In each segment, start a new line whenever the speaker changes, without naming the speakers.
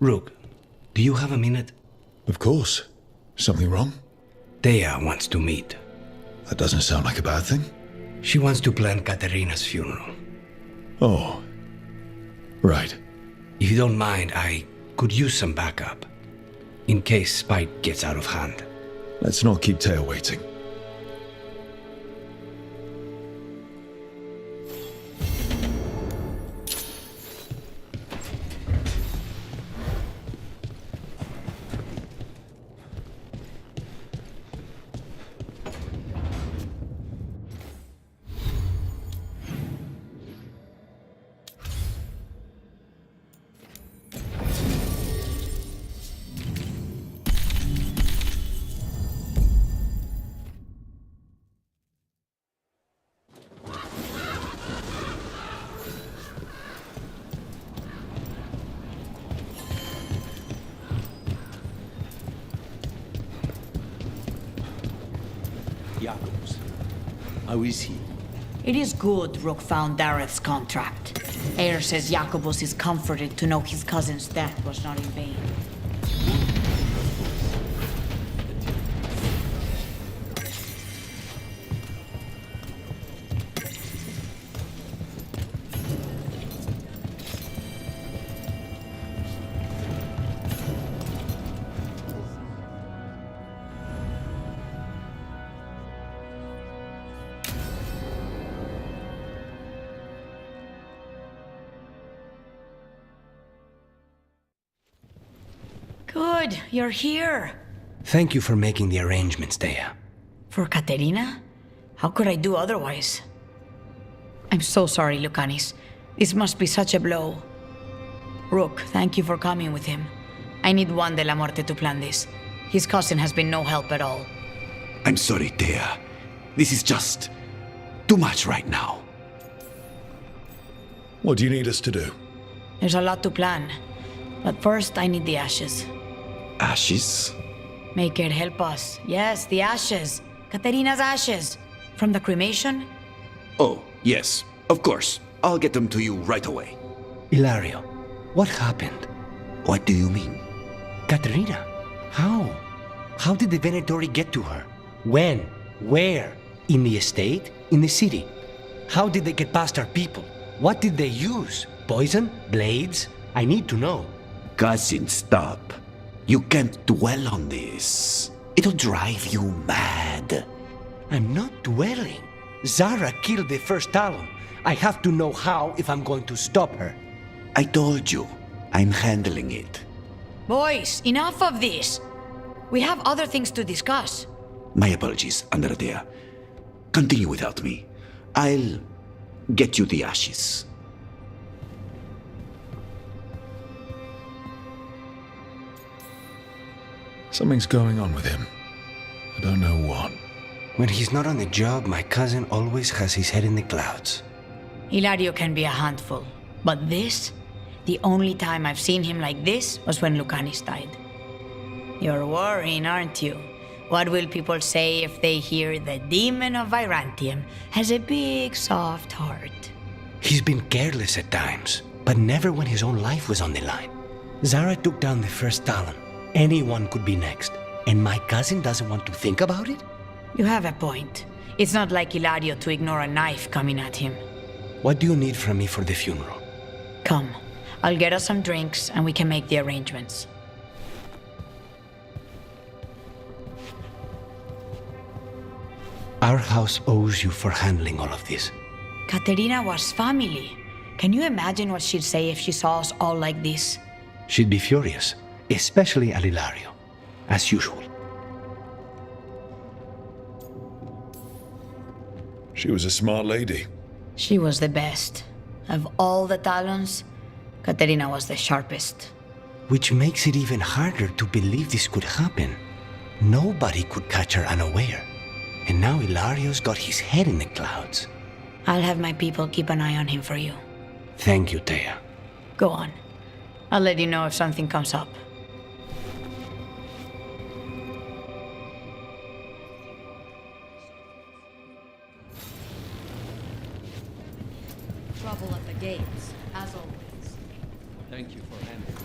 Rook, do you have a minute?
Of course. Something wrong?
Thea wants to meet.
That doesn't sound like a bad thing.
She wants to plan Katerina's funeral.
Oh. Right.
If you don't mind, I could use some backup. In case Spite gets out of hand.
Let's not keep Teo waiting.
Jacobs. How is he?
It is good Rook found Dareth's contract. Eyre says Jacobus is comforted to know his cousin's death was not in vain. Good, you're here.
Thank you for making the arrangements, Thea.
For Katerina? How could I do otherwise? I'm so sorry, Lucanis. This must be such a blow. Rook, thank you for coming with him. I need Juan de la Muerte to plan this. His cousin has been no help at all.
I'm sorry, Thea. This is just too much right now.
What do you need us to do?
There's a lot to plan. But first, I need the ashes.
Ashes?
Make it help us. Yes, the ashes. Katerina's ashes. From the cremation?
Oh, yes, of course. I'll get them to you right away.
Ilario, what happened?
What do you mean?
Katerina, how? How did the Venatori get to her? When? Where? In the estate? In the city? How did they get past our people? What did they use? Poison? Blades? I need to know.
Cousin, stop. You can't dwell on this. It'll drive you mad.
I'm not dwelling. Zara killed the first Talon. I have to know how if I'm going to stop her.
I told you, I'm handling it.
Boys, enough of this. We have other things to discuss.
My apologies, Andrea. Continue without me. I'll get you the ashes.
Something's going on with him. I don't know what.
When he's not on the job, my cousin always has his head in the clouds.
Hilario can be a handful. But this? The only time I've seen him like this was when Lucanis died. You're worrying, aren't you? What will people say if they hear the demon of Virantium has a big, soft heart?
He's been careless at times, but never when his own life was on the line. Zara took down the first Talon. Anyone could be next. And my cousin doesn't want to think about it?
You have a point. It's not like Hilario to ignore a knife coming at him.
What do you need from me for the funeral?
Come. I'll get us some drinks and we can make the arrangements.
Our house owes you for handling all of this.
Katerina was family. Can you imagine what she'd say if she saw us all like this?
She'd be furious, especially at Hilario, as usual.
She was a smart lady.
She was the best. Of all the Talons, Katerina was the sharpest.
Which makes it even harder to believe this could happen. Nobody could catch her unaware. And now Hilario's got his head in the clouds.
I'll have my people keep an eye on him for you.
Thank you, Thea.
Go on. I'll let you know if something comes up.
Trouble at the gates, as always.
Thank you for handling.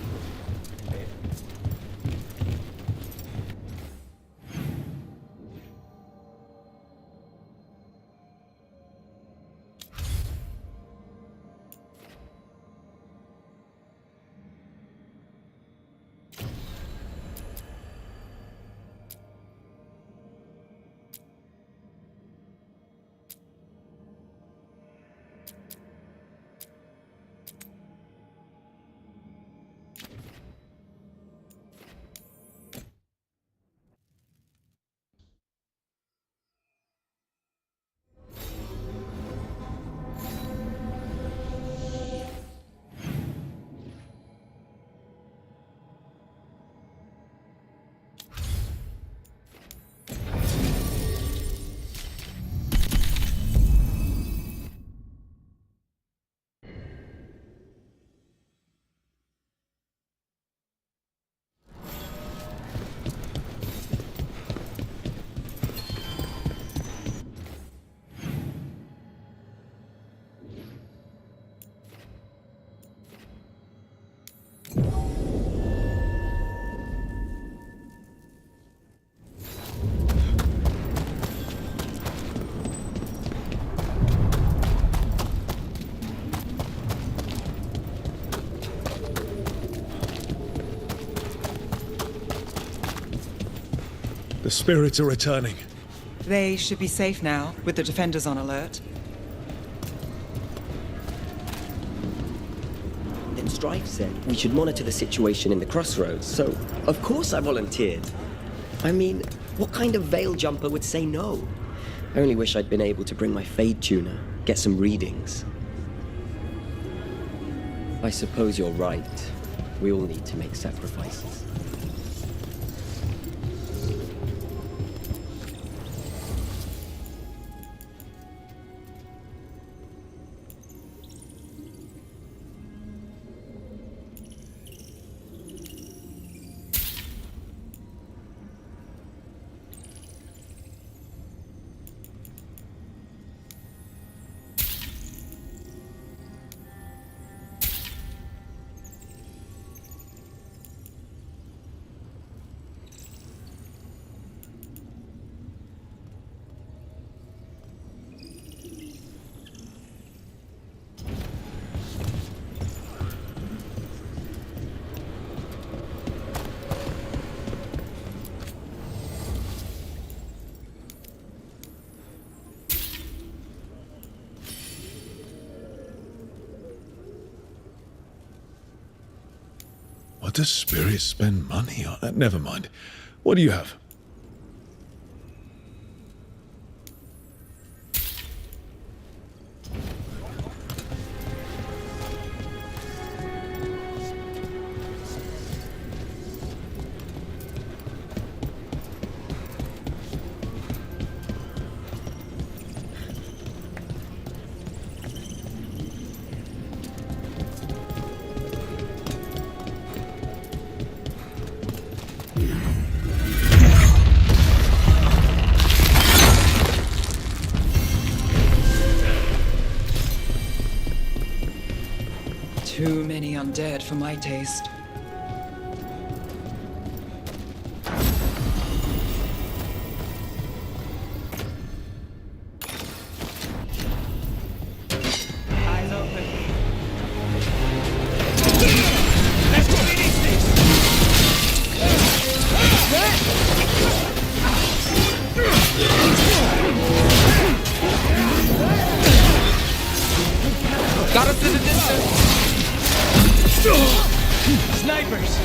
The spirits are returning.
They should be safe now, with the defenders on alert.
Then Strife said we should monitor the situation in the crossroads, so of course I volunteered. I mean, what kind of veil jumper would say no? I only wish I'd been able to bring my Fade tuner, get some readings. I suppose you're right. We all need to make sacrifices.
What does spirits spend money on? Never mind. What do you have?
Too many undead for my taste. Eyes open.
Got us in the distance! Snipers!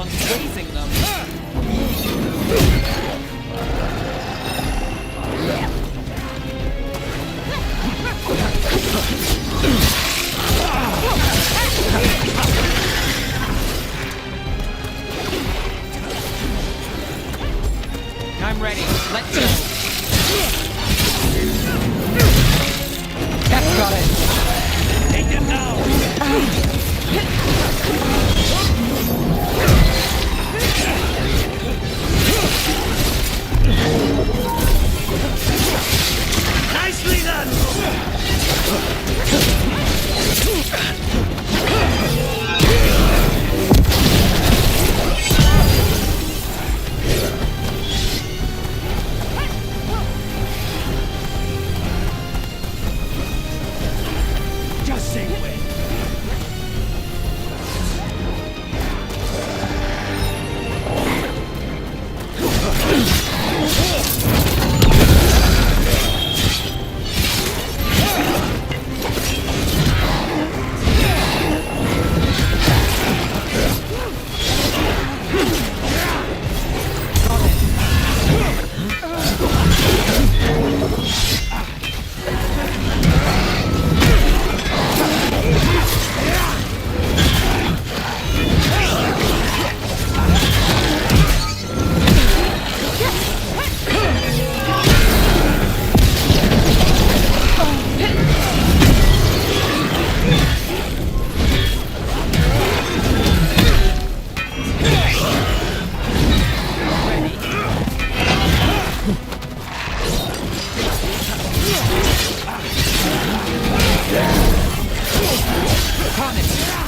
ones raising them. I'm ready. Let's go. That's got it. Take them now.
Nicely done! Just say when.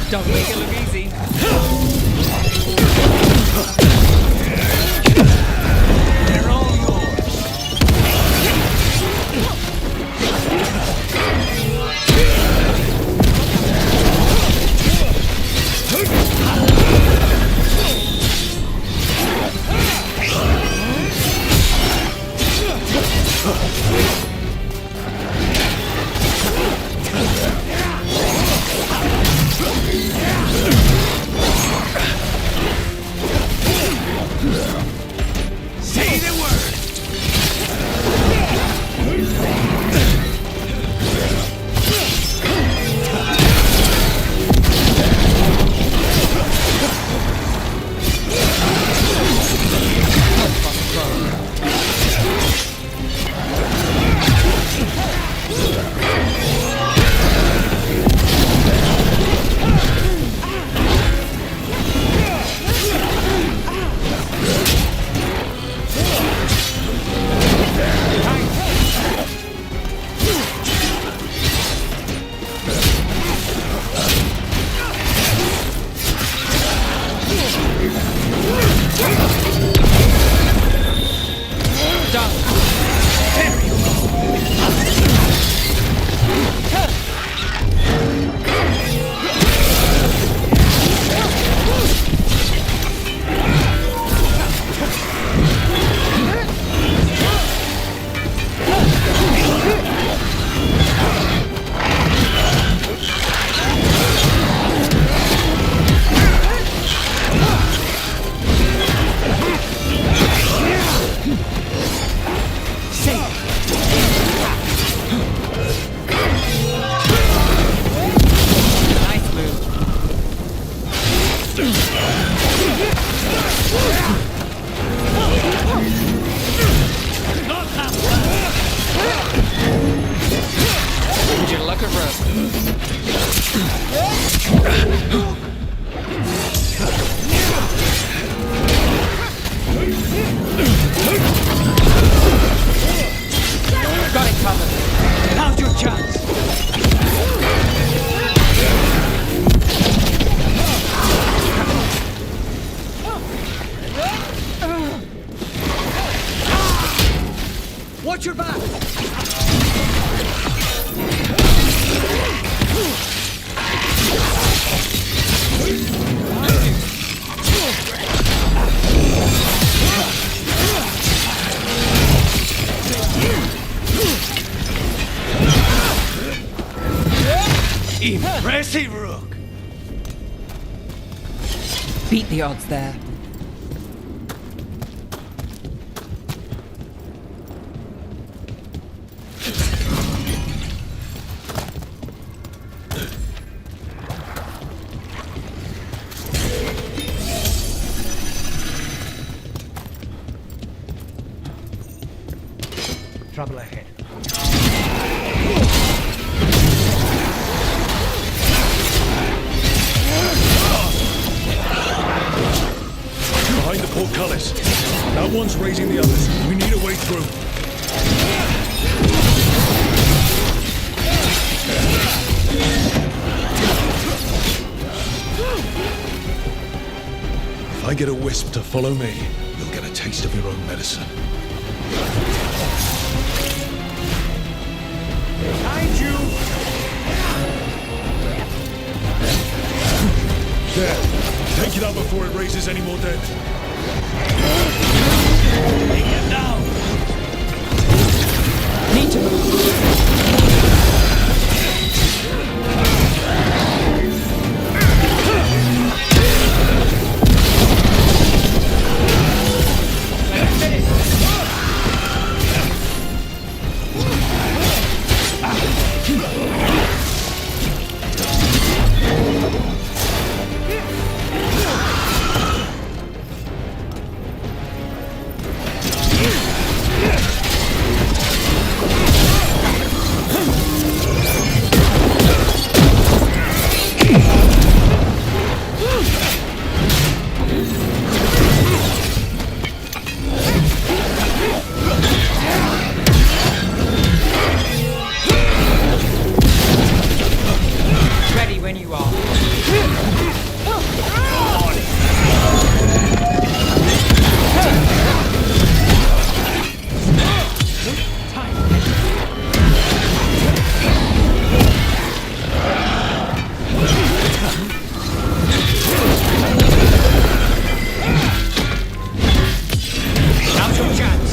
Don't make it look easy.
They're all yours.
Say the word!
Would you luck a rope? Got it covered. Now's your chance. Watch your back!
Impressive, Rook!
Beat the odds there.
One's raising the others. We need a way through. If I get a wisp to follow me, you'll get a taste of your own medicine.
Behind you!
There. Take it out before it raises any more dead.
Take it down!
Need to move. Ready when you are.
Now's your chance!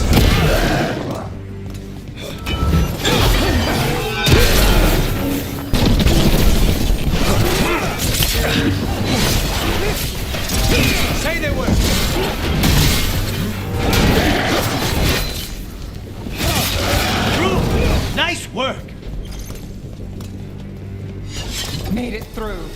Say the word! Nice work!
Made it through.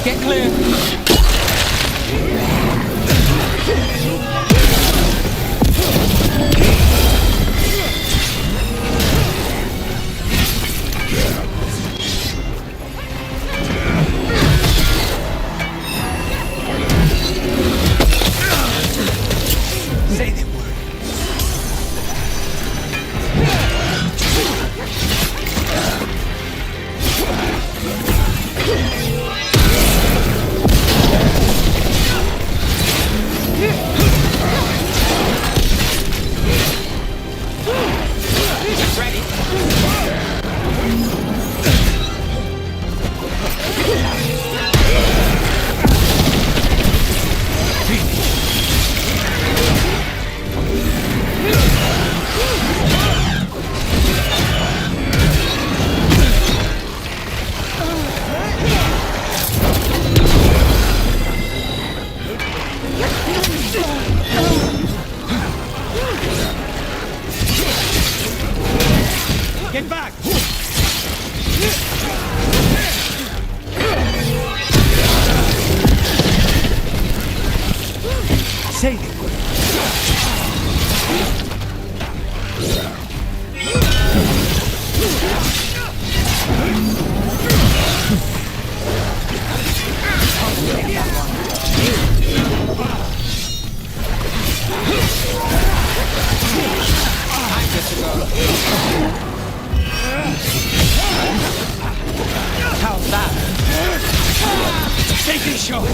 Get clear.
Say the word! Get back! Say the word!
How's that?
Take this shot!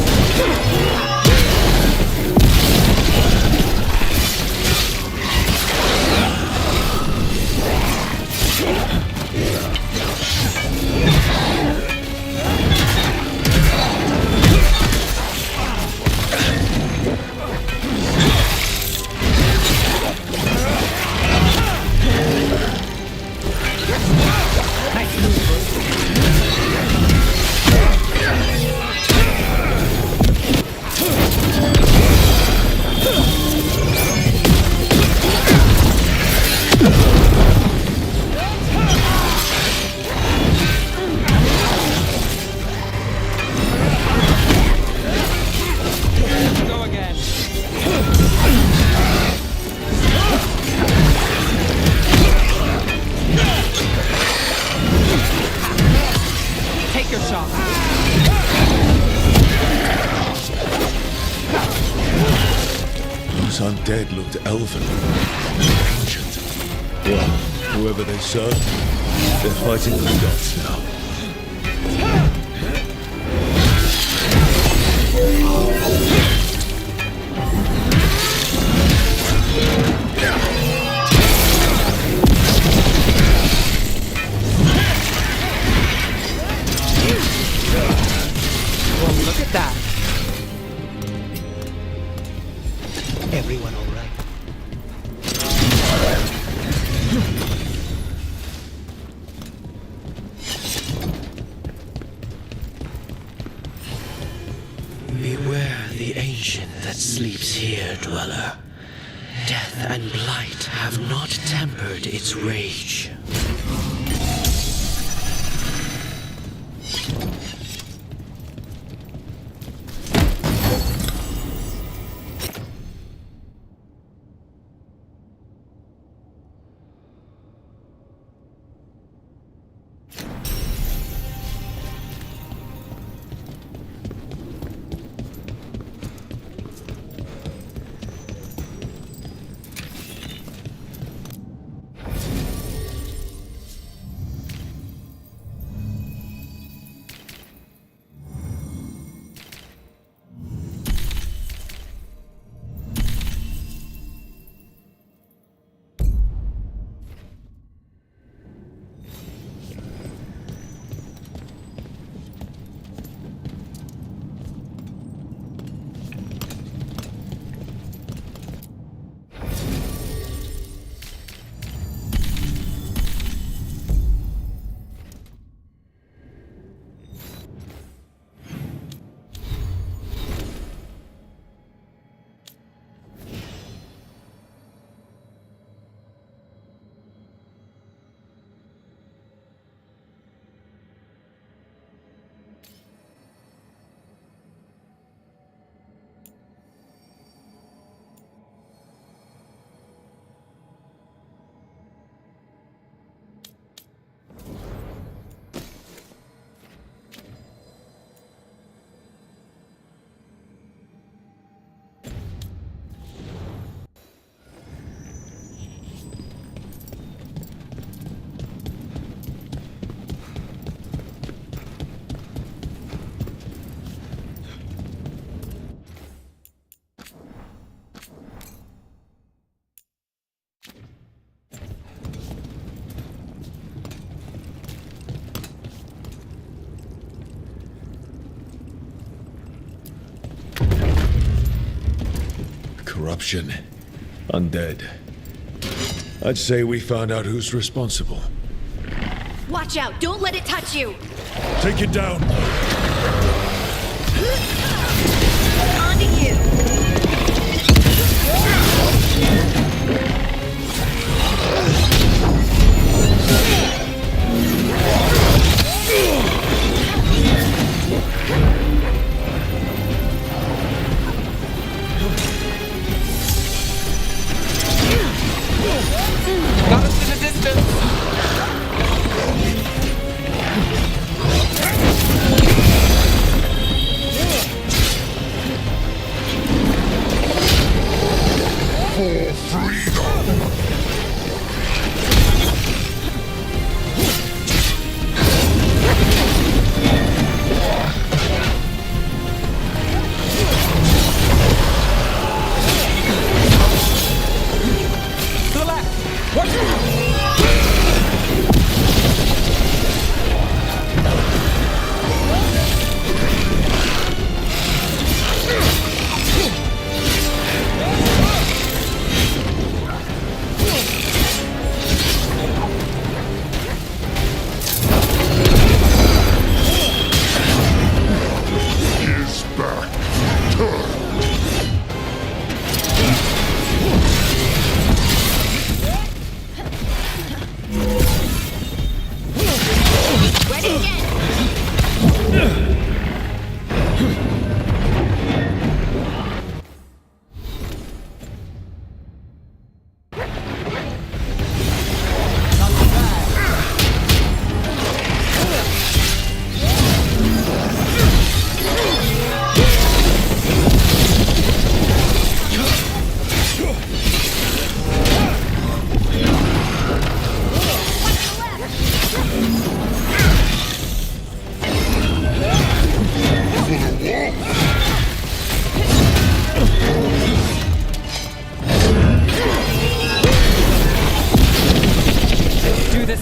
Nice move.
dead looked elven. Ancient. Well, whoever they served, they're fighting the gods now.
Well, look at that. Everyone all right?
Beware the ancient that sleeps here, dweller. Death and blight have not tempered its rage.
Corruption. Undead. I'd say we found out who's responsible.
Watch out! Don't let it touch you!
Take it down!
On to you!
Got us in the distance. To the left. Watch out.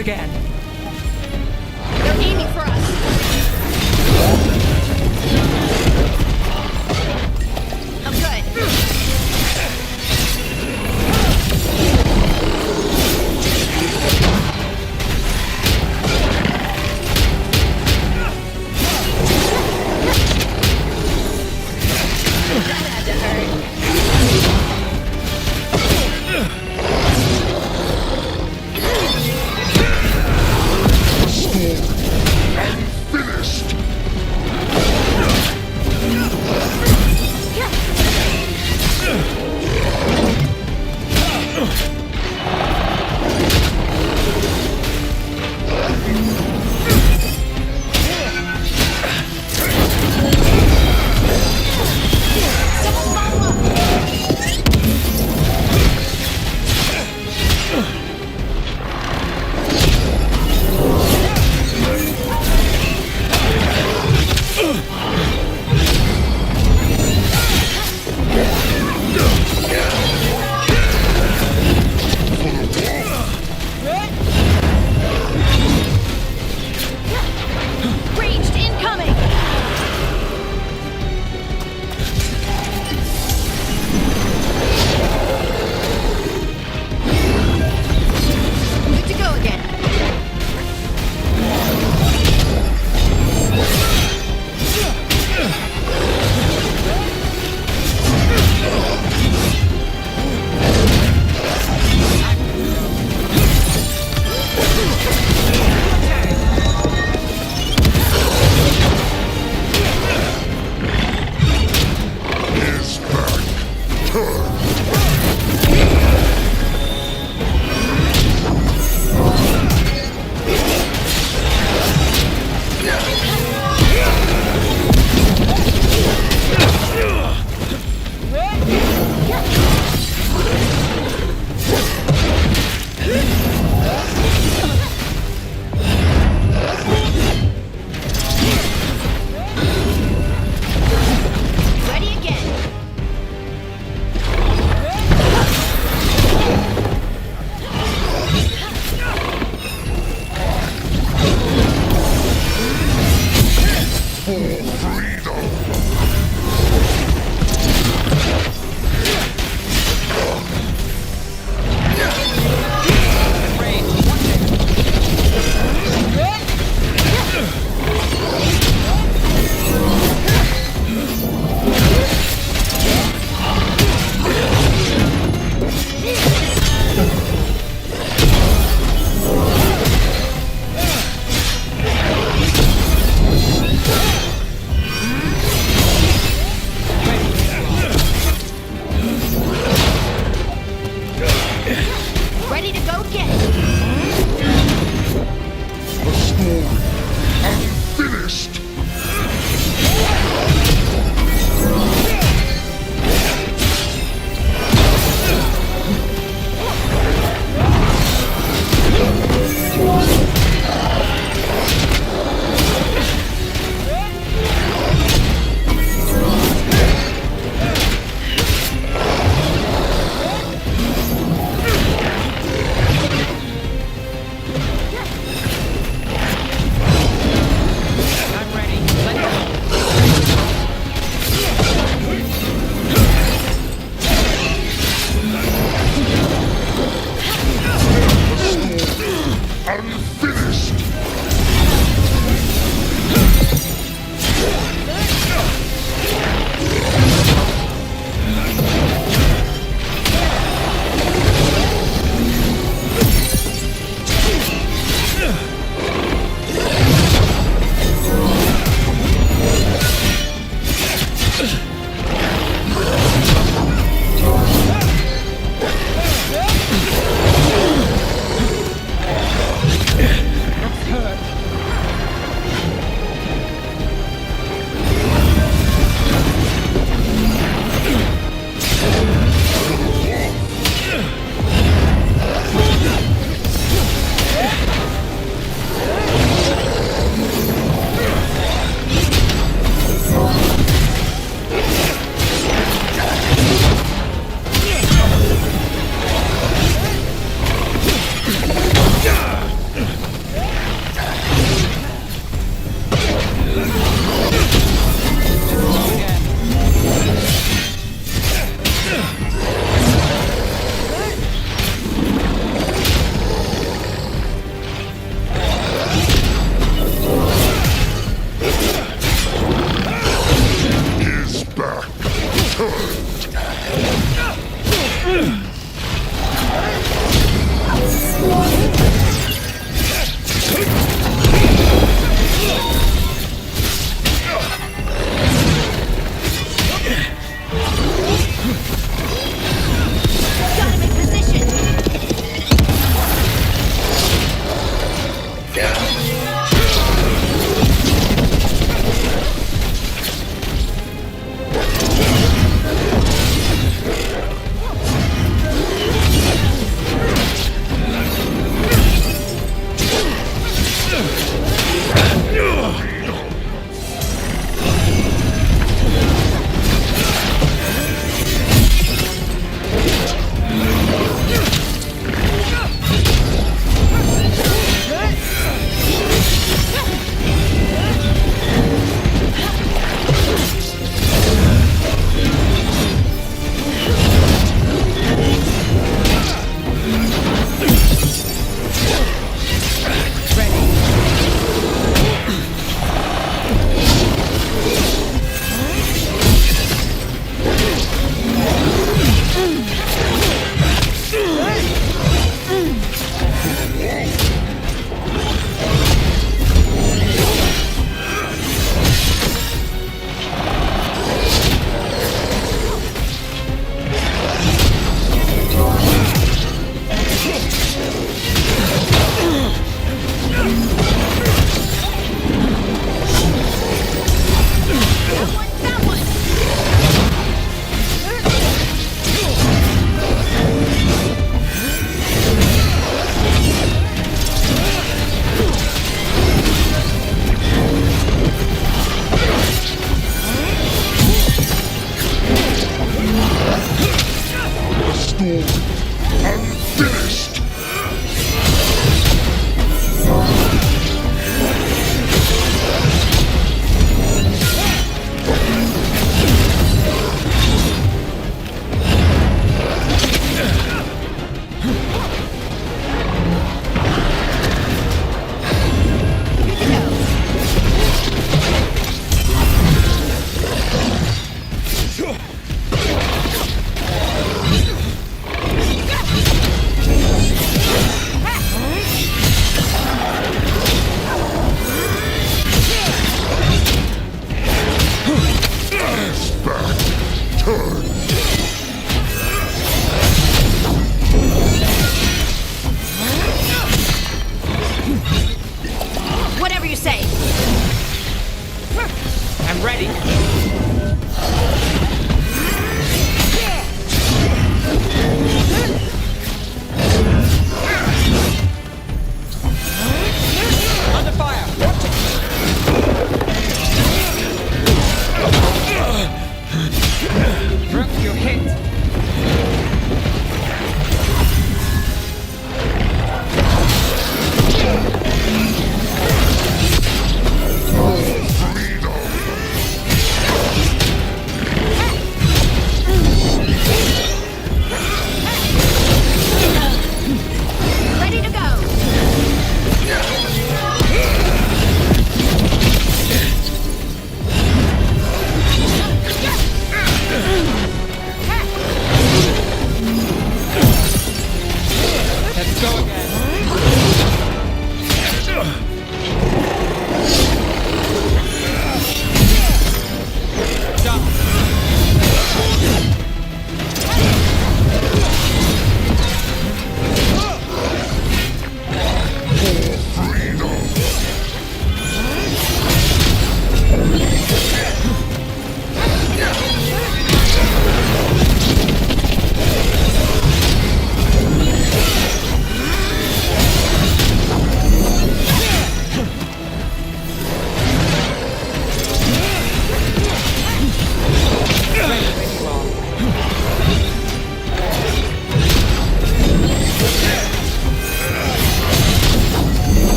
again.
They're aiming for us. I'm good. That had to hurt.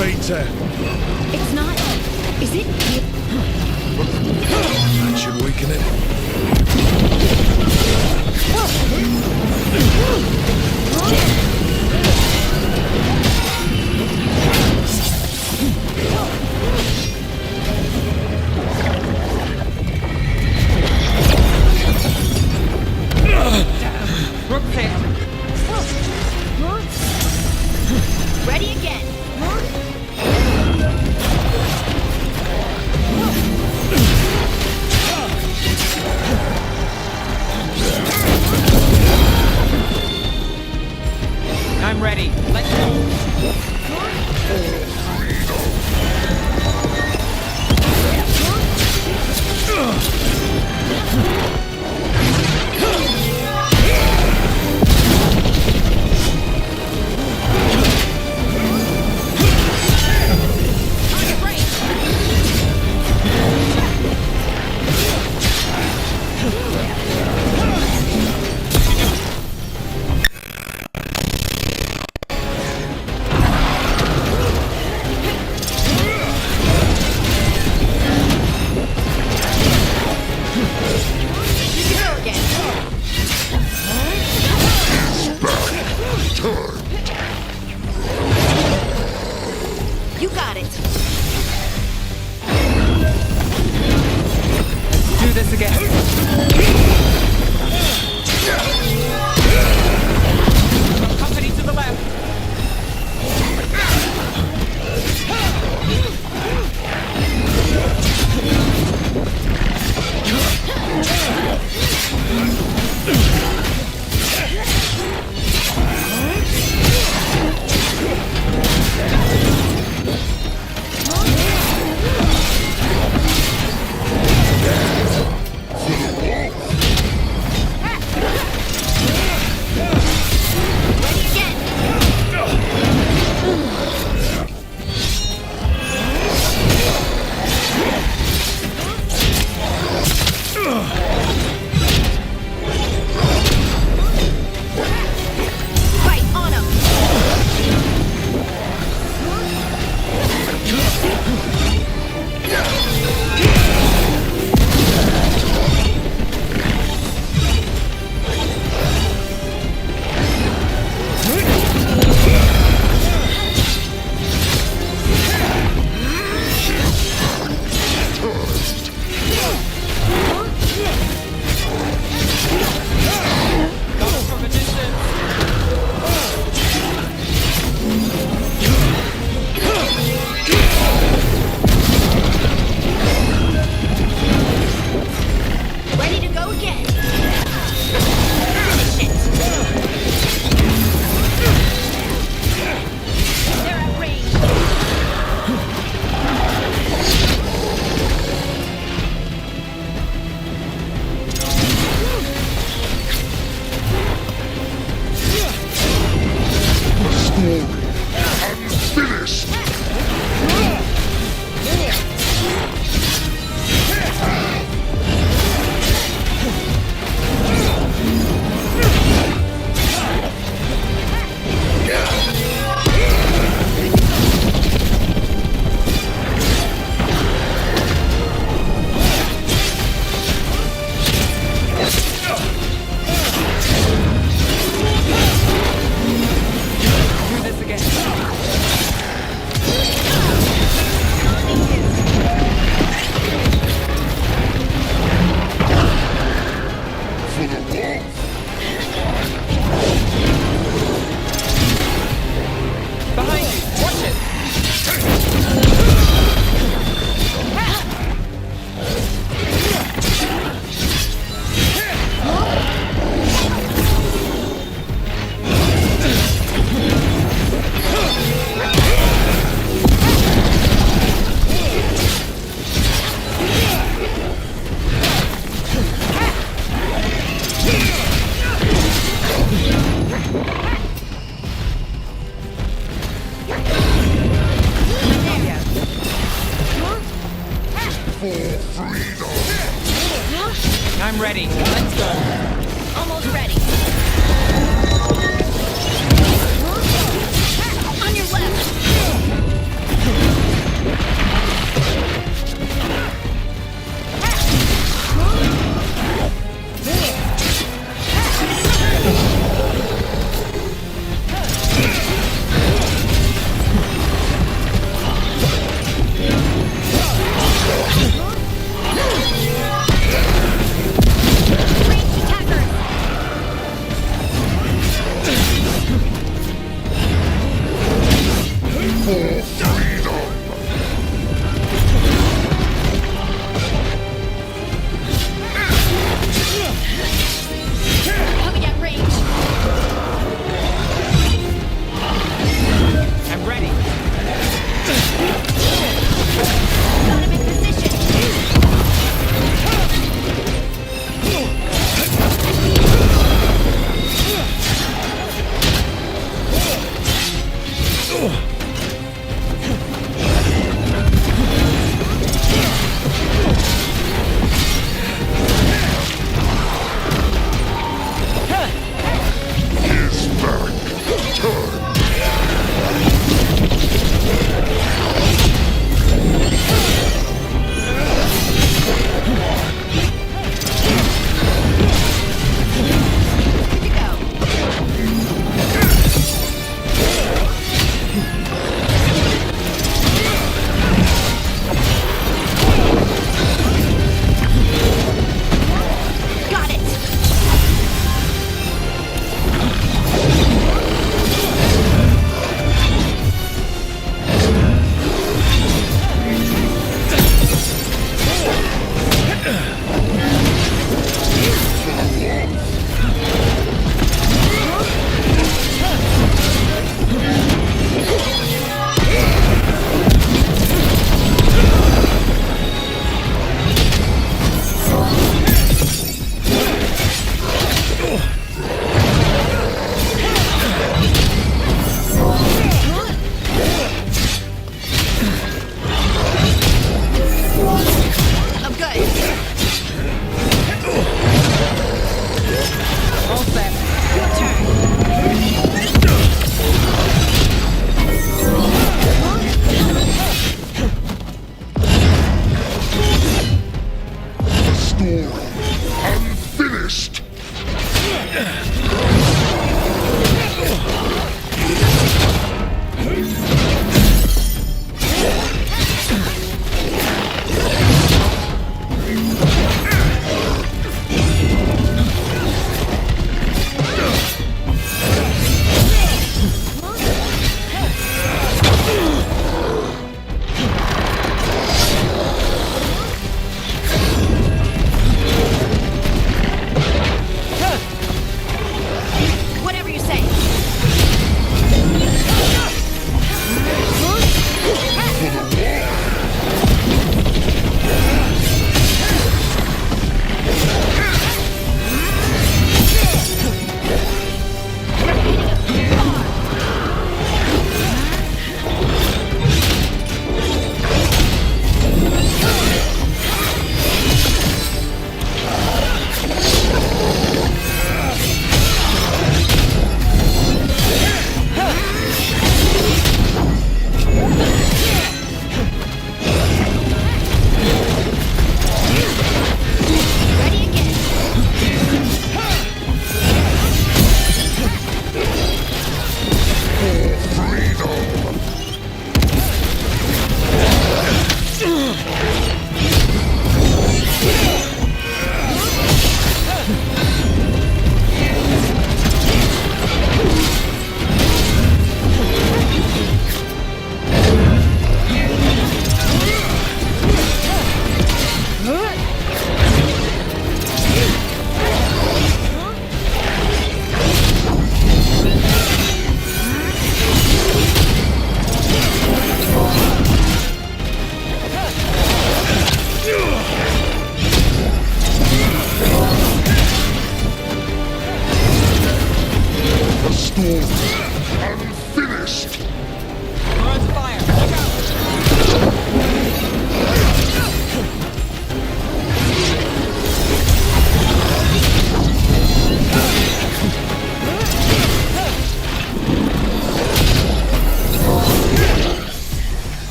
Peter.
It's not. Is it?
That should weaken it.
Rook failed.
Ready again.
I'm ready. Let's go.
On your break. You can go again. You got it.
Do this again. Company to the left.
Ready again. Fight on him.
Go from a distance.
Ready to go again. Shit. They're at range.
Unfinished.
Do this again. Behind you. Watch it. I'm ready. Let's go.
Almost ready. On your left.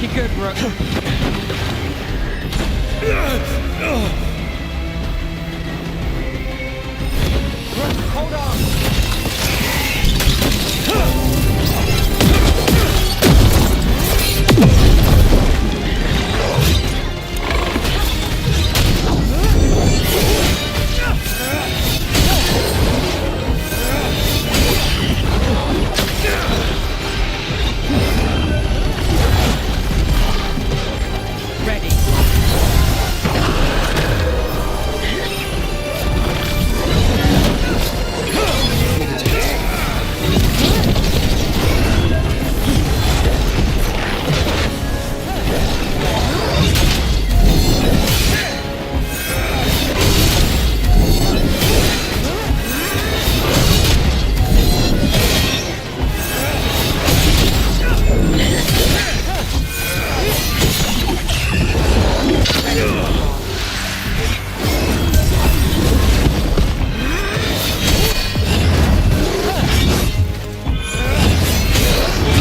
Looking good, Brooke. Hold on. Ready.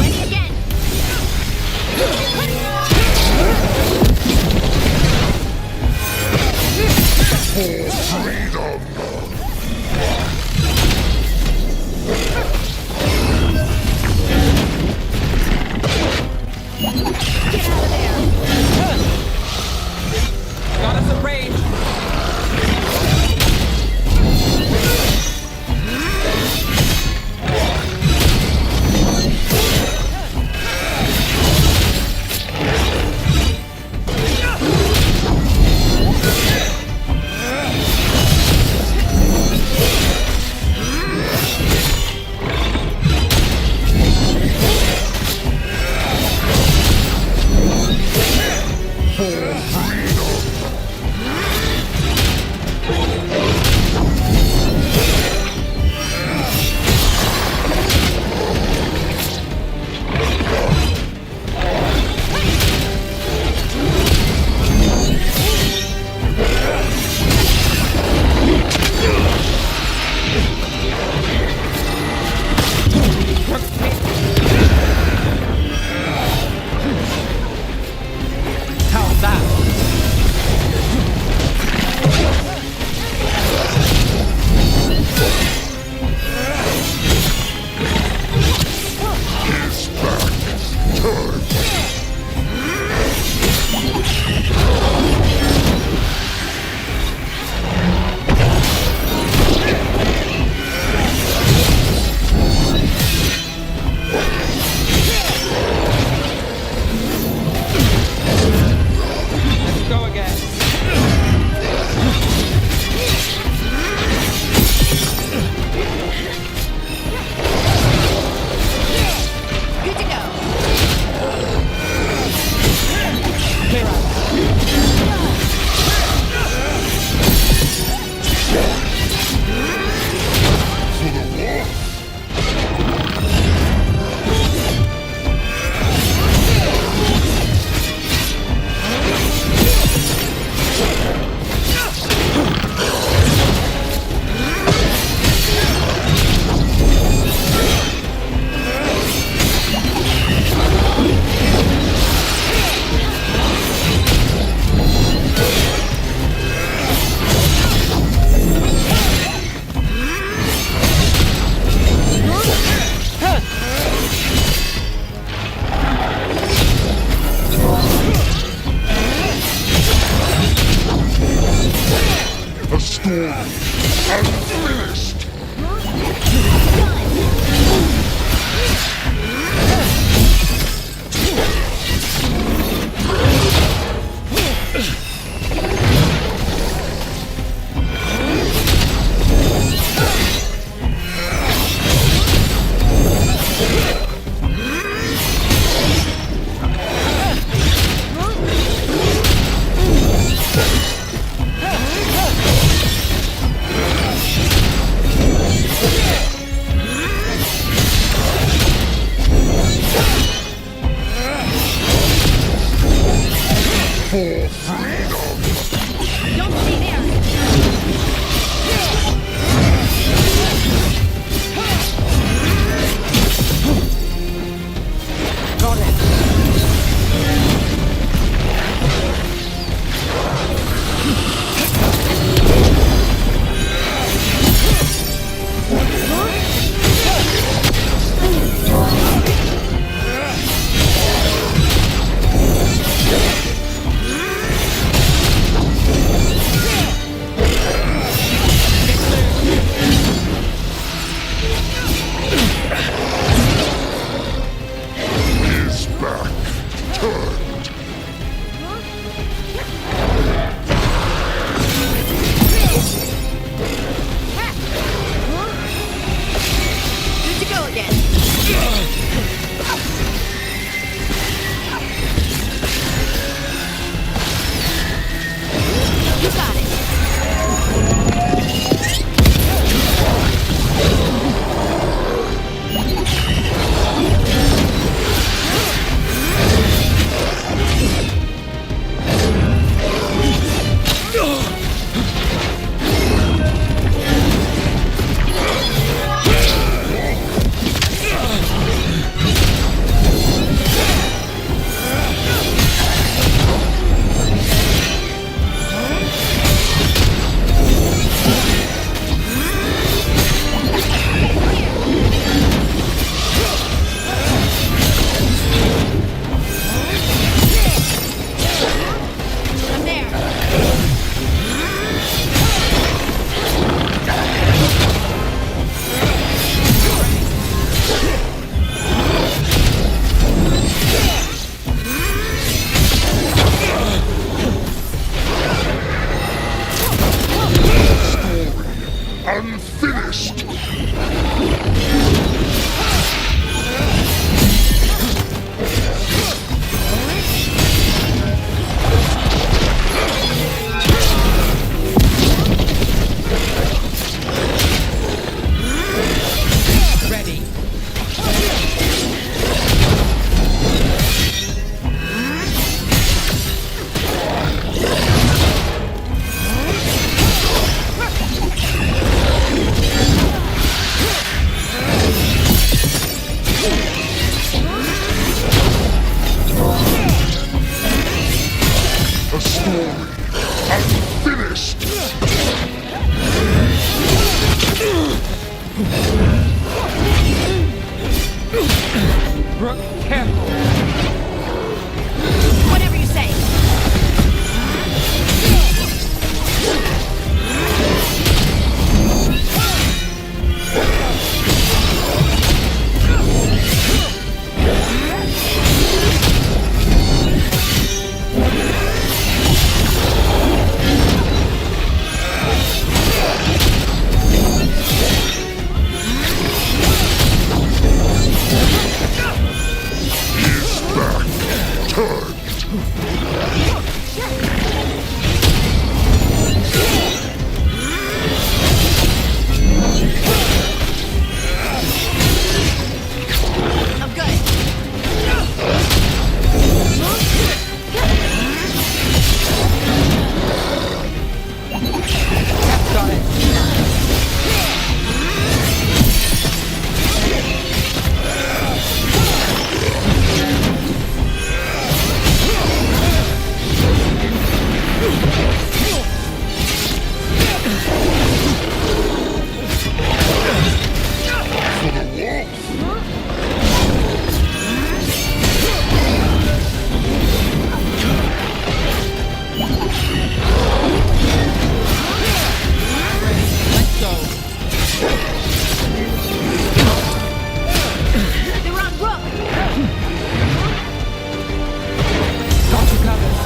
Ready again. Get out of there.
Got us a range. How's that? Let's go again.
Good to go.
Careful.
Whatever you say. I'm good.
Got it. Let's go.
They were on Rook.
Got you covered.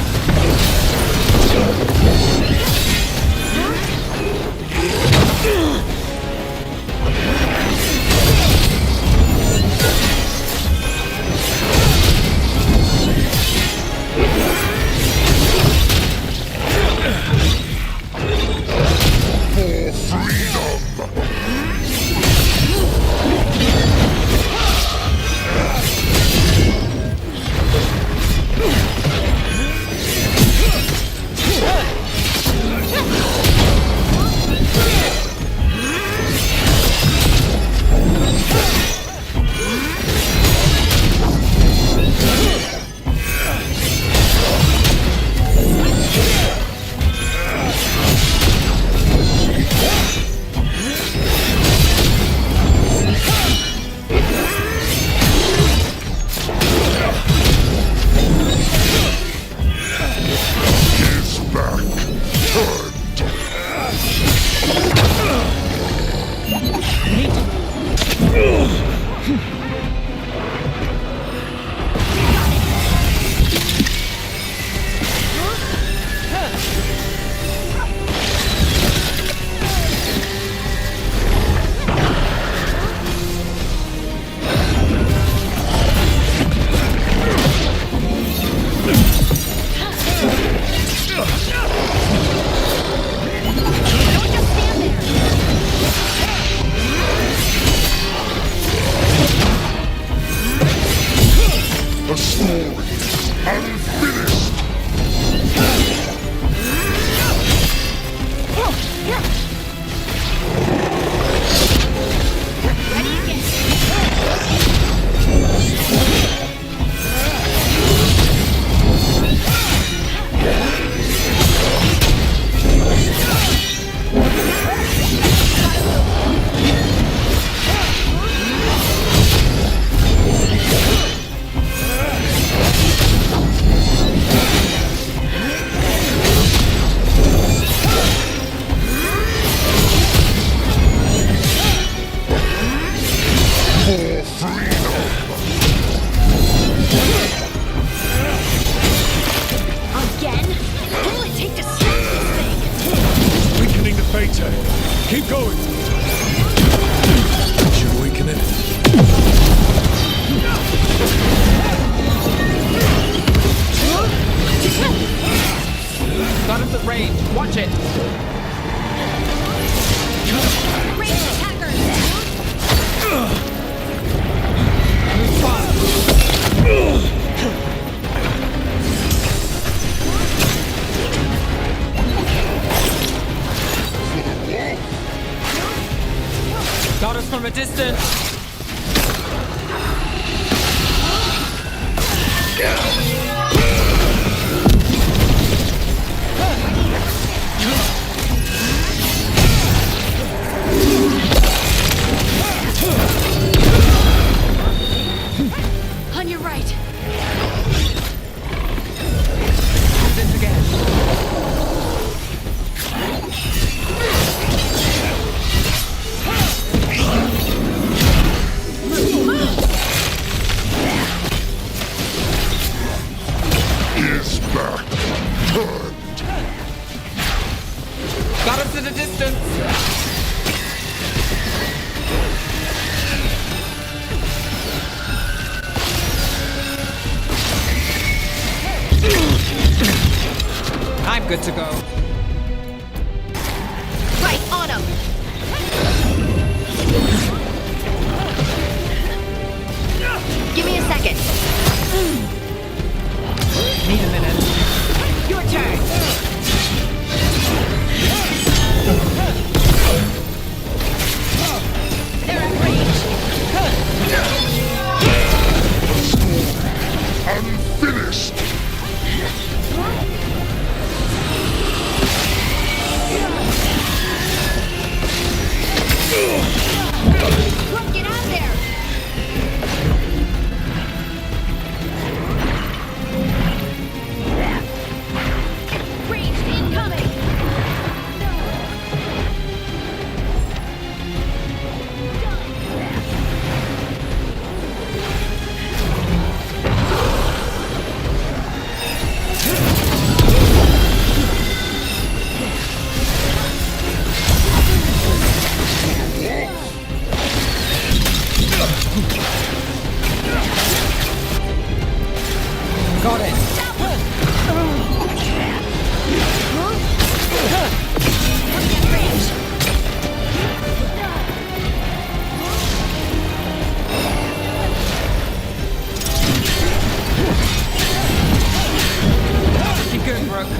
The story unfinished.
Again? What will it take to stop this thing?
Weakening the Fate. Keep going. Should weaken it.
Got us at range. Watch it.
Range attackers!
Move fast. Got us from a distance.
On your your right.
Do this again.
Is back. Turned.
Got us at a distance. I'm good to go.
Right on him. Give me a second.
Need a minute.
Your turn. They're at range.
Unfinished.
Quick, get out there. Range incoming.
Got it.
Get range.
Keep good, Brooke.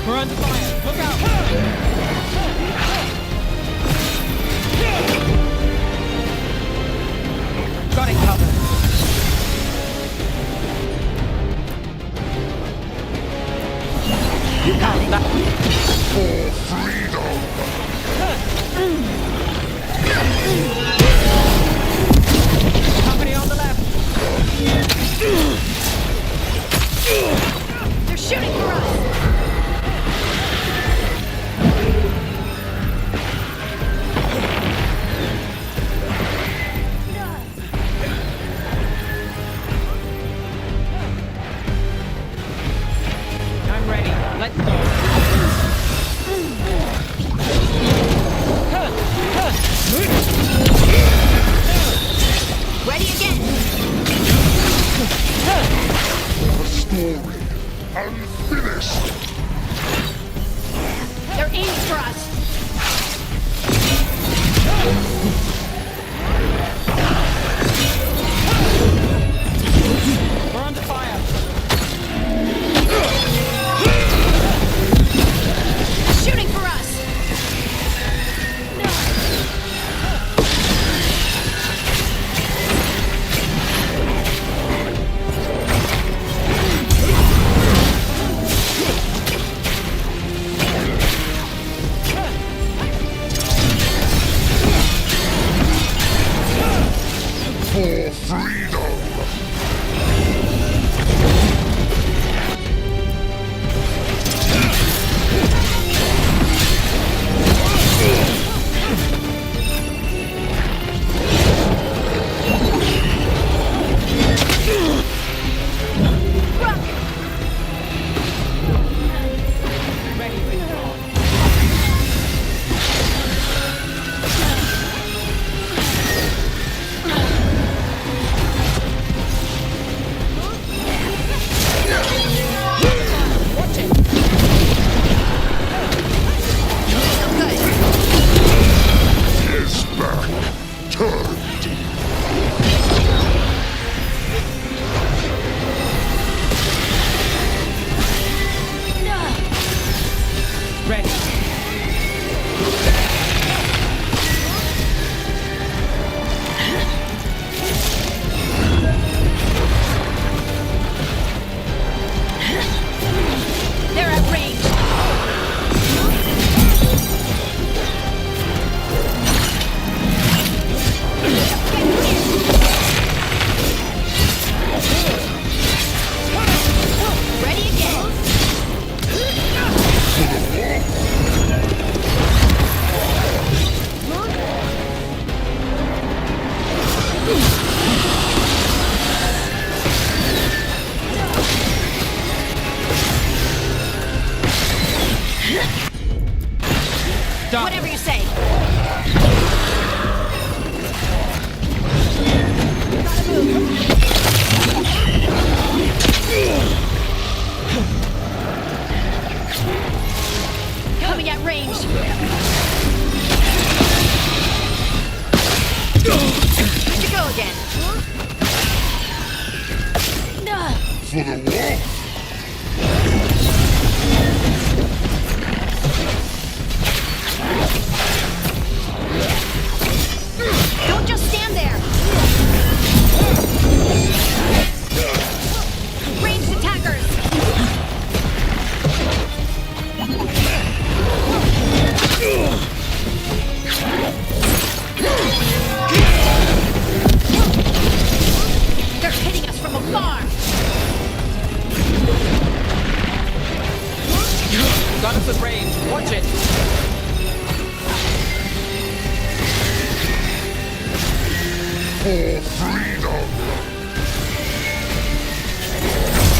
We're under fire. Look out. Got it covered. You got that.
For freedom.
Company on the left.
They're shooting for us.
I'm ready. Let's go.
Ready again.
A story. Unfinished.
They're aiming for us.
We're under fire.
Shooting for us.
For freedom. Is back. Turned.
Ready.
They're at range. Good to go again.
For the wolf!
Don't just stand there. Ranged attackers. They're hitting us from afar.
Got us at range. Watch it.
For freedom!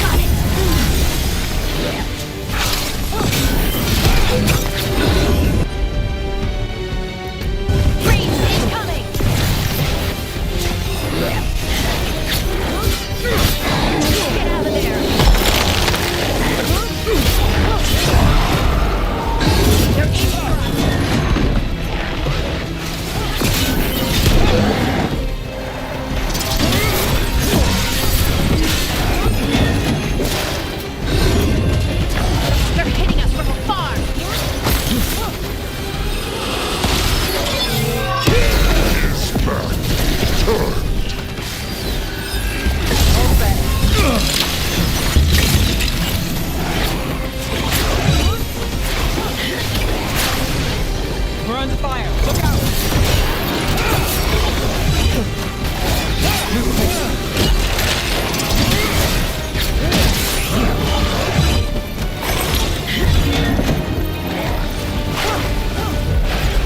Got it. Range incoming. Get out of there. They're aiming for us. They're hitting us from afar.
His back turned!
We're under fire. Look out.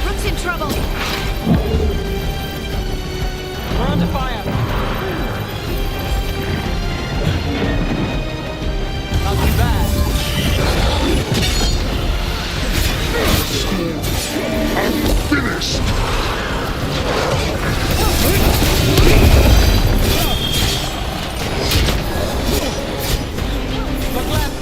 Rook's in trouble.
We're under fire. Not too bad.
Finished!
Look left.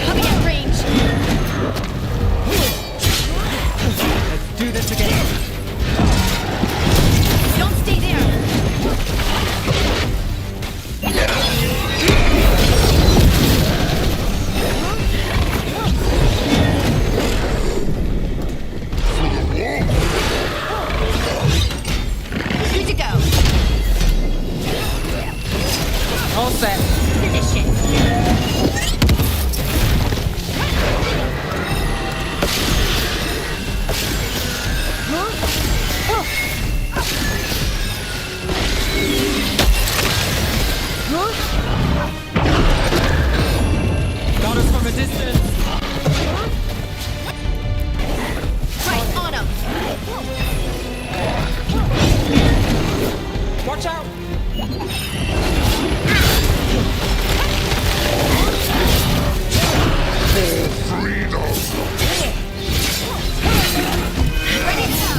Coming at range.
Let's do this again.
Don't stay there. Good to go.
All set.
Finish it.
Got us from a distance.
Right on him.
Watch out.
For freedom!
Ready to go.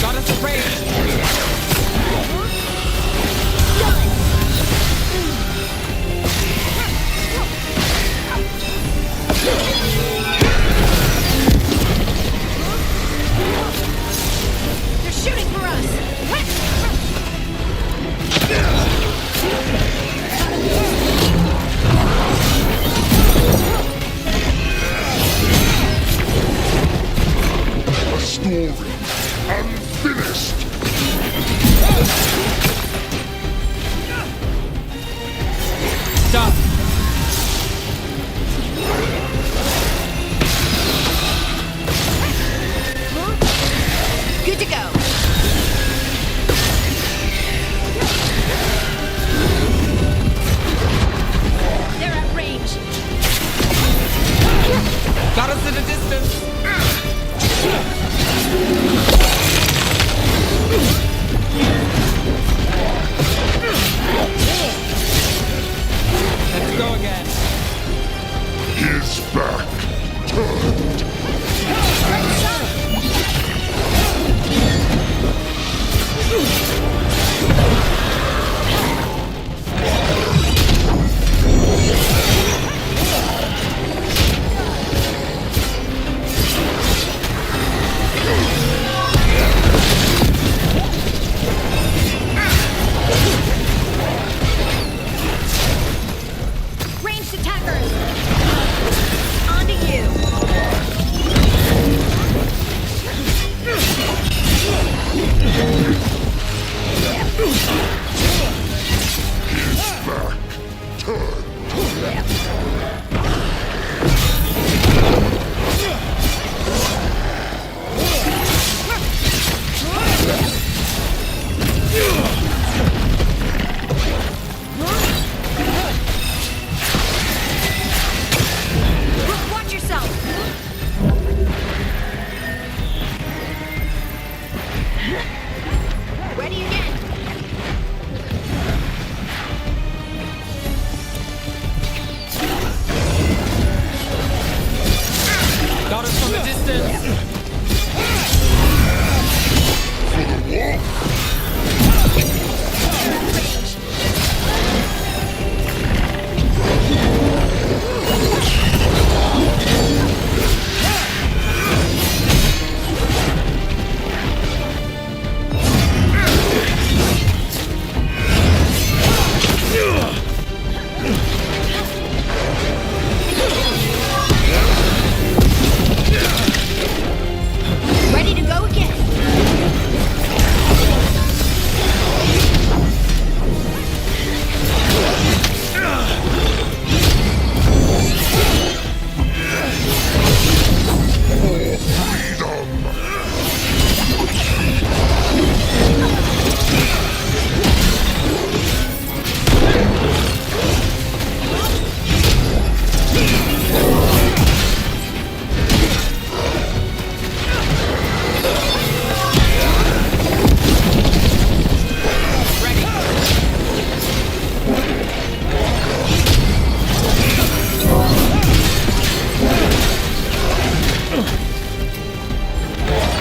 Got us at range.
They're shooting for us.
A story unfinished!
Stop.
Good to go. They're at range.
Got us at a distance. Let's go again.
His back turned!
Ready again.
Got us from a distance.
Ready to go again.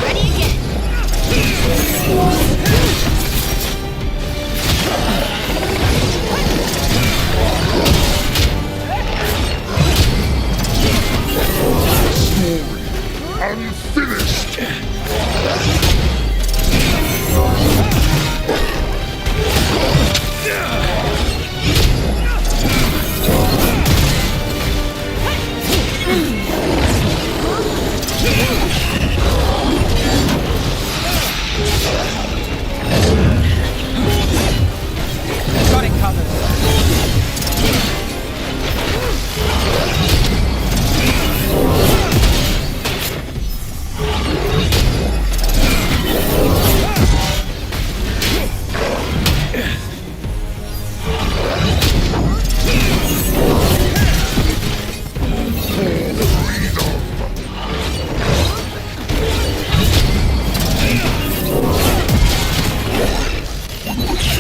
Ready again.
Unfinished!
Got it covered.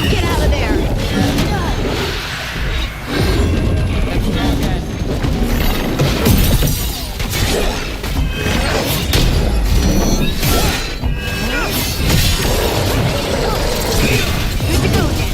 Get out of there. Good to go again.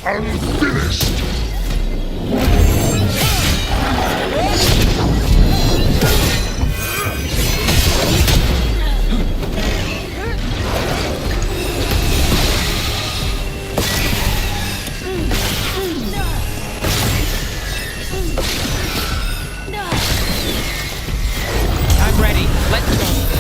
unfinished.
I'm ready. Let's go.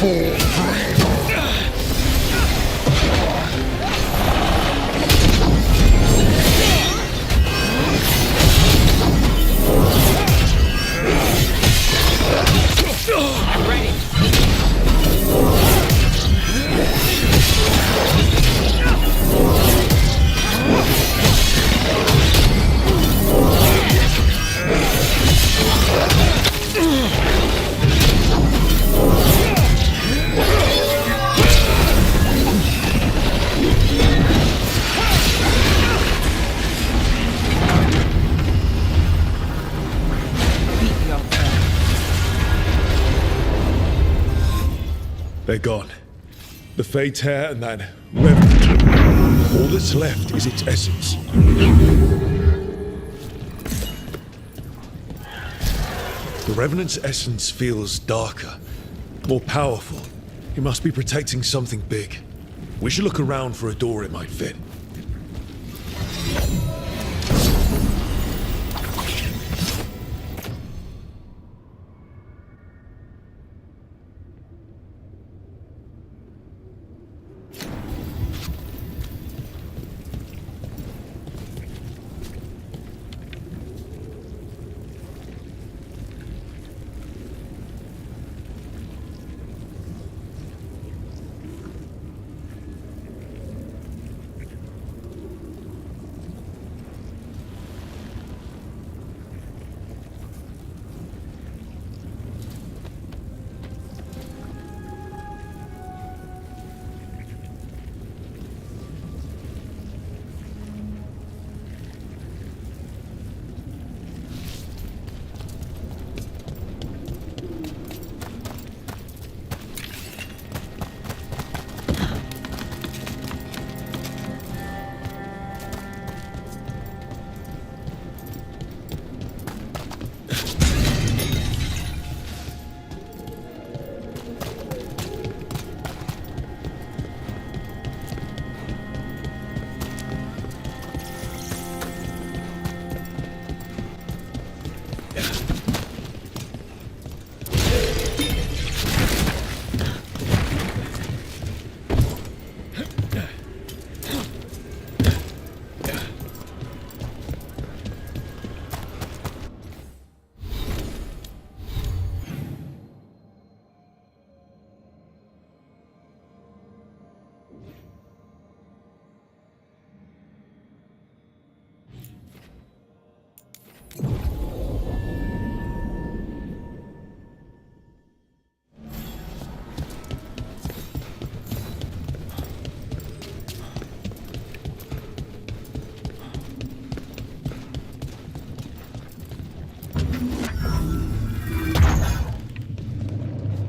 I'm ready.
Beat the old man.
They're gone. The Fate's hair and that revenant. All that's left is its essence. The Revenant's essence feels darker, more powerful. He must be protecting something big. We should look around for a door it might fit.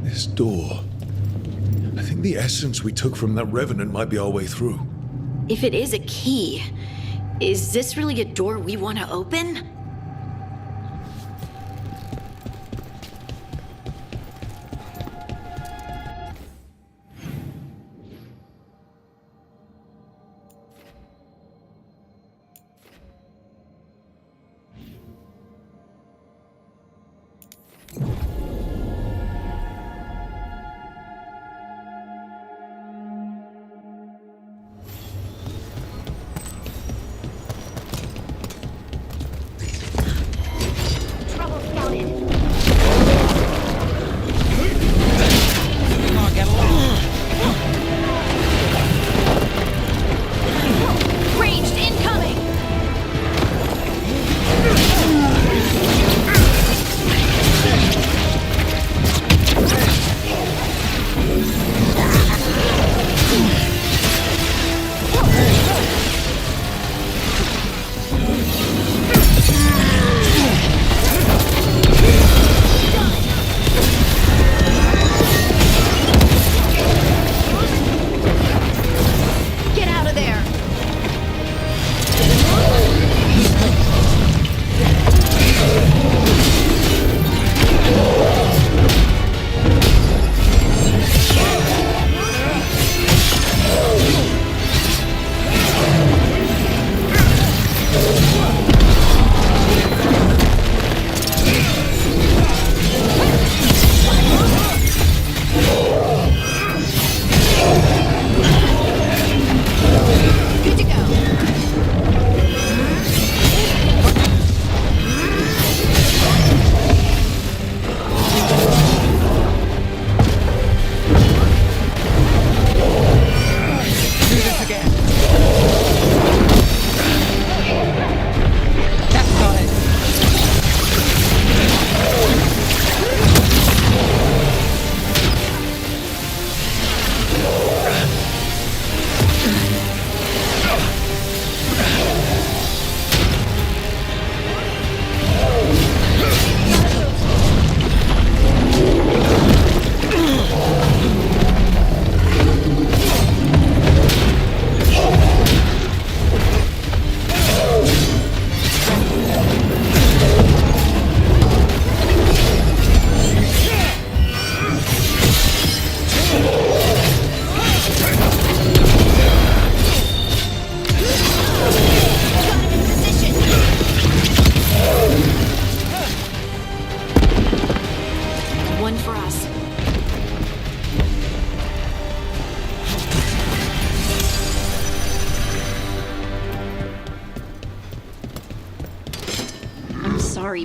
This door. I think the essence we took from that Revenant might be our way through.
If it is a key, is this really a door we want to open?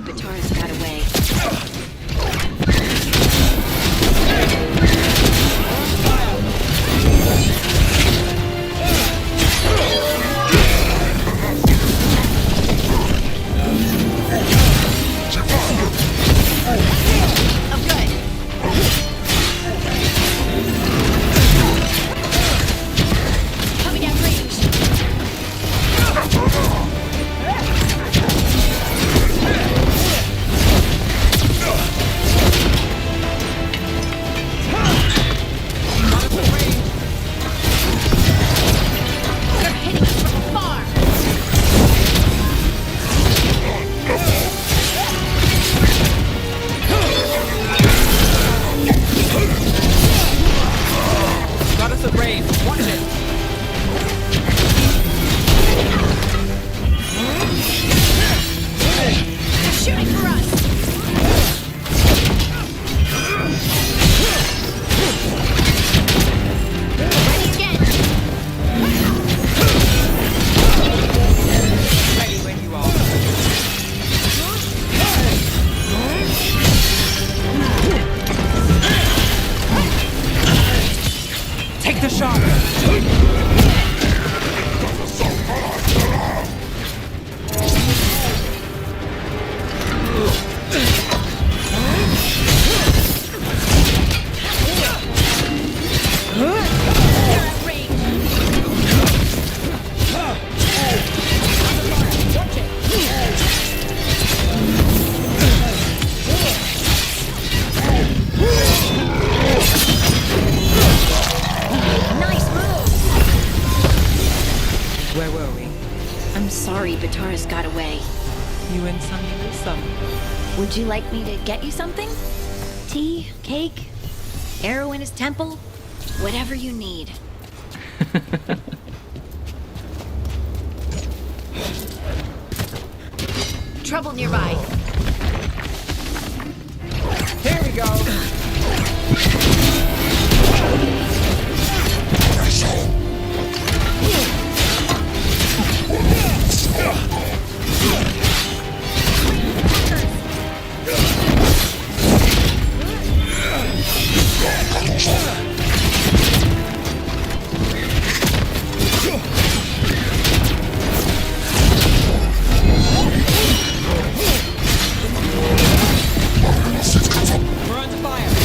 sorry, but Tara's got away. Tara's got away.
You win some, you lose some.
Would you like me to get you something? Tea? Cake? Arrow in his temple? Whatever you need. Trouble nearby.
Here we go. We're under fire.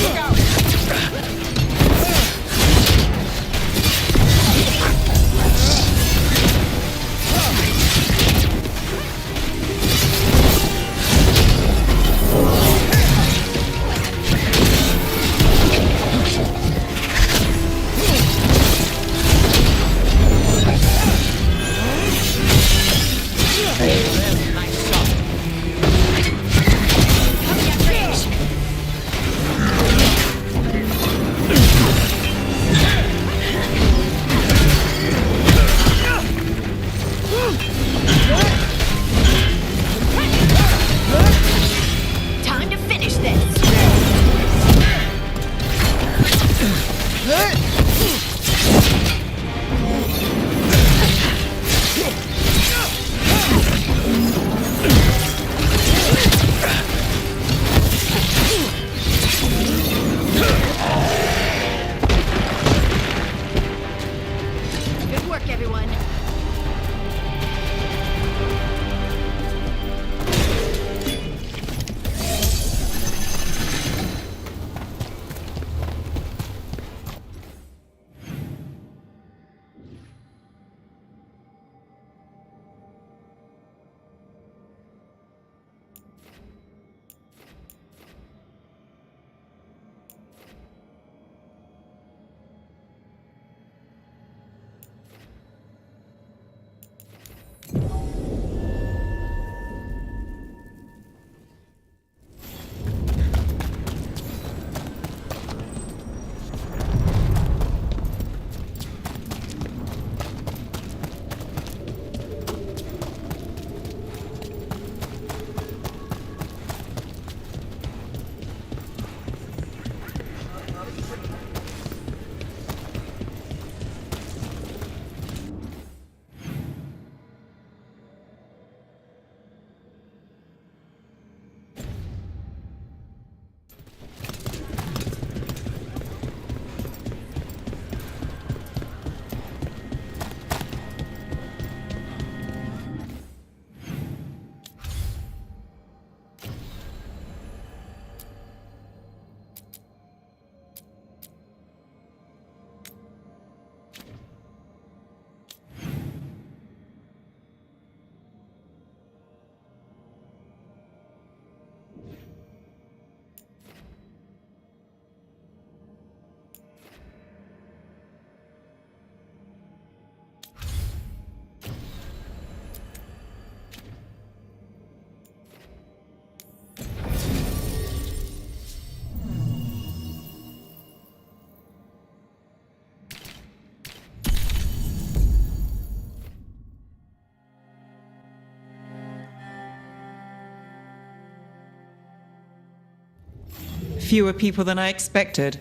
Fewer people than I expected.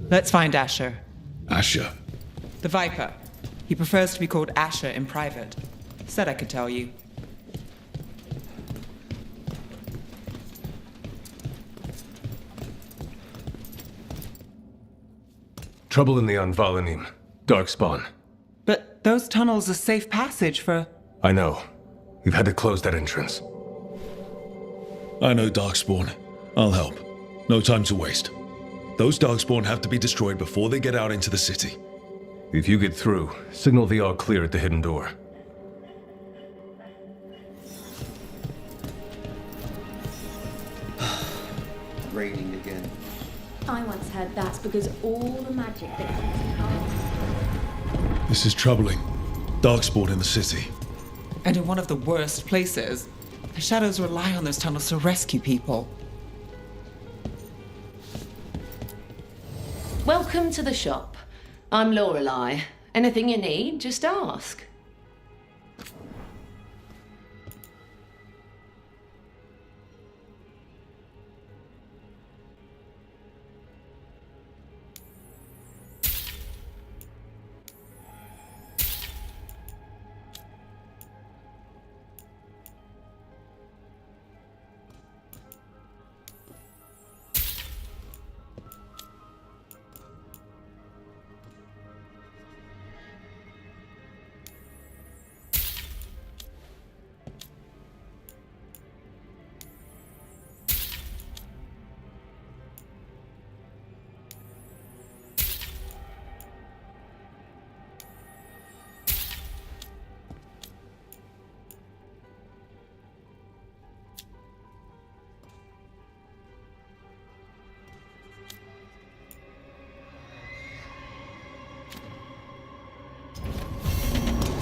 Let's find Asher.
Asher.
The Viper. He prefers to be called Asher in private. Said I could tell you.
Trouble in the Anvalanim. Darkspawn.
But those tunnels are safe passage for...
I know. We've had to close that entrance.
I know Darkspawn. I'll help. No time to waste. Those Darkspawn have to be destroyed before they get out into the city.
If you get through, signal the all clear at the hidden door.
Raining again.
I once heard that's because all the magic that comes to pass.
This is troubling. Darkspawn in the city.
And in one of the worst places. The shadows rely on those tunnels to rescue people.
Welcome to the shop. I'm Lorelei. Anything you need, just ask.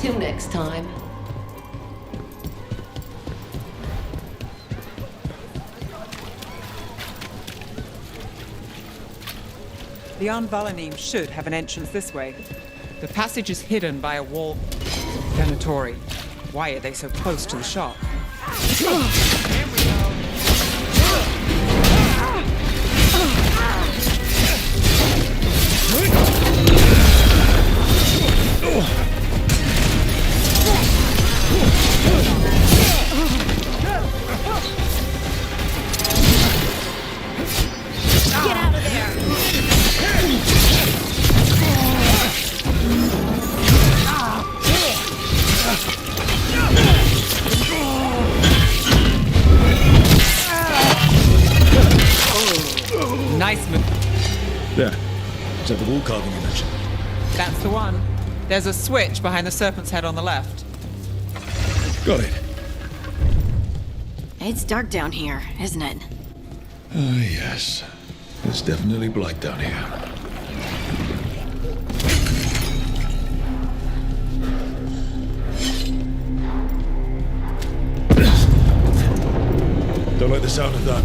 Till next time.
The Anvalanim should have an entrance this way. The passage is hidden by a wall. Venatori. Why are they so close to the shop?
Get out of there!
Nice move.
There. Is that the wall carving you mentioned?
That's the one. There's a switch behind the serpent's head on the left.
Got it.
It's dark down here, isn't it?
Yes. It's definitely blight down here. Don't like the sound of that.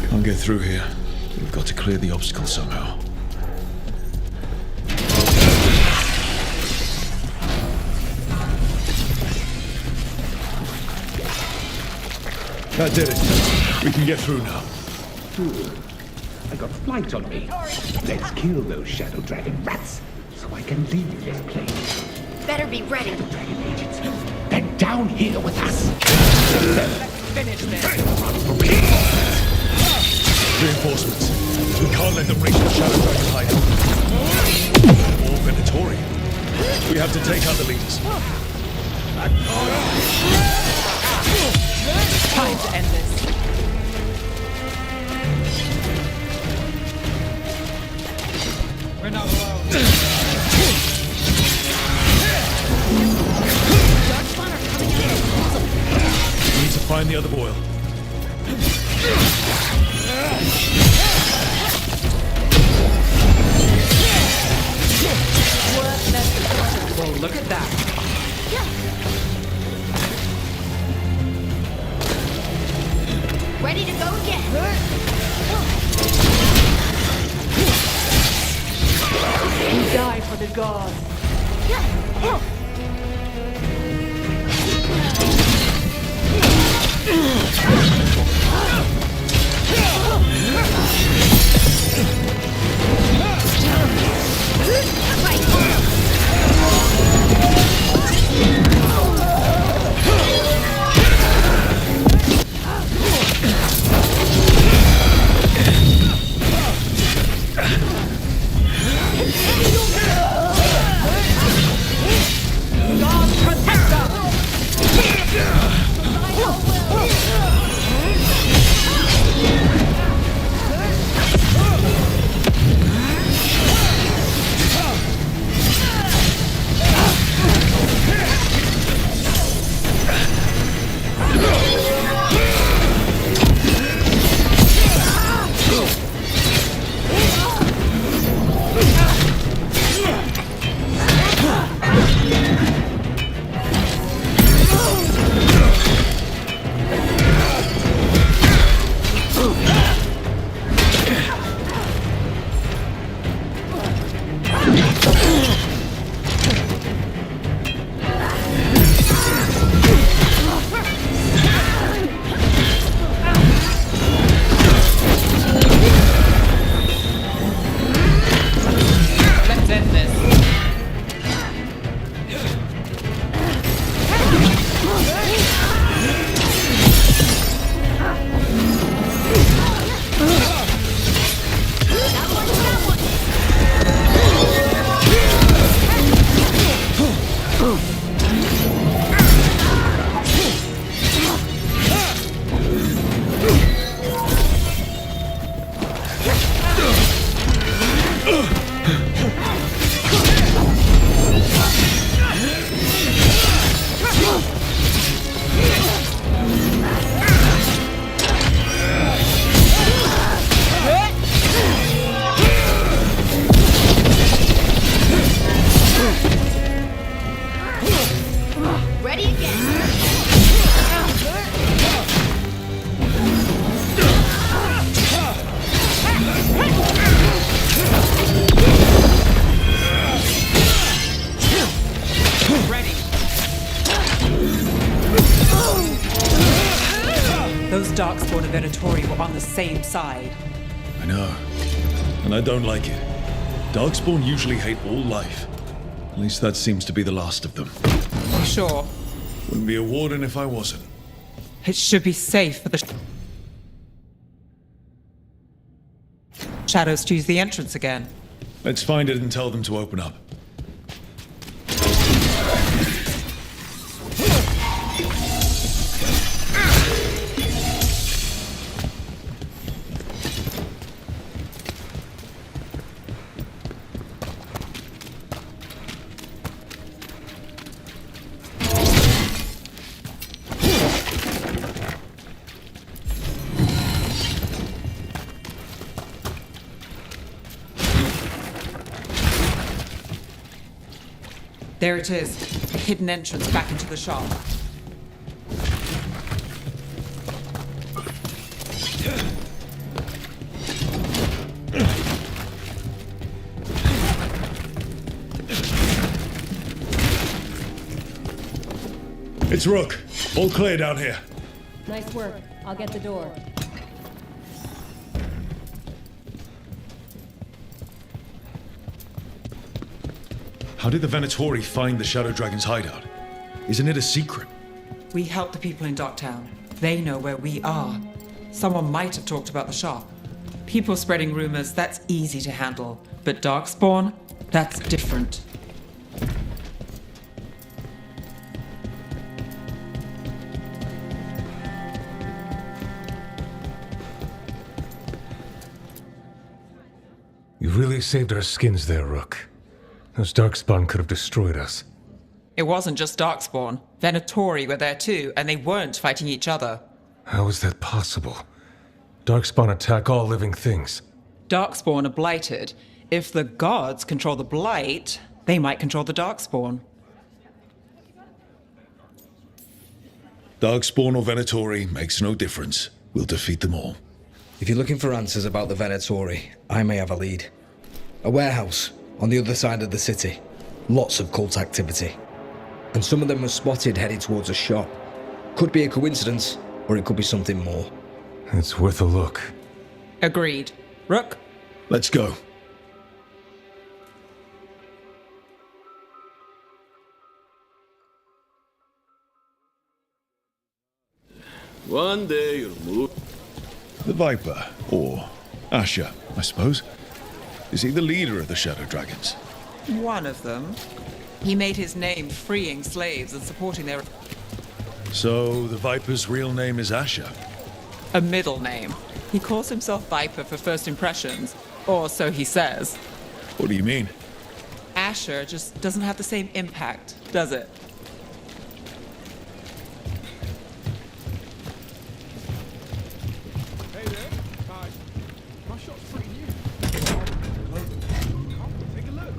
Can't get through here. We've got to clear the obstacle somehow. That did it. We can get through now.
I got flight on me. Let's kill those Shadow Dragon rats so I can leave this place.
Better be ready.
Dragon agents, they're down here with us.
Let's finish this.
Reinforcements. We can't let them reach the Shadow Dragon hideout. Or Venatori. We have to take out the leaders.
Time to end this. We're not alone.
We need to find the other boil.
Well, look at that.
Ready to go again.
You die for the gods.
Yeah.
啊
Oh.
Darkspawn and Venatori were on the same side.
I know. And I don't like it. Darkspawn usually hate all life. At least that seems to be the last of them.
You sure?
Wouldn't be a warden if I wasn't.
It should be safe for the shadows to use the entrance again.
Let's find it and tell them to open up.
There it is, a hidden entrance back into the shop.
It's Rook. All clear down here.
Nice work. I'll get the door.
How did the Venatori find the Shadow Dragon's hideout? Isn't it a secret?
We help the people in Docktown. They know where we are. Someone might have talked about the shop. People spreading rumors, that's easy to handle. But Darkspawn, that's different.
You really saved our skins there, Rook. Those Darkspawn could have destroyed us.
It wasn't just Darkspawn. Venatori were there too, and they weren't fighting each other.
How is that possible? Darkspawn attack all living things.
Darkspawn are blighted. If the gods control the blight, they might control the Darkspawn.
Darkspawn or Venatori makes no difference. We'll defeat them all.
If you're looking for answers about the Venatori, I may have a lead. A warehouse on the other side of the city. Lots of cult activity. And some of them were spotted headed towards a shop. Could be a coincidence, or it could be something more.
It's worth a look.
Agreed. Rook?
Let's go.
One day you'll move.
The Viper, or Asher, I suppose. Is he the leader of the Shadow Dragons?
One of them. He made his name freeing slaves and supporting their...
So, the Viper's real name is Asher?
A middle name. He calls himself Viper for first impressions, or so he says.
What do you mean?
Asher just doesn't have the same impact, does it?
Hey there. My shot's pretty new. Take a look.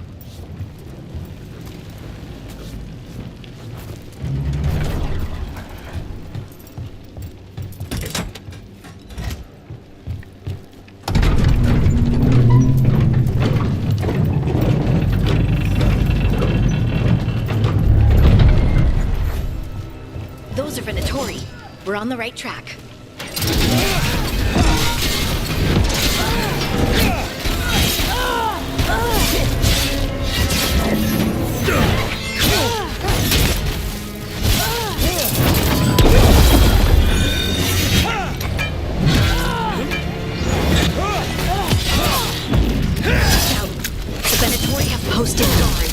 Those are Venatori. We're on the right track. The Venatori have posted guards.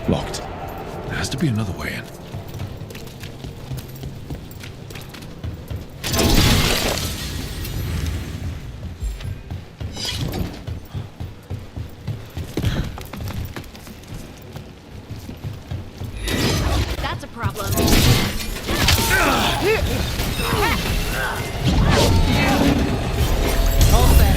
Locked. There has to be another way in.
That's a problem.
All set.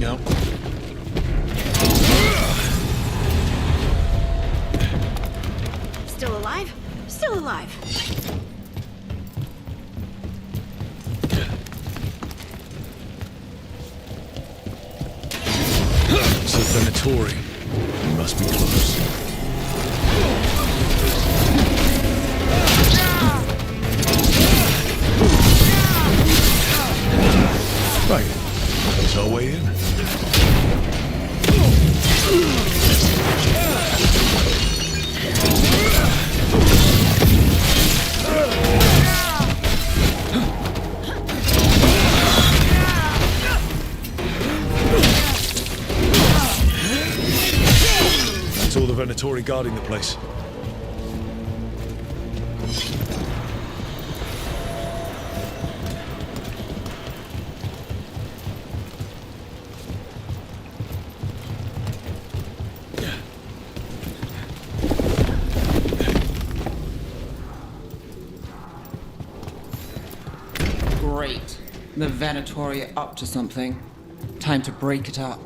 out.
Still alive? Still alive.
It's a Venatori. He must be close. Right. That's our way in. That's all the Venatori guarding the place.
Great. The Venatori are up to something. Time to break it up.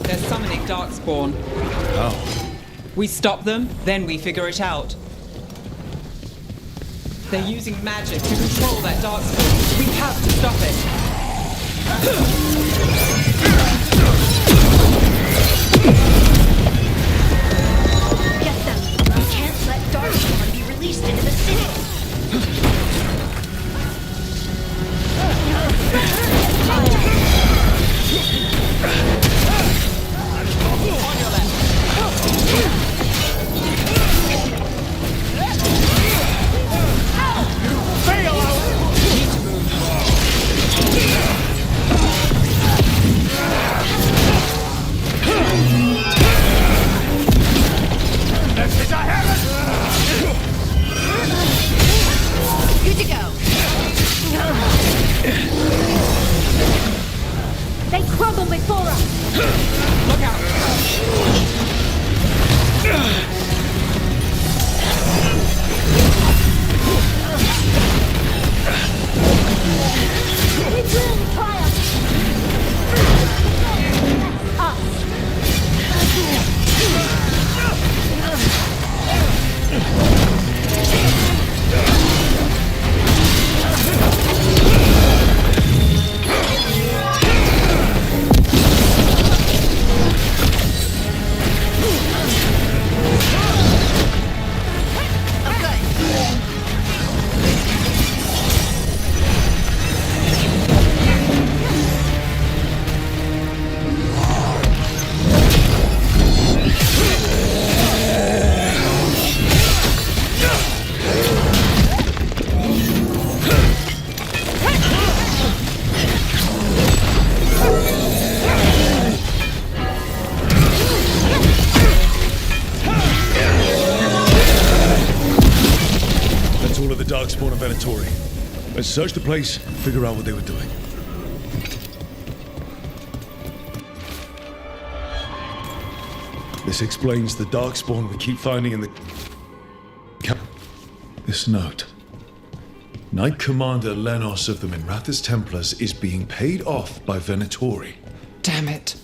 They're summoning Darkspawn.
How?
We stop them, then we figure it out. They're using magic to control that Darkspawn. We have to stop it.
Get them. We can't let Darkspawn be released into the city. Good to go. They crumble before us.
Look out!
We will triumph. Us.
Darkspawn and Venatori. Let's search the place, figure out what they were doing. This explains the Darkspawn we keep finding in the... This note. Knight Commander Lenos of the Minrathous Templars is being paid off by Venatori.
Damn it.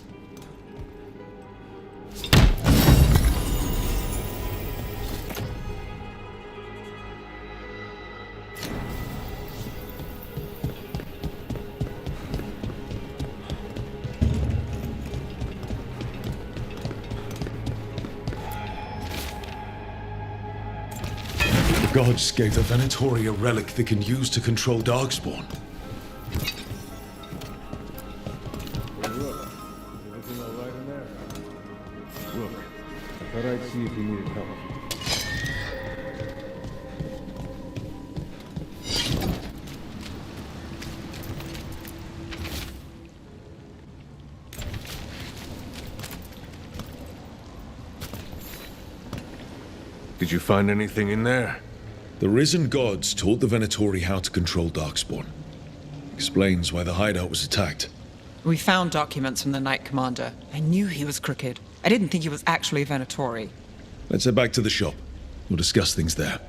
The gods gave the Venatori a relic they can use to control Darkspawn.
Everything all right in there? see if he needed help.
Did you find anything in there? The risen gods taught the Venatori how to control Darkspawn. Explains why the hideout was attacked.
We found documents from the Knight Commander. I knew he was crooked. I didn't think he was actually a Venatori.
Let's head back to the shop. We'll discuss things there.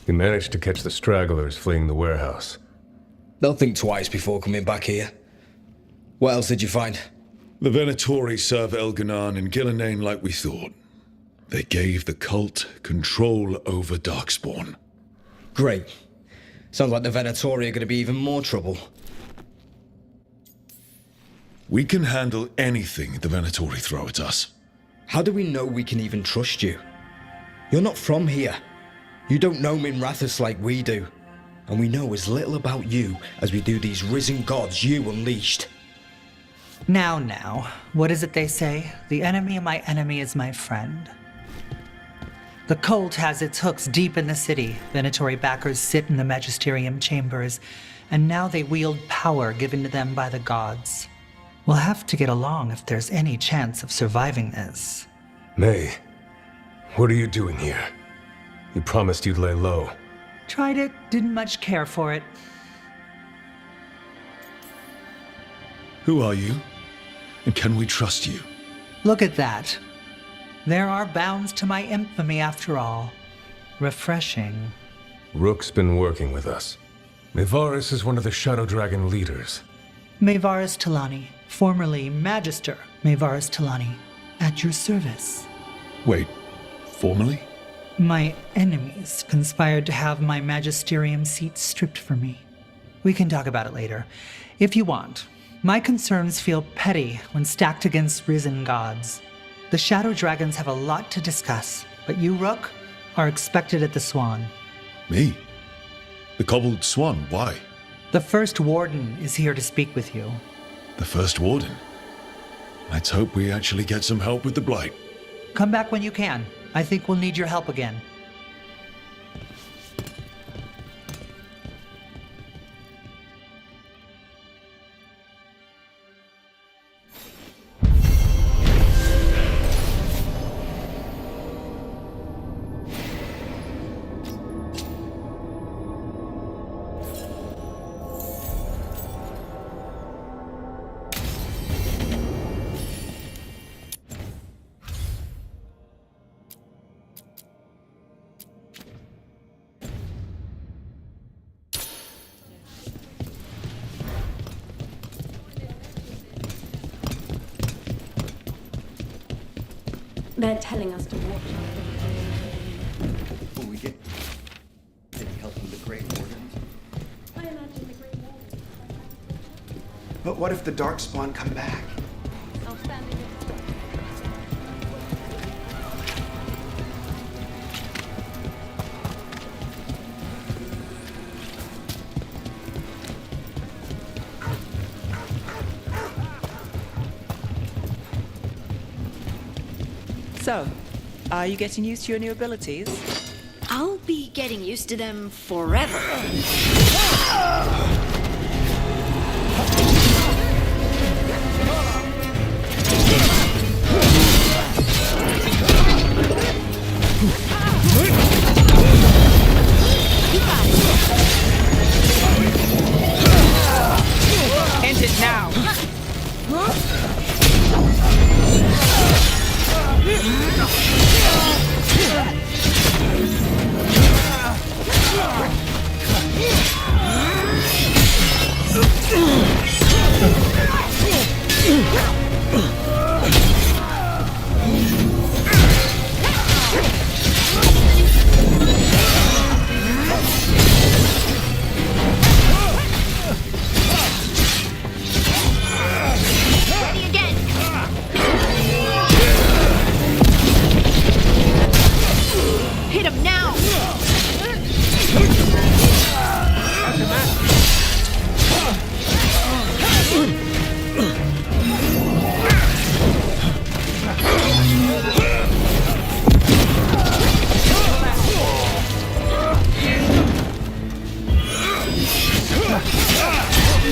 You managed to catch the stragglers fleeing the warehouse.
They'll think twice before coming back here. What else did you find?
The Venatori serve Elganan and Gillenane like we thought. They gave the cult control over Darkspawn.
Great. Sounds like the Venatori are going to be even more trouble.
We can handle anything the Venatori throw at us.
How do we know we can even trust you? You're not from here. You don't know Minrathous like we do. And we know as little about you as we do these risen gods you unleashed.
Now, what is it they say? The enemy of my enemy is my friend. The cult has its hooks deep in the city. Venatori backers sit in the magisterium chambers, and now they wield power given to them by the gods. We'll have to get along if there's any chance of surviving this.
May, what are you doing here? You promised you'd lay low.
Tried it, didn't much care for it.
Who are you? And can we trust you?
Look at that. There are bounds to my infamy after all. Refreshing.
Rook's been working with us. Mayvaris is one of the Shadow Dragon leaders.
Mayvaris Talani, formerly Magister Mayvaris Talani, at your service.
Wait, formally?
My enemies conspired to have my magisterium seat stripped from me. We can talk about it later, if you want. My concerns feel petty when stacked against risen gods. The Shadow Dragons have a lot to discuss, but you, Rook, are expected at the Swan.
Me? The Cobbled Swan, why?
The First Warden is here to speak with you.
The First Warden? Let's hope we actually get some help with the Blight.
Come back when you can. I think we'll need your help again.
They're telling us to watch.
Will we get any help from the Great Wardens?
I imagine the Great Wardens.
But what if the Darkspawn come back?
Outstanding.
So, are you getting used to your new abilities?
I'll be getting used to them forever.
End it now!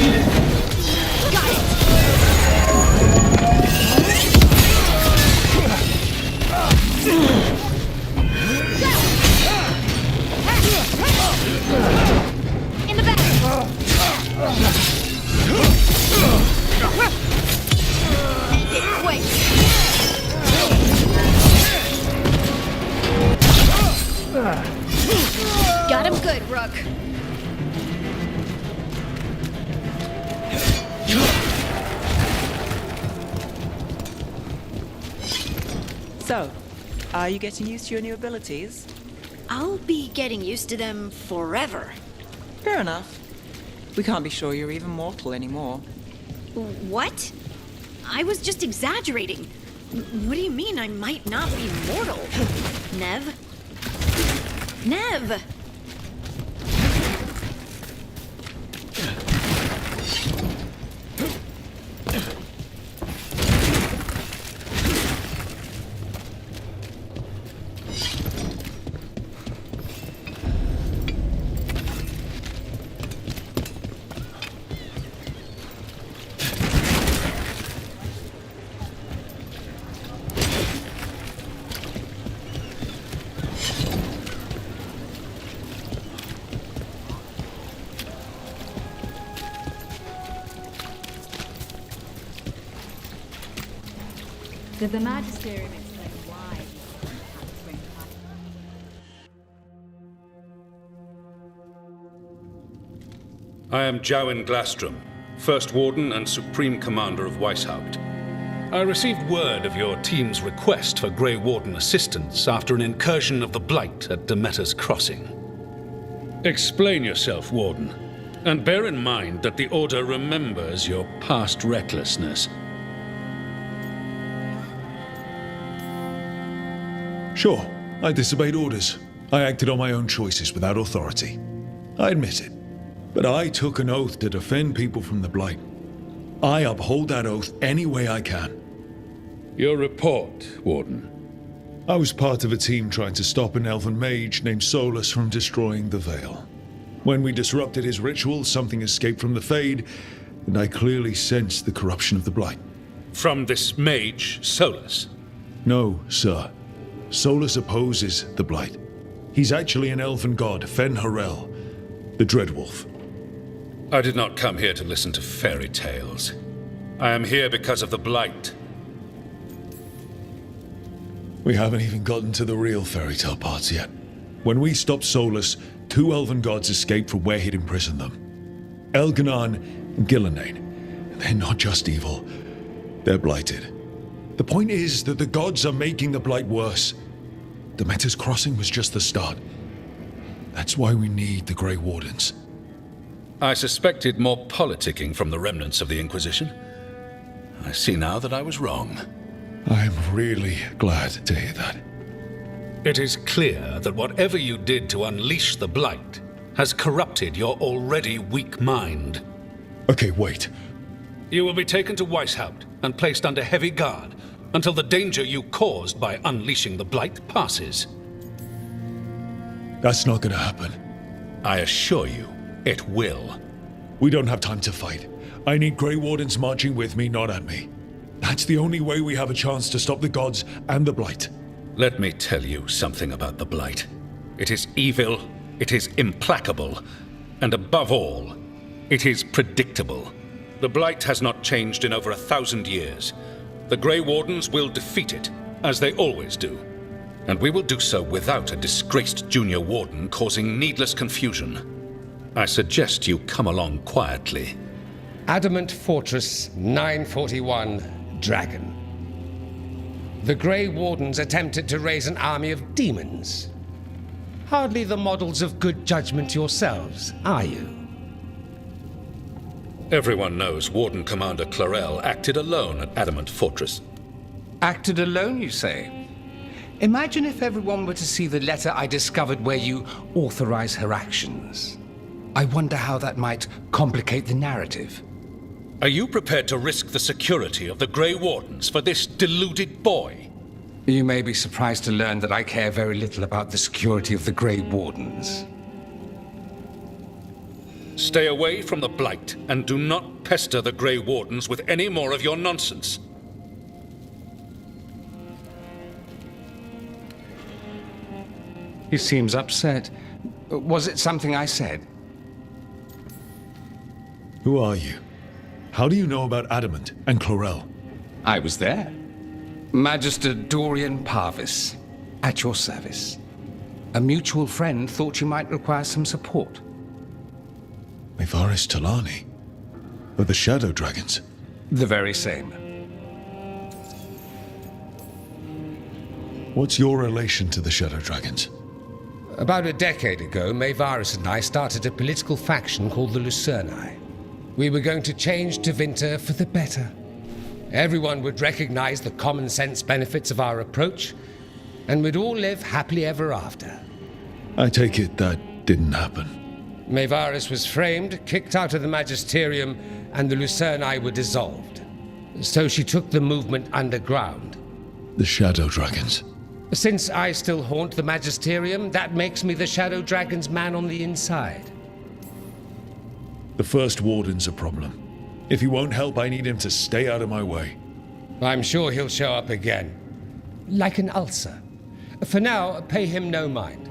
In the back! End it quick! Got him good, Rook.
So, are you getting used to your new abilities?
I'll be getting used to them forever.
Fair enough. We can't be sure you're even mortal anymore.
What? I was just exaggerating. What do you mean I might not be mortal? Nev? Nev!
Did the Magisterium explain why?
I am Jowen Glastrom, First Warden and Supreme Commander of Weishaupt. I received word of your team's request for Grey Warden assistance after an incursion of the Blight at Demeter's Crossing. Explain yourself, Warden, and bear in mind that the Order remembers your past recklessness.
Sure, I disobeyed orders. I acted on my own choices without authority. I admit it. But I took an oath to defend people from the Blight. I uphold that oath any way I can.
Your report, Warden.
I was part of a team trying to stop an elven mage named Solus from destroying the Veil. When we disrupted his ritual, something escaped from the Fade, and I clearly sensed the corruption of the Blight.
From this mage, Solus?
No, sir. Solus opposes the Blight. He's actually an elven god, Fen Harel, the Dreadwolf.
I did not come here to listen to fairy tales. I am here because of the Blight.
We haven't even gotten to the real fairy tale parts yet. When we stopped Solus, 2 elven gods escaped from where he'd imprisoned them. Elganon and Gillenane. They're not just evil, they're blighted. The point is that the gods are making the Blight worse. Demeter's Crossing was just the start. That's why we need the Grey Wardens.
I suspected more politicking from the remnants of the Inquisition. I see now that I was wrong.
I'm really glad to hear that.
It is clear that whatever you did to unleash the Blight has corrupted your already weak mind.
Okay, wait.
You will be taken to Weishaupt and placed under heavy guard until the danger you caused by unleashing the Blight passes.
That's not gonna happen.
I assure you, it will.
We don't have time to fight. I need Grey Wardens marching with me, not at me. That's the only way we have a chance to stop the gods and the Blight.
Let me tell you something about the Blight. It is evil, it is implacable, and above all, it is predictable. The Blight has not changed in over 1,000 years. The Grey Wardens will defeat it, as they always do. And we will do so without a disgraced junior warden causing needless confusion. I suggest you come along quietly.
Adamant Fortress 941, Dragon. The Grey Wardens attempted to raise an army of demons. Hardly the models of good judgment yourselves, are you?
Everyone knows Warden Commander Clarel acted alone at Adamant Fortress.
Acted alone, you say? Imagine if everyone were to see the letter I discovered where you authorize her actions. I wonder how that might complicate the narrative.
Are you prepared to risk the security of the Grey Wardens for this deluded boy?
You may be surprised to learn that I care very little about the security of the Grey Wardens.
Stay away from the Blight, and do not pester the Grey Wardens with any more of your nonsense.
He seems upset. Was it something I said?
Who are you? How do you know about Adamant and Chlorel?
I was there. Magister Dorian Parvis, at your service. A mutual friend thought you might require some support.
Mevaris Talani? Of the Shadow Dragons?
The very same.
What's your relation to the Shadow Dragons?
About a decade ago, Mevaris and I started a political faction called the Lucerni. We were going to change Tevinter for the better. Everyone would recognize the common sense benefits of our approach, and we'd all live happily ever after.
I take it that didn't happen.
Mevaris was framed, kicked out of the Magisterium, and the Lucerni were dissolved. So she took the movement underground.
The Shadow Dragons.
Since I still haunt the Magisterium, that makes me the Shadow Dragon's man on the inside.
The First Warden's a problem. If he won't help, I need him to stay out of my way.
I'm sure he'll show up again. Like an ulcer. For now, pay him no mind.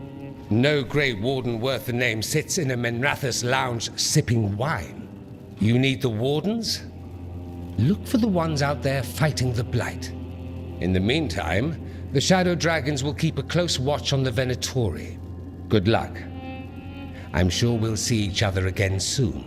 No Grey Warden worth the name sits in a Menrathus lounge sipping wine. You need the Wardens? Look for the ones out there fighting the Blight. In the meantime, the Shadow Dragons will keep a close watch on the Venatori. Good luck. I'm sure we'll see each other again soon.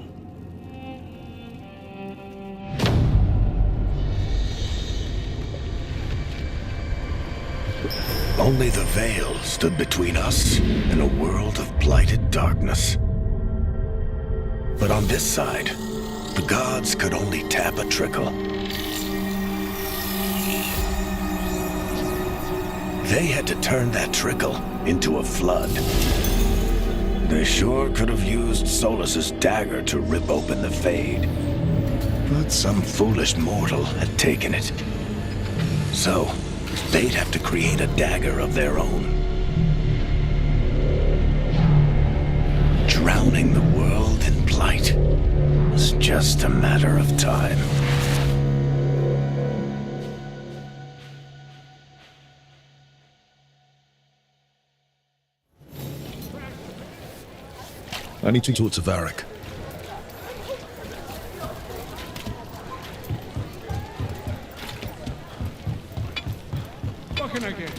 Only the veil stood between us and a world of blighted darkness. But on this side, the gods could only tap a trickle. They had to turn that trickle into a flood. They sure could have used Solus's dagger to rip open the Fade. But some foolish mortal had taken it. So, they'd have to create a dagger of their own. Drowning the world in blight was just a matter of time.
I need to talk to Varric.
What can I get?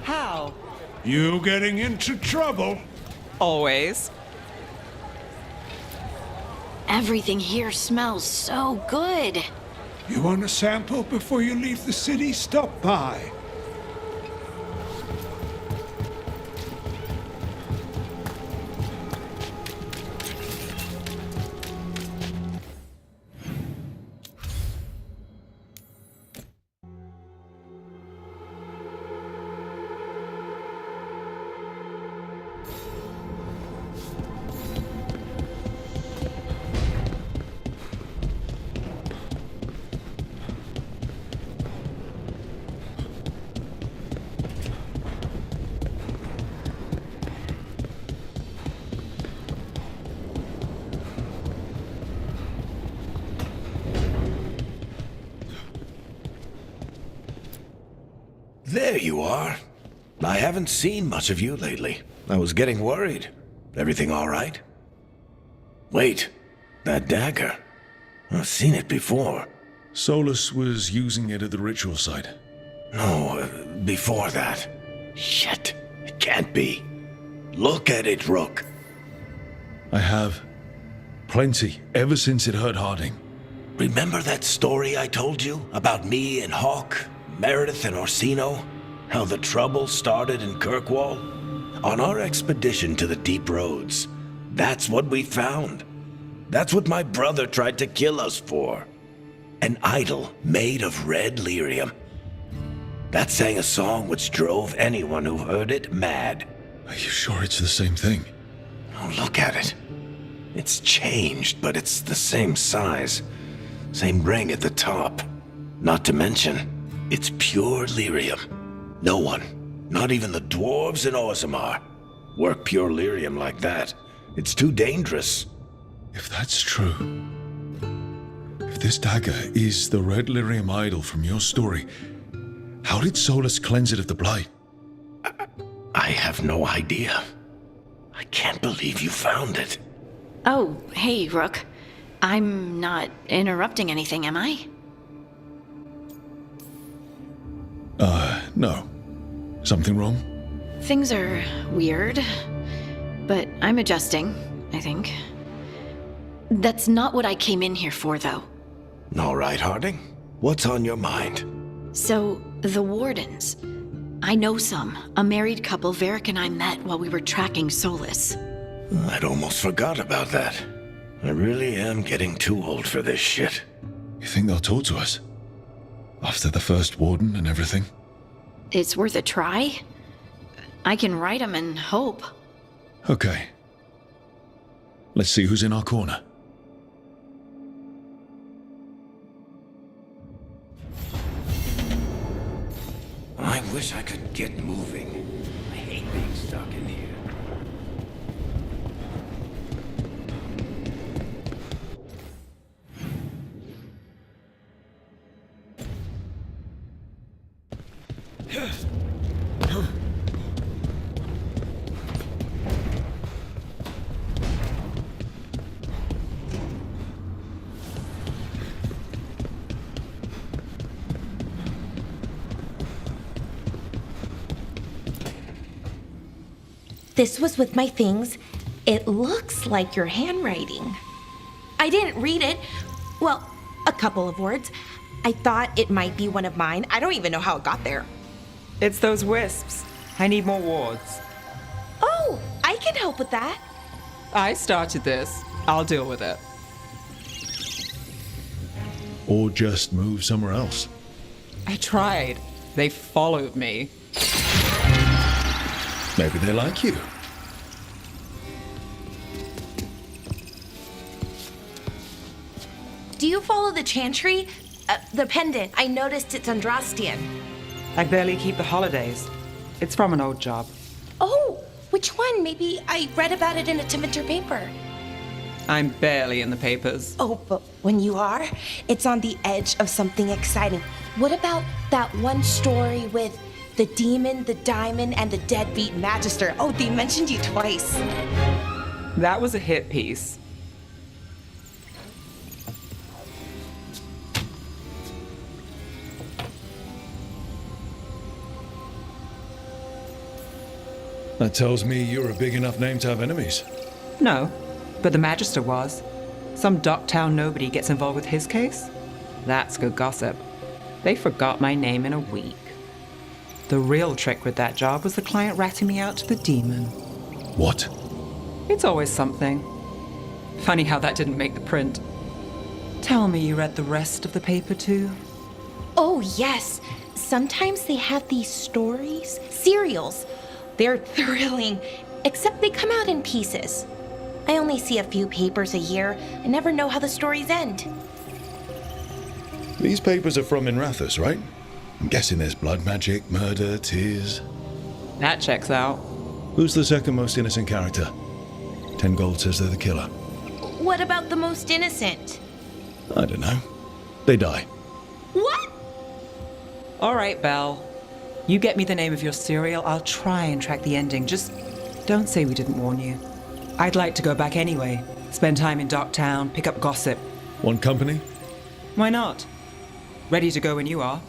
How?
You getting into trouble?
Always.
Everything here smells so good.
You want a sample before you leave the city? Stop by.
There you are. I haven't seen much of you lately. I was getting worried. Everything all right? Wait, that dagger. I've seen it before.
Solus was using it at the ritual site.
No, before that. Shit, it can't be. Look at it, Rook.
I have. Plenty, ever since it hurt Harding.
Remember that story I told you about me and Hawk, Meredith and Orsino? How the trouble started in Kirkwall? On our expedition to the Deep Roads, that's what we found. That's what my brother tried to kill us for. An idol made of red lyrium. That sang a song which drove anyone who heard it mad.
Are you sure it's the same thing?
Oh, look at it. It's changed, but it's the same size. Same ring at the top. Not to mention, it's pure lyrium. No one, not even the dwarves in Orzammar, work pure lyrium like that. It's too dangerous.
If that's true, if this dagger is the red lyrium idol from your story, how did Solus cleanse it of the blight?
I have no idea. I can't believe you found it.
Oh, hey, Rook. I'm not interrupting anything, am I?
No. Something wrong?
Things are weird, but I'm adjusting, I think. That's not what I came in here for, though.
All right, Harding. What's on your mind?
So, the Wardens. I know some. A married couple Varric and I met while we were tracking Solus.
I'd almost forgot about that. I really am getting too old for this shit.
You think they'll talk to us? After the first warden and everything?
It's worth a try. I can write them and hope.
Okay. Let's see who's in our corner.
I wish I could get moving. I hate being stuck in here.
This was with my things. It looks like your handwriting. I didn't read it. Well, a couple of words. I thought it might be one of mine. I don't even know how it got there.
It's those wisps. I need more wards.
Oh, I can help with that.
I started this. I'll deal with it.
Or just move somewhere else.
I tried. They followed me.
Maybe they like you.
Do you follow the chantry? The pendant. I noticed it's Andrastian.
I barely keep the holidays. It's from an old job.
Oh, which one? Maybe I read about it in a Timenter paper.
I'm barely in the papers.
Oh, but when you are, it's on the edge of something exciting. What about that one story with the demon, the diamond, and the deadbeat magister? Oh, they mentioned you twice.
That was a hit piece.
That tells me you're a big enough name to have enemies.
No, but the Magister was. Some Docktown nobody gets involved with his case? That's good gossip. They forgot my name in a week. The real trick with that job was the client ratting me out to the demon.
What?
It's always something. Funny how that didn't make the print. Tell me you read the rest of the paper too?
Oh, yes. Sometimes they have these stories, serials. They're thrilling, except they come out in pieces. I only see a few papers a year. I never know how the stories end.
These papers are from Inrathus, right? I'm guessing there's blood magic, murder, tears.
That checks out.
Who's the second most innocent character? 10 gold says they're the killer.
What about the most innocent?
I don't know. They die.
What?
All right, Belle. You get me the name of your serial, I'll try and track the ending. Just don't say we didn't warn you. I'd like to go back anyway. Spend time in Docktown, pick up gossip.
One company?
Why not? Ready to go when you are.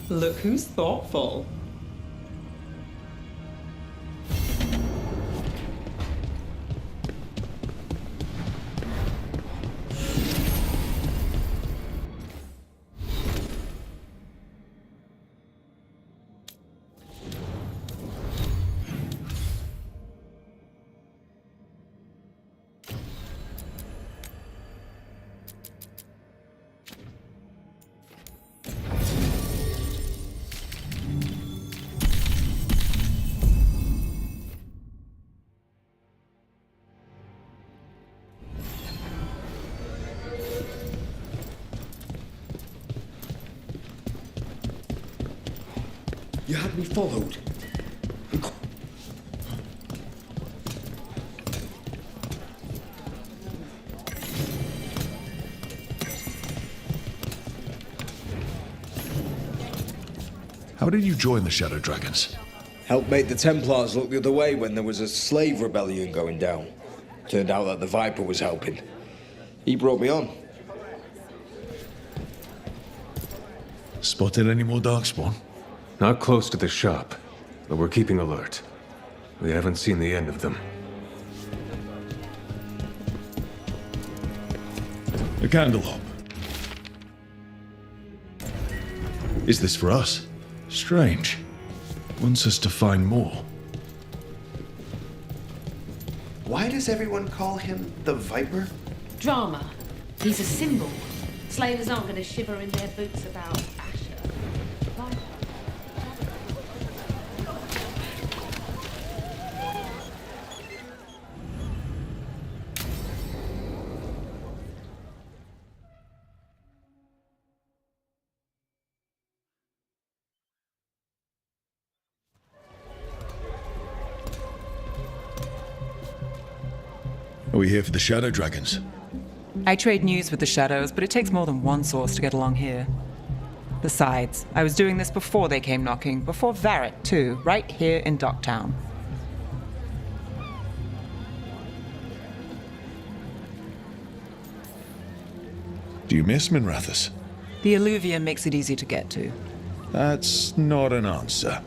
Look who's thoughtful.
You had me followed.
How did you join the Shadow Dragons?
Helped make the Templars look the other way when there was a slave rebellion going down. Turned out that the Viper was helping. He brought me on.
Spotted any more Darkspawn?
Not close to the shop, but we're keeping alert. We haven't seen the end of them.
A candlehop. Is this for us? Strange. Wants us to find more.
Why does everyone call him the Viper?
Drama. He's a symbol. Slavers aren't going to shiver in their boots about Asher.
Are we here for the Shadow Dragons?
I trade news with the Shadows, but it takes more than one source to get along here. Besides, I was doing this before they came knocking, before Varric, too, right here in Docktown.
Do you miss Minrathous?
The alluvium makes it easy to get to.
That's not an answer.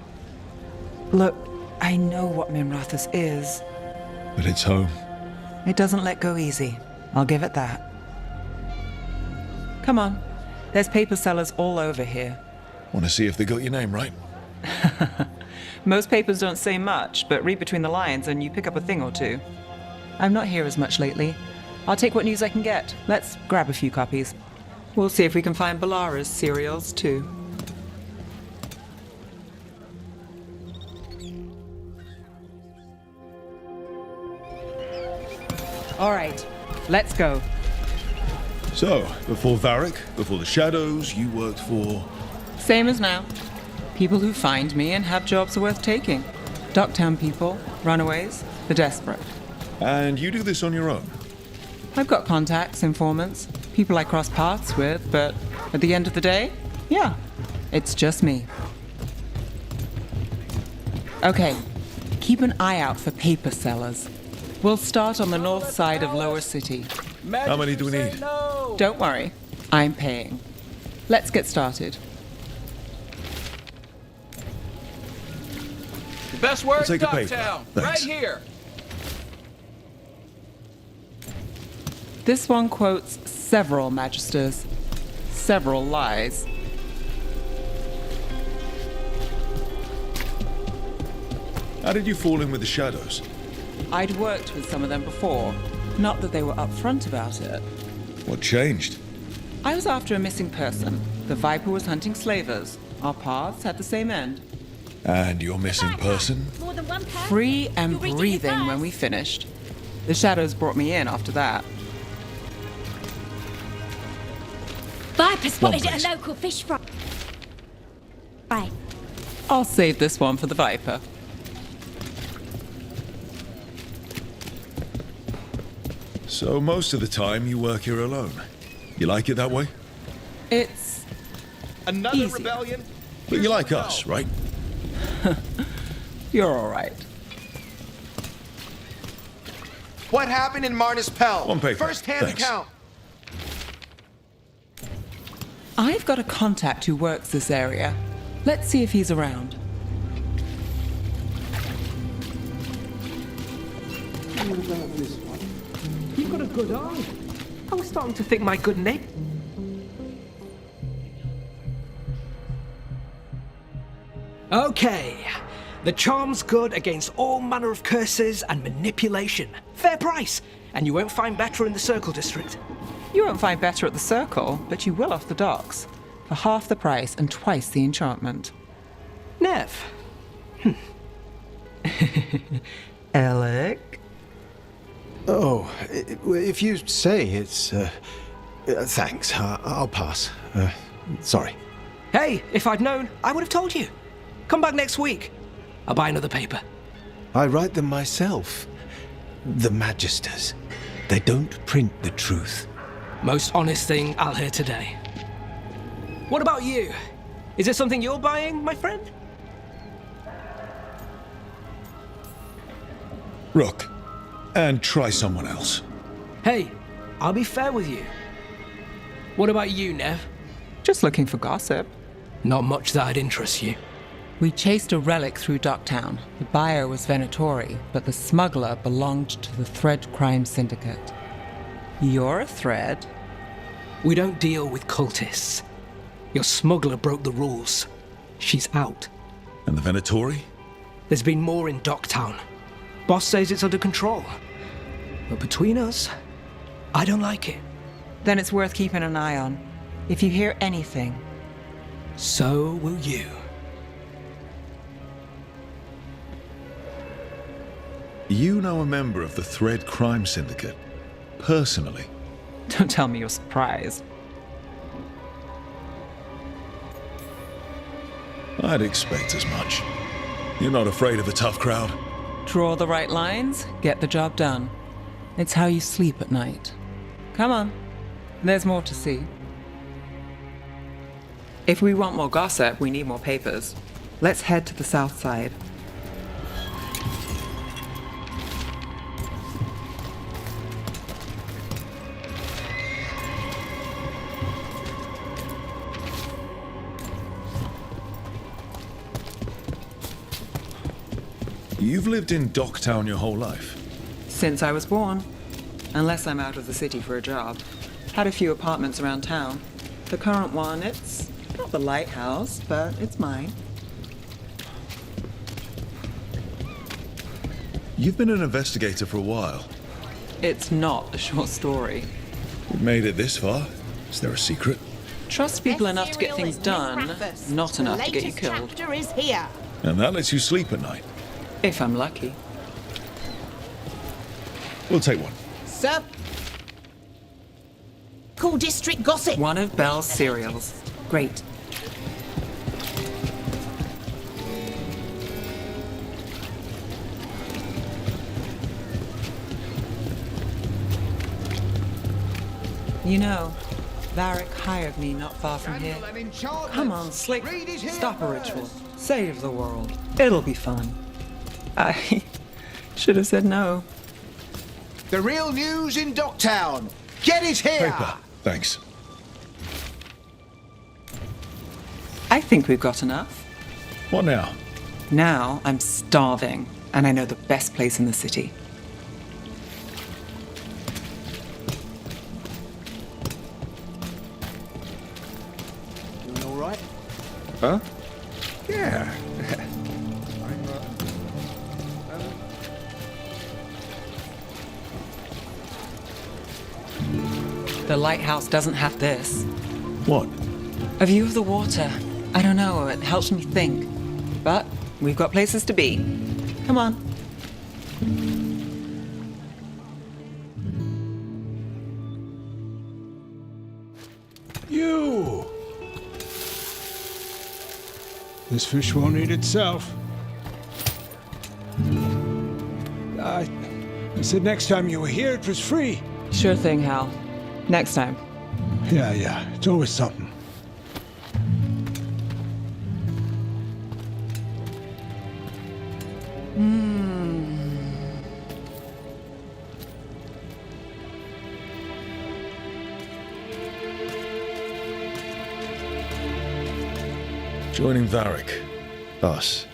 Look, I know what Minrathous is.
But it's home.
It doesn't let go easy. I'll give it that. Come on. There's paper sellers all over here.
Want to see if they got your name right?
Most papers don't say much, but read between the lines and you pick up a thing or two. I'm not here as much lately. I'll take what news I can get. Let's grab a few copies. We'll see if we can find Balara's cereals, too. All right, let's go.
So, before Varric, before the Shadows, you worked for...
Same as now. People who find me and have jobs worth taking. Docktown people, runaways, the desperate.
And you do this on your own?
I've got contacts, informants, people I cross paths with, but at the end of the day, yeah, it's just me. Okay, keep an eye out for paper sellers. We'll start on the north side of Lower City.
How many do we need?
Don't worry, I'm paying. Let's get started.
The best word in
Take a paper.
Docktown.
Thanks.
Right here.
This one quotes several magisters, several lies.
How did you fall in with the Shadows?
I'd worked with some of them before. Not that they were upfront about it.
What changed?
I was after a missing person. The Viper was hunting slavers. Our paths had the same end.
And your missing person?
Free and breathing when we finished. The Shadows brought me in after that.
Viper spotted
One,
at a local fish fry. Right.
I'll save this one for the Viper.
So most of the time you work here alone. You like it that way?
It's
Another
easy.
rebellion.
But you like us, right?
You're all right.
What happened in Marnus Pell?
One paper.
First-hand
Thanks.
account.
I've got a contact who works this area. Let's see if he's around.
What about this one? You've got a good eye. I was starting to think my good name. Okay. The charm's good against all manner of curses and manipulation. Fair price. And you won't find better in the Circle District.
You won't find better at the Circle, but you will off the docks. For half the price and twice the enchantment.
Nev.
Alec?
Oh, if you say it's... thanks. I'll pass. Sorry.
Hey, if I'd known, I would have told you.
Come back next week. I'll buy another paper.
I write them myself. The Magisters. They don't print the truth.
Most honest thing I'll hear today. What about you? Is there something you're buying, my friend?
Rook, and try someone else.
Hey, I'll be fair with you. What about you, Nev?
Just looking for gossip.
Not much that'd interest you.
We chased a relic through Docktown. The buyer was Venatori, but the smuggler belonged to the Thread Crime Syndicate. You're a Thread?
We don't deal with cultists. Your smuggler broke the rules. She's out.
And the Venatori?
There's been more in Docktown. Boss says it's under control. But between us, I don't like it.
Then it's worth keeping an eye on. If you hear anything.
So will you.
You know a member of the Thread Crime Syndicate? Personally?
Don't tell me you're surprised.
I'd expect as much. You're not afraid of a tough crowd?
Draw the right lines, get the job done. It's how you sleep at night. Come on, there's more to see. If we want more gossip, we need more papers. Let's head to the south side.
You've lived in Docktown your whole life?
Since I was born. Unless I'm out of the city for a job. Had a few apartments around town. The current one, it's not the lighthouse, but it's mine.
You've been an investigator for a while.
It's not a short story.
We've made it this far. Is there a secret?
Trust people enough to get things done, not enough to get you killed.
Chapter is here.
And that lets you sleep at night?
If I'm lucky.
We'll take one.
Sir? Cool district gossip.
One of Belle's cereals. Great. You know, Varric hired me not far from here. Come on, Slick. Stop a ritual. Save the world. It'll be fun. I should have said no.
The real news in Docktown. Get it here!
Paper. Thanks.
I think we've got enough.
What now?
Now I'm starving, and I know the best place in the city.
Doing all right?
Huh? Yeah.
The lighthouse doesn't have this.
What?
A view of the water. I don't know, it helps me think. But we've got places to be. Come on.
You! This fish won't eat itself. I said next time you were here, it was free.
Sure thing, Hal. Next time.
Yeah, it's always something.
Joining Varric. Us.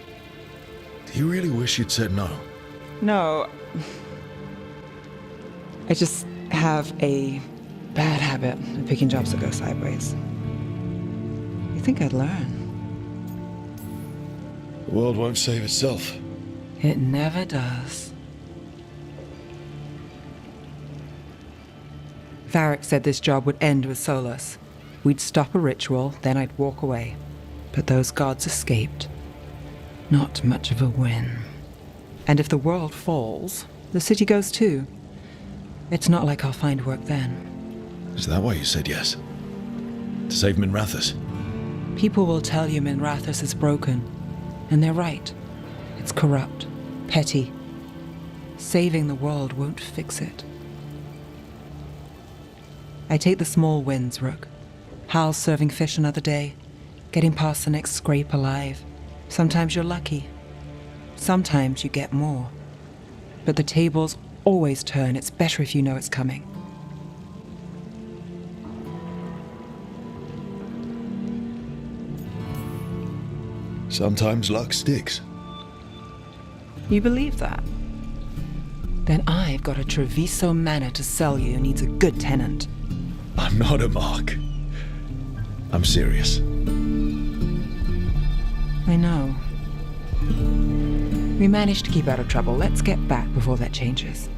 Do you really wish you'd said no?
No. I just have a bad habit of picking jobs that go sideways. You think I'd learn?
The world won't save itself.
It never does. Varric said this job would end with Solus. We'd stop a ritual, then I'd walk away. But those gods escaped. Not much of a win. And if the world falls, the city goes too. It's not like I'll find work then.
Is that why you said yes? To save Minrathous?
People will tell you Minrathous is broken. And they're right. It's corrupt, petty. Saving the world won't fix it. I take the small wins, Rook. Hal serving fish another day, getting past the next scrape alive. Sometimes you're lucky. Sometimes you get more. But the tables always turn. It's better if you know it's coming.
Sometimes luck sticks.
You believe that? Then I've got a Treviso manor to sell you who needs a good tenant.
I'm not a mark. I'm serious.
I know. We managed to keep out of trouble. Let's get back before that changes.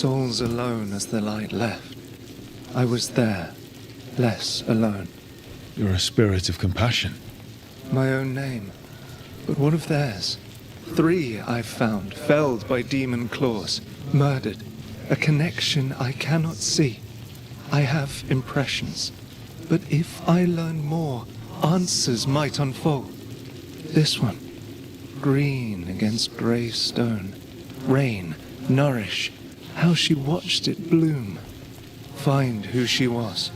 souls alone as the light left. I was there, less alone.
You're a spirit of compassion.
My own name. But what of theirs? 3 I've found, felled by demon claws, murdered. A connection I cannot see. I have impressions. But if I learn more, answers might unfold. This one, green against grey stone. Rain, nourish, how she watched it bloom. Find who she was.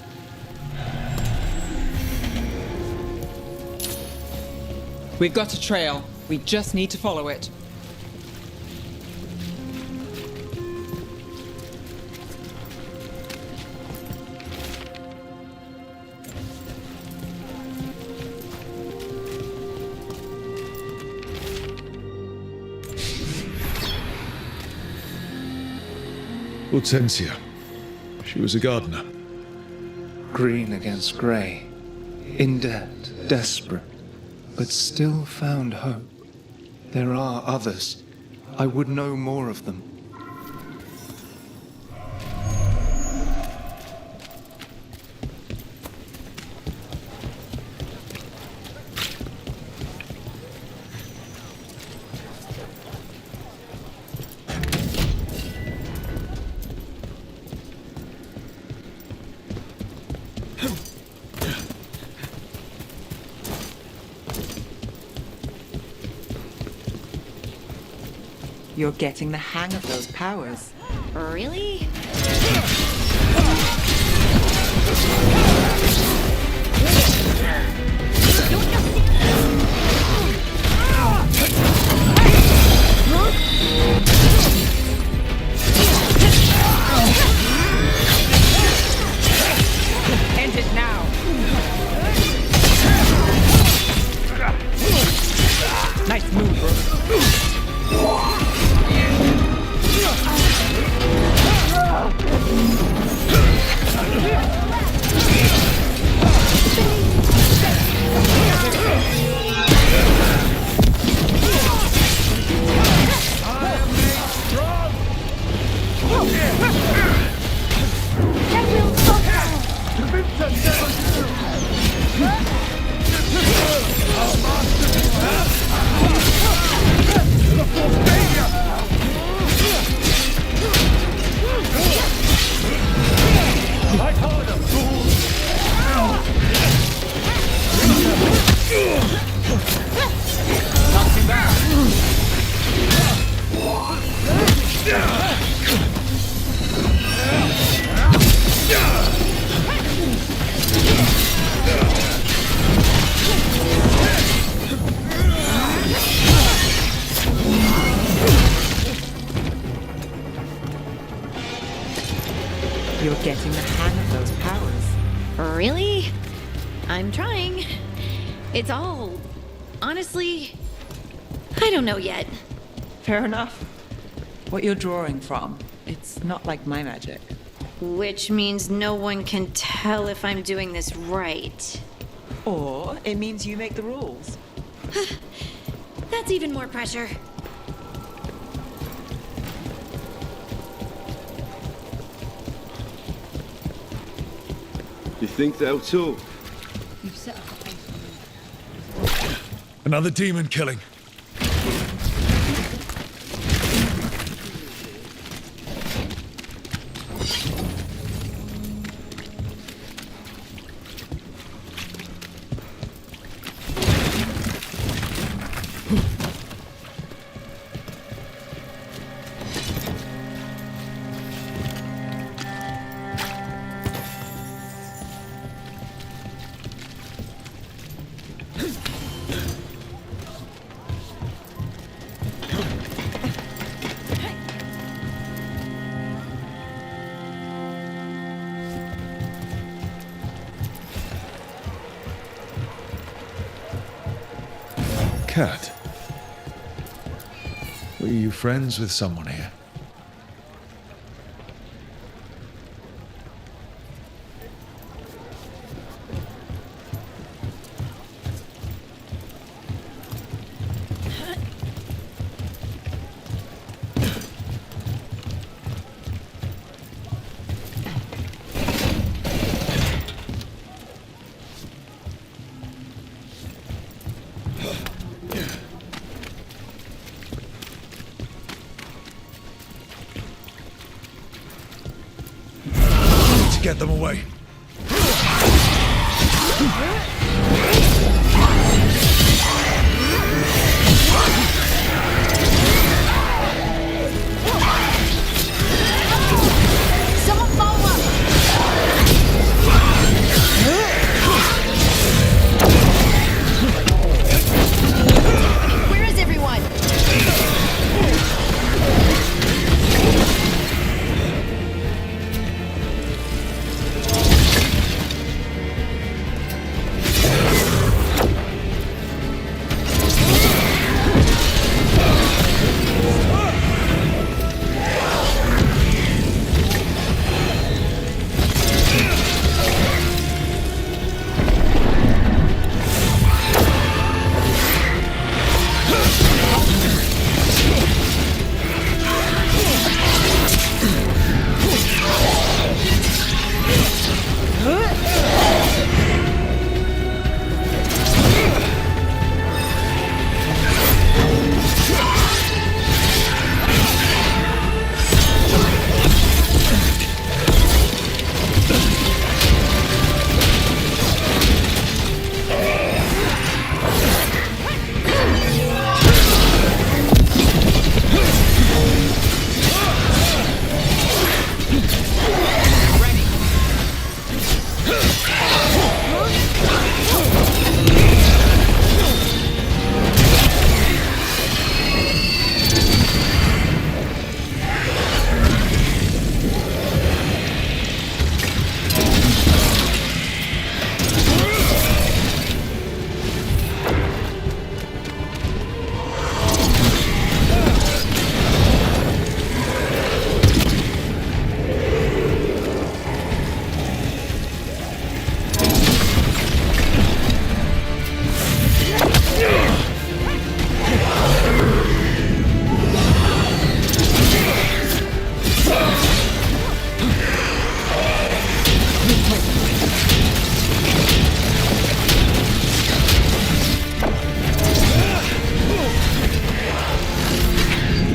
We've got a trail. We just need to follow it.
Hortensia. She was a gardener.
Green against grey. In debt, desperate, but still found hope. There are others. I would know more of them.
You're getting the hang of those powers.
Really?
End it now. Nice move, bro. You're getting the hang of those powers.
Really? I'm trying. It's all... honestly... I don't know yet.
Fair enough. What you're drawing from, it's not like my magic.
Which means no one can tell if I'm doing this right.
Or it means you make the rules.
That's even more pressure.
You think they'll talk?
You've set up a place for me.
Another demon killing. Cat. Were you friends with someone here? get them away.
Someone follow up! Where is everyone?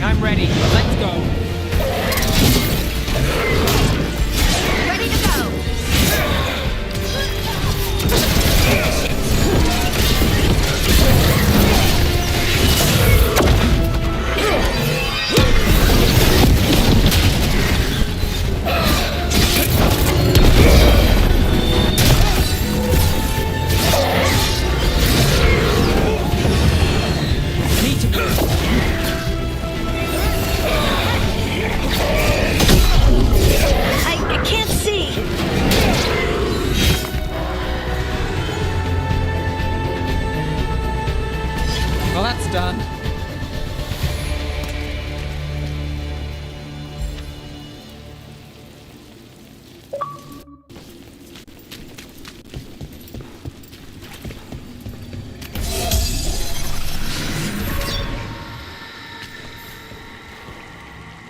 I'm ready. Let's go.
Ready to go!
Need to move.
I can't see!
Well, that's done.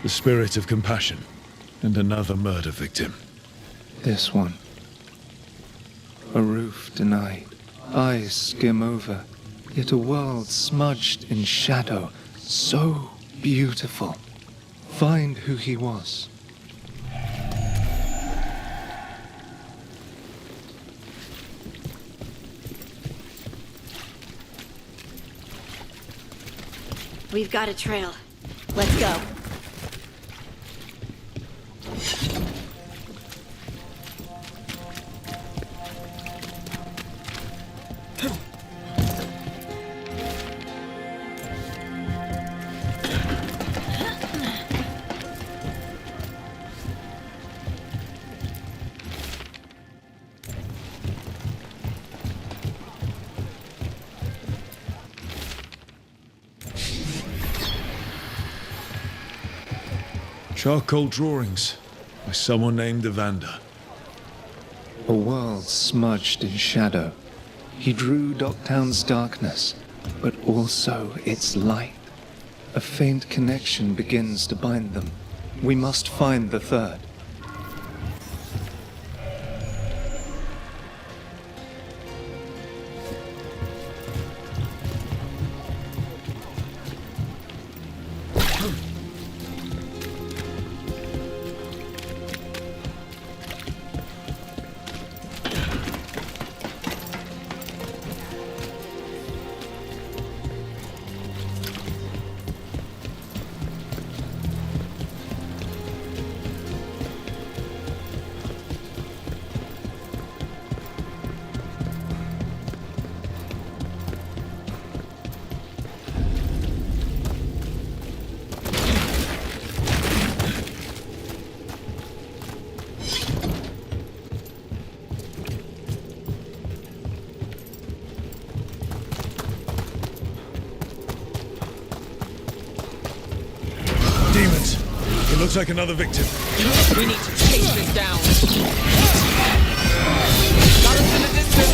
The spirit of compassion, and another murder victim.
This one. A roof denied, eyes skim over, yet a world smudged in shadow, so beautiful. Find who he was.
We've got a trail. Let's go.
Charcoal drawings by someone named Evander.
A world smudged in shadow. He drew Docktown's darkness, but also its light. A faint connection begins to bind them. We must find the third.
looks like another victim.
We need to chase this down. Got us in the distance.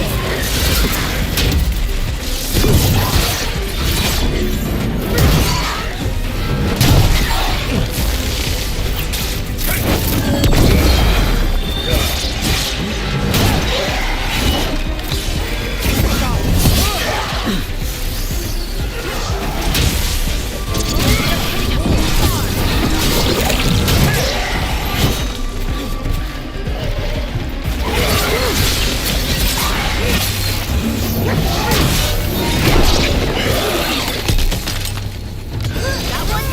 That one!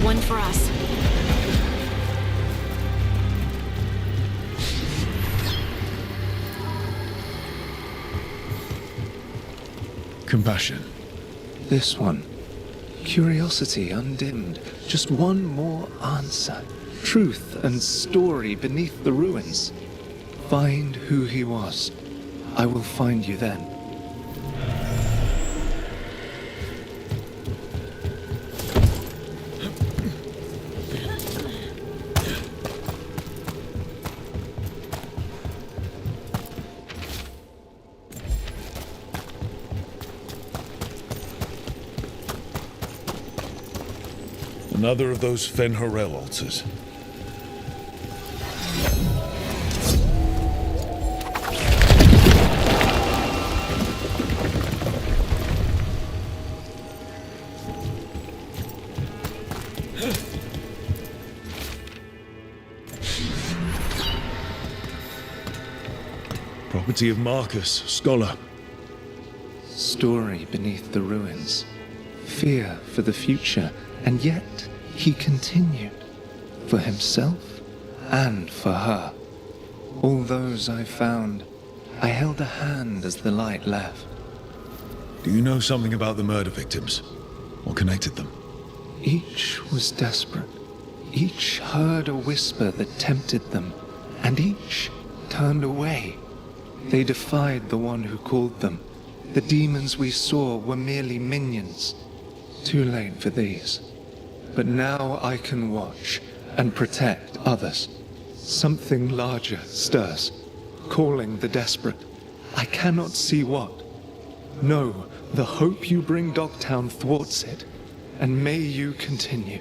One for us.
Compassion.
This one. Curiosity undimmed. Just one more answer. Truth and story beneath the ruins. Find who he was. I will find you then.
Another of those Fen-Horel altars. Property of Marcus, scholar.
Story beneath the ruins. Fear for the future, and yet he continued. For himself and for her. All those I found, I held a hand as the light left.
Do you know something about the murder victims? What connected them?
Each was desperate. Each heard a whisper that tempted them, and each turned away. They defied the one who called them. The demons we saw were merely minions. Too late for these. But now I can watch and protect others. Something larger stirs, calling the desperate. I cannot see what. No, the hope you bring Dogtown thwarts it, and may you continue.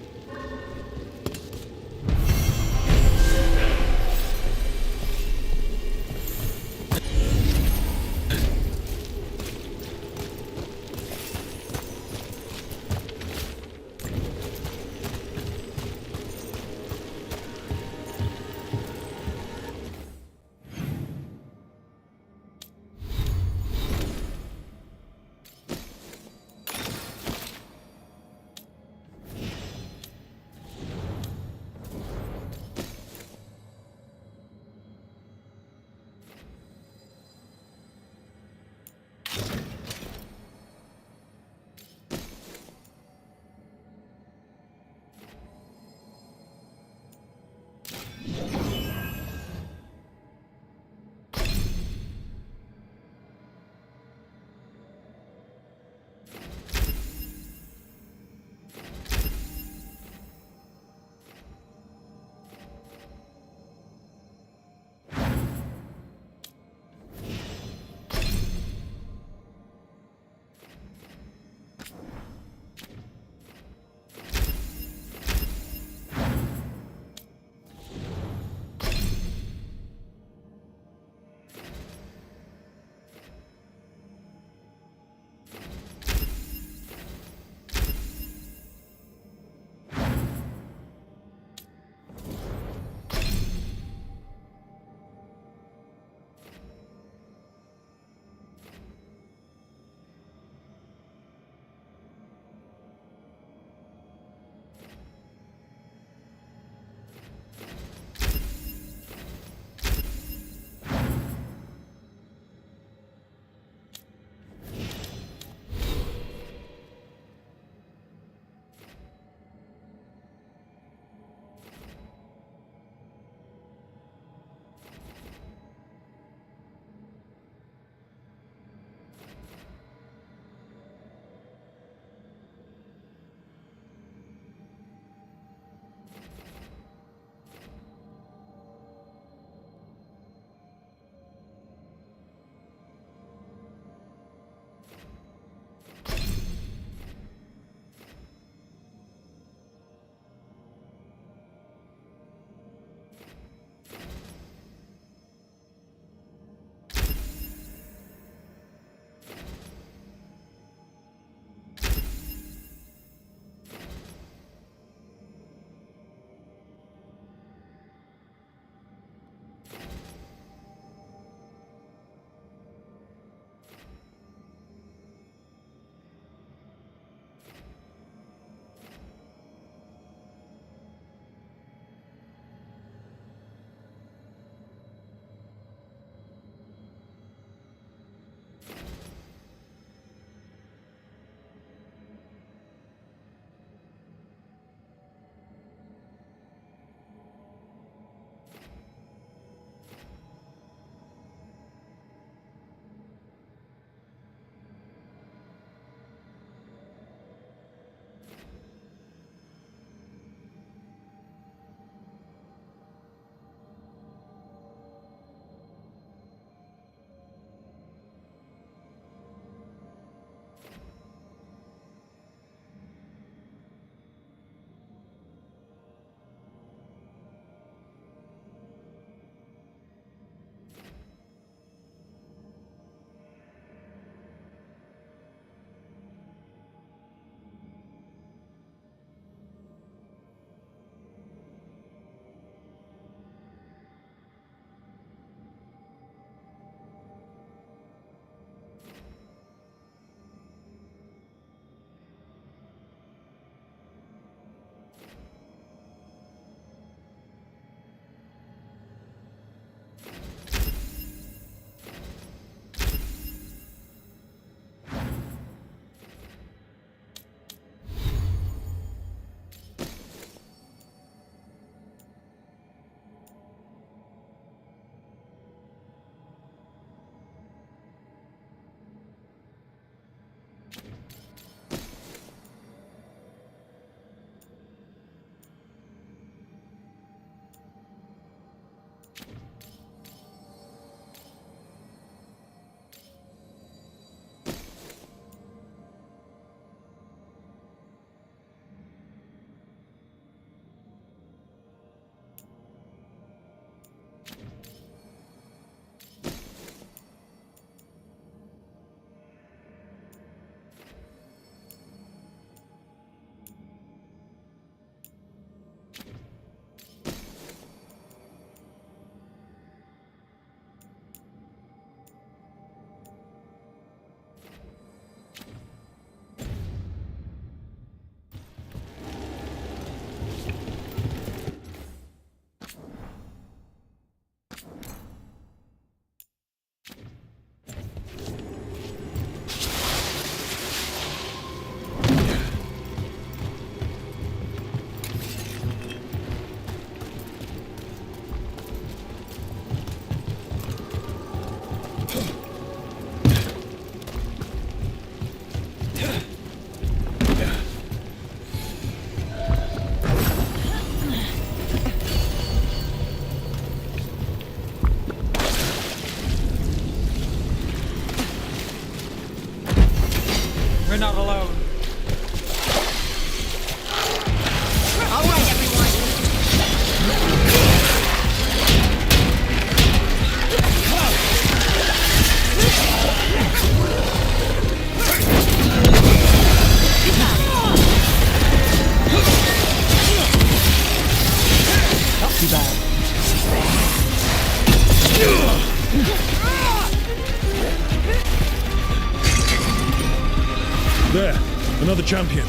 champion.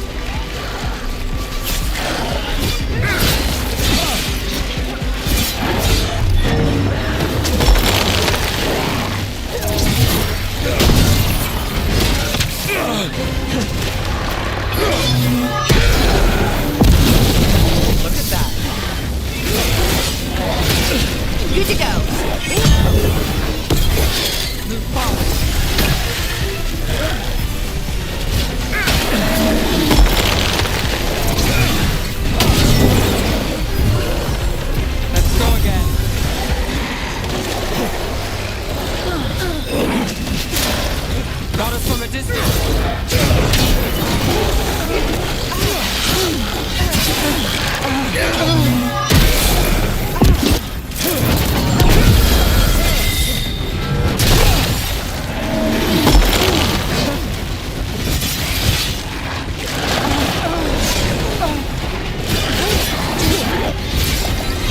Look at that. Good to go. Move forward.
Let's go again. Got us from a distance.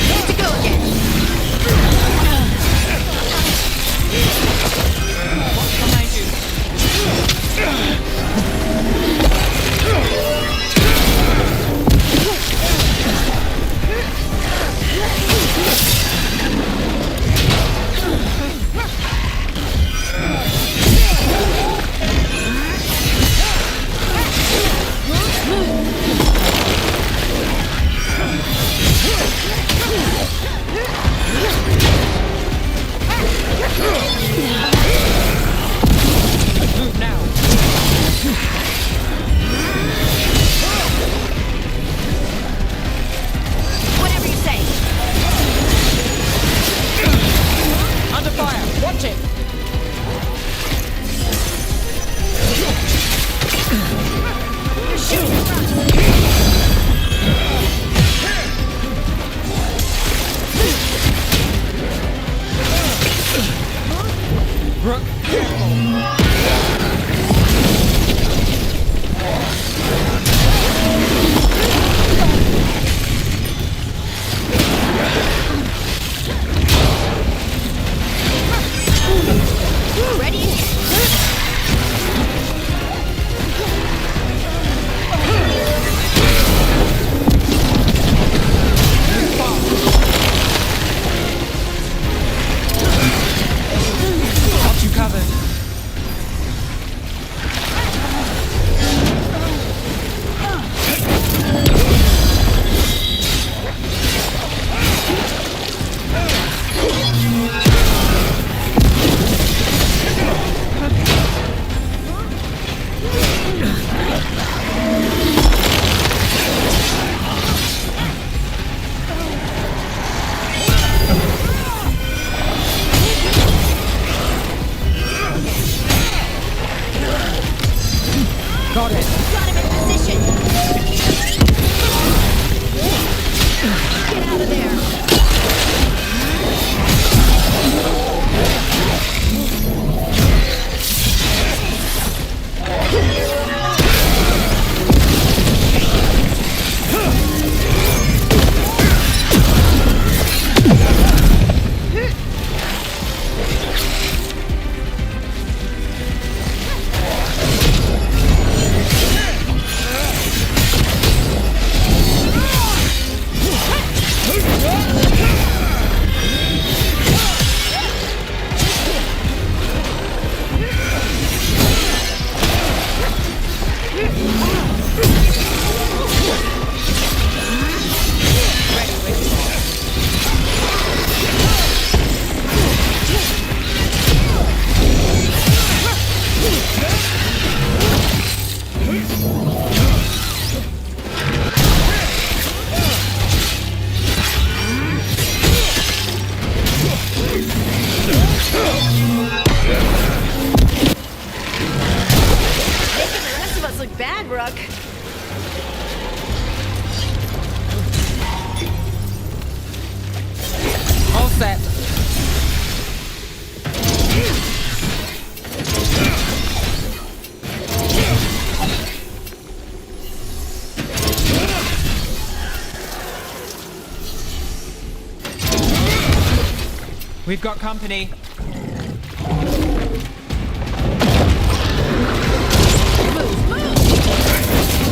Good to go again.
Behind you. Move now.
Whatever you say.
Under fire. Watch it.
You're shooting us.
Brooke.
Ready?
Got you covered. Got it.
Got him in position. Get out of there. bad, Rook.
All set. We've got company.
Move, move!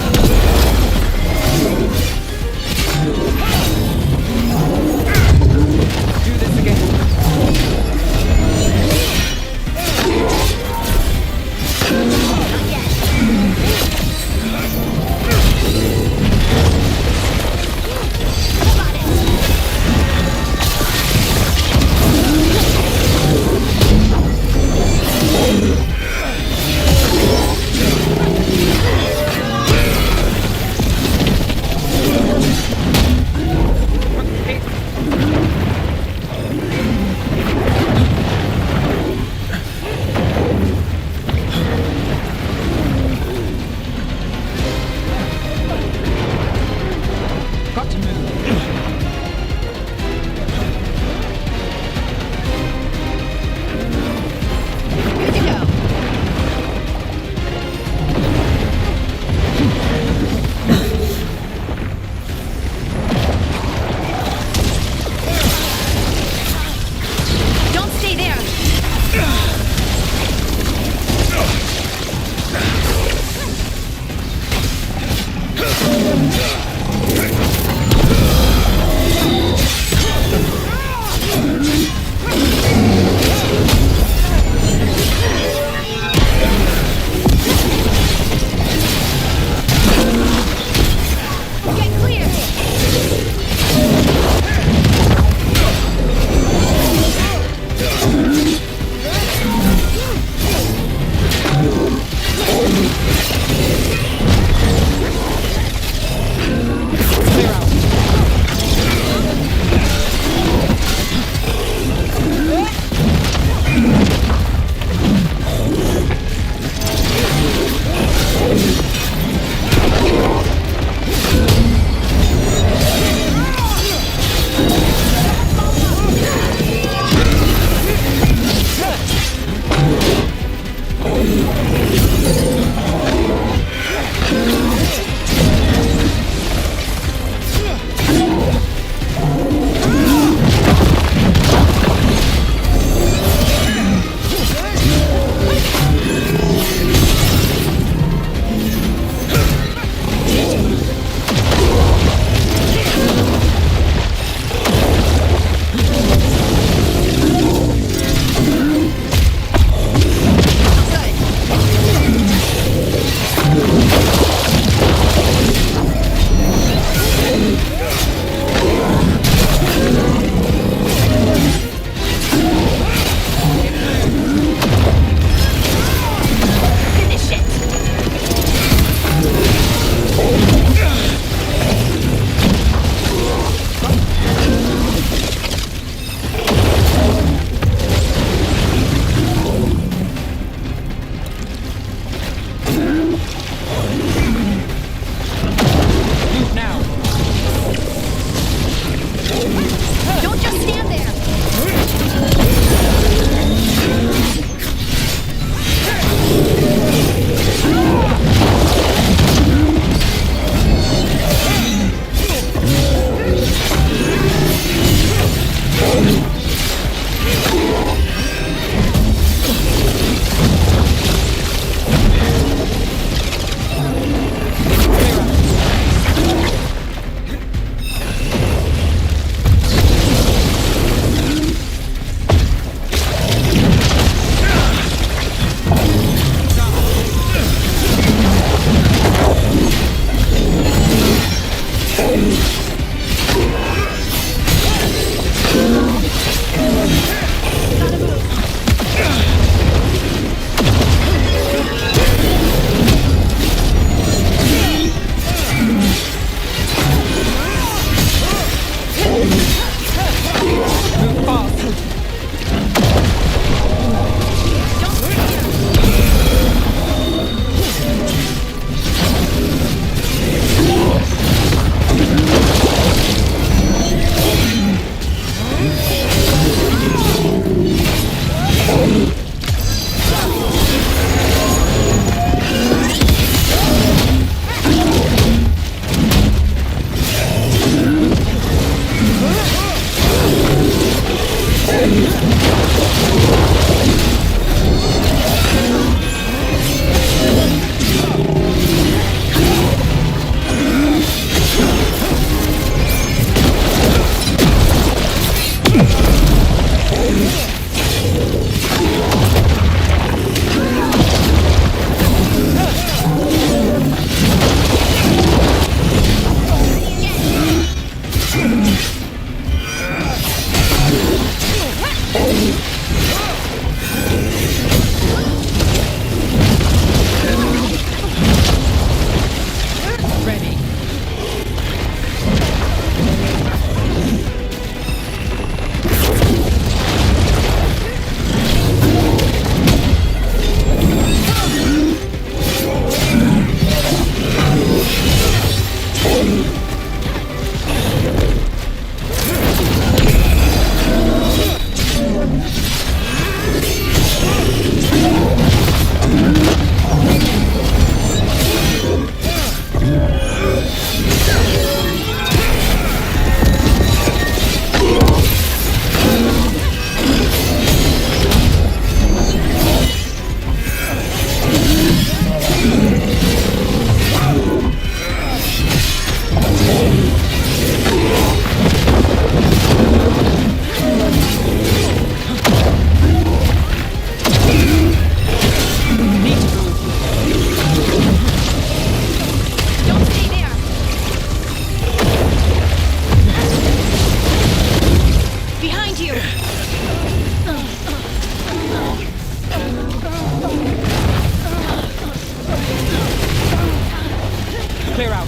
Clear out.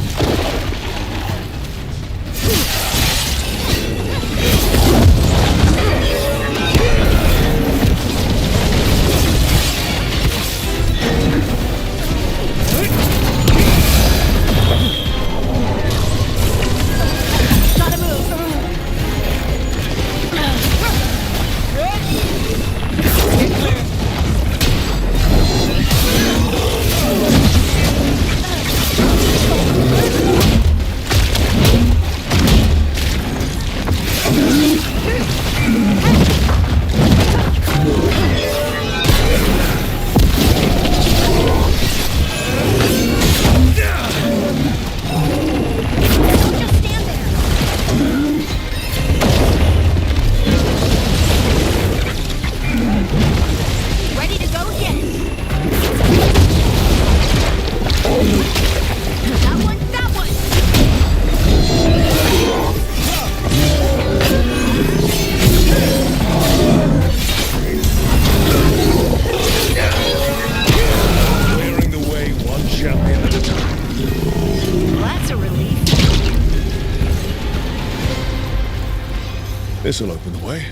Gotta move.
Get clear.
Ready to go again. That one, that one.
Clearing the way one champion at a time.
Well, that's a relief.
This'll open the way.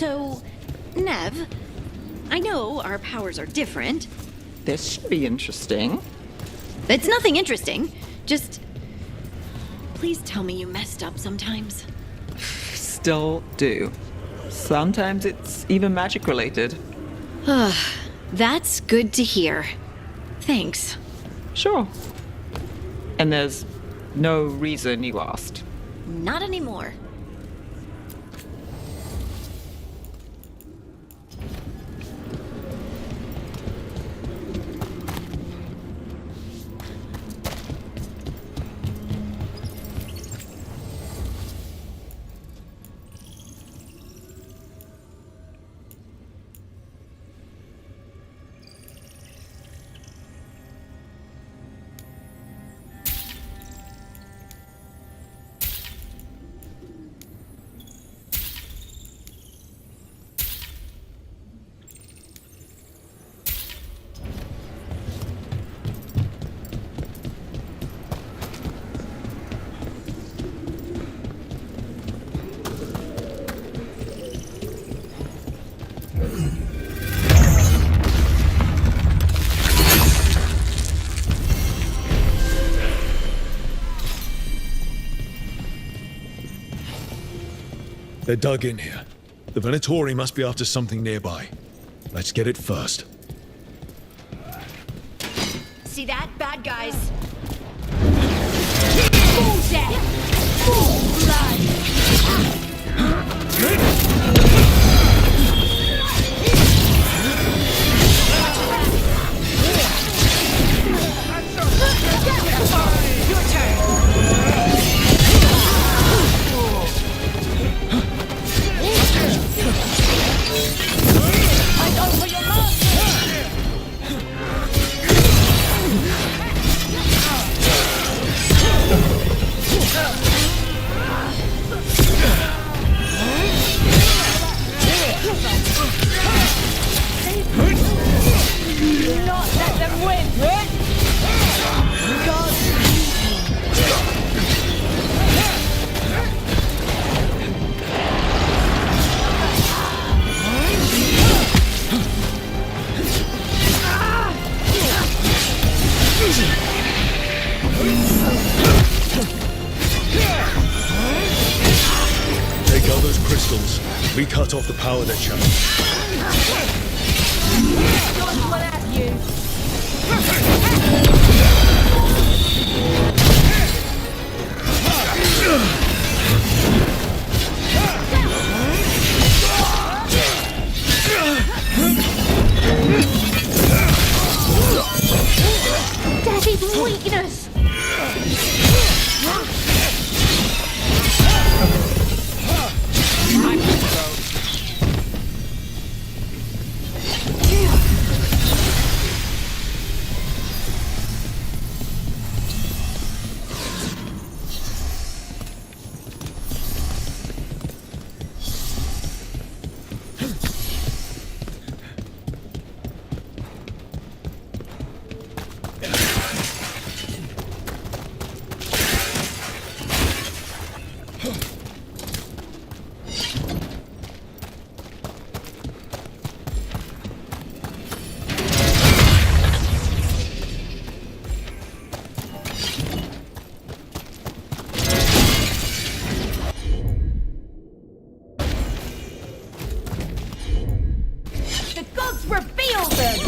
So, Nev, I know our powers are different.
This should be interesting.
It's nothing interesting. Just, please tell me you messed up sometimes.
Still do. Sometimes it's even magic related.
That's good to hear. Thanks.
Sure. And there's no reason you asked.
Not anymore.
They're dug in here. The Venatori must be after something nearby. Let's get it first.
See that, bad guys? Full death! Full blood! Your turn! I go for your Do not let them win!
Take out those crystals. We cut off the power they're channeling.
One at you.
Daddy's weakness!
Reveal them!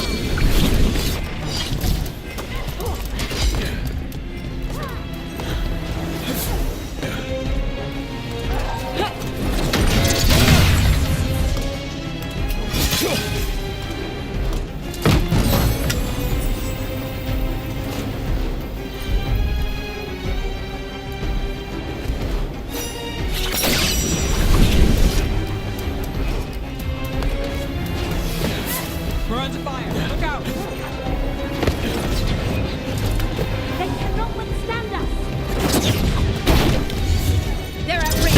We're under fire. Look out!
They cannot withstand us!
They're at reach!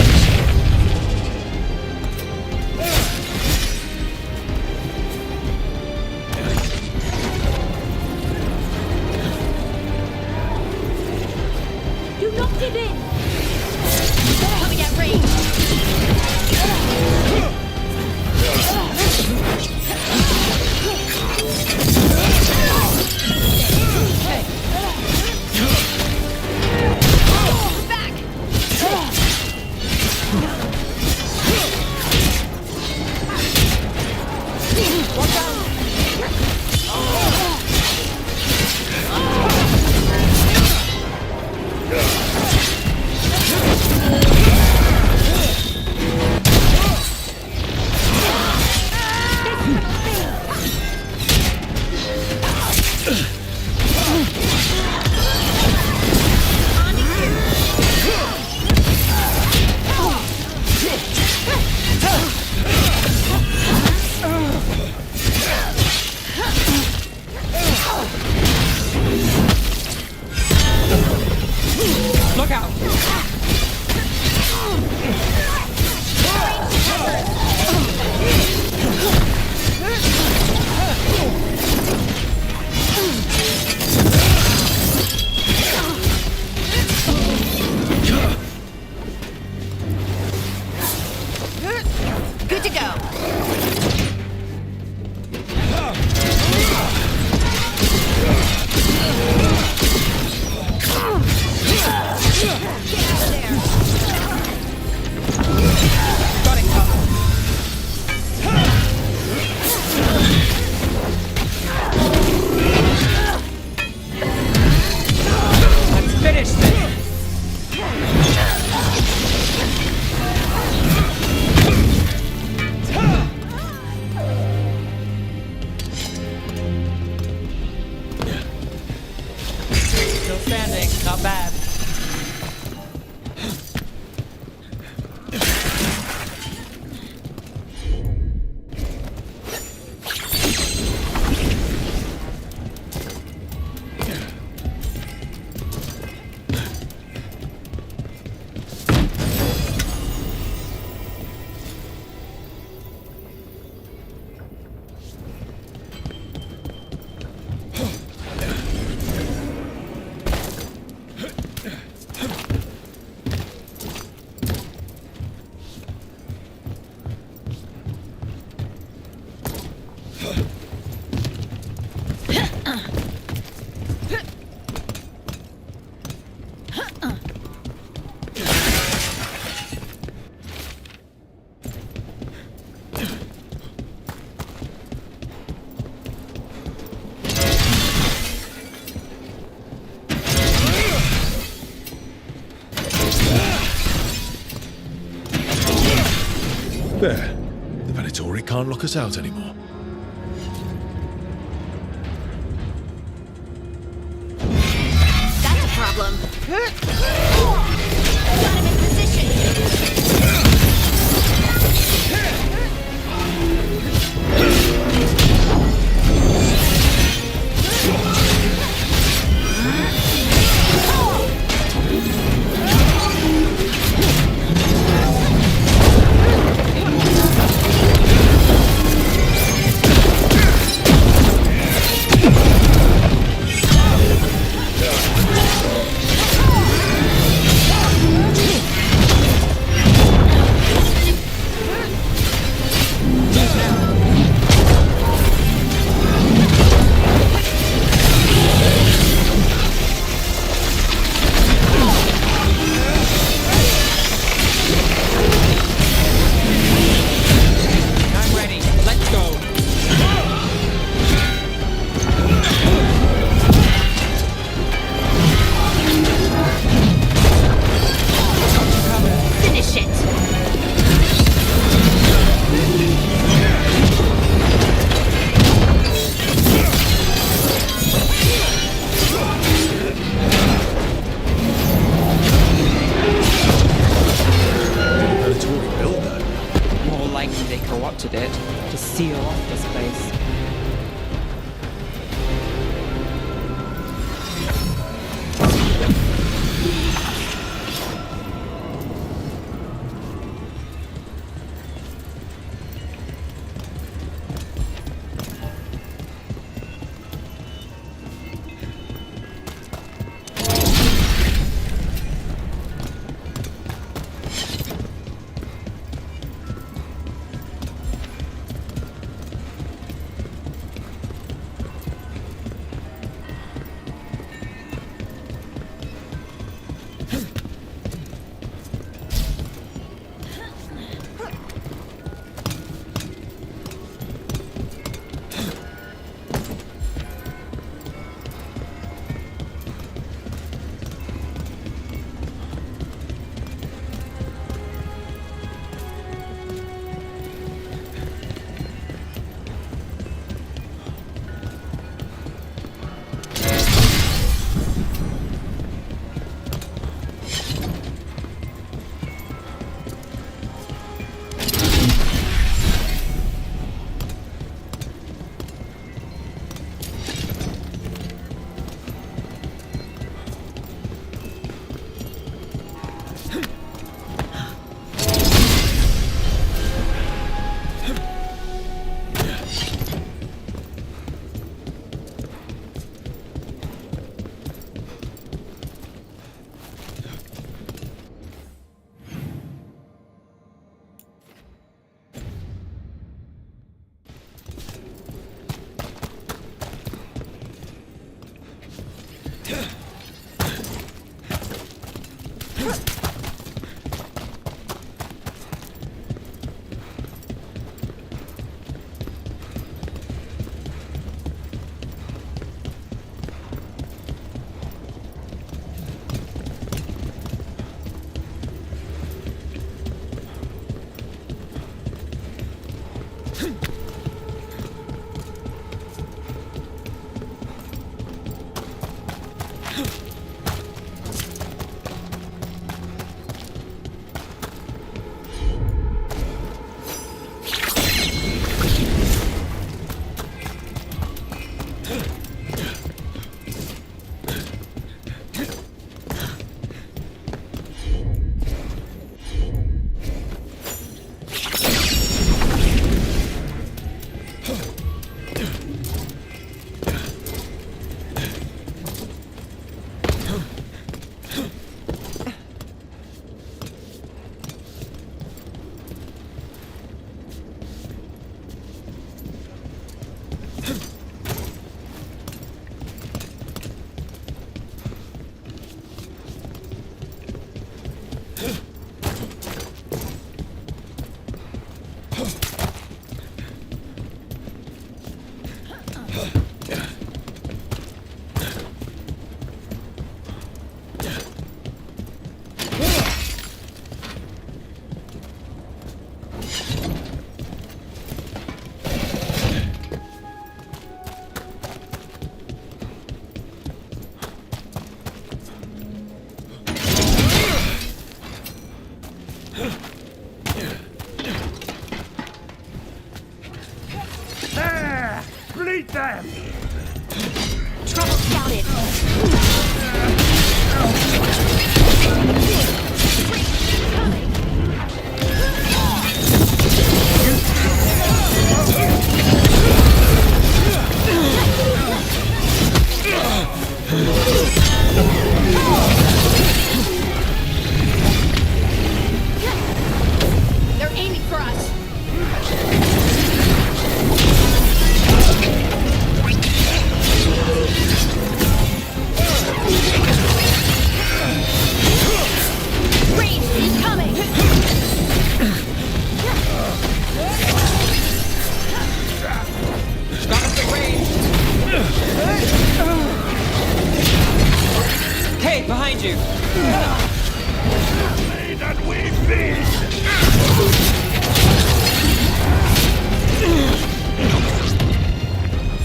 Do not give in!
Coming at range!
Good to go.
Finish this! Still standing, not bad.
There. The Venatori can't lock us out anymore.
That's a problem. Got him in position.
co-opted it to seal off this place.
There! Bleed them!
Trouble spotted. They're aiming for us. Range incoming.
Got us at range. Kate, behind you.
May that we feed!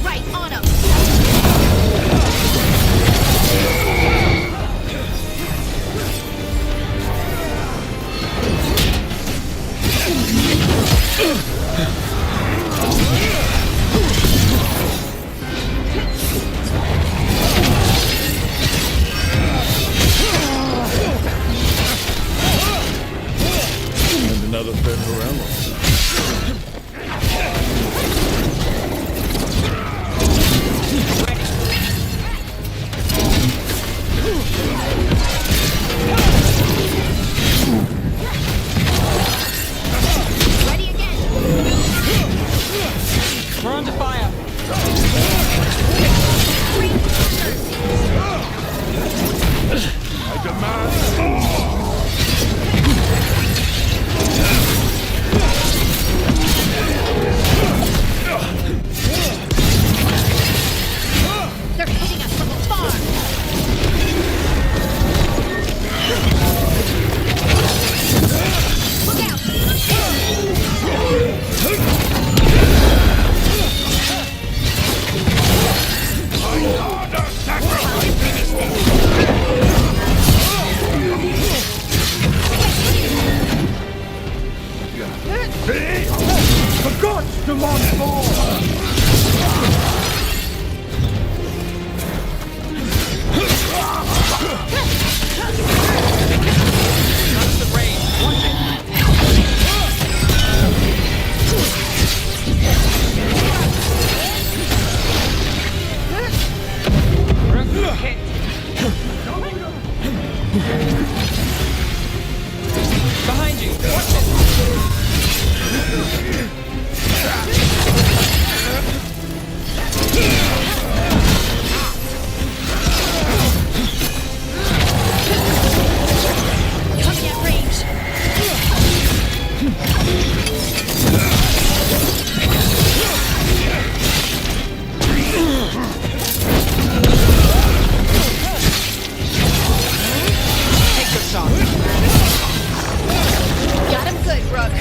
Right on him.
And another third morale officer.
Ready again.
We're under fire.
I demand more!
They're hitting us from afar. Look out.
My order sacrifices! For God's demand more!
Got us at range. Watch it. We're hit. Behind you. Watch
Coming at range.
Take the shot.
Got him good, Rook.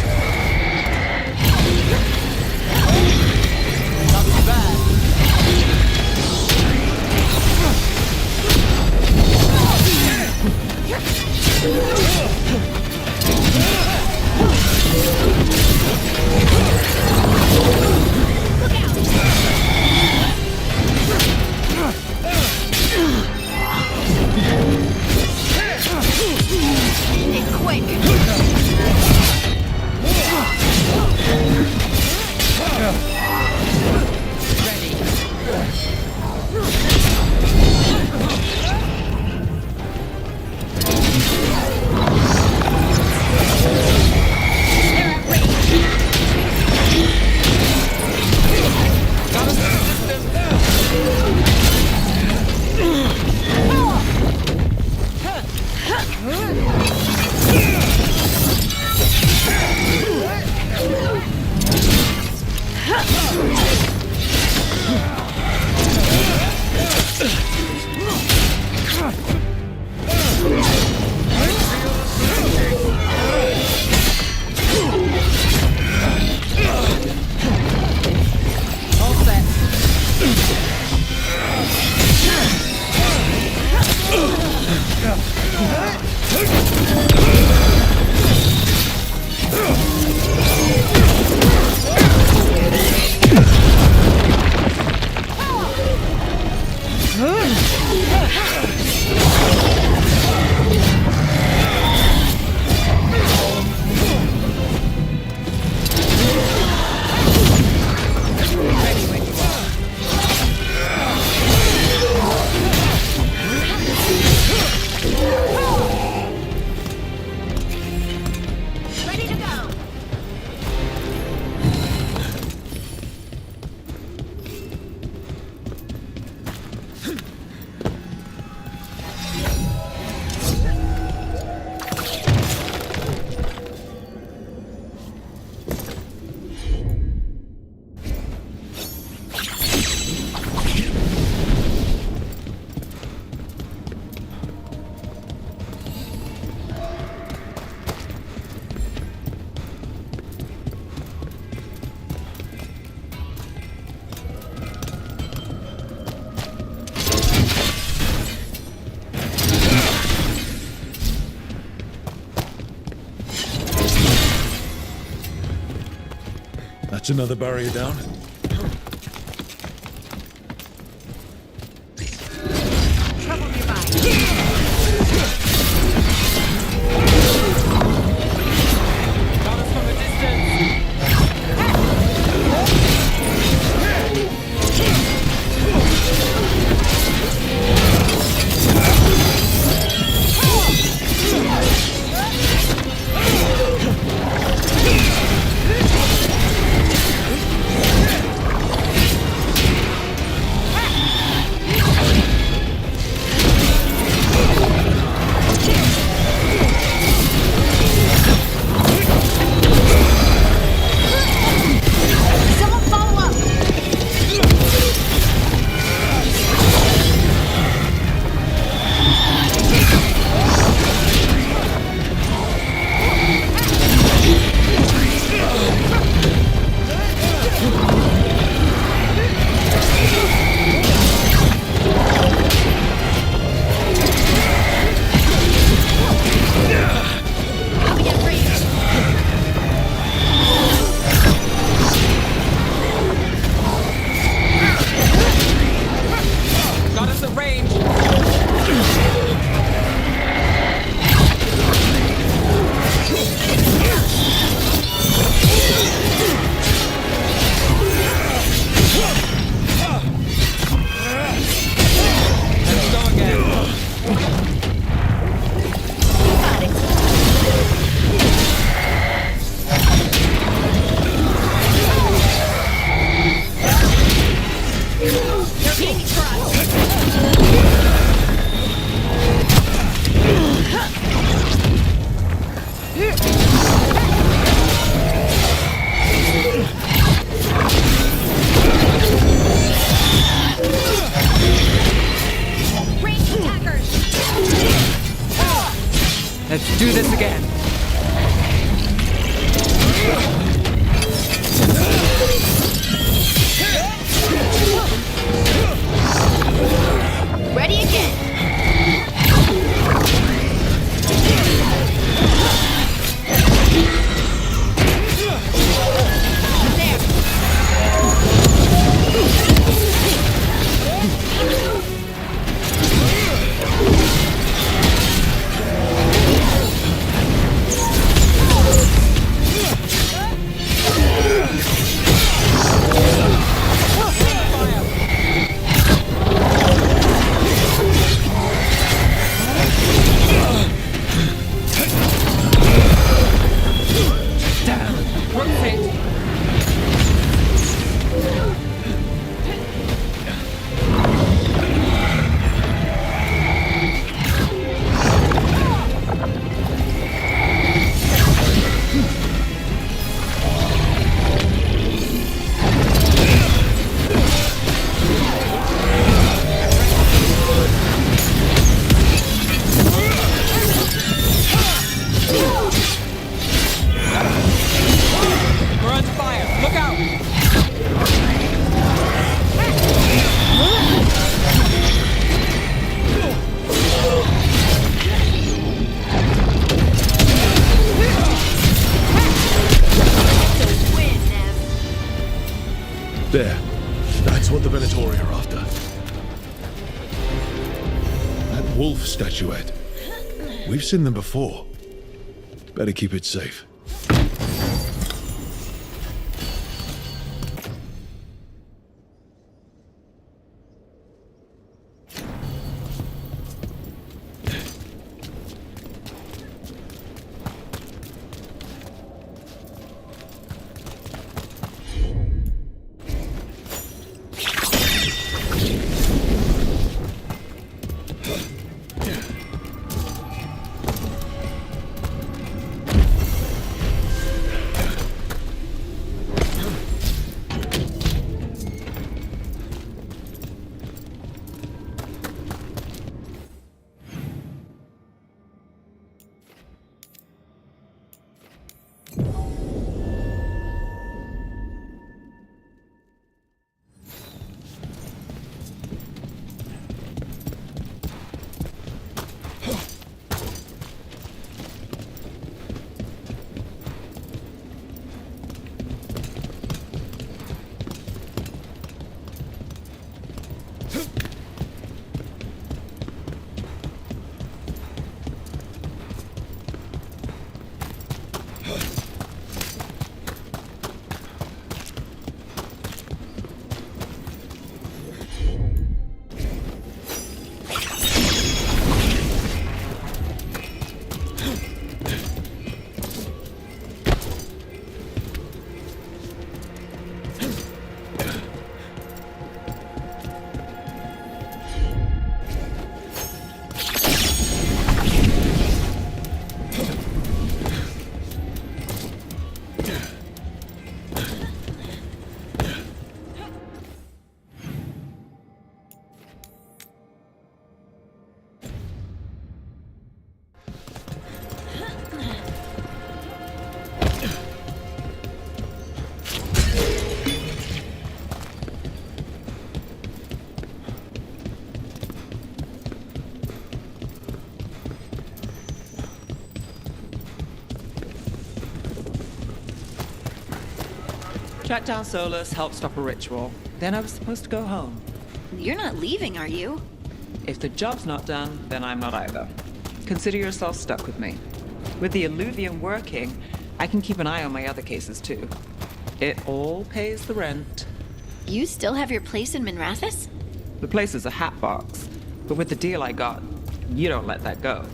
That's another barrier down.
Trouble nearby.
Got us from a distance.
Someone follow up. Coming at range.
Got us at range. Let's go again.
They're being crushed. Ranged attackers.
Let's do this again.
Ready again.
Rotate. We're under fire. Look out.
There. That's what the Venatori are after. That wolf statuette. We've seen them before. Better keep it safe.
Track down Solus, help stop a ritual. Then I was supposed to go home.
You're not leaving, are you?
If the job's not done, then I'm not either. Consider yourself stuck with me. With the Illuvium working, I can keep an eye on my other cases too. It all pays the rent.
You still have your place in Minrathous?
The place is a hatbox, but with the deal I got, you don't let that go.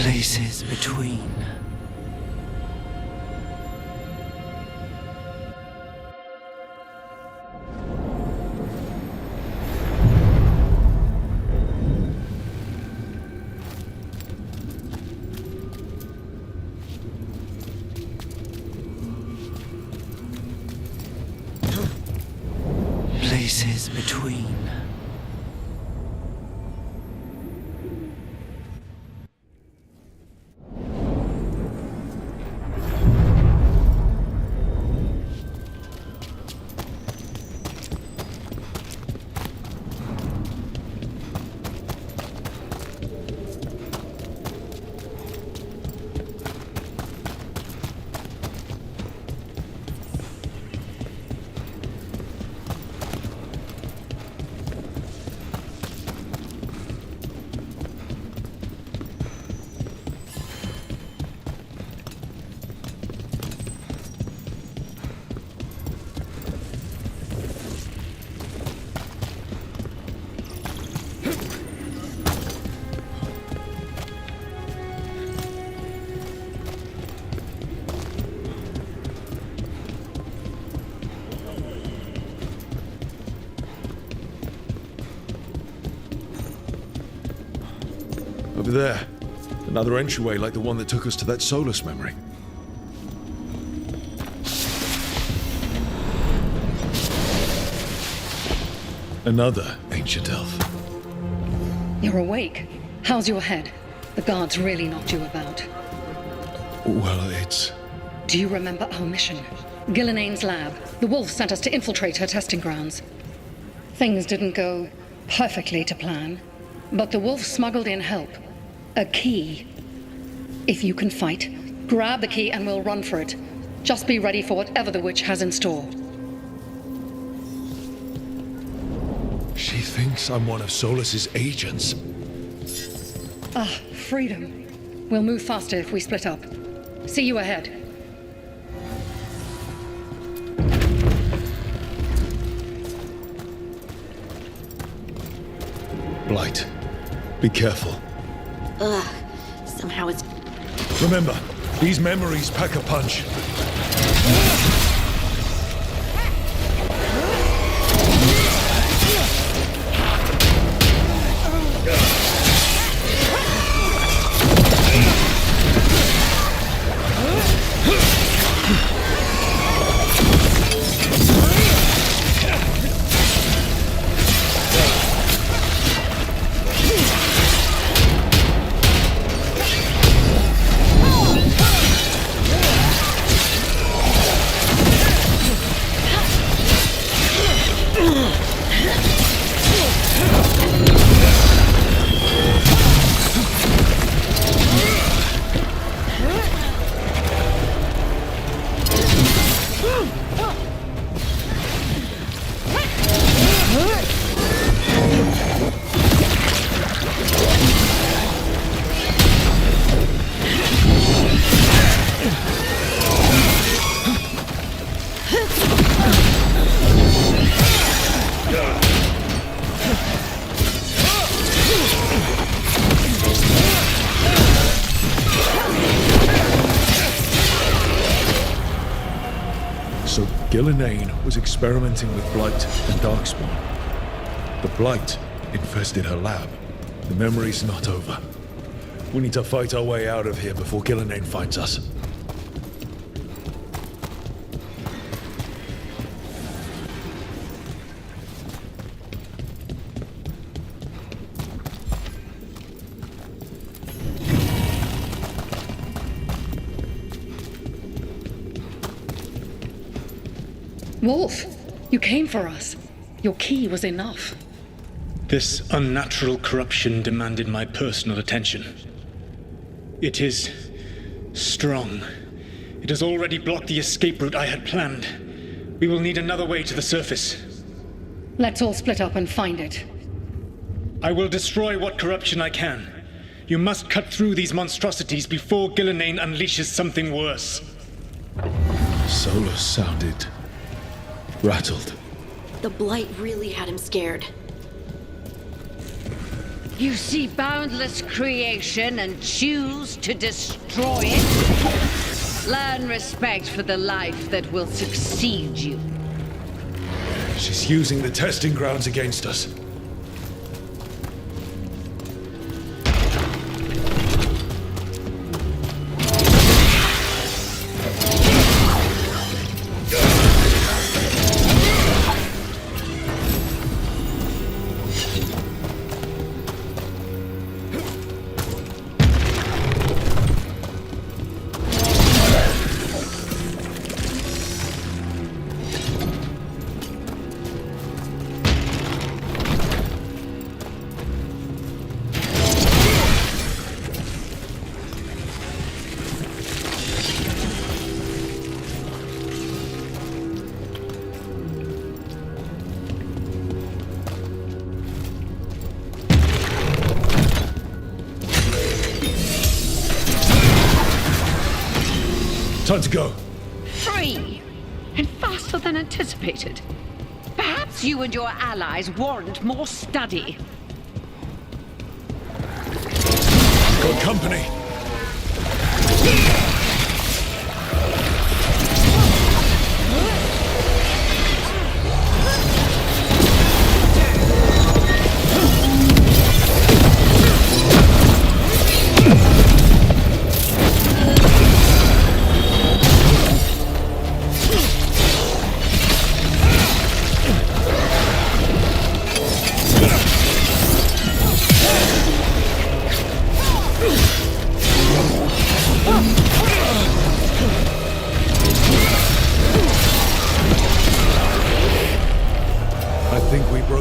Places between. Places between.
Over there. Another entryway like the one that took us to that Solus memory. Another ancient elf.
You're awake. How's your head? The guards really knocked you about.
Well, it's...
Do you remember our mission? Gillenane's lab. The wolf sent us to infiltrate her testing grounds. Things didn't go perfectly to plan, but the wolf smuggled in help. A key. If you can fight, grab the key and we'll run for it. Just be ready for whatever the witch has in store.
She thinks I'm one of Solus's agents.
Ah, freedom. We'll move faster if we split up. See you ahead.
Blight. Be careful.
Ugh. Somehow it's...
Remember, these memories pack a punch. So Gillenane was experimenting with Blight and Darkspawn. The Blight infested her lab. The memory's not over. We need to fight our way out of here before Gillenane finds us.
Wolf, you came for us. Your key was enough.
This unnatural corruption demanded my personal attention.
It is strong. It has already blocked the escape route I had planned. We will need another way to the surface.
Let's all split up and find it.
I will destroy what corruption I can. You must cut through these monstrosities before Gillenane unleashes something worse.
Solus sounded rattled.
The Blight really had him scared.
You see boundless creation and choose to destroy it? Learn respect for the life that will succeed you.
She's using the testing grounds against us. Time to go.
Free! And faster than anticipated. Perhaps you and your allies warrant more study.
Got company.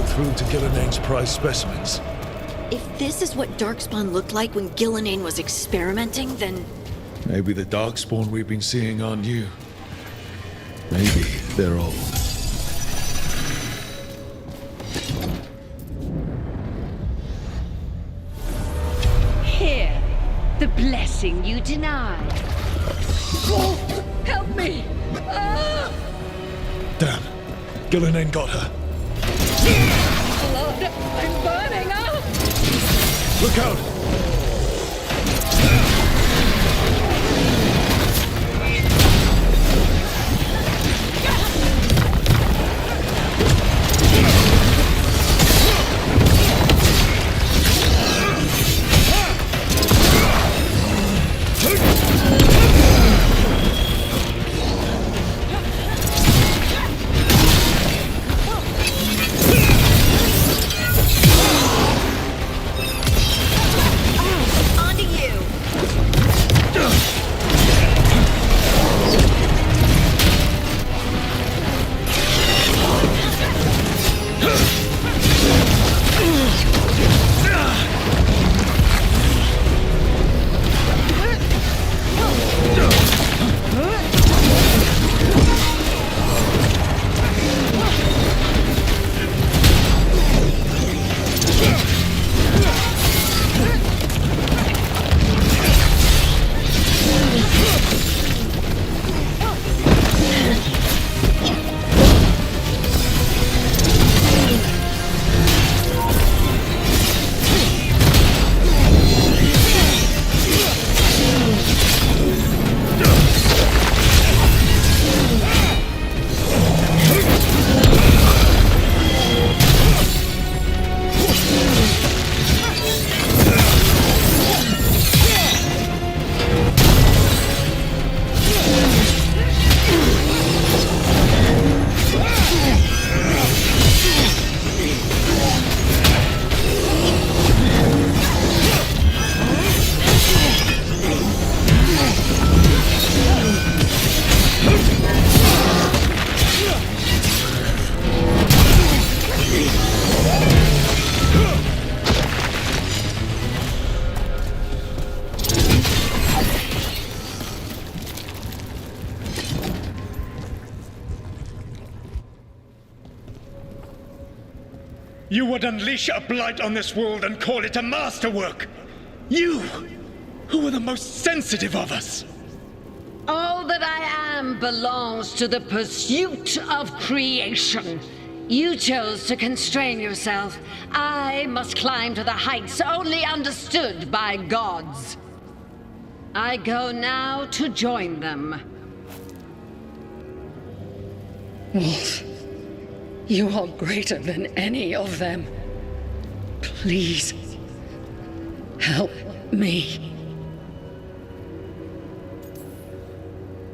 Through to Gillenane's prize specimens.
If this is what Darkspawn looked like when Gillenane was experimenting, then...
Maybe the Darkspawn we've been seeing aren't you. Maybe they're old.
Here, the blessing you denied. Wolf, help me! Ah!
Damn, Gillenane got her.
Blood, I'm burning up!
Look out!
You would unleash a blight on this world and call it a masterwork! You, who are the most sensitive of us!
All that I am belongs to the pursuit of creation. You chose to constrain yourself. I must climb to the heights only understood by gods. I go now to join them.
Wolf, you are greater than any of them. Please, help me.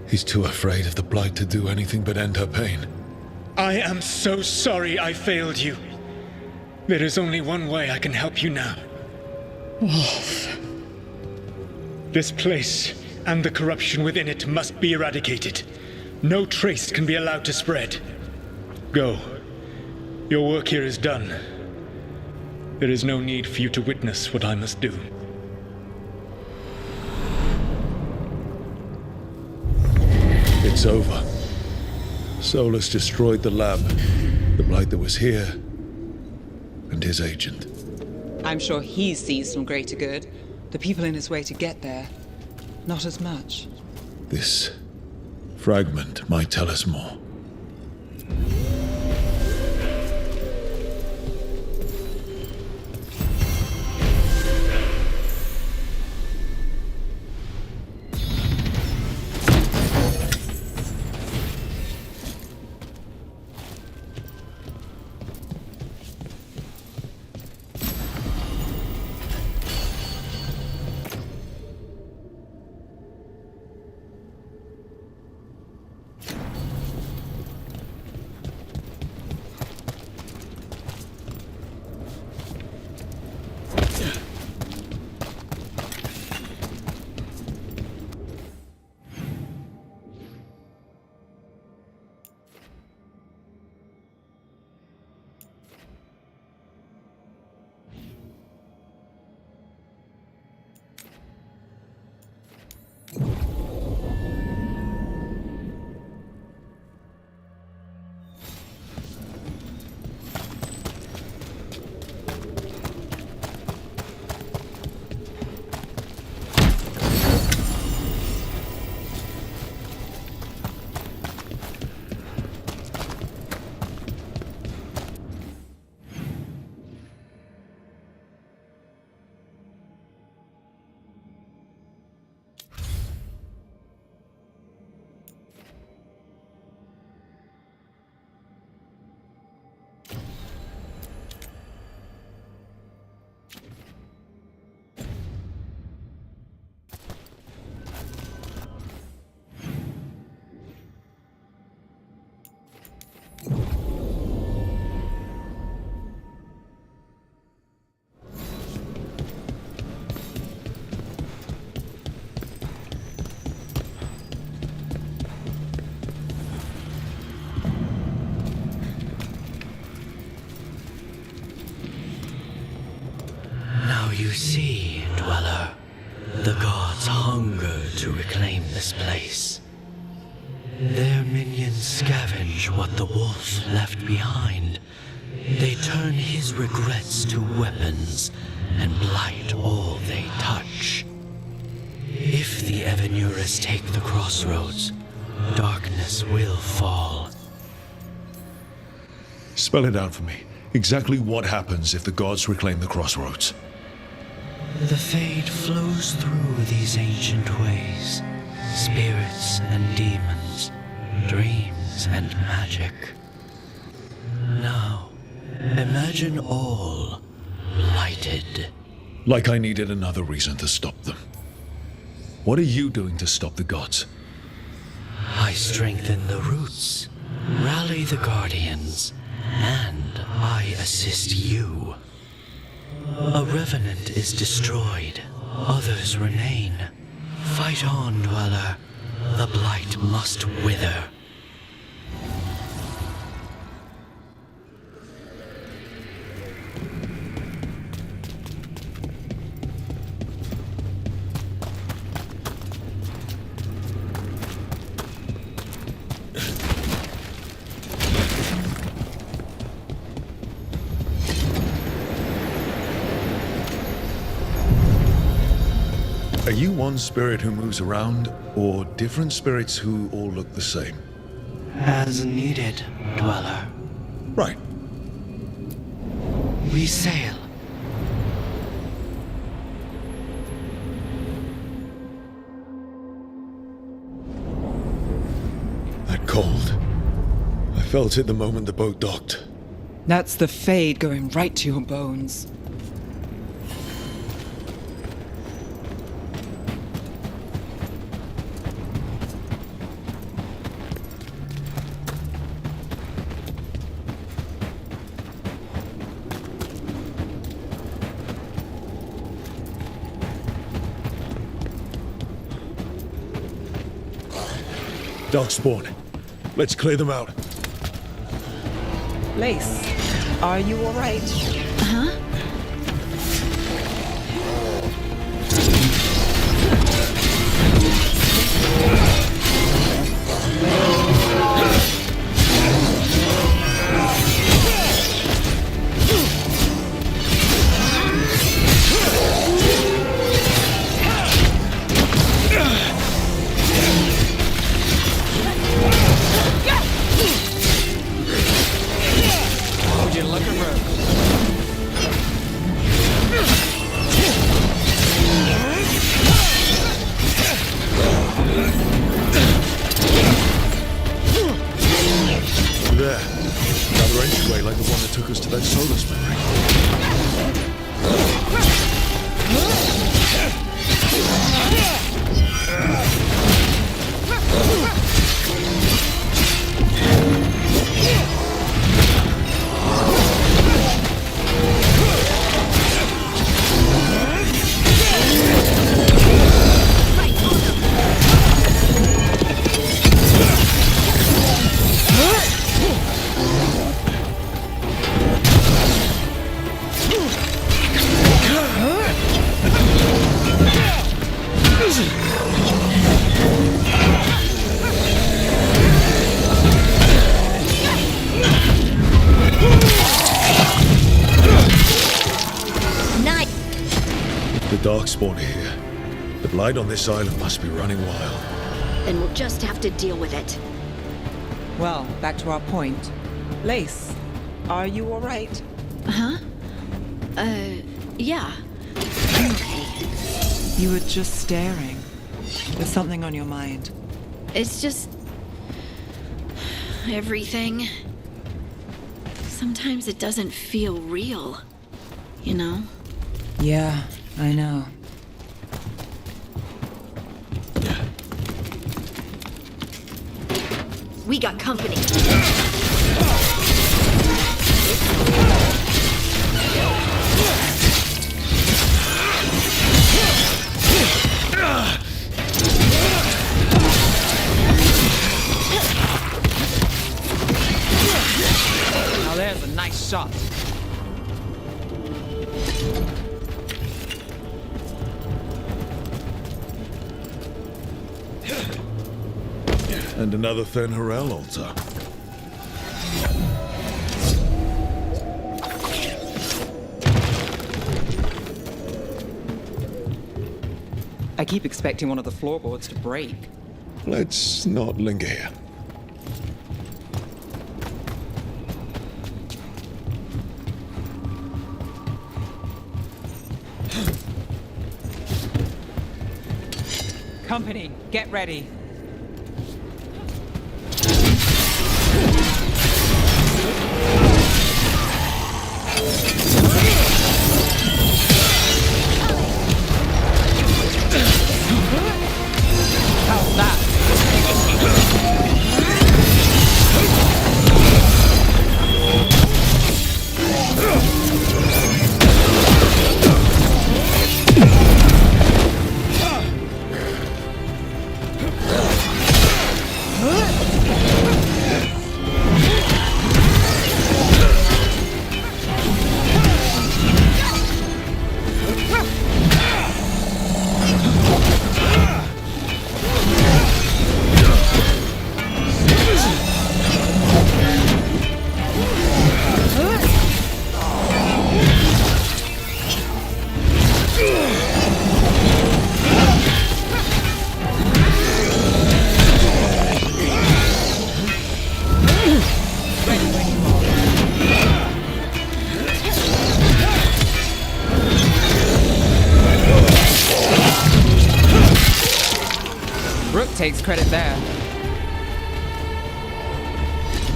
He's too afraid of the Blight to do anything but end her pain.
I am so sorry I failed you. There is only one way I can help you now.
Wolf.
This place and the corruption within it must be eradicated. No trace can be allowed to spread. Go. Your work here is done. There is no need for you to witness what I must do.
It's over. Solus destroyed the lab, the Blight that was here, and his agent.
I'm sure he sees some greater good. The people in his way to get there, not as much.
This fragment might tell us more.
You see, Dweller, the gods hunger to reclaim this place. Their minions scavenge what the wolf left behind. They turn his regrets to weapons and blight all they touch. If the Evanuras take the crossroads, darkness will fall.
Spell it out for me. Exactly what happens if the gods reclaim the crossroads?
The Fade flows through these ancient ways. Spirits and demons, dreams and magic. Now, imagine all blighted.
Like I needed another reason to stop them. What are you doing to stop the gods?
I strengthen the roots, rally the guardians, and I assist you. A revenant is destroyed, others remain. Fight on, Dweller. The blight must wither.
Are you one spirit who moves around, or different spirits who all look the same?
As needed, Dweller.
Right.
We sail.
That cold. I felt it the moment the boat docked.
That's the Fade going right to your bones.
Darkspawn. Let's clear them out.
Lace, are you alright?
Huh?
Would you look at her?
There. Another entryway like the one that took us to that Solus memory. The Darkspawn are here. The blight on this island must be running wild.
Then we'll just have to deal with it.
Well, back to our point. Lace, are you alright?
Huh? Yeah. I'm okay.
You were just staring. There's something on your mind.
It's just... everything. Sometimes it doesn't feel real. You know?
Yeah, I know.
We got company.
Now there's a nice shot.
And another Fen Harel altar.
I keep expecting one of the floorboards to break.
Let's not linger here.
Company, get ready. How's that? takes credit there.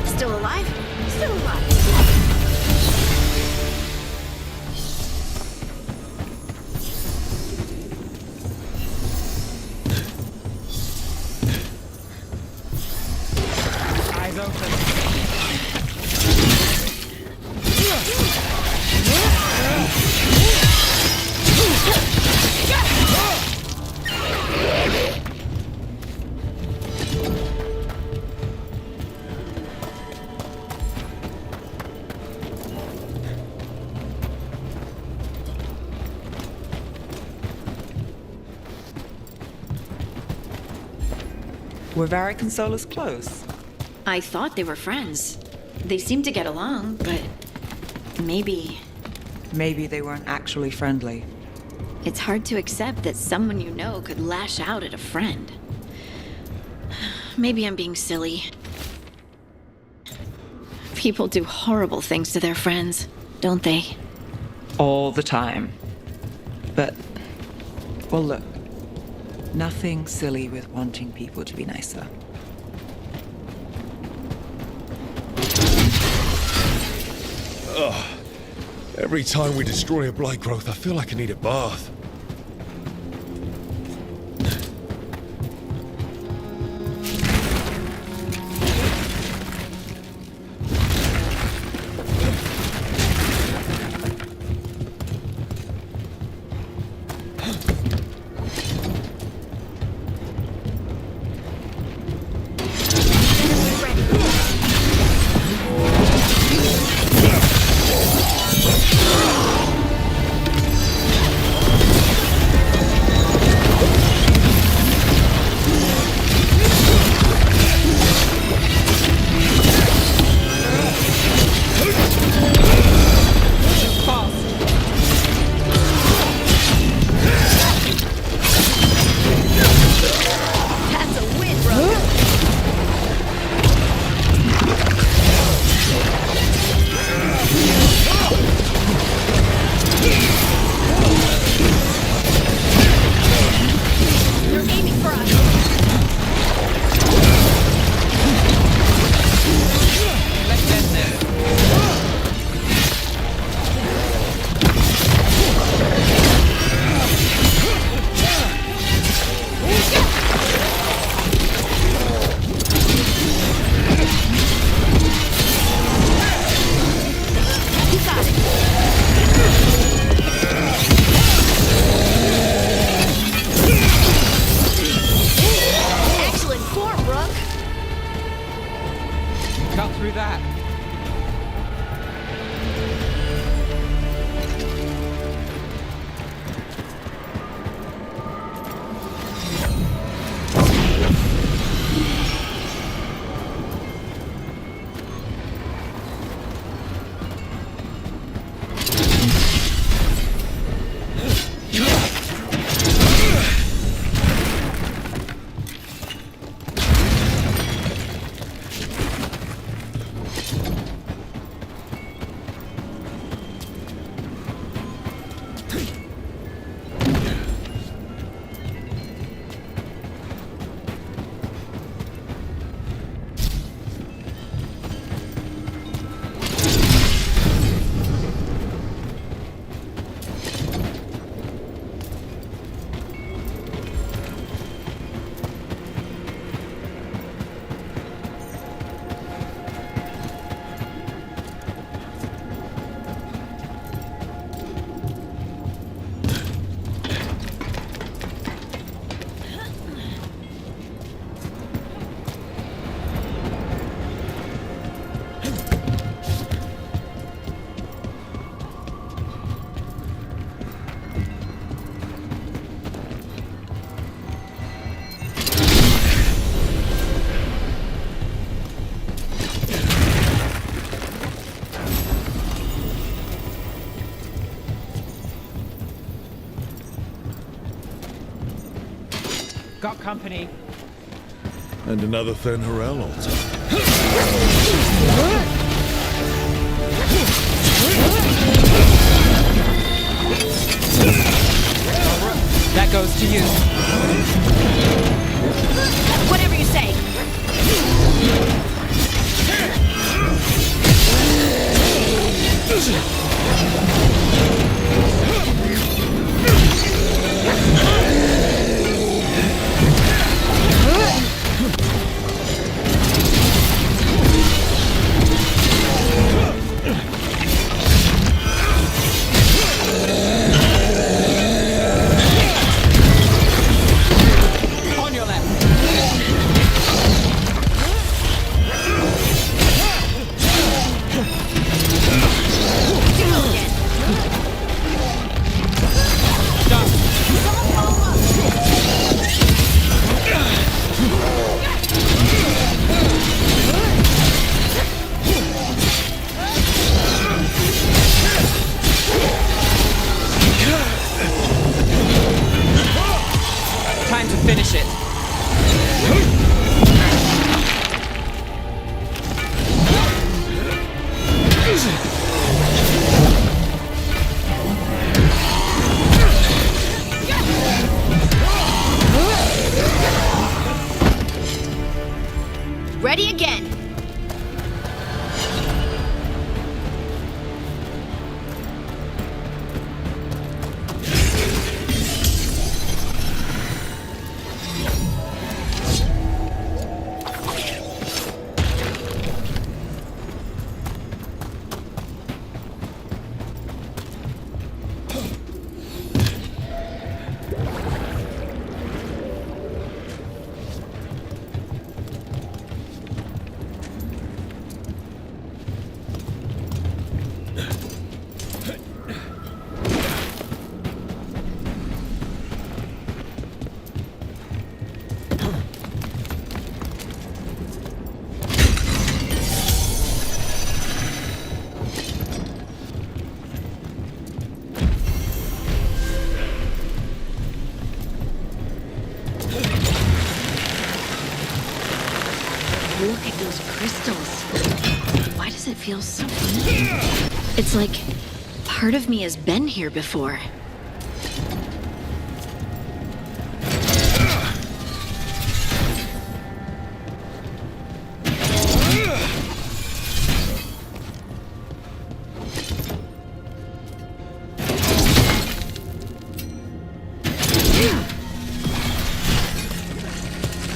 Still alive? Still alive.
Eyes open. Were Varric and Solus close?
I thought they were friends. They seemed to get along, but maybe...
Maybe they weren't actually friendly.
It's hard to accept that someone you know could lash out at a friend. Maybe I'm being silly. People do horrible things to their friends, don't they?
All the time. But, well, look. Nothing silly with wanting people to be nicer.
Ugh. Every time we destroy a blight growth, I feel like I need a bath.
Got company.
And another Fen Harel altar.
That goes to you.
Whatever you say.
On your left. Time to finish it.
Ready again.
Look at those crystals. Why does it feel so familiar? It's like part of me has been here before.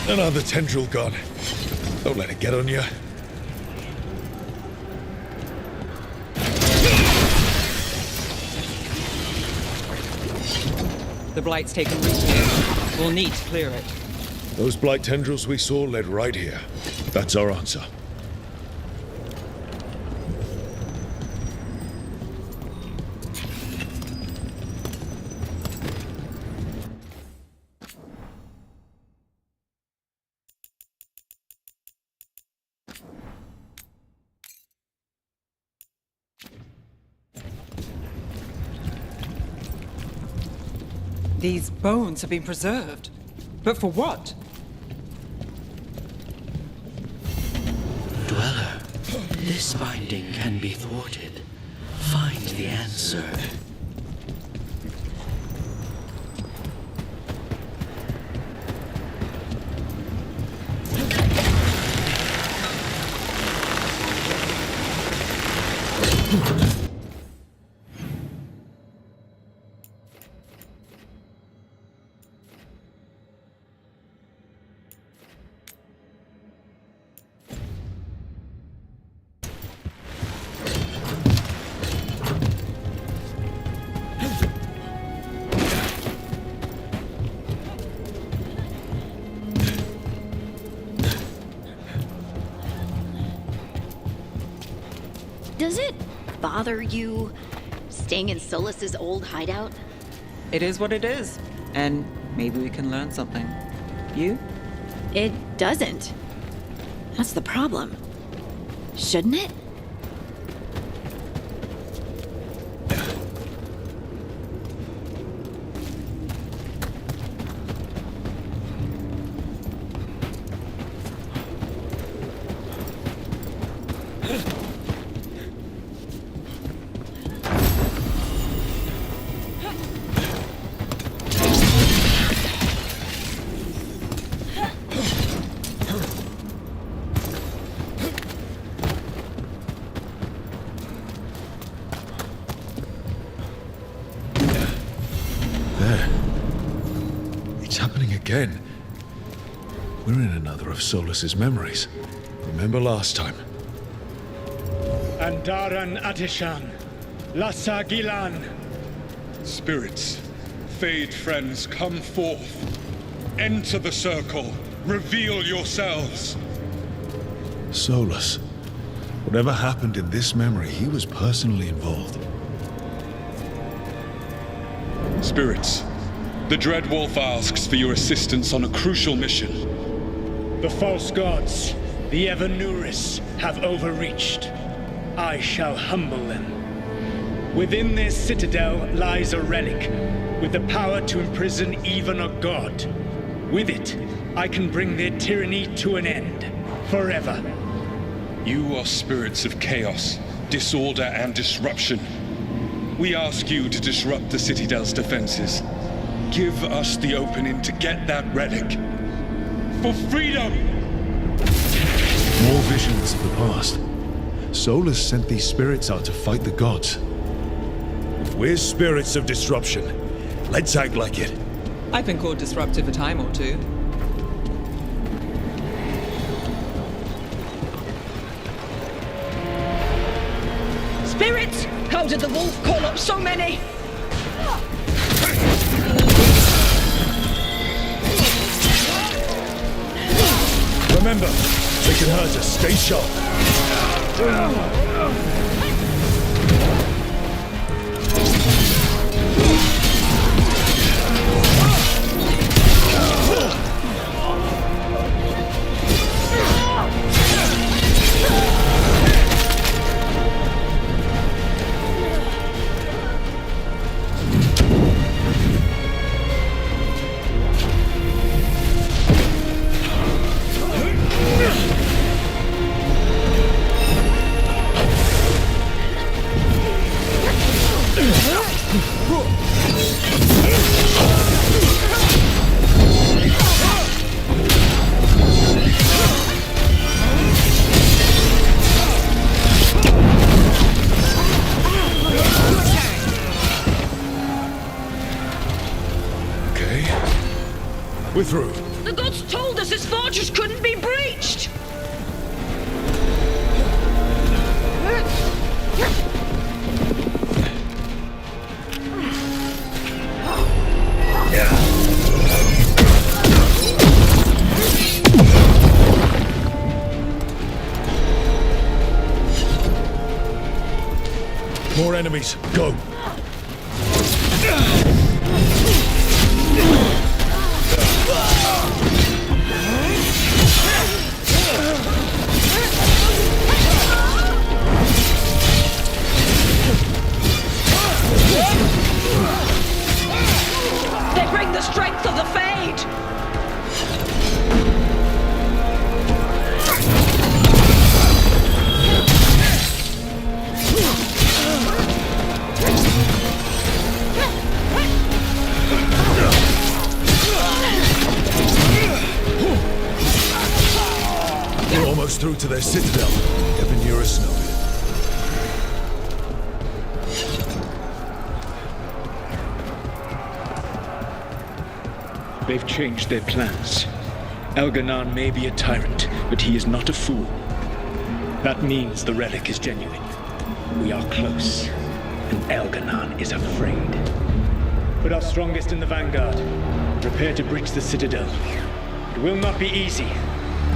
Another tendril gone. Don't let it get on you.
The blight's taken root here. We'll need to clear it.
Those blight tendrils we saw led right here. That's our answer.
These bones have been preserved. But for what?
Dweller, this binding can be thwarted. Find the answer.
Does it bother you staying in Solus's old hideout?
It is what it is. And maybe we can learn something. You?
It doesn't. That's the problem. Shouldn't it?
there. It's happening again. We're in another of Solus's memories. Remember last time?
Andaran Atishan, Lassa Gilan.
Spirits, Fade friends, come forth. Enter the circle. Reveal yourselves.
Solus. Whatever happened in this memory, he was personally involved.
Spirits, the Dread Wolf asks for your assistance on a crucial mission.
The false gods, the Evanuris, have overreached. I shall humble them. Within this citadel lies a relic, with the power to imprison even a god. With it, I can bring their tyranny to an end, forever.
You are spirits of chaos, disorder, and disruption. We ask you to disrupt the Citadel's defenses. Give us the opening to get that relic. For freedom!
More visions of the past. Solus sent these spirits out to fight the gods. We're spirits of disruption. Let's act like it.
I've been called disruptive a time or two.
Spirits! How did the wolf call up so many?
Remember, they can hurt us. Stay sharp. We're through.
The gods told us this fortress couldn't be breached!
More enemies. Go.
They bring the strength of the Fade!
We're almost through to their citadel. Evanuris know it.
They've changed their plans. Elganon may be a tyrant, but he is not a fool. That means the relic is genuine. We are close, and Elganon is afraid. Put our strongest in the vanguard. Prepare to breach the citadel. It will not be easy,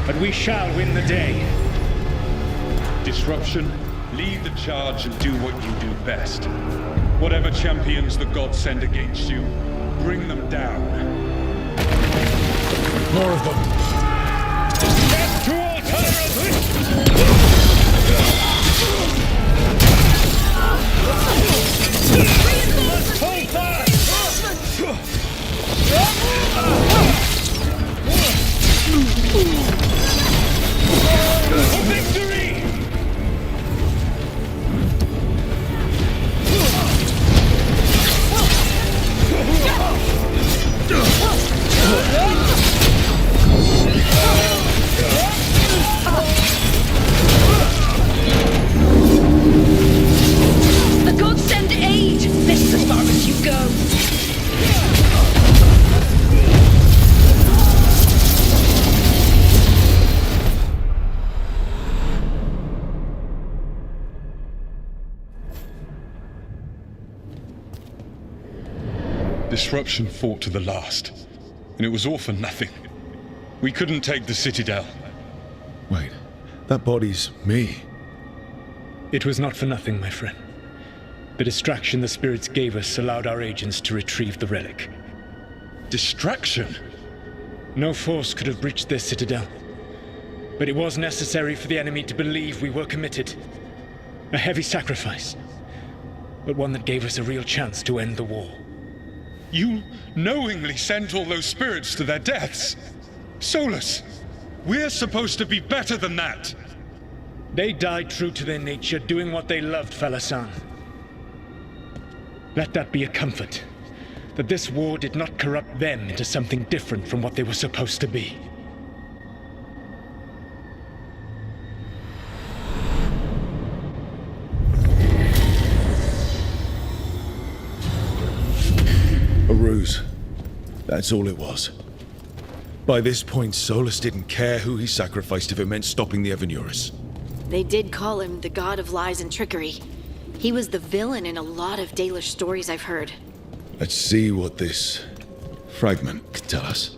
but we shall win the day.
Disruption, lead the charge and do what you do best. Whatever champions the gods send against you, bring them down.
More of them.
Death to all tyrants! Let's hold fast! For victory!
Disruption fought to the last, and it was all for nothing. We couldn't take the Citadel.
Wait, that body's me.
It was not for nothing, my friend. The distraction the spirits gave us allowed our agents to retrieve the relic.
Distraction?
No force could have breached this Citadel. But it was necessary for the enemy to believe we were committed. A heavy sacrifice, but one that gave us a real chance to end the war.
You knowingly sent all those spirits to their deaths? Solus, we're supposed to be better than that!
They died true to their nature, doing what they loved, Falasan. Let that be a comfort, that this war did not corrupt them into something different from what they were supposed to be.
A ruse. That's all it was. By this point, Solus didn't care who he sacrificed if it meant stopping the Evanurus.
They did call him the god of lies and trickery. He was the villain in a lot of Dalish stories I've heard.
Let's see what this fragment could tell us.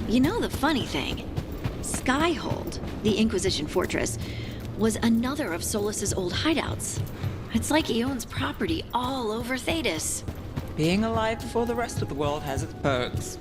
You know the funny thing? Skyhold, the Inquisition fortress, was another of Solus's old hideouts. It's like he owns property all over Thedas.
Being alive before the rest of the world has its perks.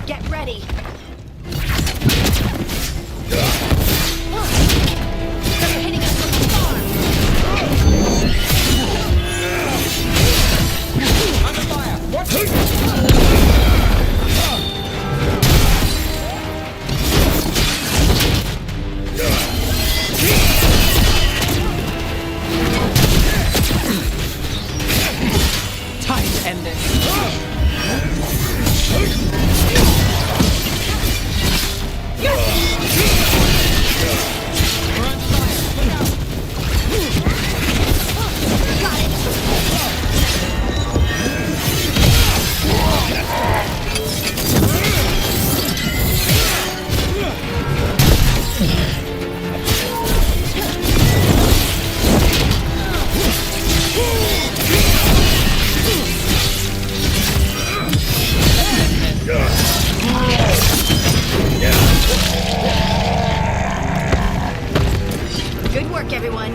Get ready. They're hitting us from afar.
Under fire! Watch it!
Time to end this.
Good work, everyone.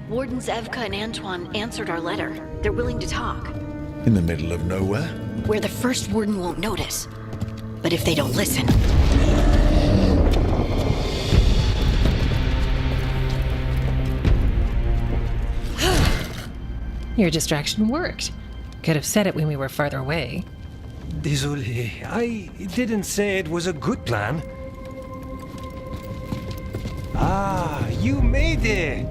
Wardens Evka and Antoine answered our letter. They're willing to talk.
In the middle of nowhere?
Where the first warden won't notice. But if they don't listen...
Your distraction worked. Could have said it when we were farther away.
Désolé, I didn't say it was a good plan. Ah, you made it!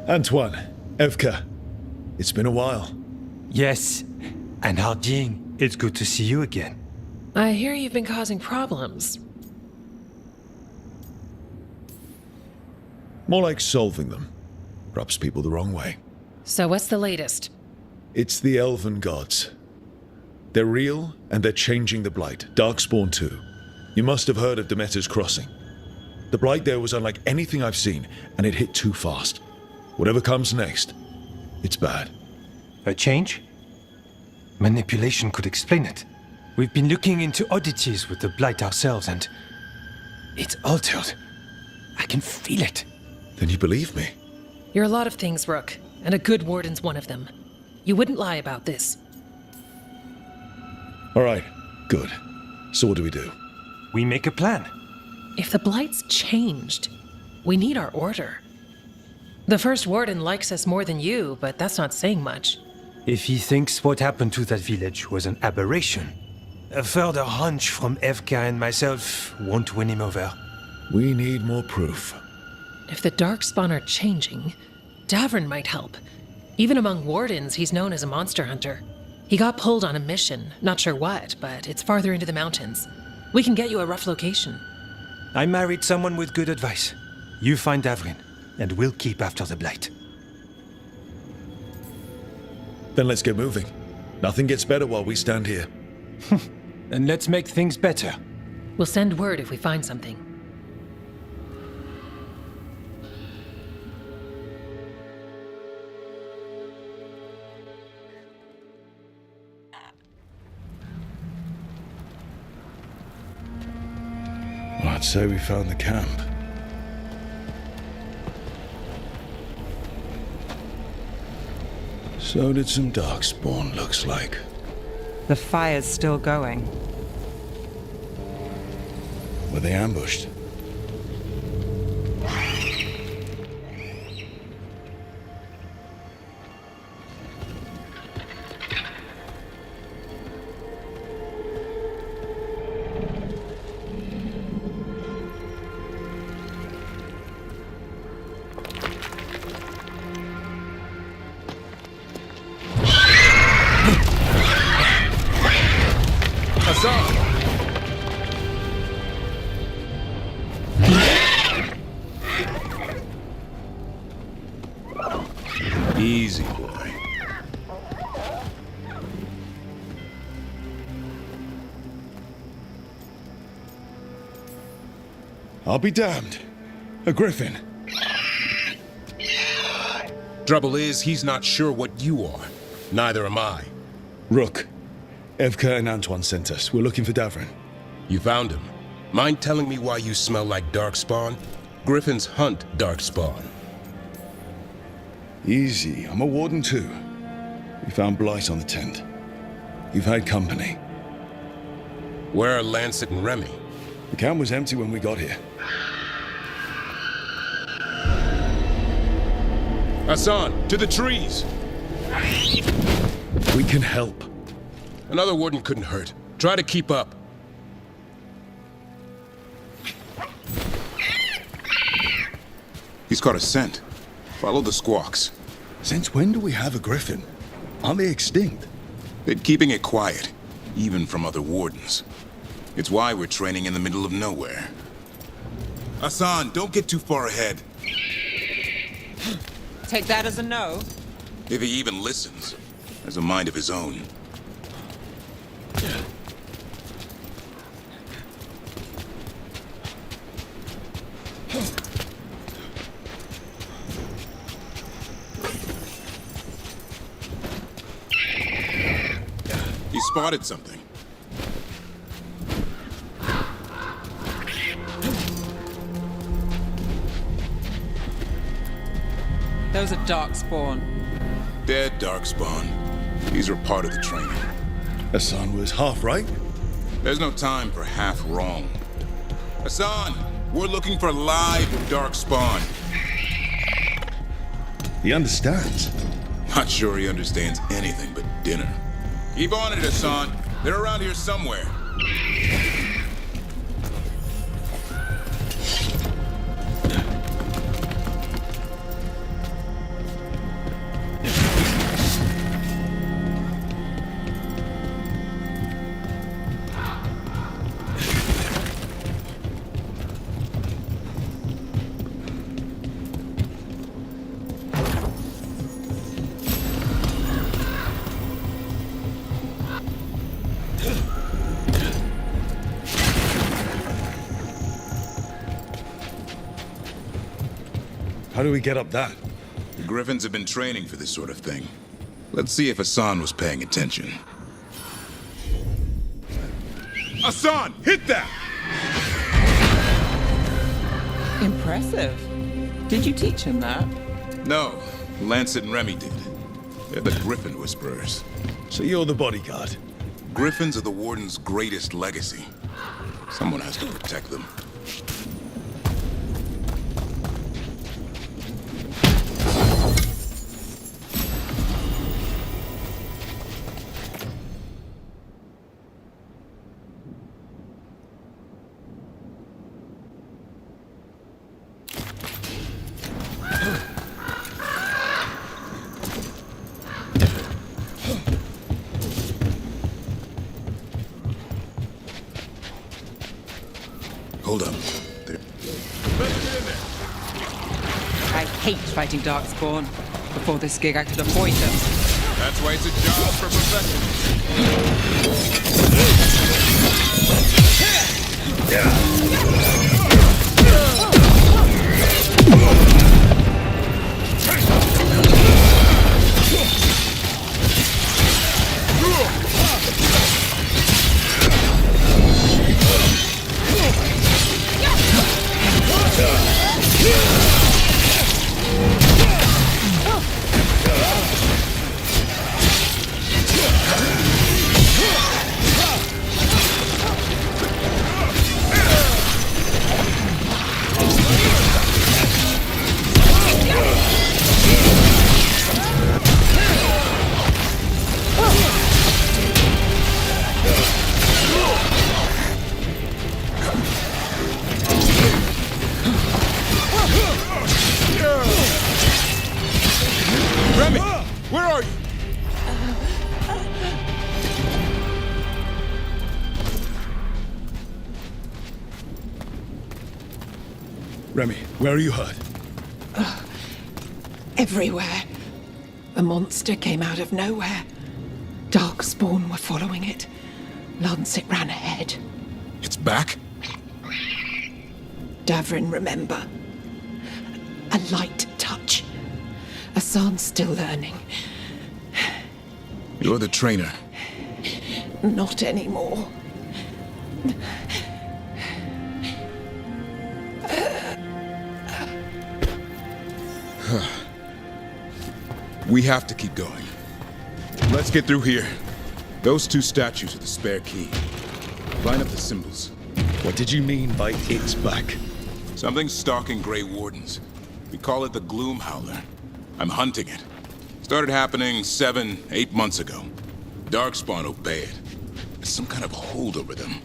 Antoine, Evka, it's been a while.
Yes, and Harding, it's good to see you again.
I hear you've been causing problems.
More like solving them. Rubs people the wrong way.
So what's the latest?
It's the elven gods. They're real, and they're changing the Blight. Darkspawn too. You must have heard of Demeter's Crossing. The Blight there was unlike anything I've seen, and it hit too fast. Whatever comes next, it's bad.
A change? Manipulation could explain it. We've been looking into oddities with the Blight ourselves, and it's altered. I can feel it.
Then you believe me?
You're a lot of things, Rook, and a good warden's one of them. You wouldn't lie about this.
All right, good. So what do we do?
We make a plan.
If the Blight's changed, we need our order. The first warden likes us more than you, but that's not saying much.
If he thinks what happened to that village was an aberration, a further hunch from Evka and myself won't win him over.
We need more proof.
If the Darkspawn are changing, Davern might help. Even among wardens, he's known as a monster hunter. He got pulled on a mission, not sure what, but it's farther into the mountains. We can get you a rough location.
I married someone with good advice. You find Davrin, and we'll keep after the Blight.
Then let's get moving. Nothing gets better while we stand here.
And let's make things better.
We'll send word if we find something.
Well, I'd say we found the camp. So did some Darkspawn, looks like.
The fire's still going.
Were they ambushed? Easy, boy. I'll be damned. A griffin.
Trouble is, he's not sure what you are. Neither am I.
Rook. Evka and Antoine sent us. We're looking for Davrin.
You found him. Mind telling me why you smell like Darkspawn? Griffins hunt Darkspawn.
Easy. I'm a warden too. We found Blight on the tent. You've had company.
Where are Lancet and Remy?
The camp was empty when we got here.
Hassan, to the trees!
We can help.
Another warden couldn't hurt. Try to keep up.
He's caught a scent. Follow the squawks.
Since when do we have a griffin? Aren't they extinct?
Been keeping it quiet, even from other wardens. It's why we're training in the middle of nowhere. Hassan, don't get too far ahead.
Take that as a no.
If he even listens. Has a mind of his own. He spotted something.
Those are Darkspawn.
Dead Darkspawn. These are part of the training.
Hassan was half right.
There's no time for half wrong. Hassan, we're looking for live Darkspawn.
He understands.
Not sure he understands anything but dinner. Keep on it, Hassan. They're around here somewhere.
How do we get up that?
The Griffins have been training for this sort of thing. Let's see if Hassan was paying attention. Hassan, hit that!
Impressive.
Did you teach him that?
No, Lancet and Remy did. They're the Griffin Whisperers.
So you're the bodyguard?
Griffins are the Warden's greatest legacy. Someone has to protect them. Hold up. There.
I hate fighting Darkspawn. Before this gig, I could avoid them.
That's why it's a job for Remy, where are you?
Remy, where are you hurt?
Everywhere. A monster came out of nowhere. Darkspawn were following it. Lancet ran ahead.
It's back?
Davrin, remember. A light touch. Hassan's still learning.
You're the trainer.
Not anymore.
We have to keep going. Let's get through here. Those two statues are the spare key. Line up the symbols.
What did you mean by it's back?
Something's stalking Grey Wardens. We call it the Gloom Howler. I'm hunting it. Started happening 7, 8 months ago. Darkspawn obey it. There's some kind of hold over them.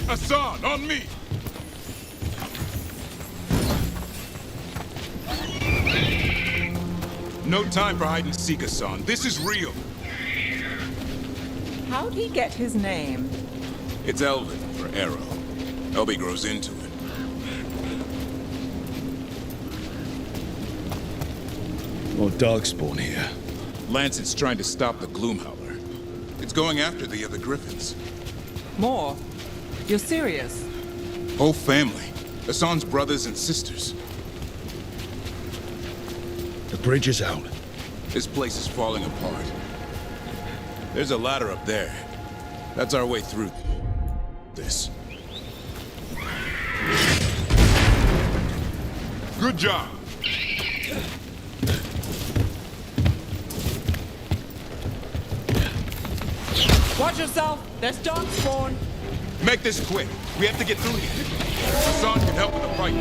Hassan, on me! No time for hide and seek, Hassan. This is real.
How'd he get his name?
It's Elven for arrow. Elby grows into it.
More Darkspawn here.
Lancet's trying to stop the Gloom Howler. It's going after the other Griffins.
More? You're serious?
Whole family. Hassan's brothers and sisters.
The bridge is out.
This place is falling apart. There's a ladder up there. That's our way through this. Good job.
Watch yourself! There's Darkspawn!
Make this quick. We have to get through here. Hassan can help with the fight.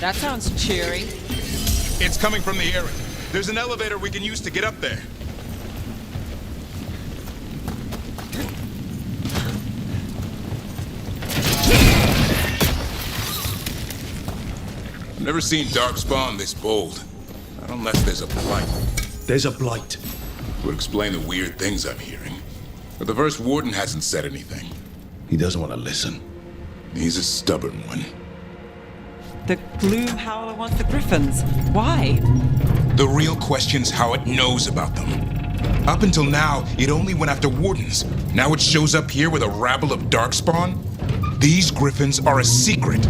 That sounds cheery.
It's coming from the area. There's an elevator we can use to get up there. I've never seen Darkspawn this bold. Not unless there's a blight.
There's a blight.
Would explain the weird things I'm hearing. But the first warden hasn't said anything.
He doesn't want to listen.
He's a stubborn one.
The Gloom Howler wants the Griffins. Why?
The real question's how it knows about them. Up until now, it only went after wardens. Now it shows up here with a rabble of Darkspawn? These Griffins are a secret.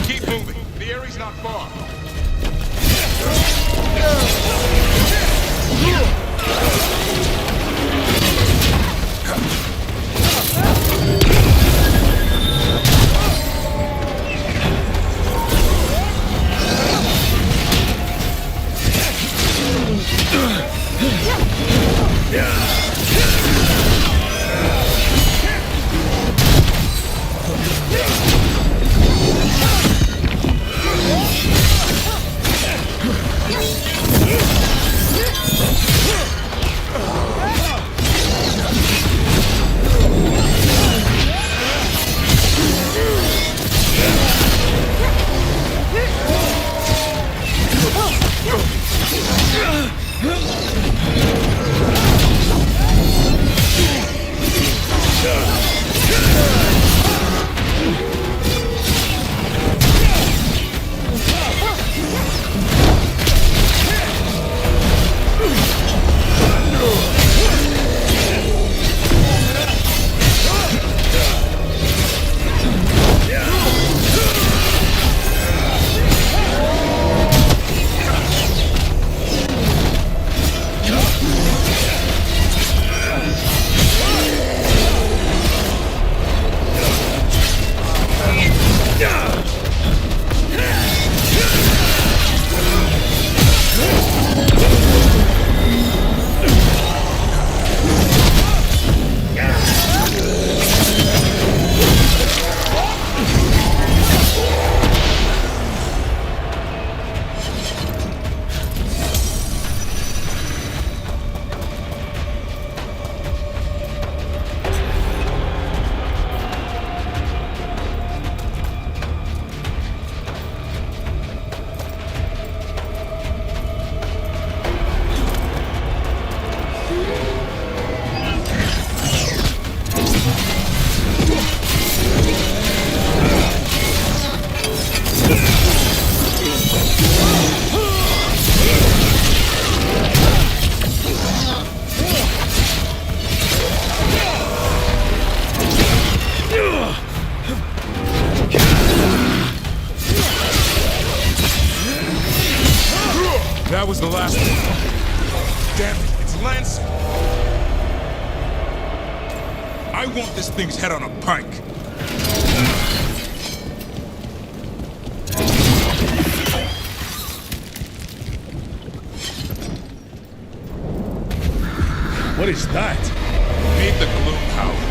Keep moving. The area's not far. That was the last one. Damn it, it's Lancet. I want this thing's head on a pike.
What is that?
Meet the Gloom Howler.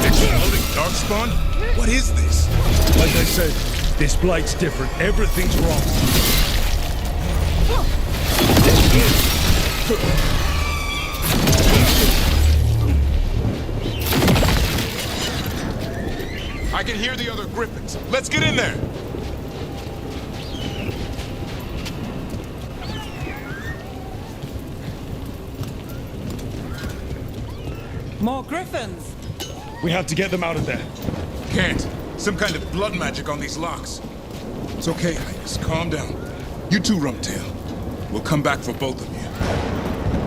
Exploding Darkspawn? What is this?
Like I said, this blight's different. Everything's wrong.
I can hear the other Griffins. Let's get in there.
More Griffins!
We have to get them out of there.
Can't. Some kind of blood magic on these locks. It's okay, Highness. Calm down. You too, Rumtail. We'll come back for both of you.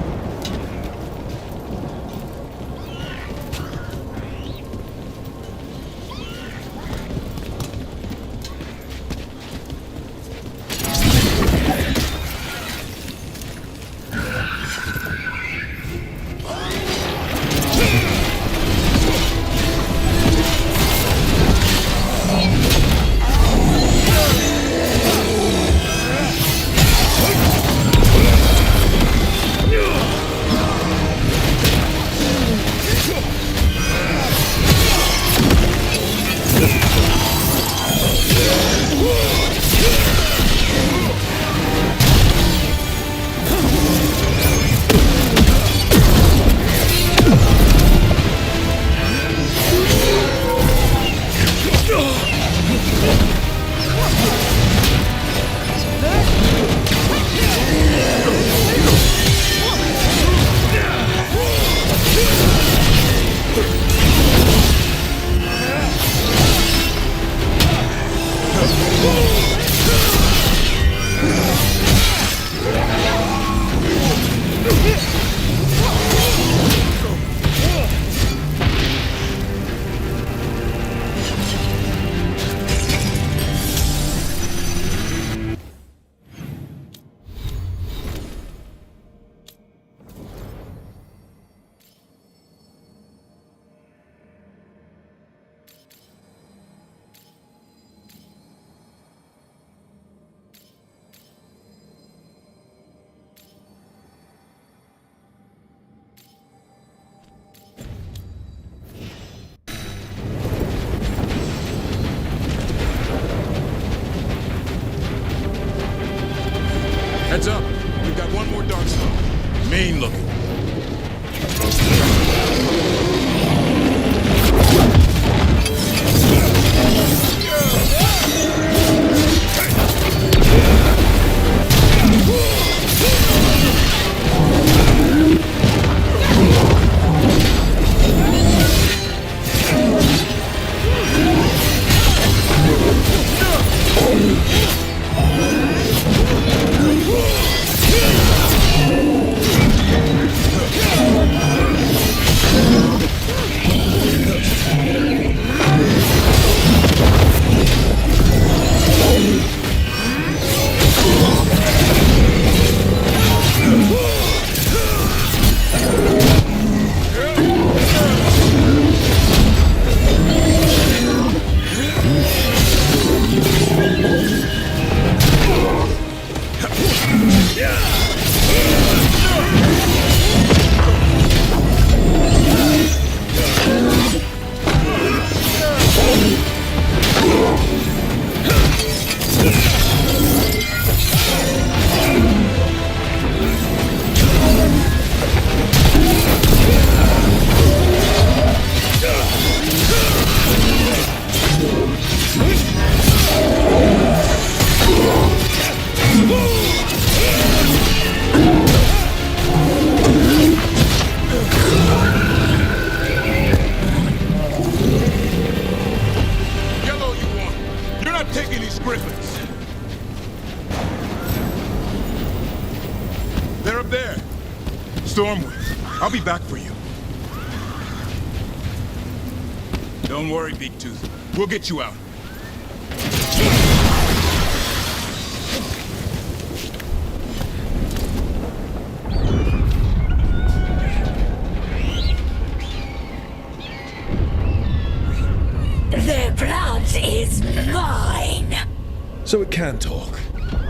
griffins. They're up there. Stormwind, I'll be back for you. Don't worry, Big Tooth. We'll get you out.
Their blood is mine.
So it can talk.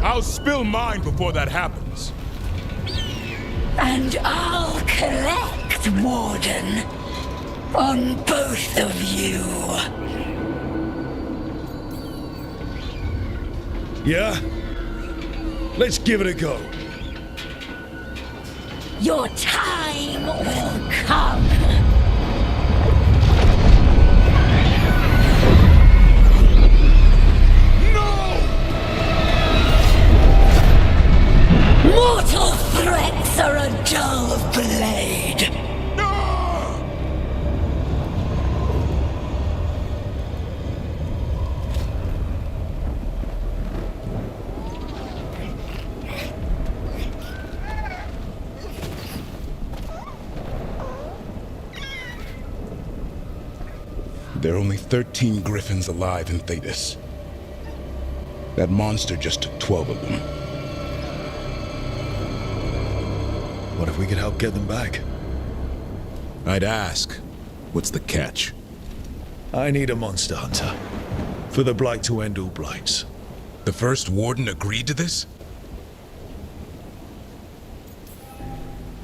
I'll spill mine before that happens.
And I'll collect, Warden, on both of you.
Yeah? Let's give it a go.
Your time will come. Mortal threats are a dull blade.
There are only 13 griffins alive in Thetis. That monster just took 12 of them.
What if we could help get them back?
I'd ask, what's the catch?
I need a monster hunter. For the Blight to end all blights.
The first warden agreed to this?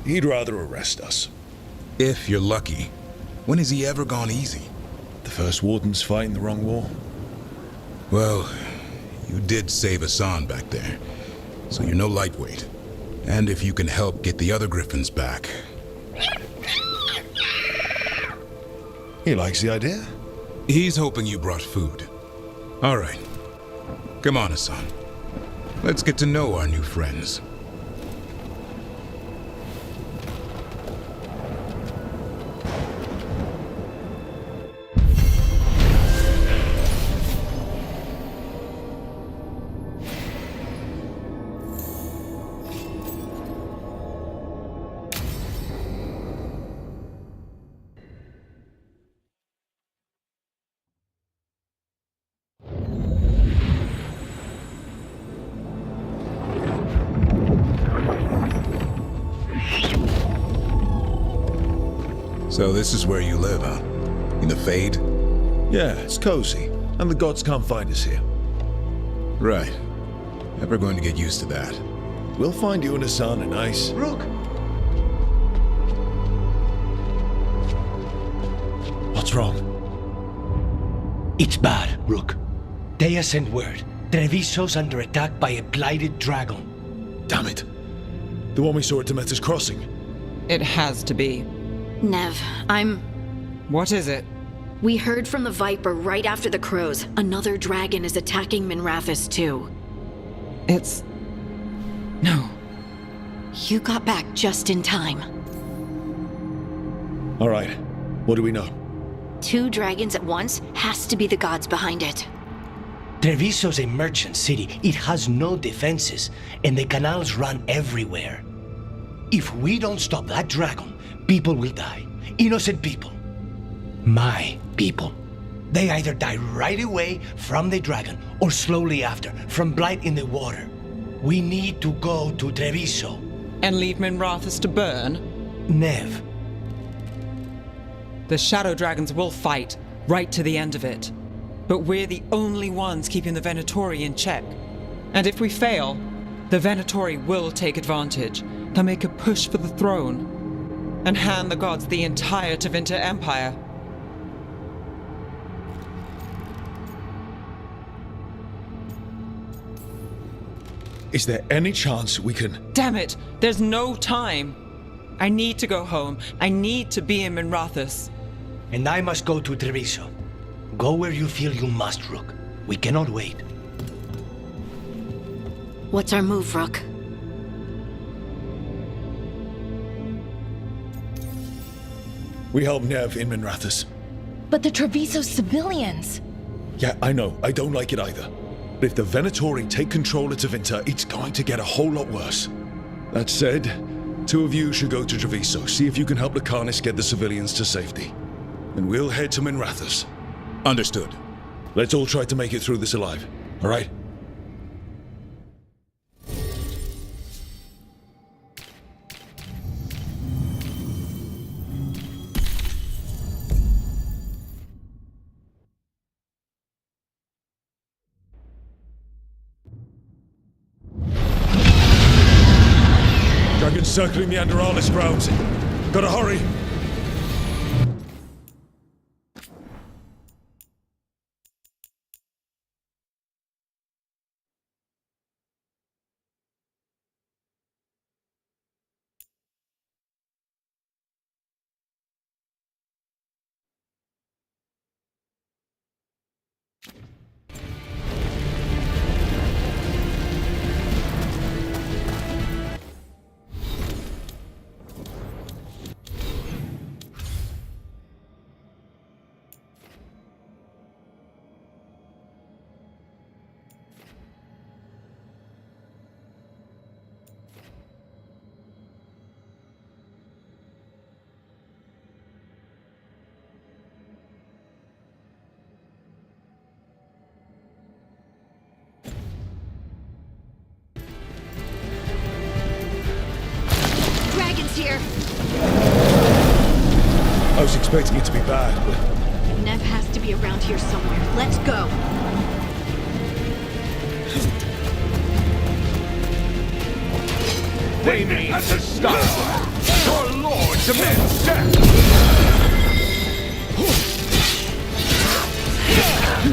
He'd rather arrest us.
If you're lucky. When has he ever gone easy?
The first warden's fighting the wrong war.
Well, you did save Hassan back there, so you're no lightweight. And if you can help get the other griffins back.
He likes the idea.
He's hoping you brought food. All right. Come on, Hassan. Let's get to know our new friends. So this is where you live, huh? In the Fade?
Yeah, it's cozy. And the gods can't find us here.
Right. Never going to get used to that.
We'll find you and Hassan a nice...
Rook!
What's wrong?
It's bad, Rook. Dea sent word. Treviso's under attack by a blighted dragon.
Damn it. The one we saw at Demeter's Crossing.
It has to be.
Nev,
What is it?
We heard from the Viper right after the crows. Another dragon is attacking Minrathous too.
It's... No.
You got back just in time.
All right. What do we know?
2 dragons at once has to be the gods behind it.
Treviso's a merchant city. It has no defenses, and the canals run everywhere. If we don't stop that dragon, people will die. Innocent people. My people. They either die right away from the dragon, or slowly after, from blight in the water. We need to go to Treviso.
And leave Minrathous to burn?
Nev.
The Shadow Dragons will fight, right to the end of it. But we're the only ones keeping the Venatori in check. And if we fail, the Venatori will take advantage. They'll make a push for the throne, and hand the gods the entire Tevinter Empire.
Is there any chance we can...
Damn it! There's no time! I need to go home. I need to be in Minrathous.
And I must go to Treviso. Go where you feel you must, Rook. We cannot wait.
What's our move, Rook?
We help Nev in Minrathous.
But the Treviso civilians...
Yeah, I know. I don't like it either. But if the Venatori take control of Tevinter, it's going to get a whole lot worse. That said, 2 of you should go to Treviso, see if you can help Lucanus get the civilians to safety. And we'll head to Minrathous.
Understood.
Let's all try to make it through this alive, all right? Dragon's circling the Anderalis grounds. Gotta hurry!
Here.
I was expecting it to be bad, but...
Nev has to be around here somewhere. Let's go.
They mean to stop! Your lord demands death!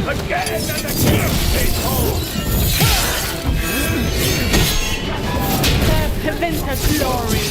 Again and again they hold!
Tevinter glory!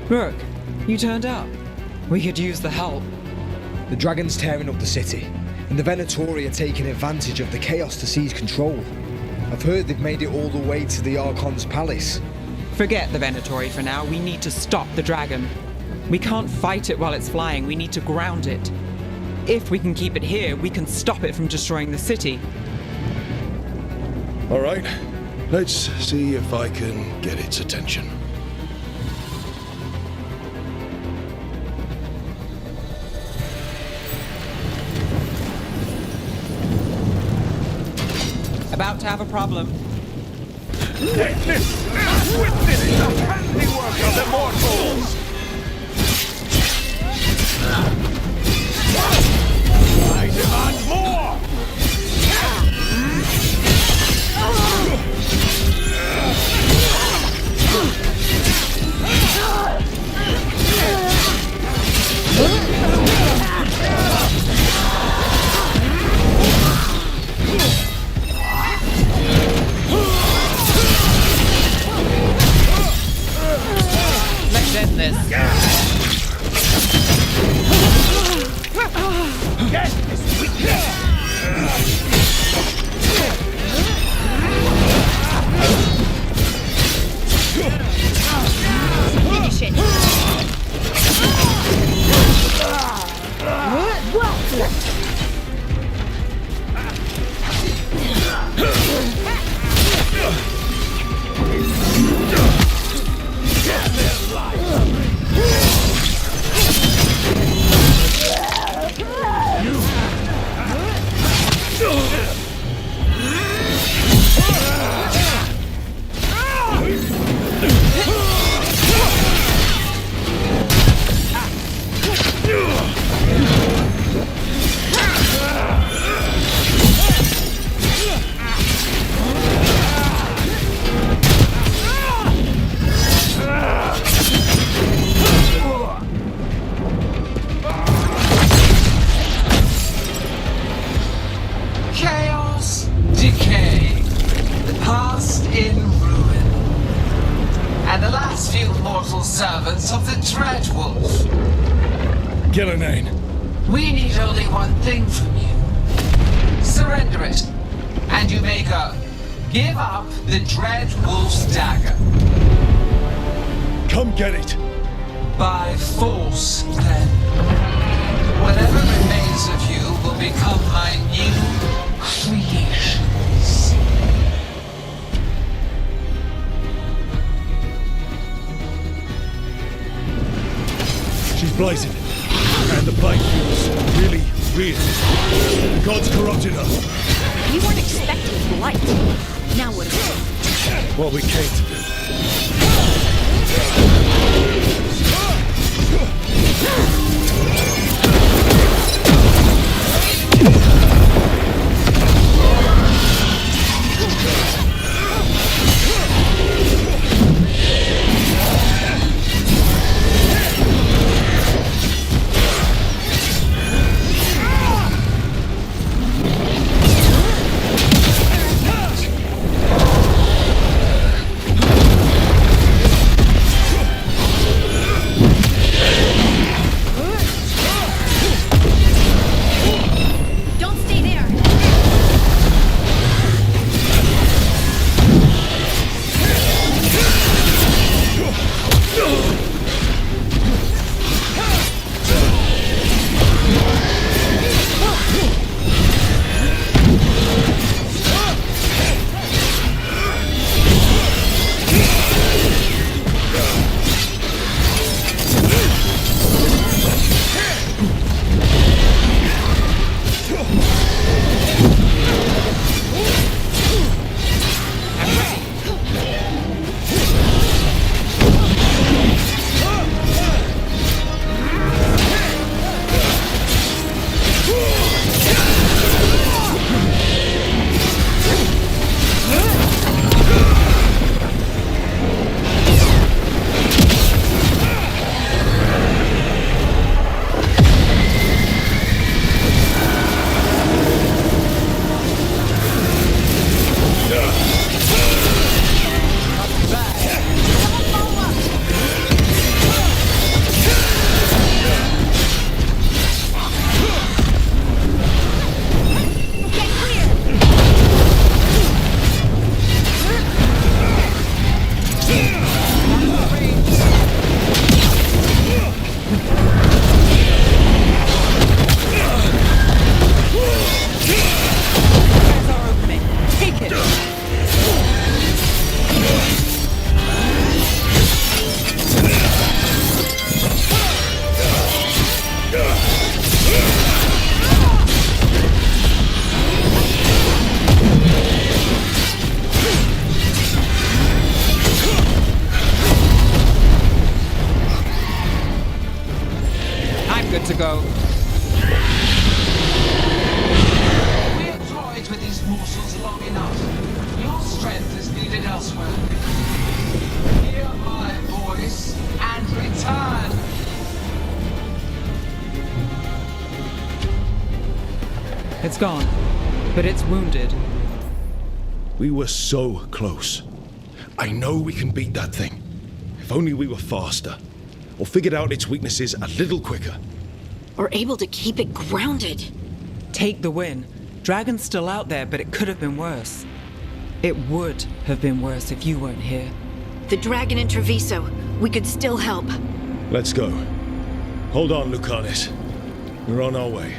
Look, you turned up. We could use the help.
The dragon's tearing up the city, and the Venatori are taking advantage of the chaos to seize control. I've heard they've made it all the way to the Archon's palace.
Forget the Venatori for now. We need to stop the dragon. We can't fight it while it's flying. We need to ground it. If we can keep it here, we can stop it from destroying the city.
All right, let's see if I can get its attention.
About to have a problem.
Take this! Witness the handiwork of the mortals! I demand more!
end this.
Finish it.
Chaos, decay, past in ruin, and the last few mortal servants of the Dreadwolf.
Gillenane.
We need only one thing from you. Surrender it, and you may go. Give up the Dreadwolf's dagger.
Come get it.
By force, then. Whatever remains of you will become my new creations.
She's blazing. And the plane feels really weird. The gods corrupted her.
We weren't expecting light. Now what do we do?
What we came to do.
To go.
We have toyed with these morsels long enough. Your strength is needed elsewhere. Hear my voice and return.
It's gone, but it's wounded.
We were so close. I know we can beat that thing. If only we were faster. or figured out its weaknesses a little quicker.
Or able to keep it grounded.
Take the win. Dragon's still out there, but it could have been worse. It would have been worse if you weren't here.
The dragon in Treviso. We could still help.
Let's go. Hold on, Lucanis. We're on our way.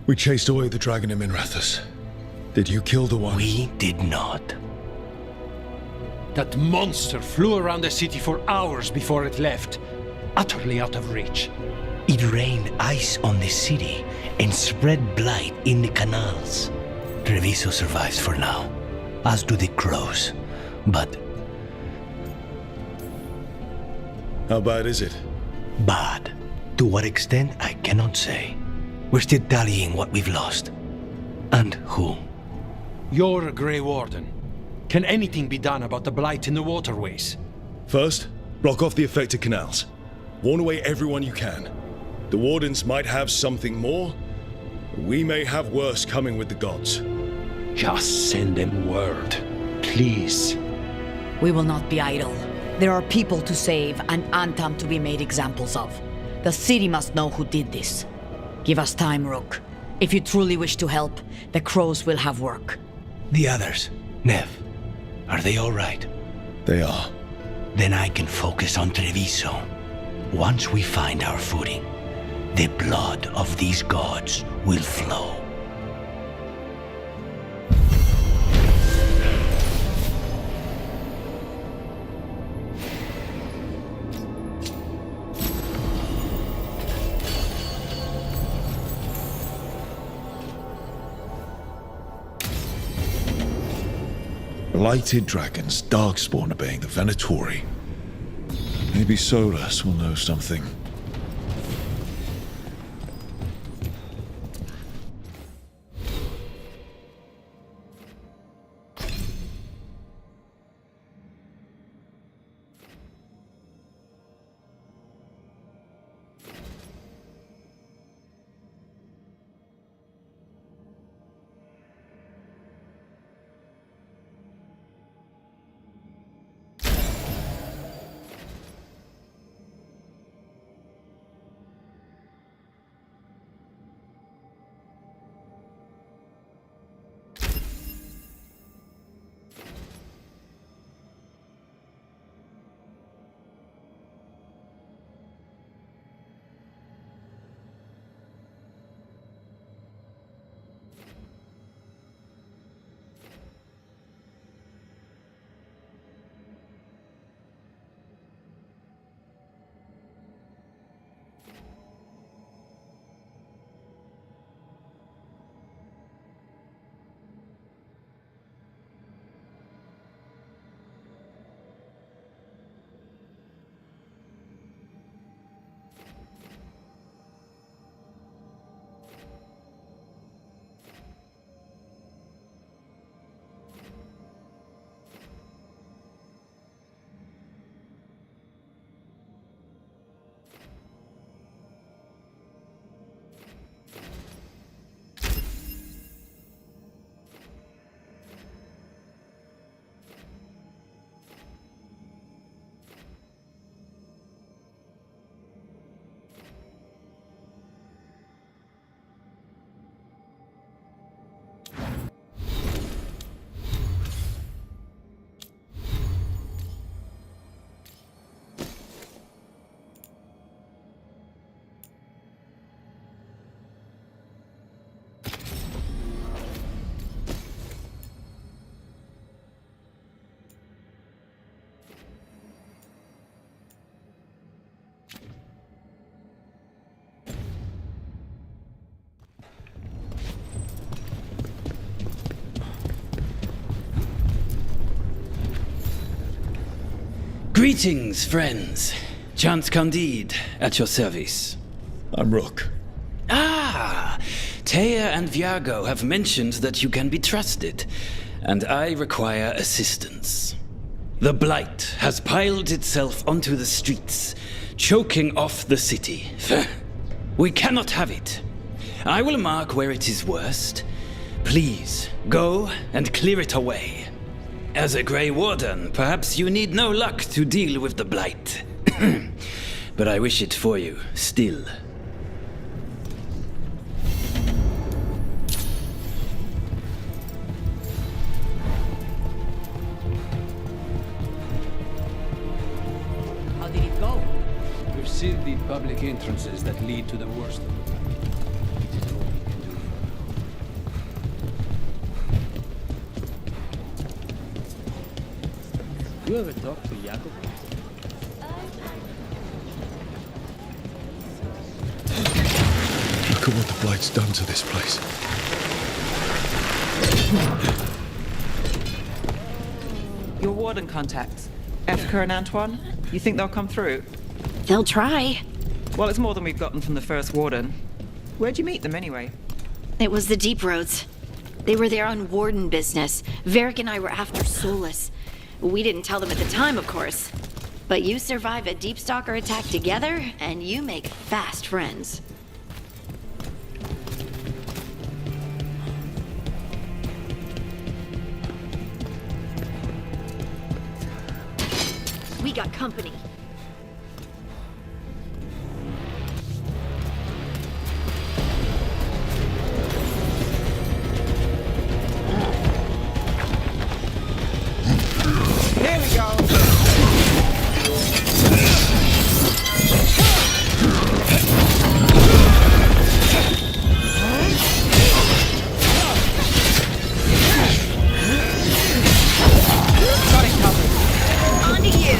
We chased away the dragon in Minrathus. Did you kill the one?
We did not.
That monster flew around the city for hours before it left, utterly out of reach.
It rained ice on the city and spread blight in the canals. Treviso survives for now, as do the crows. But...
how bad is it?
bad. To what extent, I cannot say. We're still tallying what we've lost. And who.
You're a Grey Warden. Can anything be done about the blight in the waterways?
First, block off the affected canals. Warn away everyone you can. The Wardens might have something more. We may have worse coming with the gods.
Just send them word, please.
We will not be idle. There are people to save and Antam to be made examples of. The city must know who did this. Give us time, Rook. If you truly wish to help, the crows will have work.
The others, Nev, are they all right?
They are.
Then I can focus on Treviso. Once we find our footing, the blood of these gods will flow.
Blighted dragons, darkspawn obeying the Venatori. Maybe Solus will know something.
Greetings, friends. Chance Candide, at your service.
I'm Rook.
Ah! Taya and Viago have mentioned that you can be trusted. and I require assistance. The Blight has piled itself onto the streets, choking off the city. We cannot have it. I will mark where it is worst. Please, go and clear it away. As a Grey Warden, perhaps you need no luck to deal with the Blight. But I wish it for you, still.
How did it go?
We've sealed the public entrances that lead to the worst of them. It is all we can do for now. You ever talk to Jacob?
Look at what the Blight's done to this place.
Your warden contacts, Efka and Antoine, you think they'll come through?
They'll try.
Well, it's more than we've gotten from the first warden. Where'd you meet them anyway?
It was the Deep Roads. They were there on warden business. Varric and I were after Solus. We didn't tell them at the time, of course. But you survive a Deep Stalker attack together, and you make fast friends. We got company.
Here we go! Got it covered.
On to you!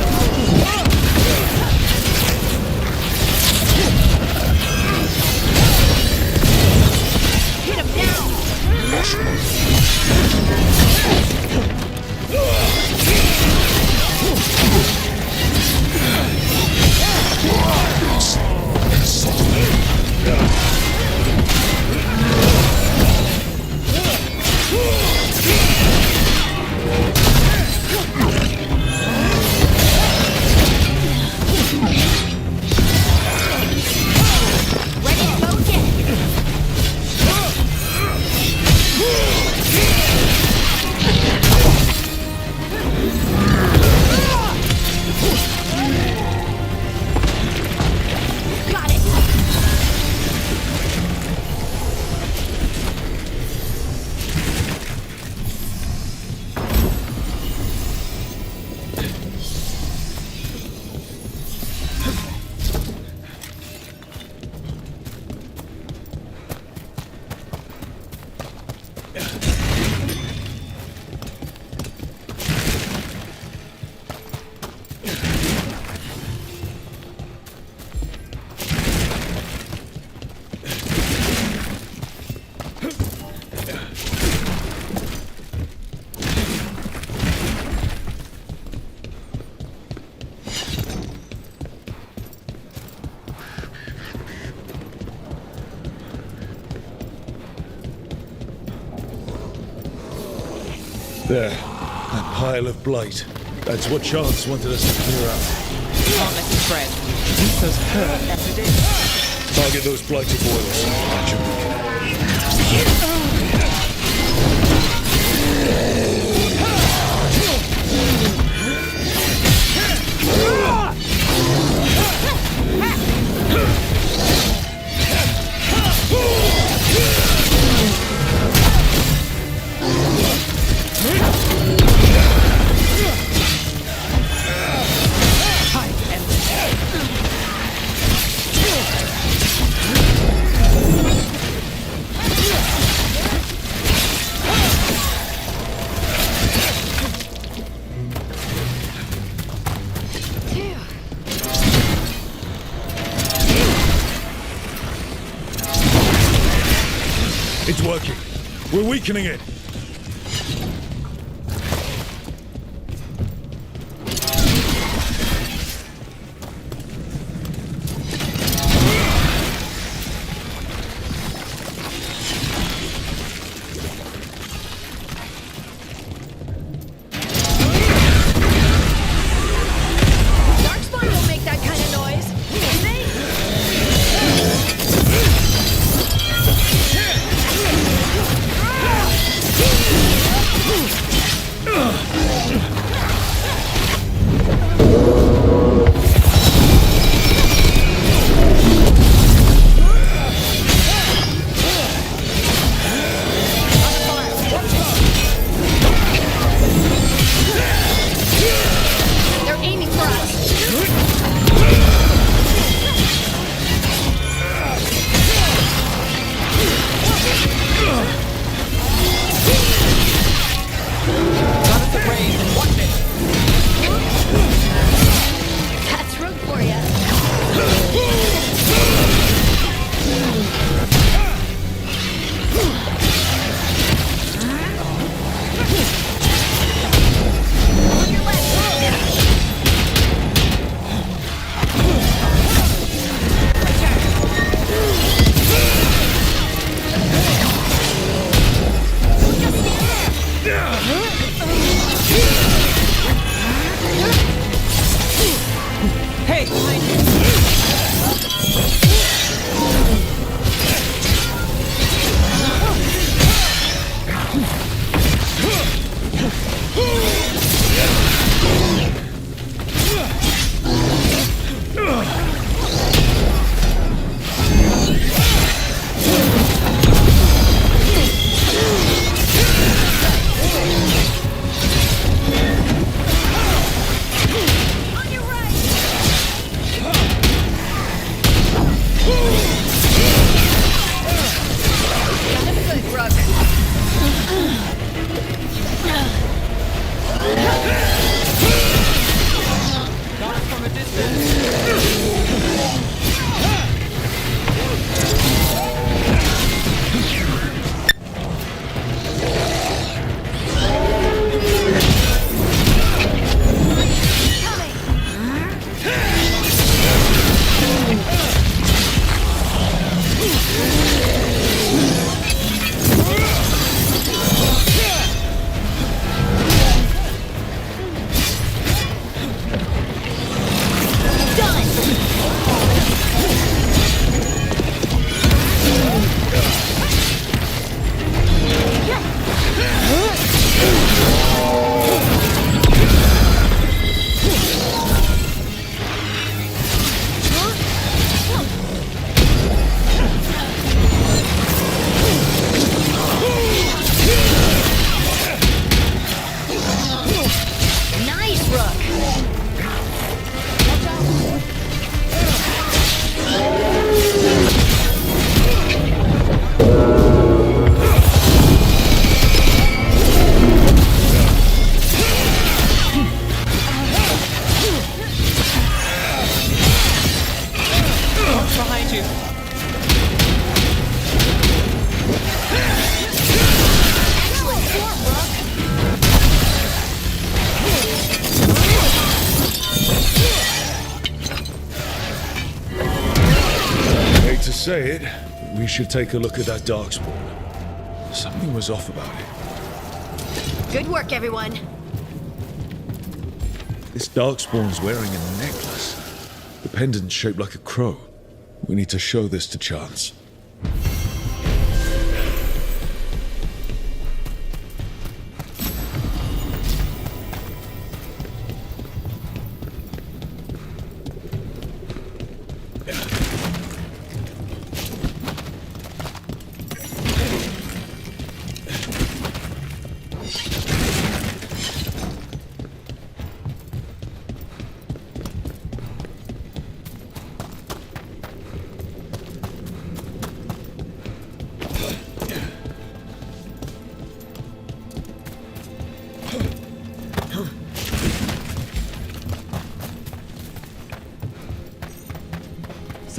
Hit him now!
There. That pile of blight. That's what Chance wanted us to clear out.
Can't let it spread. Keep those hurt as it is.
Target those blighted boils. That should be It's working. We're weakening it.
Hey, behind you!
Say it, we should take a look at that darkspawn. Something was off about it.
Good work, everyone.
This darkspawn's wearing a necklace. The pendant's shaped like a crow. We need to show this to Chance.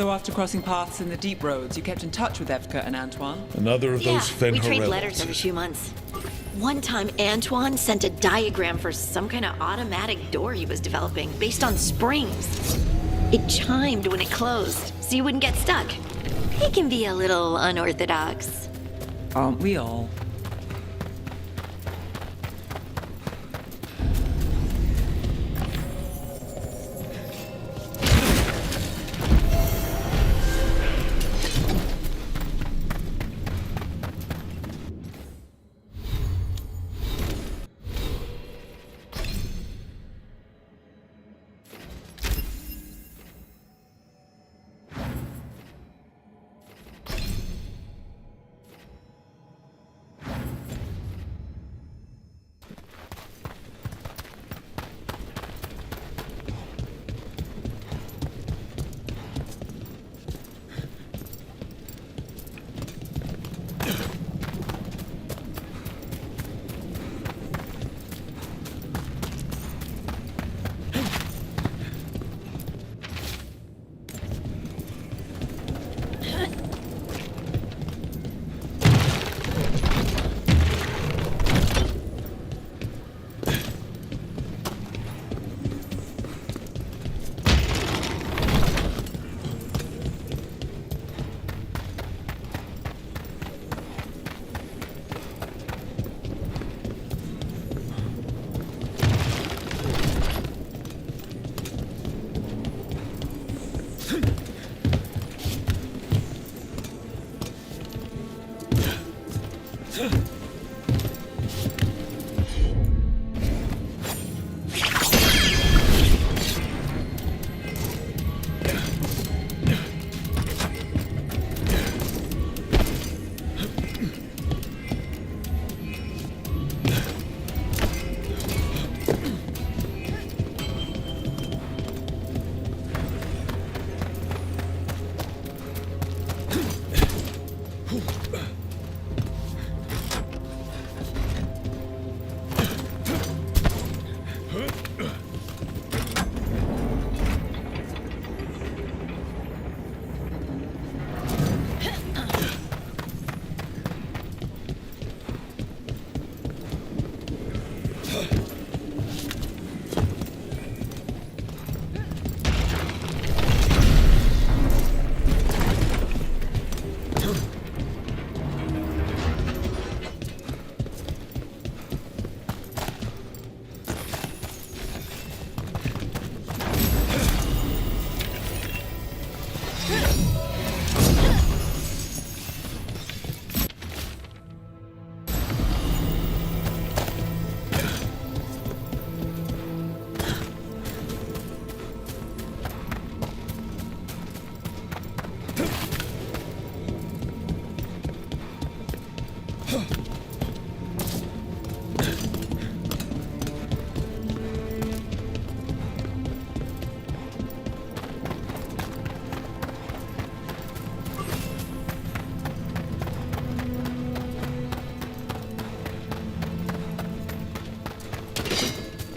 So after crossing paths in the deep roads, you kept in touch with Evka and Antoine?
Another of those Fen
we trade
Harel
letters every few months. One time, Antoine sent a diagram for some kind of automatic door he was developing based on springs. It chimed when it closed, so you wouldn't get stuck. He can be a little unorthodox.
Aren't we all?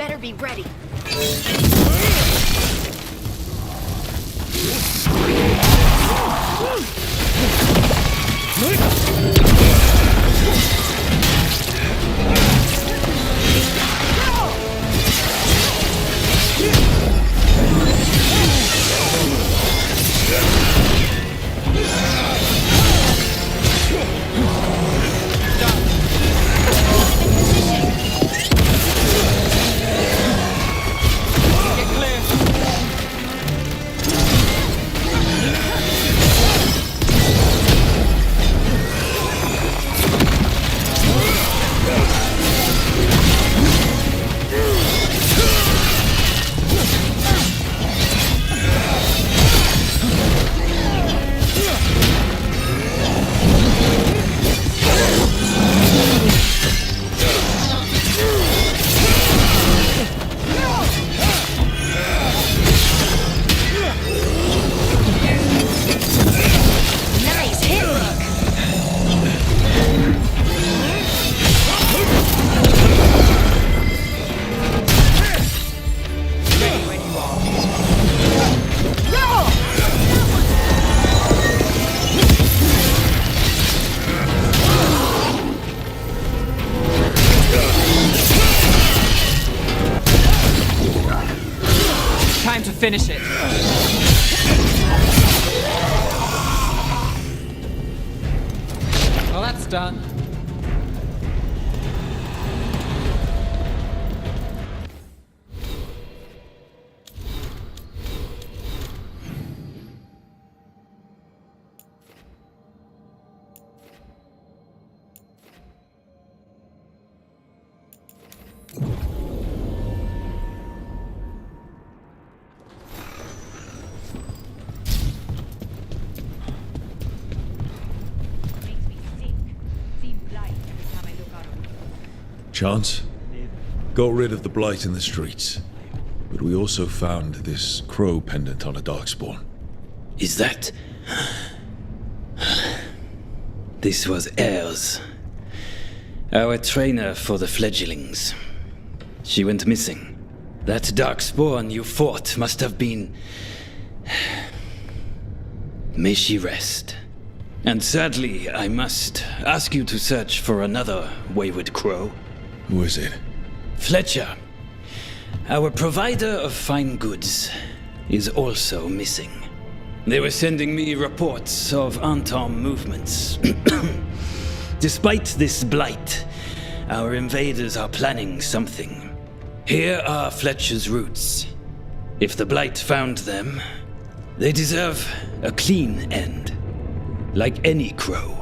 better be ready.
Time to finish it. Well, that's done.
Chance? Got rid of the blight in the streets. But we also found this crow pendant on a darkspawn.
Is that... This was Ayres, our trainer for the fledglings. She went missing. That darkspawn you fought must have been... May she rest. And sadly, I must ask you to search for another wayward crow.
Who is it?
Fletcher, our provider of fine goods, is also missing. They were sending me reports of Antom movements. Despite this blight, our invaders are planning something. Here are Fletcher's roots. If the blight found them, they deserve a clean end, like any crow.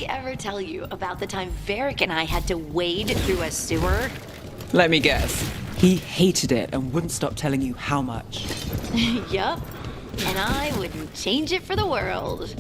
I ever tell you about the time Varric and I had to wade through a sewer?
Let me guess. He hated it and wouldn't stop telling you how much.
Yup. And I wouldn't change it for the world.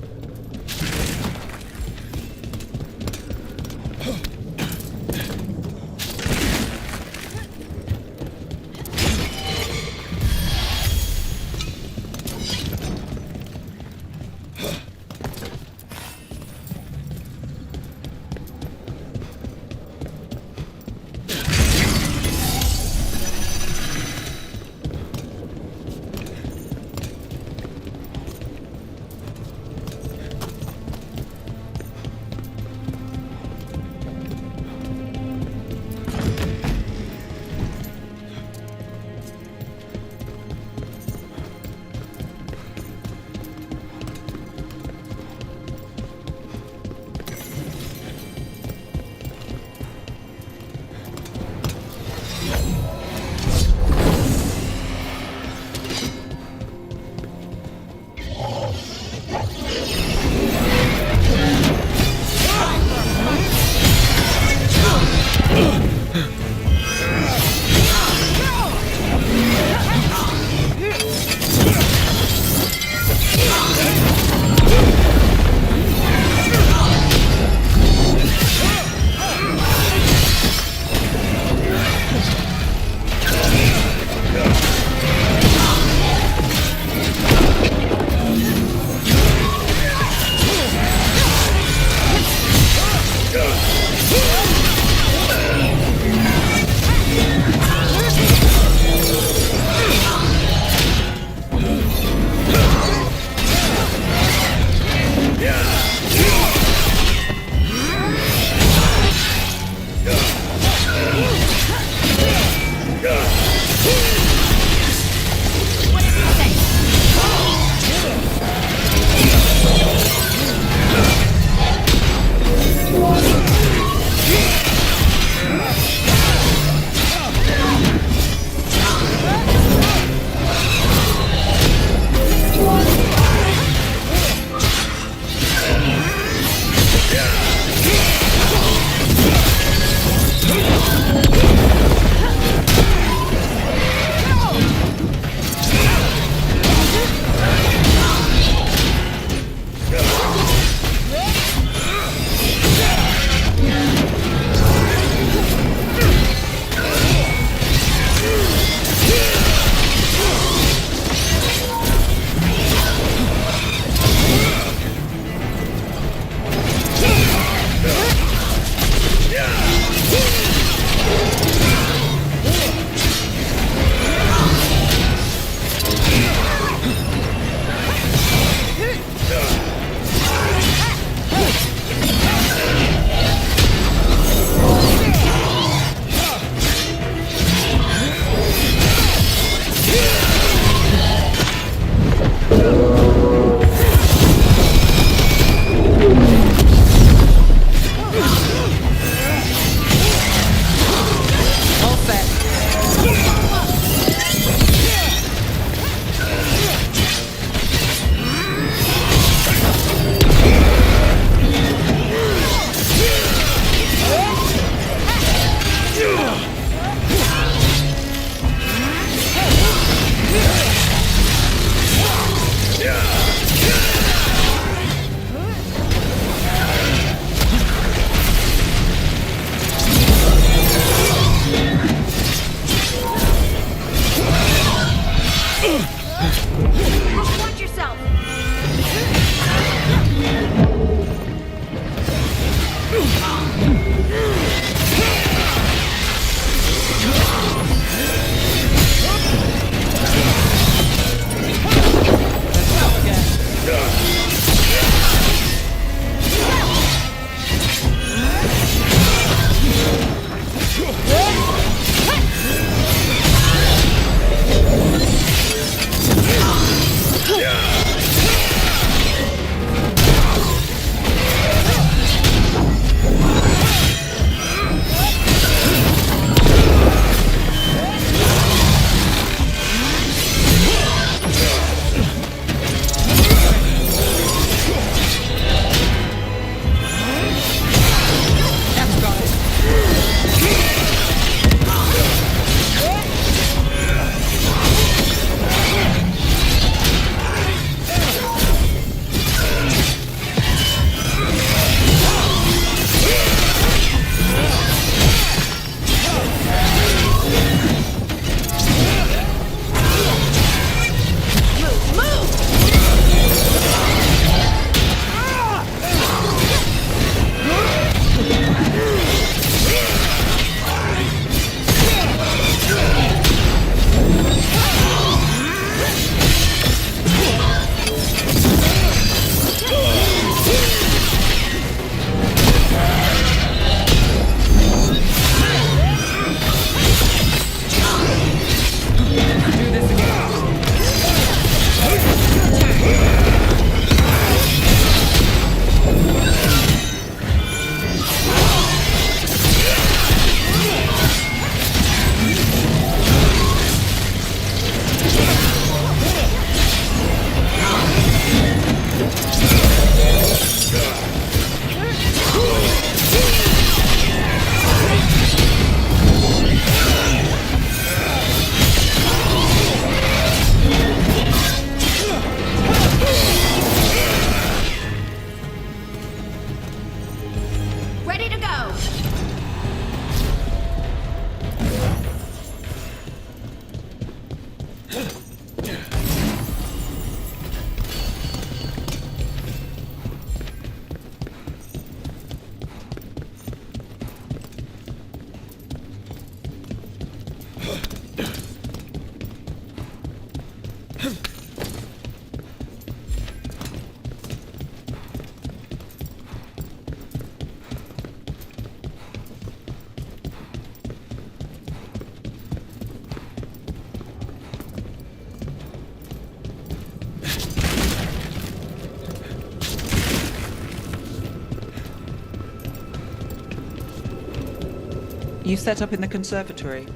You set up in the conservatory.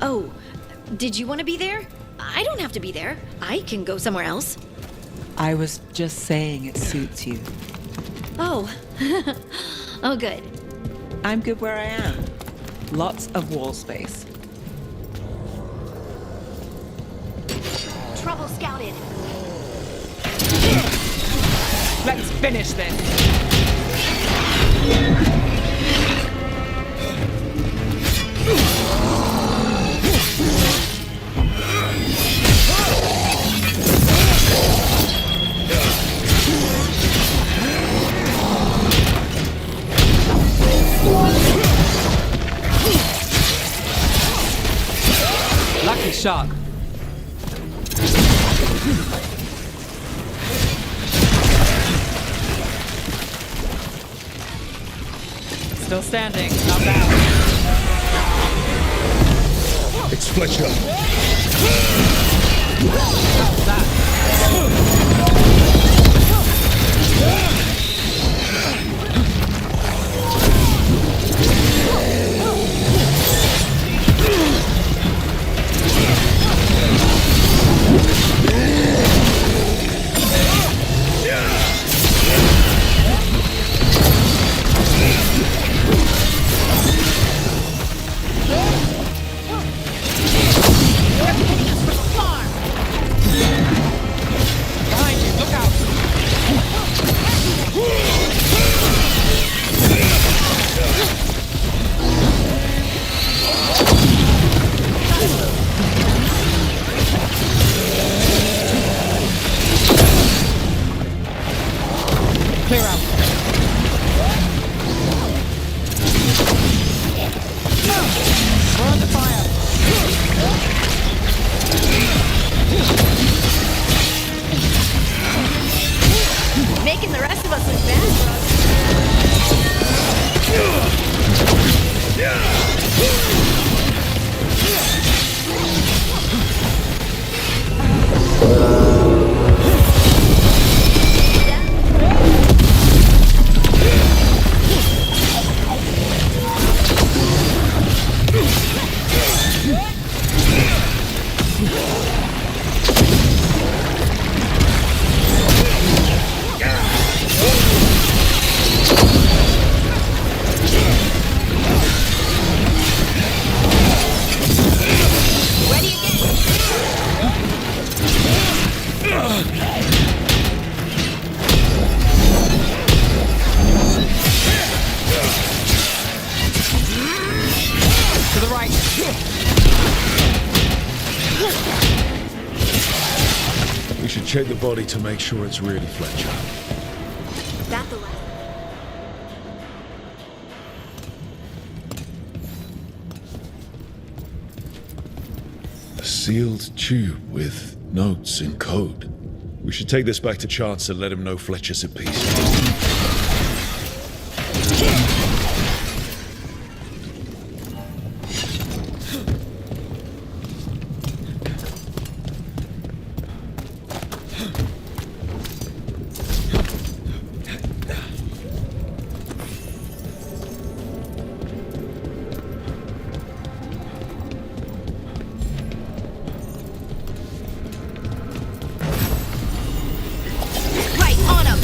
Oh, did you want to be there? I don't have to be there. I can go somewhere else.
I was just saying it suits you.
Oh. Oh, good.
I'm good where I am. Lots of wall space.
Trouble scouted.
Let's finish this.
Lucky shot.
Still standing, not bad.
It's Fletcher.
How's that? Clear out. We're under fire.
Making the rest of us look bad,
To the right.
We should check the body to make sure it's really Fletcher.
That the last.
A sealed tube with notes and code. We should take this back to Chance and let him know Fletcher's at peace.
Right, on him!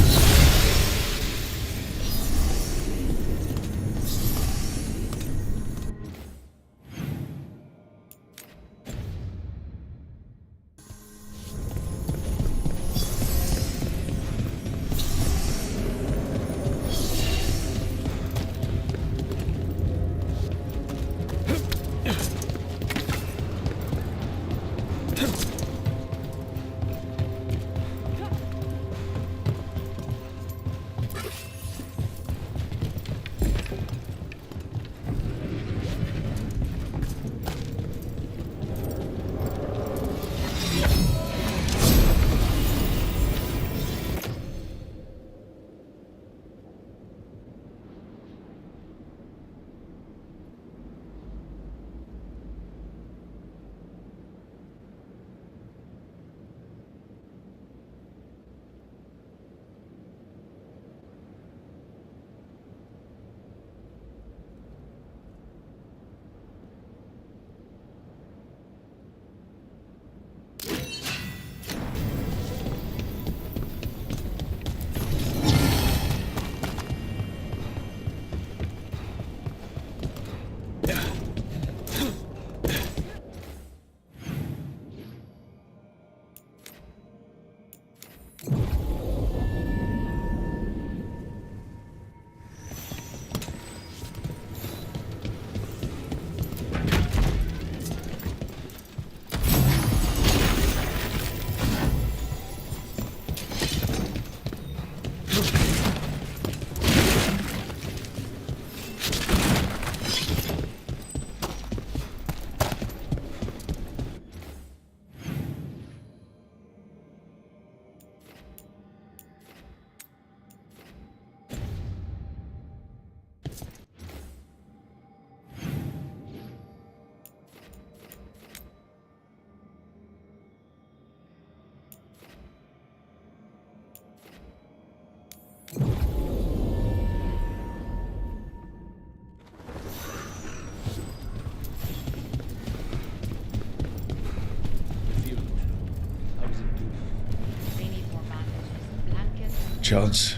chance.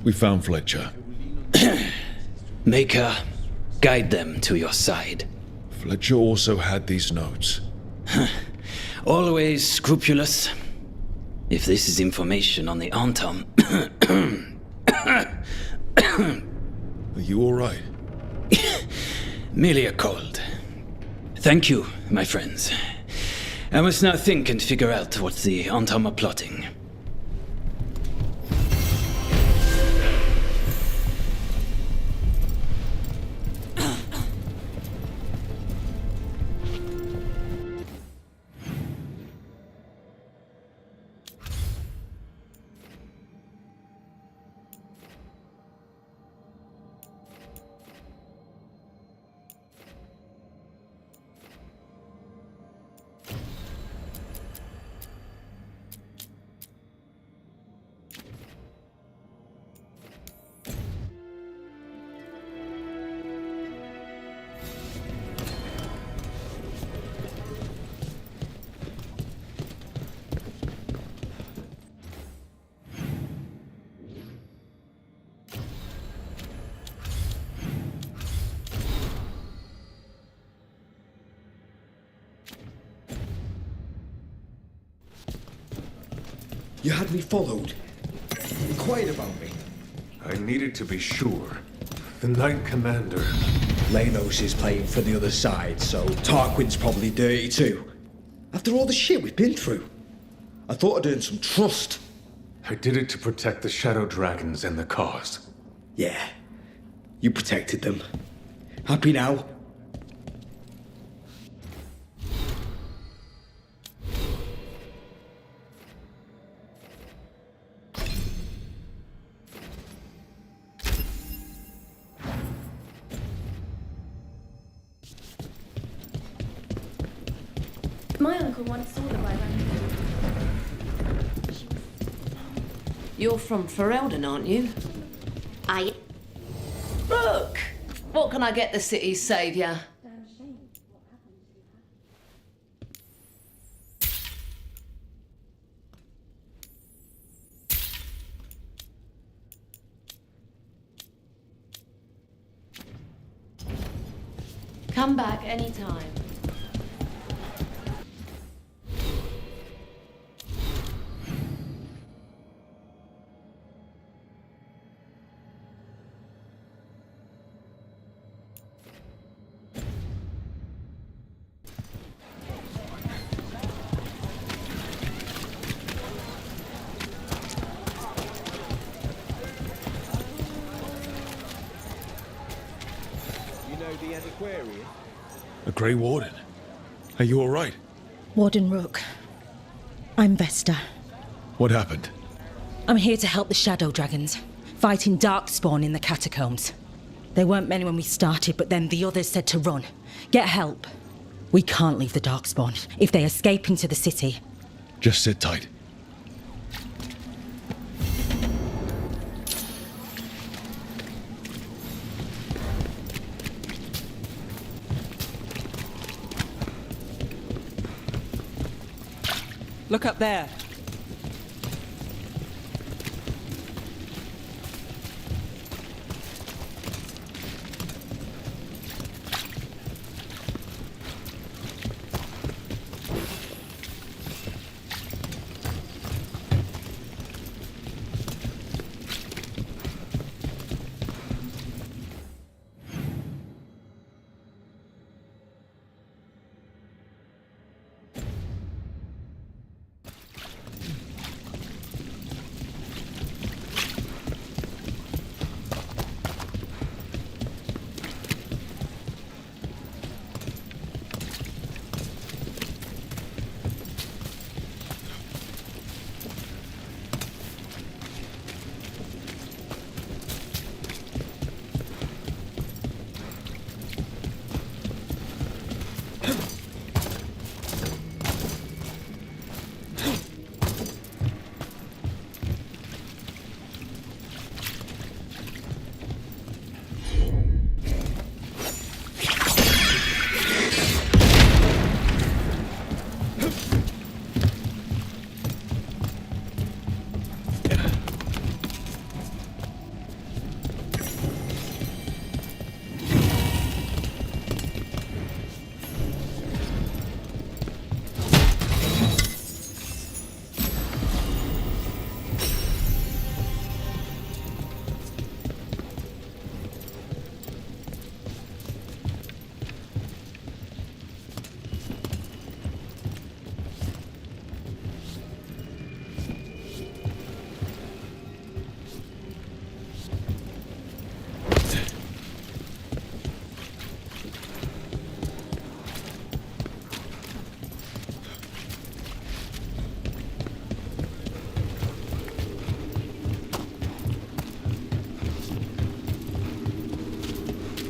We found Fletcher.
Maker, guide them to your side.
Fletcher also had these notes.
Always scrupulous. If this is information on the Antam...
Are you alright?
Merely a cold. Thank you, my friends. I must now think and figure out what the Antam are plotting.
You had me followed. Inquired about me.
I needed to be sure. The Knight Commander.
Lanos is playing for the other side, so Tarquin's probably dirty too. After all the shit we've been through. I thought I'd earned some trust.
I did it to protect the Shadow Dragons and the cause.
Yeah, you protected them. Happy now?
My uncle once saw the Wyvern.
You're from Ferelden, aren't you? Rook! What can I get the city's saviour? Come back anytime.
The Antiquarian?
A Grey Warden. Are you alright?
Warden Rook. I'm Vesta.
What happened?
I'm here to help the Shadow Dragons, fighting Darkspawn in the catacombs. There weren't many when we started, but then the others said to run. Get help. We can't leave the Darkspawn. If they escape into the city...
Just sit tight.
Look up there.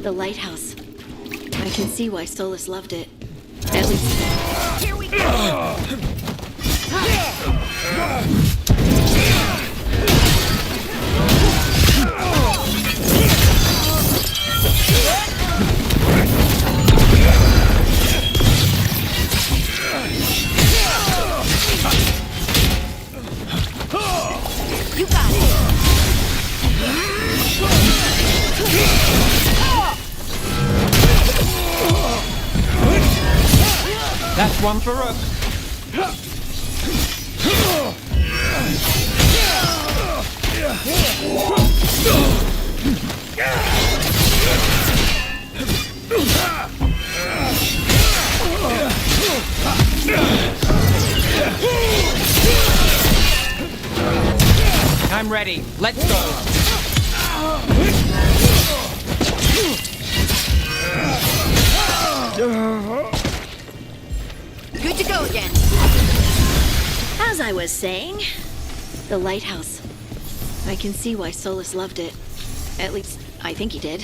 The lighthouse. I can see why Solus loved it. At least... Here we go!
You got it.
That's one for Rook. I'm ready. Let's go.
Good to go again.
As I was saying, the lighthouse. I can see why Solus loved it. At least, I think he did.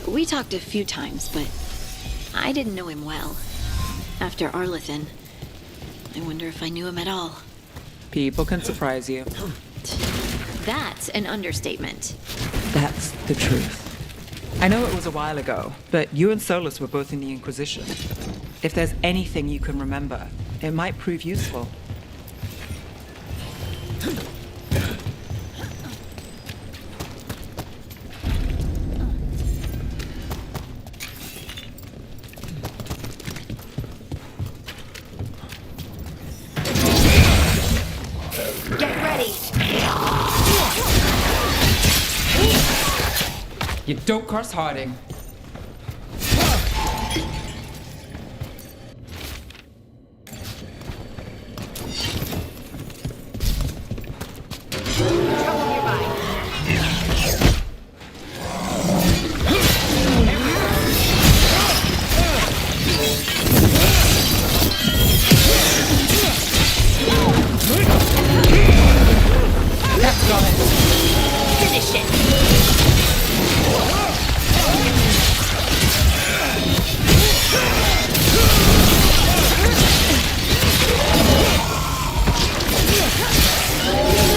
We talked a few times, but I didn't know him well. After Arlethan, I wonder if I knew him at all.
People can surprise you.
That's an understatement.
That's the truth. I know it was a while ago, but you and Solus were both in the Inquisition. If there's anything you can remember, it might prove useful.
Get ready.
You don't cross Harding.
That's got it. Finish it.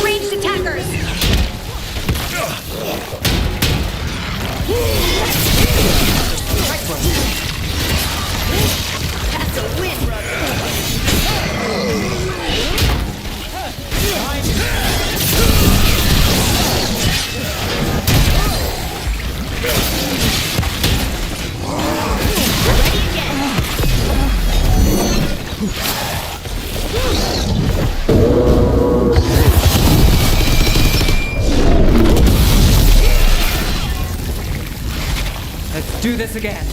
Ranged attackers. That's a win, brother.
Let's do this again.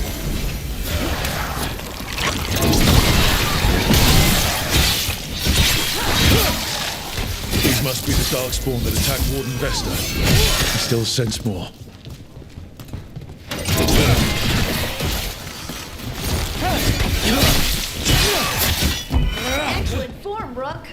These must be the Darkspawn that attacked Warden Vesta. I still sense more.
Excellent form, Rook.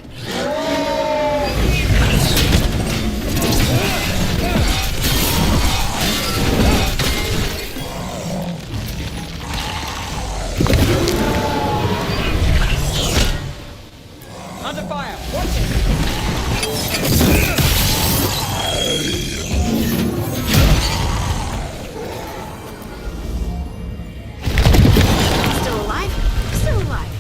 Under fire! Watch it!
Still alive? Still alive.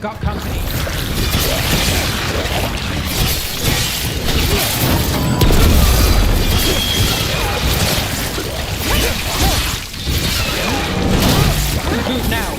Got company. Move now.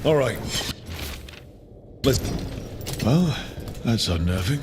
All right. Let's... Well, that's unnerving.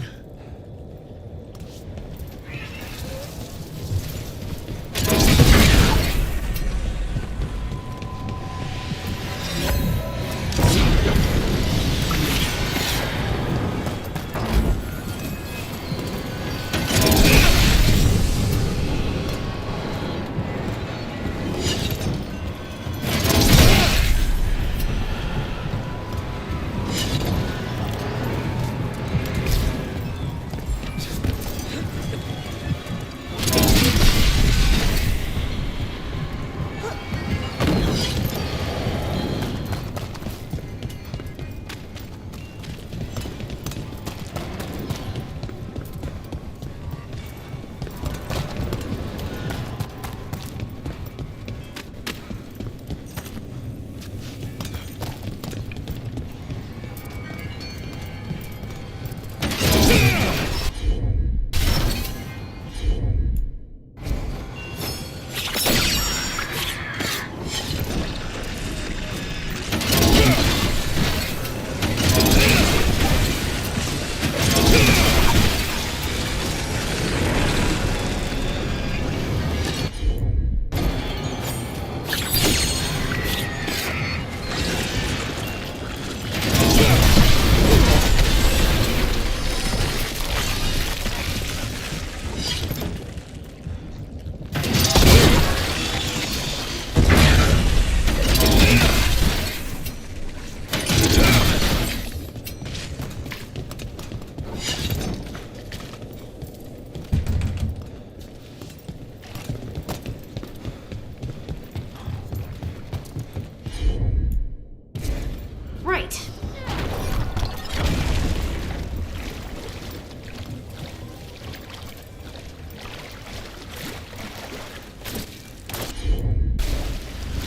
Right.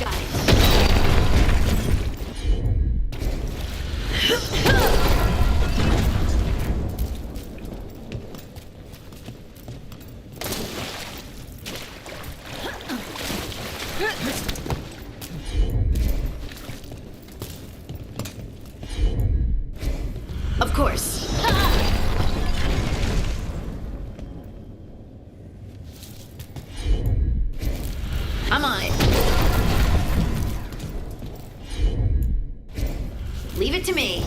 Got it. Of course. I'm on it. Leave it to me.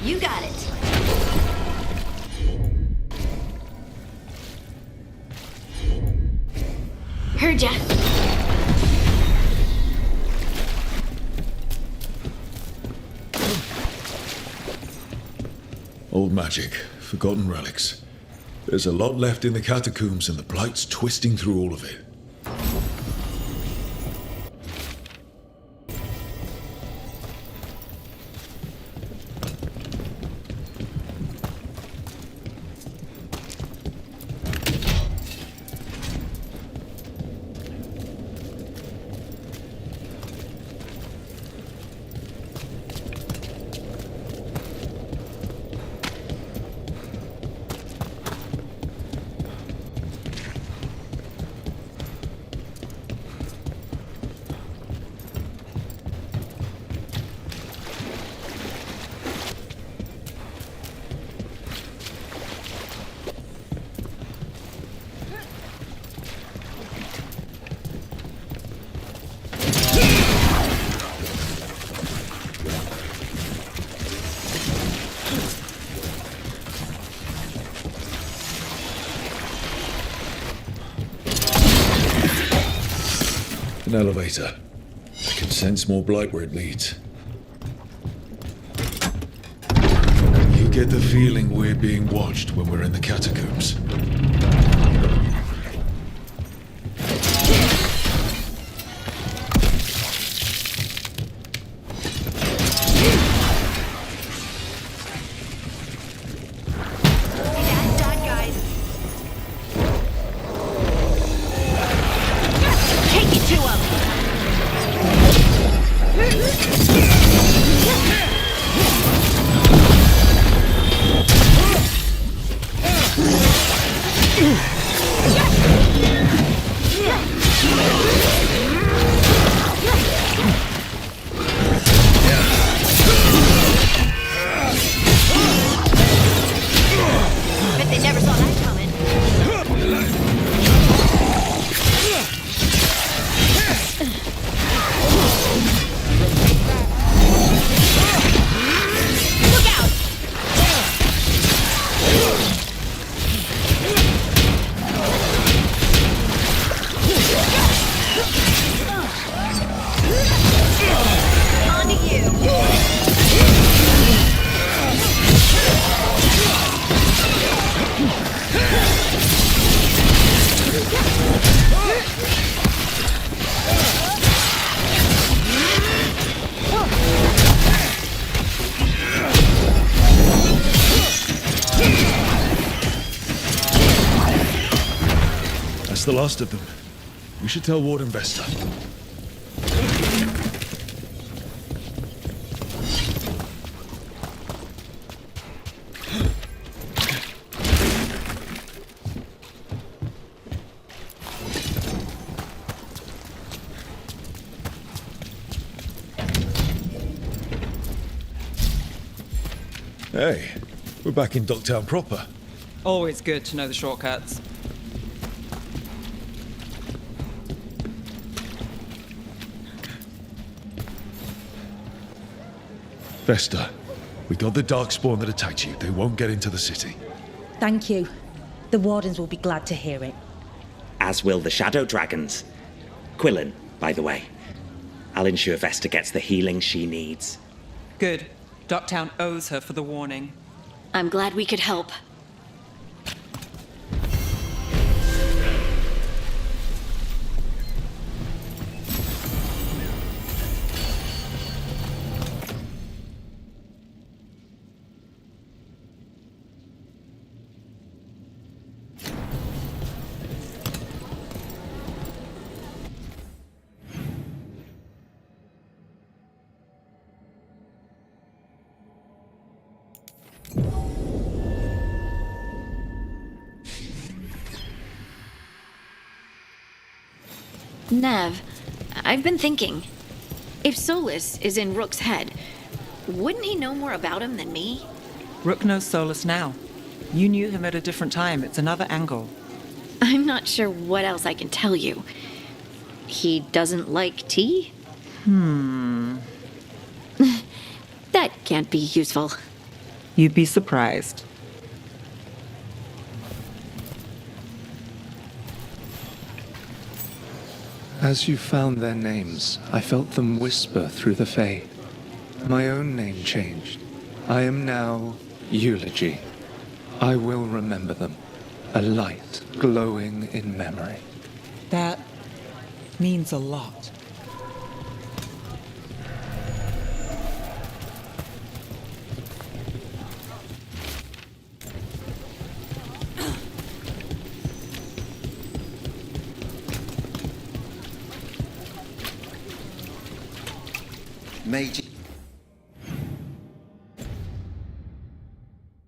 You got it. Heard ya.
Old magic, forgotten relics. There's a lot left in the catacombs and the Blight's twisting through all of it. An elevator. I can sense more Blight where it leads. You get the feeling we're being watched when we're in the catacombs. That's the last of them. We should tell Warden Vesta. Hey, we're back in Docktown proper.
Always good to know the shortcuts.
Vesta, we got the Darkspawn that attacked you. They won't get into the city.
Thank you. The Wardens will be glad to hear it.
As will the Shadow Dragons. Quillen, by the way. I'll ensure Vesta gets the healing she needs.
Good. Docktown owes her for the warning.
I'm glad we could help. Nev, I've been thinking. If Solus is in Rook's head, wouldn't he know more about him than me?
Rook knows Solus now. You knew him at a different time. It's another angle.
I'm not sure what else I can tell you. He doesn't like tea? That can't be useful.
You'd be surprised.
As you found their names, I felt them whisper through the Fae. My own name changed. I am now Eulogy. I will remember them. A light glowing in memory.
That means a lot.
Mages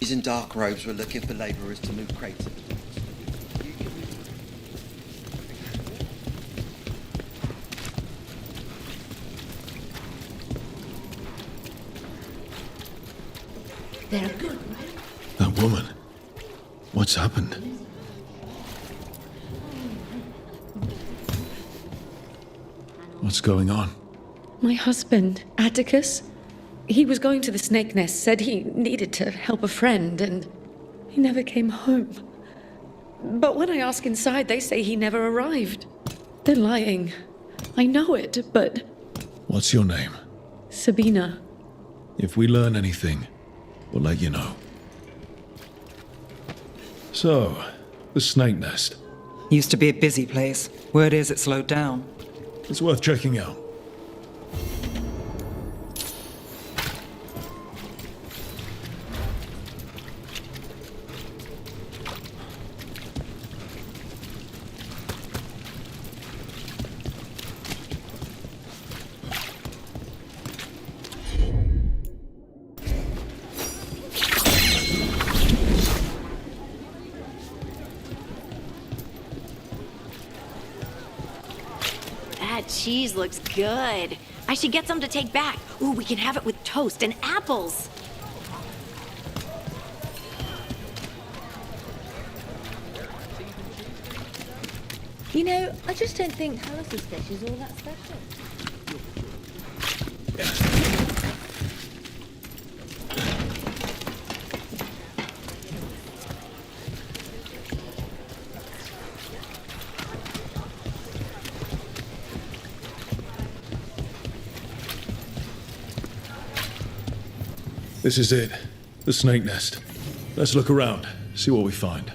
in dark robes were looking for labourers to move crates.
They're good, right?
That woman. What's happened? What's going on?
My husband, Atticus, he was going to the Snake Nest, said he needed to help a friend, and he never came home. But when I ask inside, they say he never arrived. They're lying. I know it, but...
What's your name?
Sabina.
If we learn anything, we'll let you know. So, the Snake Nest.
Used to be a busy place. Word is it slowed down.
It's worth checking out.
That cheese looks good. I should get some to take back. Ooh, we can have it with toast and apples.
You know, I just don't think Hallis's fish is all that special.
This is it. The Snake Nest. Let's look around, see what we find.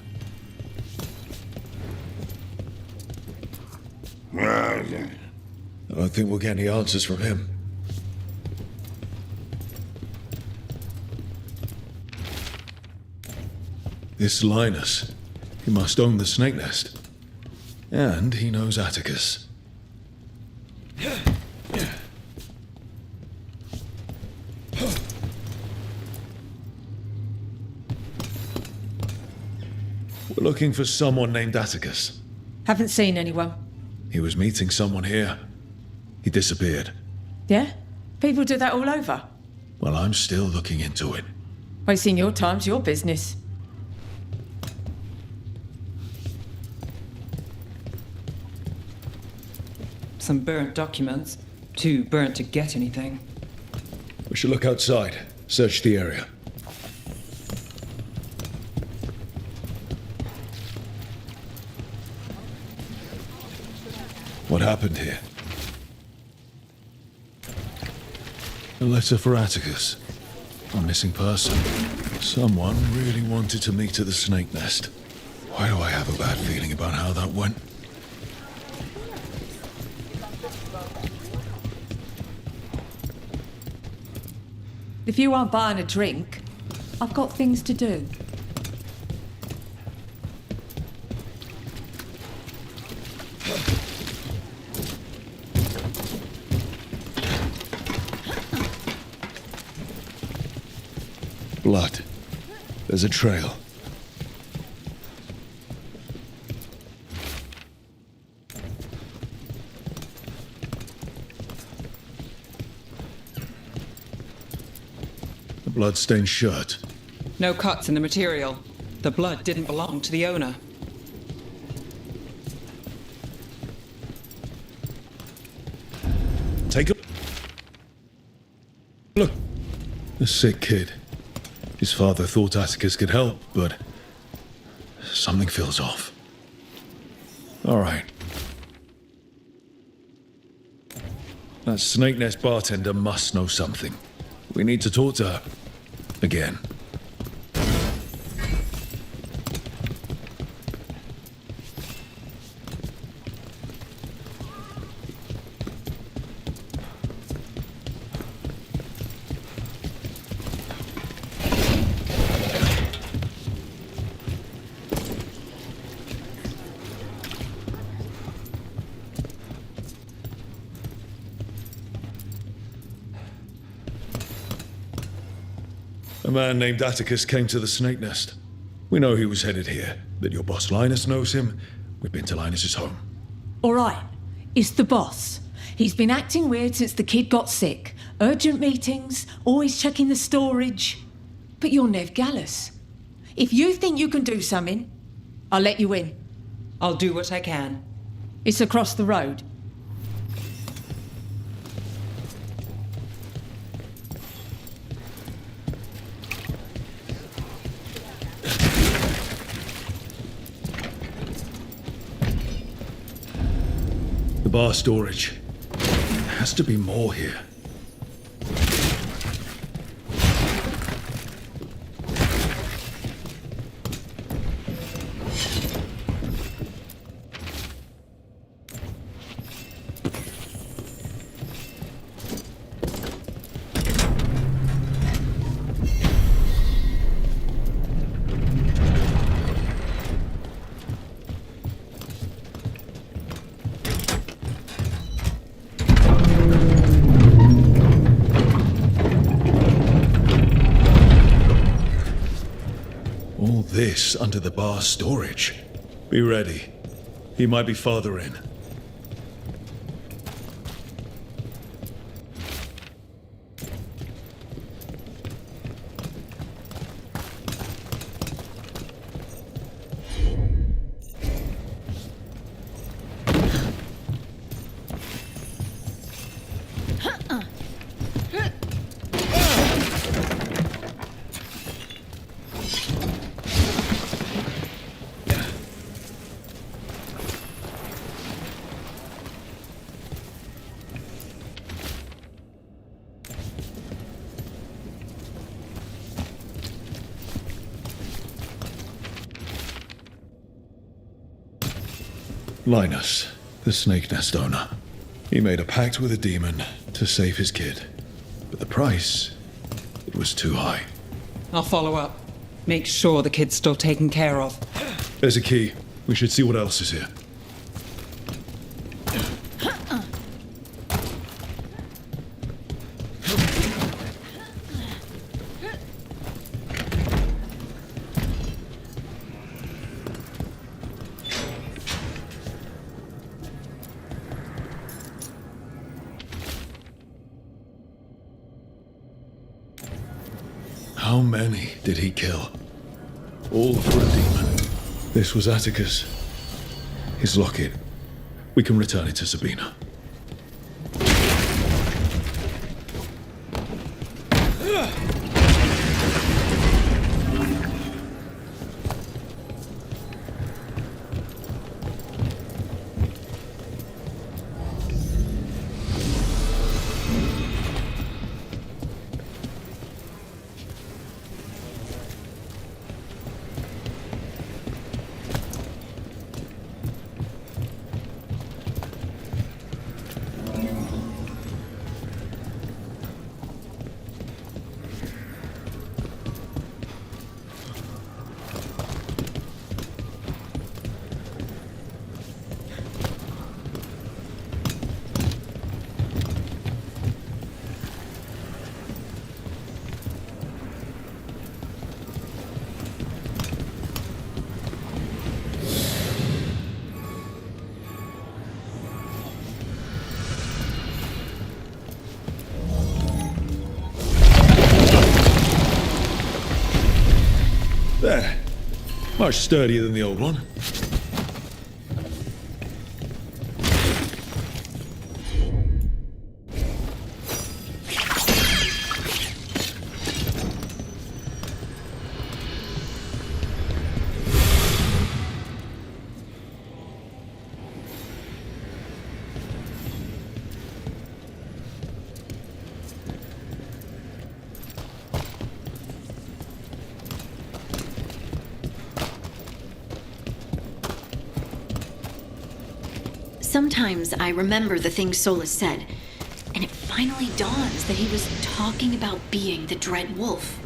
I don't think we'll get any answers from him. This Linus, he must own the snake nest. And he knows Atticus. We're looking for someone named Atticus.
Haven't seen anyone.
He was meeting someone here. He disappeared.
Yeah? People do that all over.
Well, I'm still looking into it.
Wasting your time's your business.
Some burnt documents. Too burnt to get anything.
We should look outside. Search the area. What happened here? A letter for Atticus. A missing person. Someone really wanted to meet at the snake nest. Why do I have a bad feeling about how that went?
If you aren't buying a drink, I've got things to do.
Blood. There's a trail. A blood-stained shirt.
No cuts in the material. The blood didn't belong to the owner.
Take a look. A sick kid. His father thought Atticus could help, but something feels off. All right. That snake nest bartender must know something. We need to talk to her. Again. A man named Atticus came to the snake nest. We know he was headed here, that your boss Linus knows him. We've been to Linus's home.
All right, it's the boss. He's been acting weird since the kid got sick. Urgent meetings, always checking the storage. But you're Nev Gallus. If you think you can do something, I'll let you in.
I'll do what I can.
It's across the road.
The bar storage. There has to be more here. All this under the bar storage. Be ready. He might be farther in. Linus, The snake nest owner. He made a pact with a demon to save his kid. But the price, it was too high.
I'll follow up. Make sure the kid's still taken care of.
There's a key. We should see what else is here. How many did he kill? All for a demon. This was Atticus. His locket. We can return it to Sabina. There. Much sturdier than the old one.
Sometimes I remember the things Solus said, and it finally dawns that he was talking about being the Dread Wolf.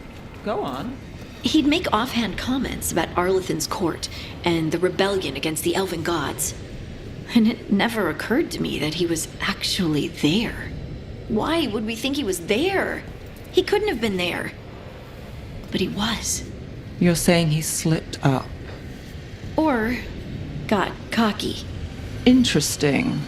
Go on.
He'd make offhand comments about Arlethan's court and the rebellion against the elven gods. And it never occurred to me that he was actually there. Why would we think he was there? He couldn't have been there. But he was.
You're saying he slipped up.
Or got cocky.
Interesting.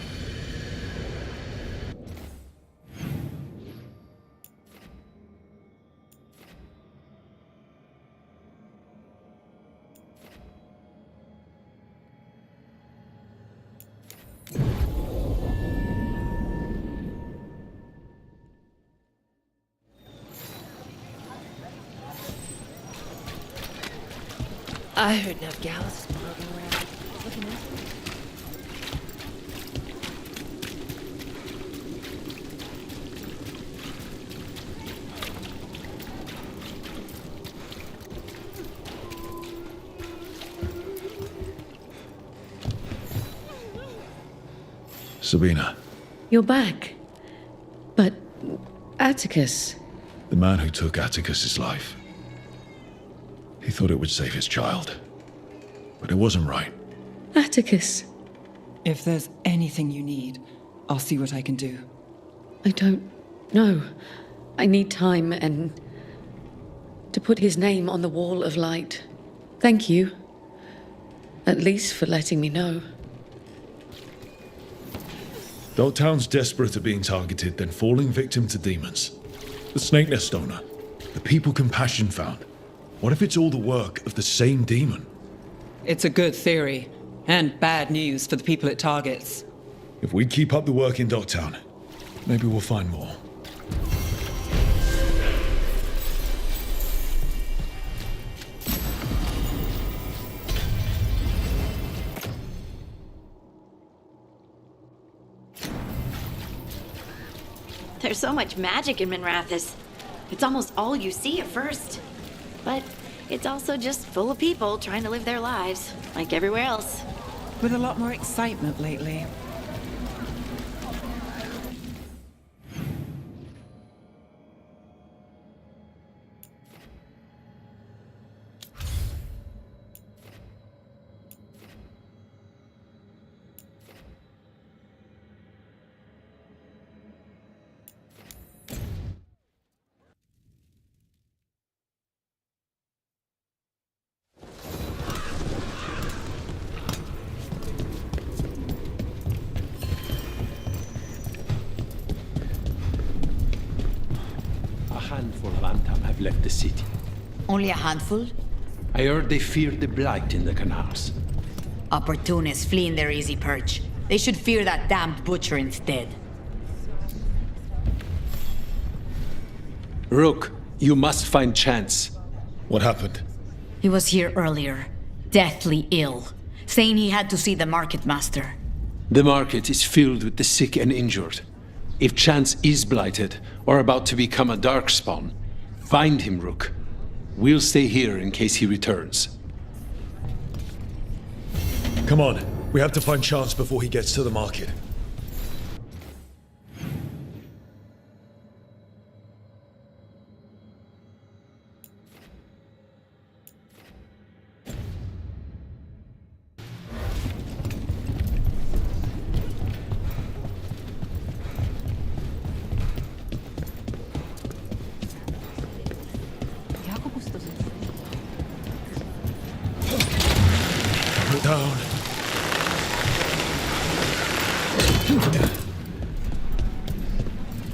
I heard Navgalis is poking around. Looking at
Sabina.
You're back. But Atticus.
The man who took Atticus's life. He thought it would save his child. But it wasn't right.
Atticus.
If there's anything you need, I'll see what I can do.
I don't know. I need time and to put his name on the wall of light. Thank you. At least for letting me know.
Dogtown's desperate at being targeted, then falling victim to demons. The snake nest owner. The people Compassion found. What if it's all the work of the same demon?
It's a good theory, and bad news for the people it targets.
If we keep up the work in Dogtown, maybe we'll find more.
There's so much magic in Minrathous. It's almost all you see at first. But it's also just full of people trying to live their lives, like everywhere else.
With a lot more excitement lately.
handful of Antam have left the city.
Only a handful?
I heard they feared the blight in the canals.
Opportunists fleeing their easy perch. They should fear that damned butcher instead.
Rook, you must find Chance.
What happened?
He was here earlier, deathly ill, saying he had to see the market master.
The market is filled with the sick and injured. If Chance is blighted, or about to become a darkspawn, find him, Rook. We'll stay here in case he returns.
Come on, we have to find Chance before he gets to the market. Down.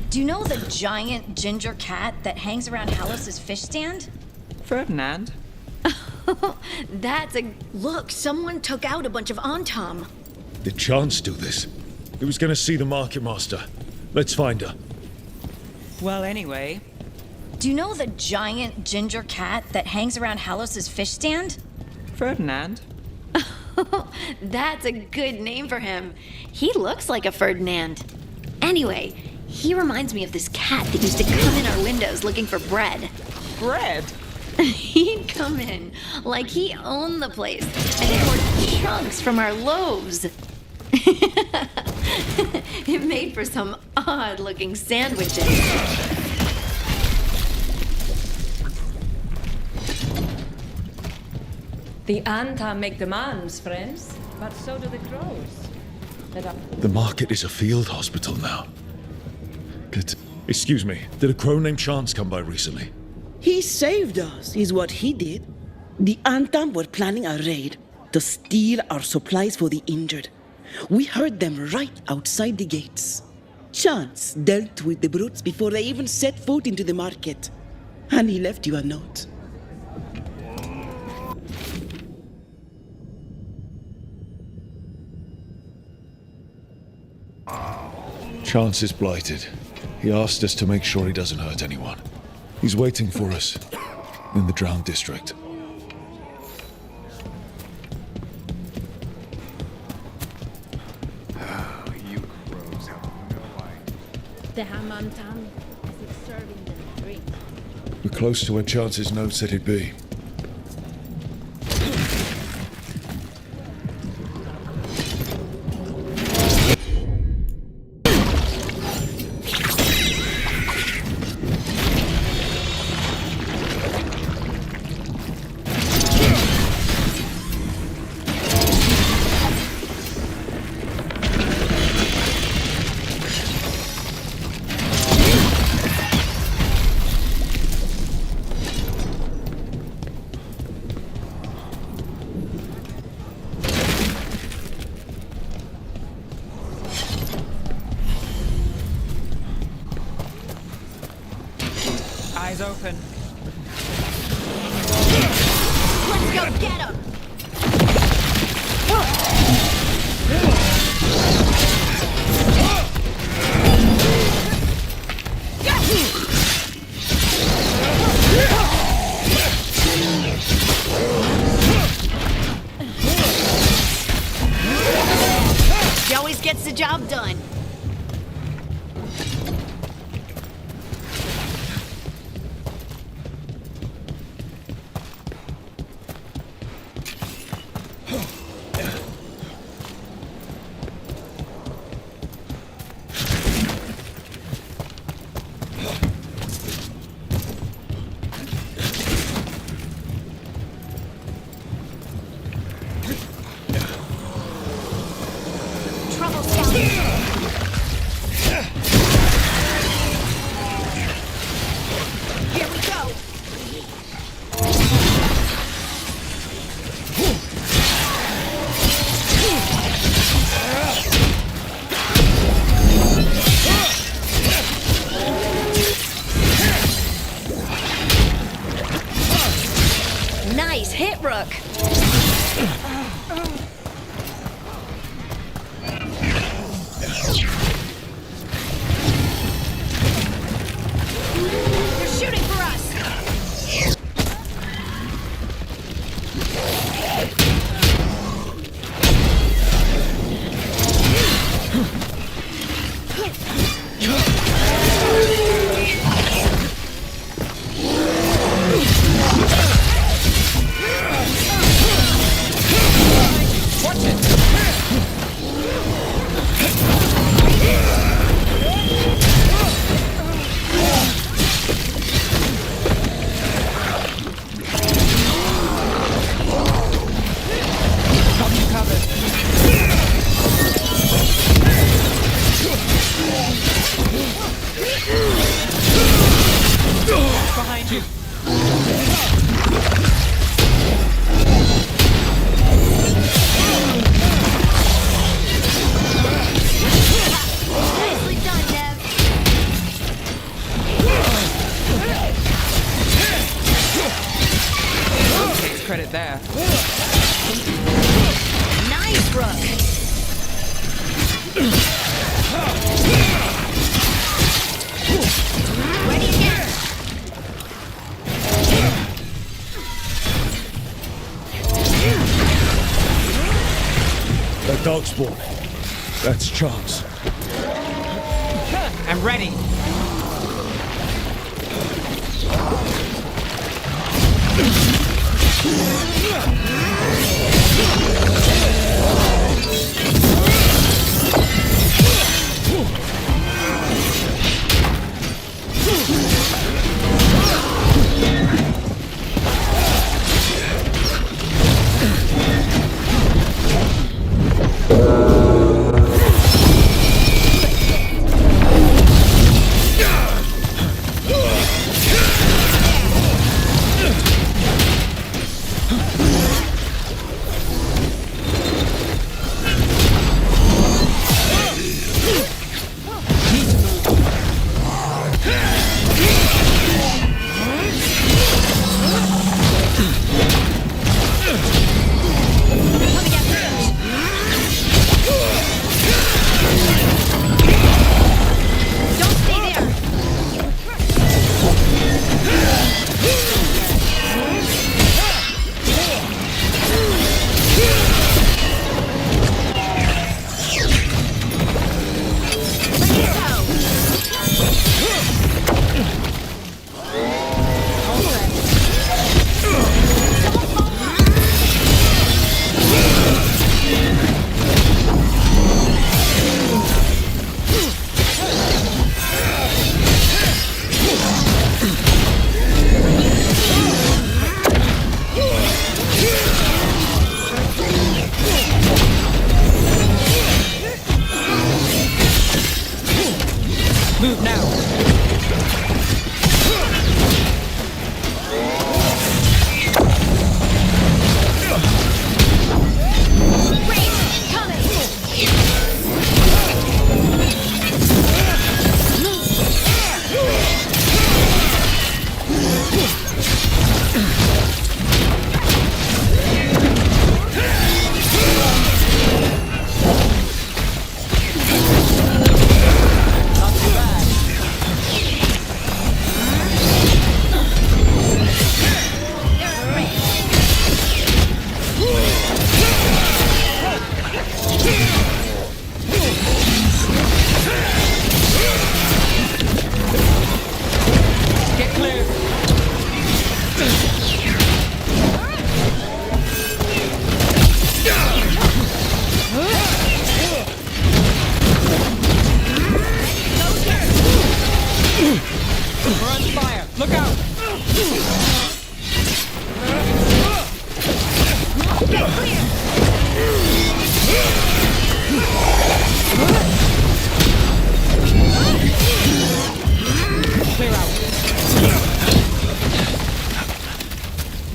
Do you know the giant ginger cat that hangs around Halos's fish stand?
Ferdinand?
That's a... Look, someone took out a bunch of Antam.
Did Chance do this? He was gonna see the market master. Let's find her.
Well, anyway...
Do you know the giant ginger cat that hangs around Halos's fish stand?
Ferdinand?
That's a good name for him. He looks like a Ferdinand. Anyway, he reminds me of this cat that used to come in our windows looking for bread.
Bread?
He'd come in like he owned the place and poured chunks from our loaves. It made for some odd-looking sandwiches.
The Antam make demands, friends, but so do the crows.
The market is a field hospital now. Excuse me, did a crow named Chance come by recently?
He saved us, is what he did. The Antam were planning a raid to steal our supplies for the injured. We heard them right outside the gates. Chance dealt with the brutes before they even set foot into the market. And he left you a note.
Chance is blighted. He asked us to make sure he doesn't hurt anyone. He's waiting for us in the Drowned District.
You crows have no idea.
The Hamantam is serving them drink.
We're close to where Chance's note said he'd be.
Eyes open.
Let's go get him! He always gets the job done. Trouble scout. Here we go.
That darkspawn. That's Chance.
I'm ready. Move now.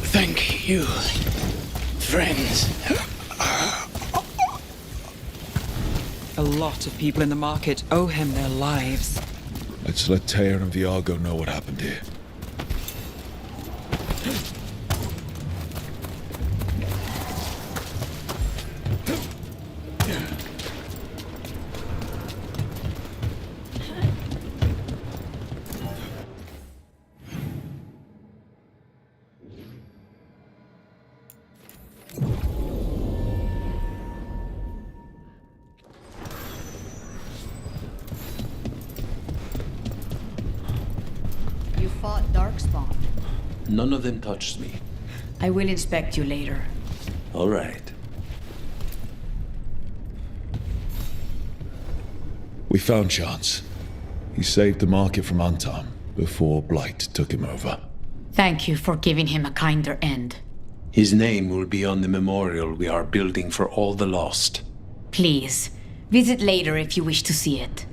Thank you, friends.
A lot of people in the market owe him their lives.
Let's let Teyan of the Argo know what happened here.
You fought Darkspawn.
None of them touched me.
I will inspect you later.
All right.
We found Chance. He saved the market from Antam before Blight took him over.
Thank you for giving him a kinder end.
His name will be on the memorial we are building for all the lost.
Please, visit later if you wish to see it.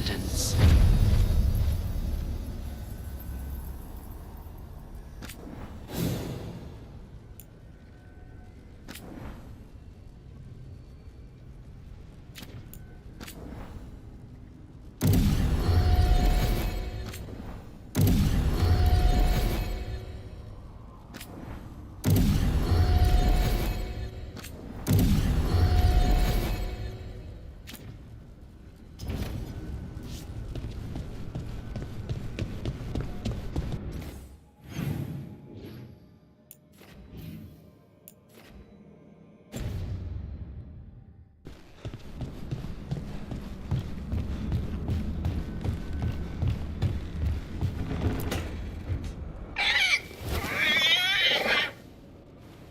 descendants.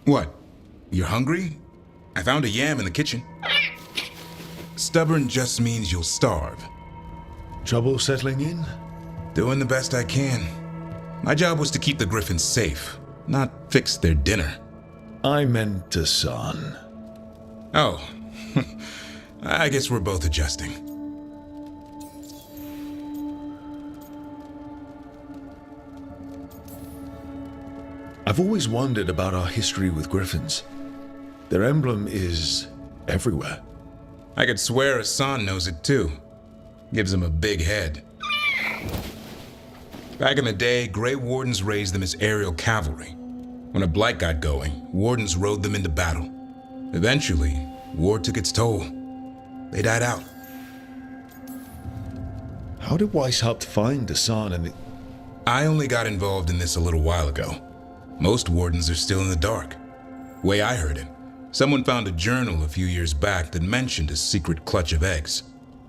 What? You're hungry? I found a yam in the kitchen. Stubborn just means you'll starve.
Trouble settling in?
Doing the best I can. My job was to keep the Griffins safe, not fix their dinner.
I meant Hassan.
Oh. I guess we're both adjusting.
I've always wondered about our history with Griffins. Their emblem is everywhere.
I could swear Hassan knows it too. Gives him a big head. Back in the day, Grey Wardens raised them as aerial cavalry. When a blight got going, Wardens rode them into battle. Eventually, war took its toll. They died out.
How did Weishaupt find Hassan and the...
I only got involved in this a little while ago. Most Wardens are still in the dark. Way I heard it, someone found a journal a few years back that mentioned a secret clutch of eggs.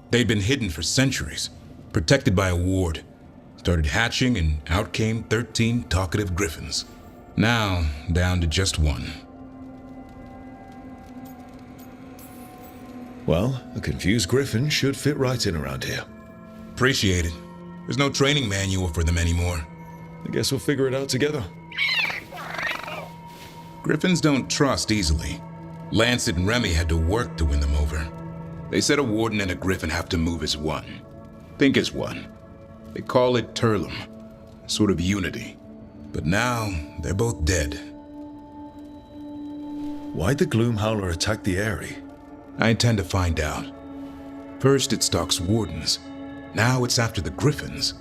They'd been hidden for centuries, protected by a ward. Started hatching and out came 13 talkative Griffins. Now, down to just one.
Well, a confused Griffin should fit right in around here.
Appreciate it. There's no training manual for them anymore.
I guess we'll figure it out together.
Griffins don't trust easily. Lancet and Remy had to work to win them over. They said a warden and a Griffin have to move as one. Think as one. They call it Turlum, a sort of unity. But now, they're both dead.
Why'd the Gloomhowler attack the Eyrie?
I intend to find out. First it stalks wardens. Now it's after the Griffins.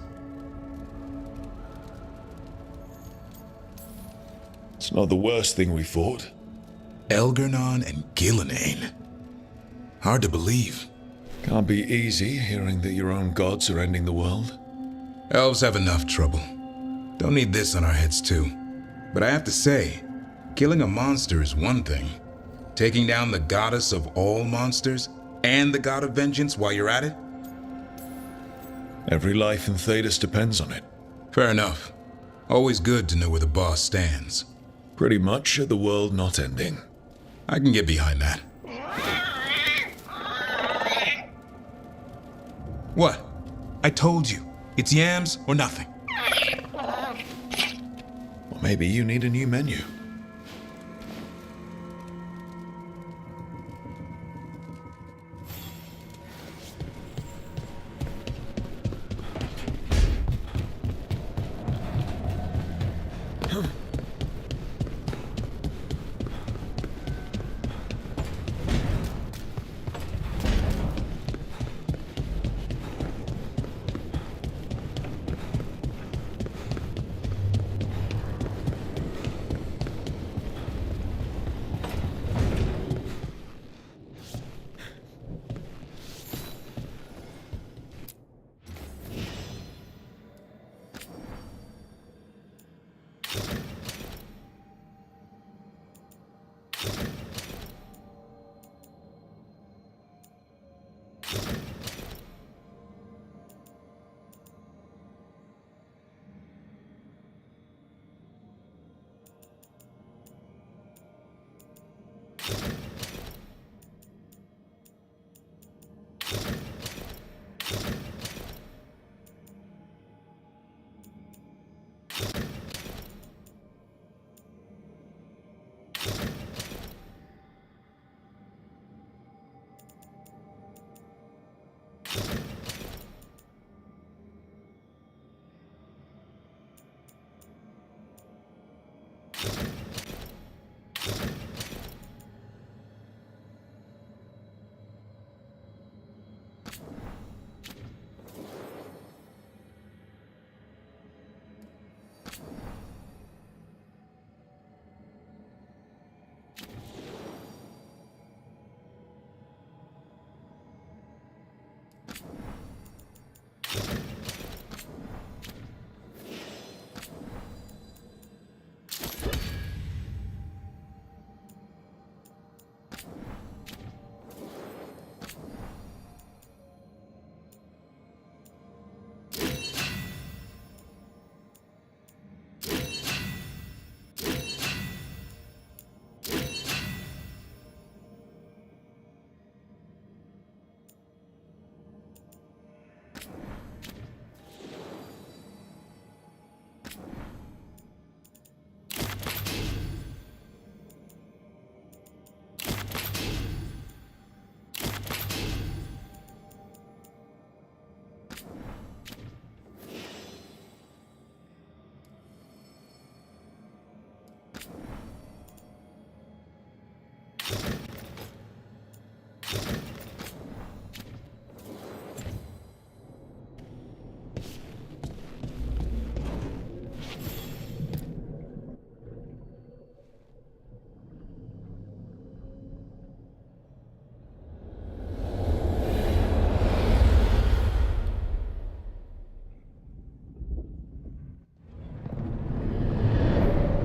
It's not the worst thing we fought.
Elgernon and Gillenane. Hard to believe.
Can't be easy hearing that your own gods are ending the world.
Elves have enough trouble. Don't need this on our heads too. But I have to say, killing a monster is one thing. Taking down the goddess of all monsters and the god of vengeance while you're at it?
Every life in Thedas depends on it.
Fair enough. Always good to know where the boss stands.
Pretty much at the world not ending.
I can get behind that. What? I told you. It's yams or nothing.
Well, maybe you need a new menu.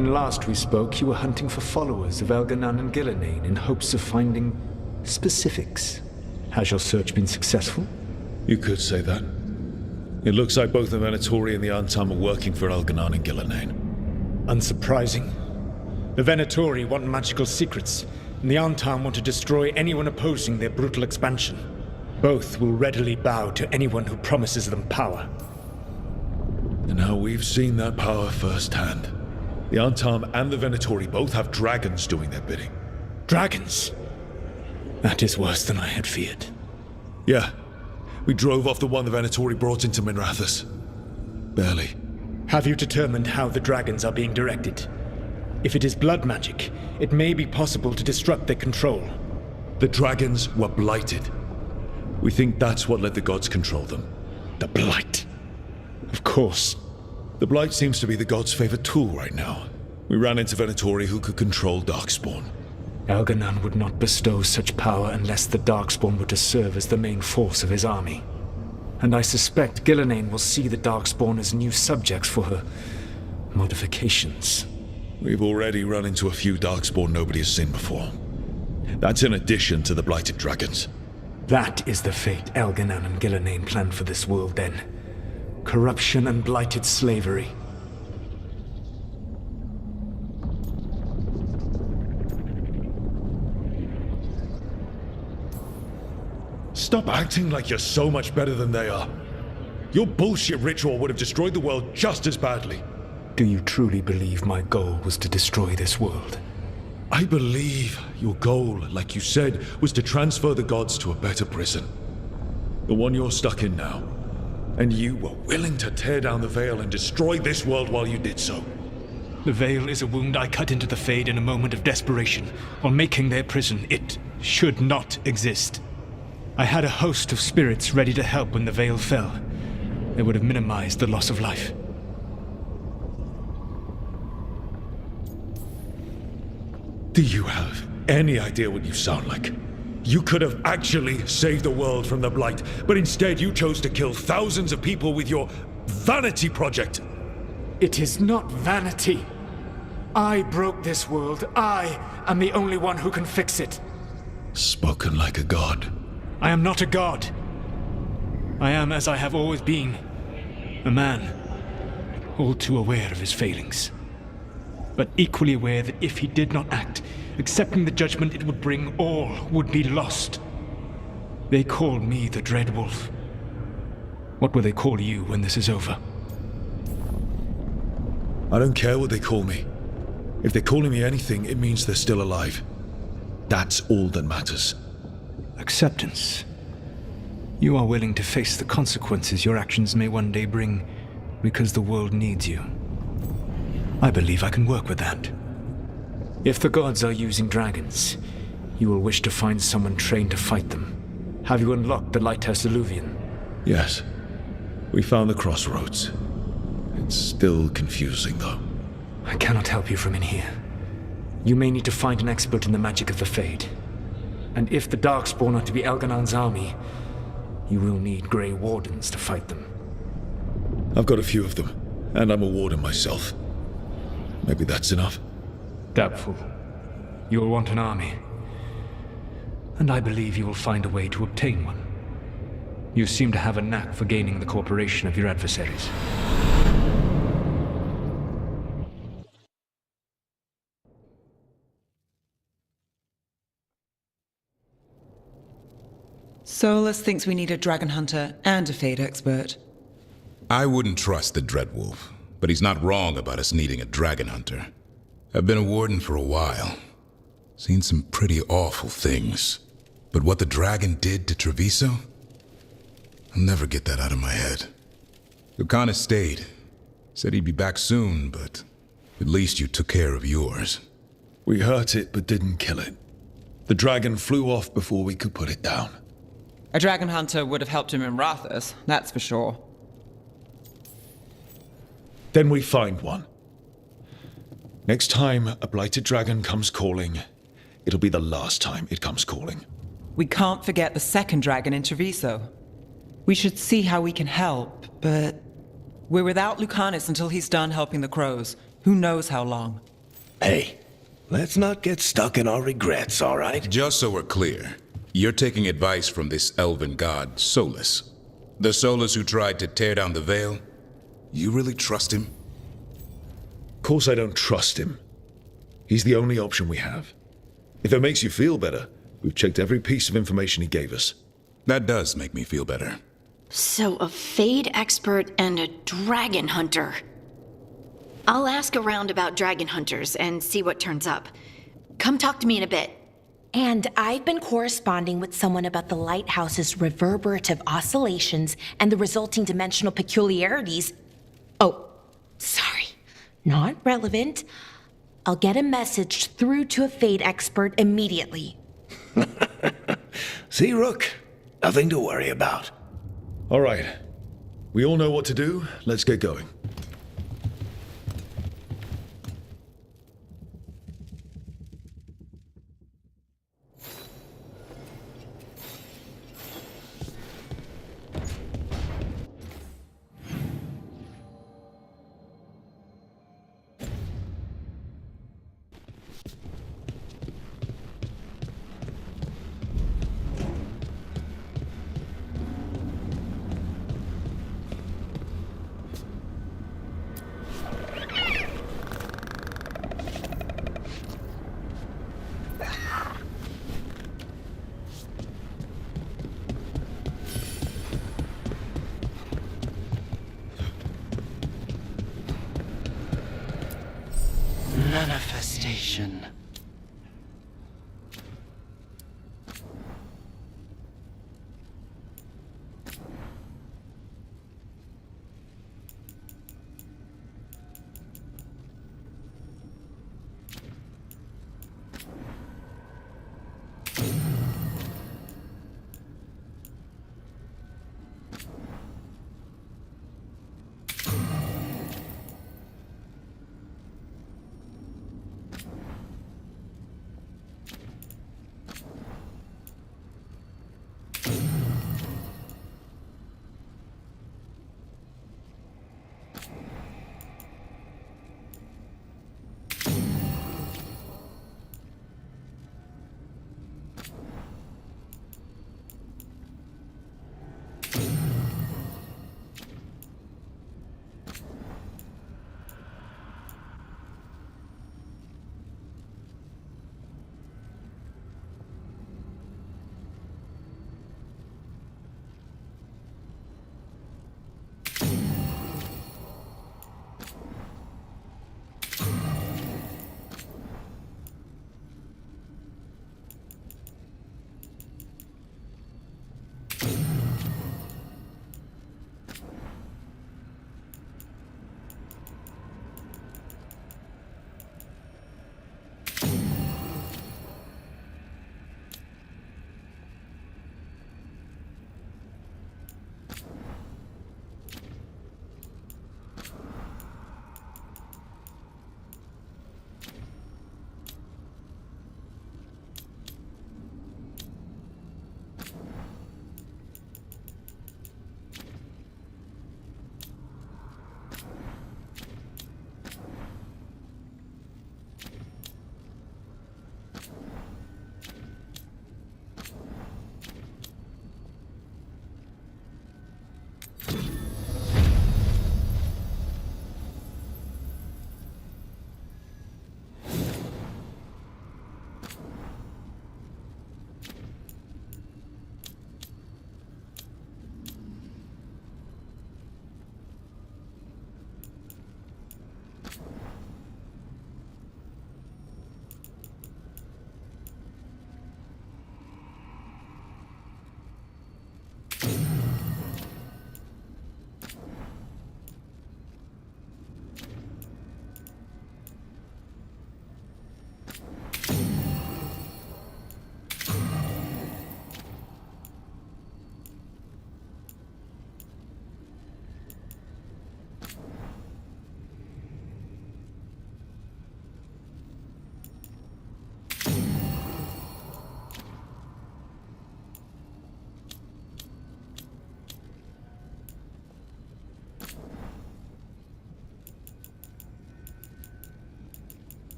When last we spoke, you were hunting for followers of Elganan and Gillenane in hopes of finding specifics. Has your search been successful?
You could say that. It looks like both the Venatori and the Antam are working for Elganan and Gillenane.
Unsurprising. The Venatori want magical secrets, and the Antam want to destroy anyone opposing their brutal expansion. Both will readily bow to anyone who promises them power.
And now we've seen that power firsthand. The Antam and the Venatori both have dragons doing their bidding.
Dragons? That is worse than I had feared.
Yeah. We drove off the one the Venatori brought into Minrathous. Barely.
Have you determined how the dragons are being directed? If it is blood magic, it may be possible to disrupt their control.
The dragons were blighted. We think that's what let the gods control them.
The blight. Of course.
The blight seems to be the gods' favorite tool right now. We ran into Venatori who could control Darkspawn.
Elganan would not bestow such power unless the Darkspawn were to serve as the main force of his army. And I suspect Gillenane will see the Darkspawn as new subjects for her modifications.
We've already run into a few Darkspawn nobody has seen before. That's in addition to the blighted dragons.
That is the fate Elganan and Gillenane planned for this world then. Corruption and blighted slavery.
Stop acting like you're so much better than they are. Your bullshit ritual would have destroyed the world just as badly.
Do you truly believe my goal was to destroy this world?
I believe your goal, like you said, was to transfer the gods to a better prison. The one you're stuck in now. And you were willing to tear down the veil and destroy this world while you did so.
The veil is a wound I cut into the Fade in a moment of desperation, while making their prison. It should not exist. I had a host of spirits ready to help when the veil fell. They would have minimized the loss of life.
Do you have any idea what you sound like? You could have actually saved the world from the Blight, but instead you chose to kill thousands of people with your vanity project.
It is not vanity. I broke this world. I am the only one who can fix it.
Spoken like a god.
I am not a god. I am, as I have always been, a man, all too aware of his failings. But equally aware that if he did not act, accepting the judgment it would bring, all would be lost. They call me the Dread Wolf. What will they call you when this is over?
I don't care what they call me. If they're calling me anything, it means they're still alive. That's all that matters.
Acceptance. You are willing to face the consequences your actions may one day bring because the world needs you. I believe I can work with that. If the gods are using dragons, you will wish to find someone trained to fight them. Have you unlocked the Lighthouse Illuvian?
Yes. We found the crossroads. It's still confusing, though.
I cannot help you from in here. You may need to find an expert in the magic of the Fade. And if the Darkspawn are to be Elganan's army, you will need Grey Wardens to fight them.
I've got a few of them, and I'm a warden myself. Maybe that's enough?
Doubtful. You will want an army. And I believe you will find a way to obtain one. You seem to have a knack for gaining the cooperation of your adversaries.
Solus thinks we need a dragon hunter and a Fade expert.
I wouldn't trust the Dreadwolf, but he's not wrong about us needing a dragon hunter. I've been a warden for a while. Seen some pretty awful things. But what the dragon did to Treviso? I'll never get that out of my head. Lucanus stayed. Said he'd be back soon, but at least you took care of yours.
We hurt it, but didn't kill it. The dragon flew off before we could put it down.
A dragon hunter would have helped him in Rathus, that's for sure.
Then we find one. Next time a blighted dragon comes calling, it'll be the last time it comes calling.
We can't forget the second dragon in Treviso. We should see how we can help, but we're without Lucanus until he's done helping the crows. Who knows how long?
Hey, let's not get stuck in our regrets, all right?
Just so we're clear, you're taking advice from this elven god, Solus. The Solus who tried to tear down the veil? You really trust him?
Of course I don't trust him. He's the only option we have. If it makes you feel better, we've checked every piece of information he gave us.
That does make me feel better.
So, a Fade expert and a dragon hunter. I'll ask around about dragon hunters and see what turns up. Come talk to me in a bit.
And I've been corresponding with someone about the lighthouse's reverberative oscillations and the resulting dimensional peculiarities. Oh, sorry. Not relevant. I'll get a message through to a Fade expert immediately.
See, Rook? Nothing to worry about.
All right. We all know what to do. Let's get going.
Manifestation.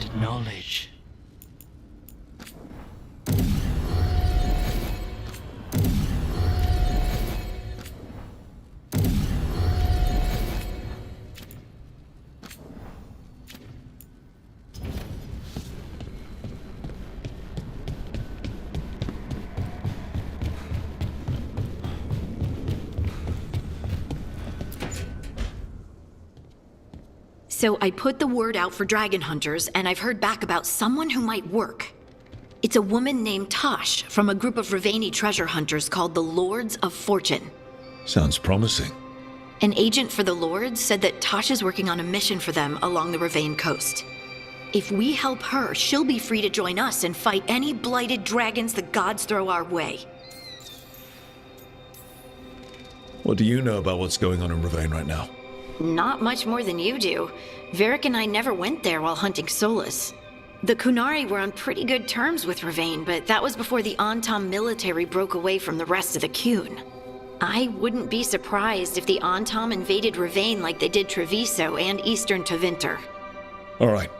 and knowledge.
So I put the word out for dragon hunters, and I've heard back about someone who might work. It's a woman named Tosh from a group of Ravani treasure hunters called the Lords of Fortune.
Sounds promising.
An agent for the Lords said that Tosh is working on a mission for them along the Ravane coast. If we help her, she'll be free to join us and fight any blighted dragons the gods throw our way.
What do you know about what's going on in Ravane right now?
Not much more than you do. Varric and I never went there while hunting Solus. The Kunari were on pretty good terms with Ravane, but that was before the Antam military broke away from the rest of the Qun. I wouldn't be surprised if the Antam invaded Ravane like they did Treviso and Eastern Tevinter.
All right,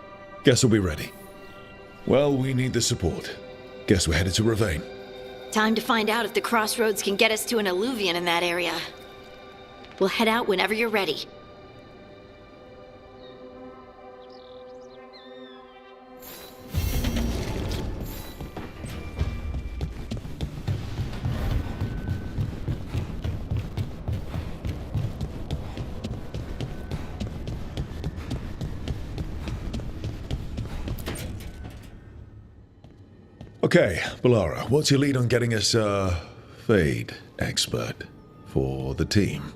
guess we'll be ready. Well, we need the support. Guess we're headed to Ravane.
Time to find out if the crossroads can get us to an alluvion in that area. We'll head out whenever you're ready.
Okay, Balara, what's your lead on getting us a Fade expert for the team?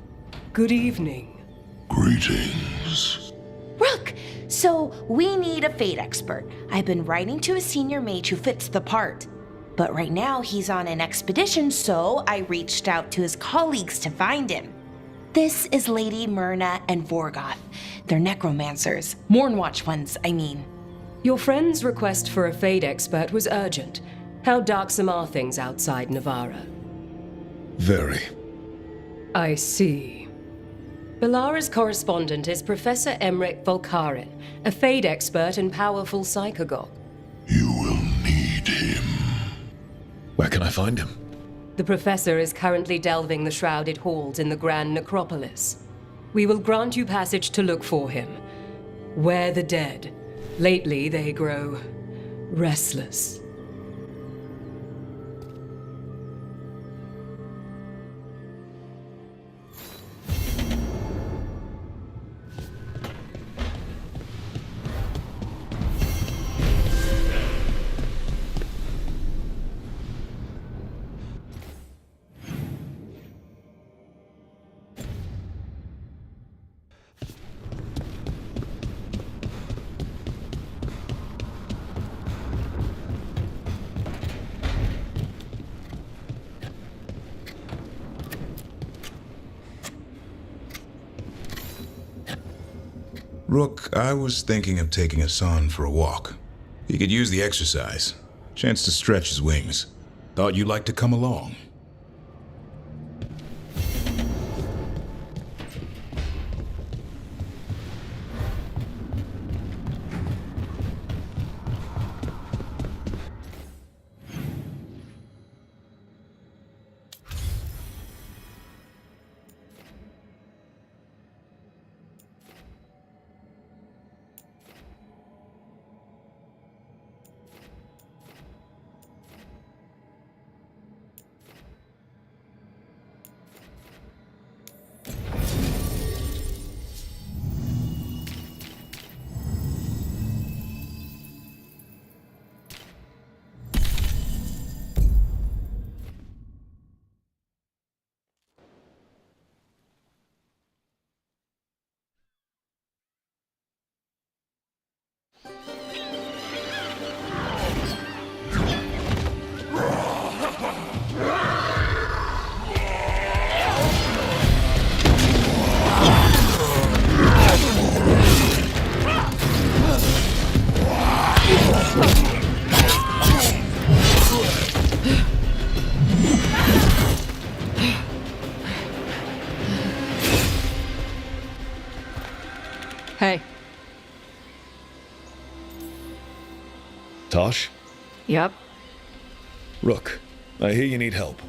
Good evening.
Greetings.
Rook! So, we need a Fate expert. I've been writing to a senior mage who fits the part. But right now, he's on an expedition, so I reached out to his colleagues to find him. This is Lady Myrna and Vorgoth. They're necromancers. Mournwatch ones, I mean.
Your friend's request for a Fade expert was urgent. How darksome are things outside Navarra?
Very.
I see. Balara's correspondent is Professor Emmerich Volkarin, a Fade expert and powerful psychagogue.
Where can I find him?
The professor is currently delving the shrouded halls in the Grand Necropolis. We will grant you passage to look for him. Where the dead. Lately, they grow restless.
Rook, I was thinking of taking Hassan for a walk. He could use the exercise. Chance to stretch his wings. Thought you'd like to come along.
Tosh?
Yep.
Rook, I hear you need help.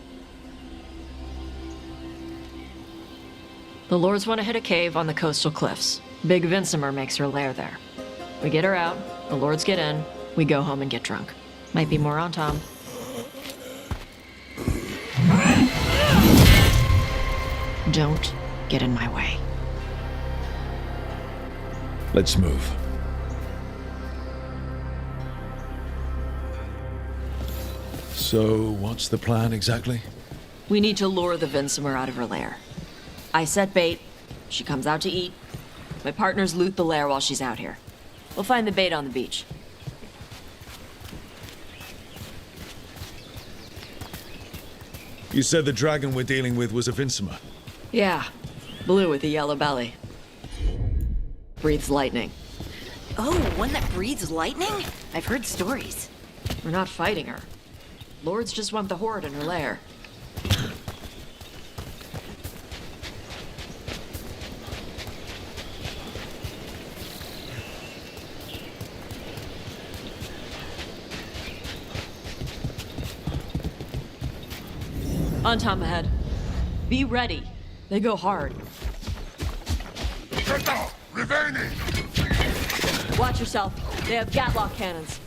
The Lords want to hit a cave on the coastal cliffs. Big Vincimer makes her lair there. We get her out, the Lords get in, we go home and get drunk. Might be more on Tom. Don't get in my way.
Let's move. So, what's the plan exactly?
We need to lure the Vincimer out of her lair. I set bait, she comes out to eat. My partners loot the lair while she's out here. We'll find the bait on the beach.
You said the dragon we're dealing with was a Vincimer.
Yeah, blue with a yellow belly. Breathes lightning.
Oh, one that breathes lightning? I've heard stories.
We're not fighting her. Lords just want the horde in her lair. On Tom ahead. Be ready. They go hard. Watch yourself. They have Gatlock cannons.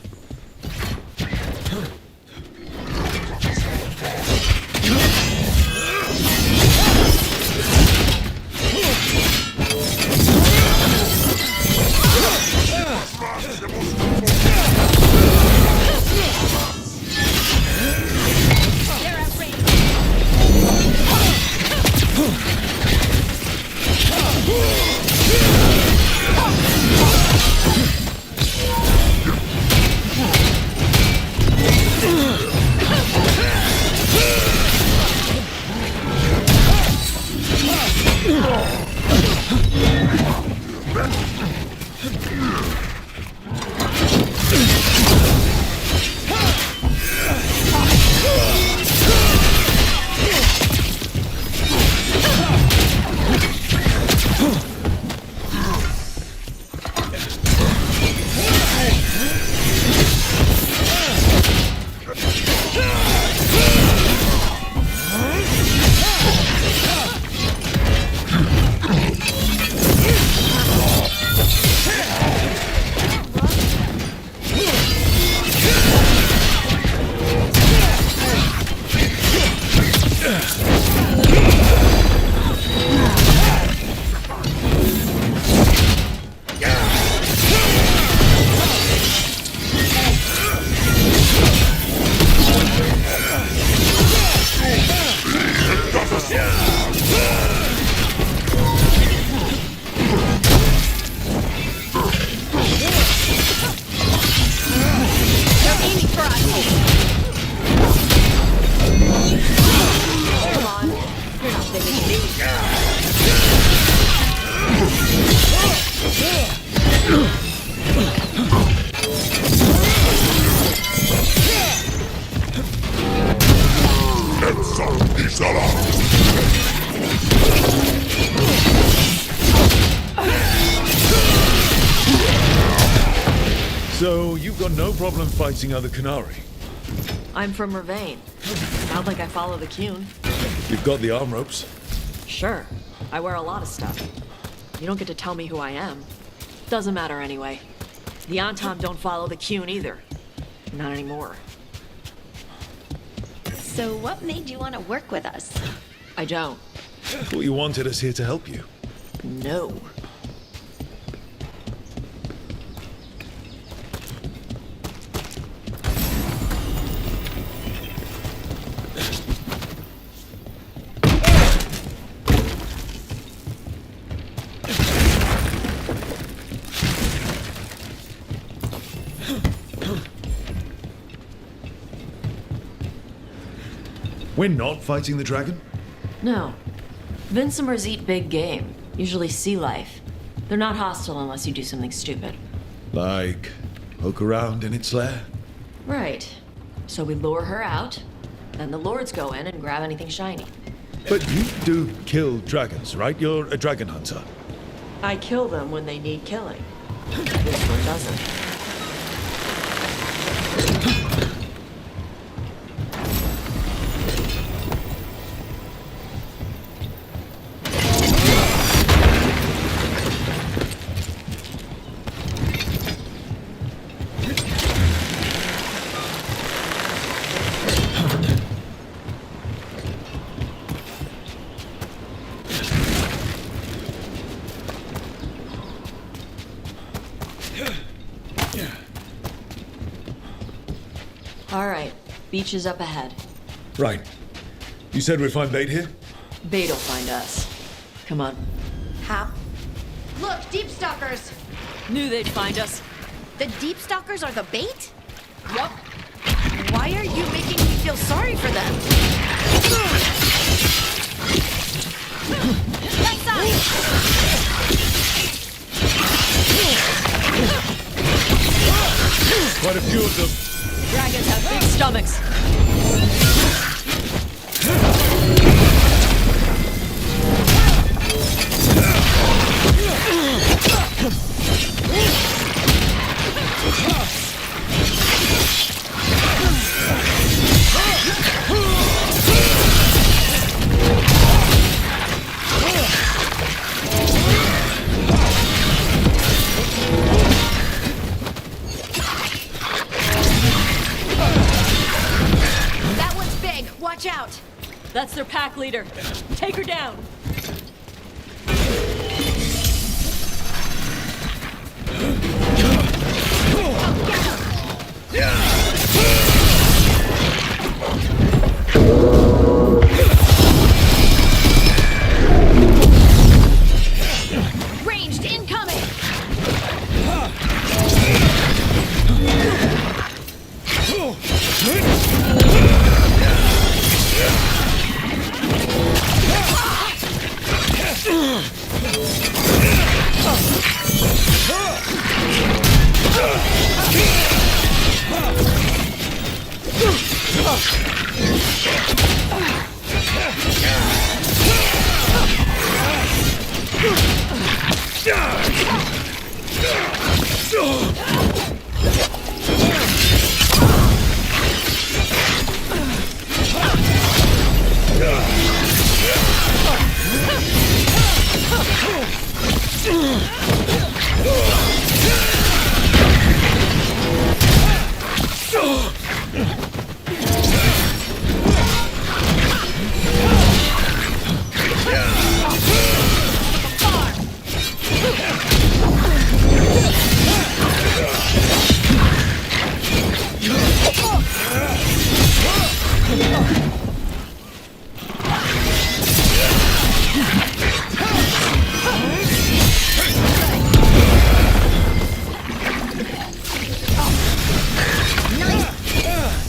So, you've got no problem fighting other Qunari?
I'm from Mervain. Not like I follow the Qun.
You've got the arm ropes?
Sure. I wear a lot of stuff. You don't get to tell me who I am. Doesn't matter anyway. The Antam don't follow the Qun either. Not anymore.
So what made you want to work with us?
I don't.
Thought you wanted us here to help you.
No.
We're not fighting the dragon?
No. Vincimers eat big game, usually sea life. They're not hostile unless you do something stupid.
Like, poke around in its lair?
Right. So we lure her out, then the Lords go in and grab anything shiny.
But you do kill dragons, right? You're a dragon hunter.
I kill them when they need killing. This one doesn't. All right, beach is up ahead.
Right. You said we'd find bait here?
Bait'll find us. Come on.
Hap. Look, deep stalkers.
Knew they'd find us.
The deep stalkers are the bait?
Yup.
Why are you making me feel sorry for them? Left side!
Quite a few of them.
Dragons have big stomachs.
That one's big. Watch out.
That's their pack leader. Take her down.
Ranged incoming.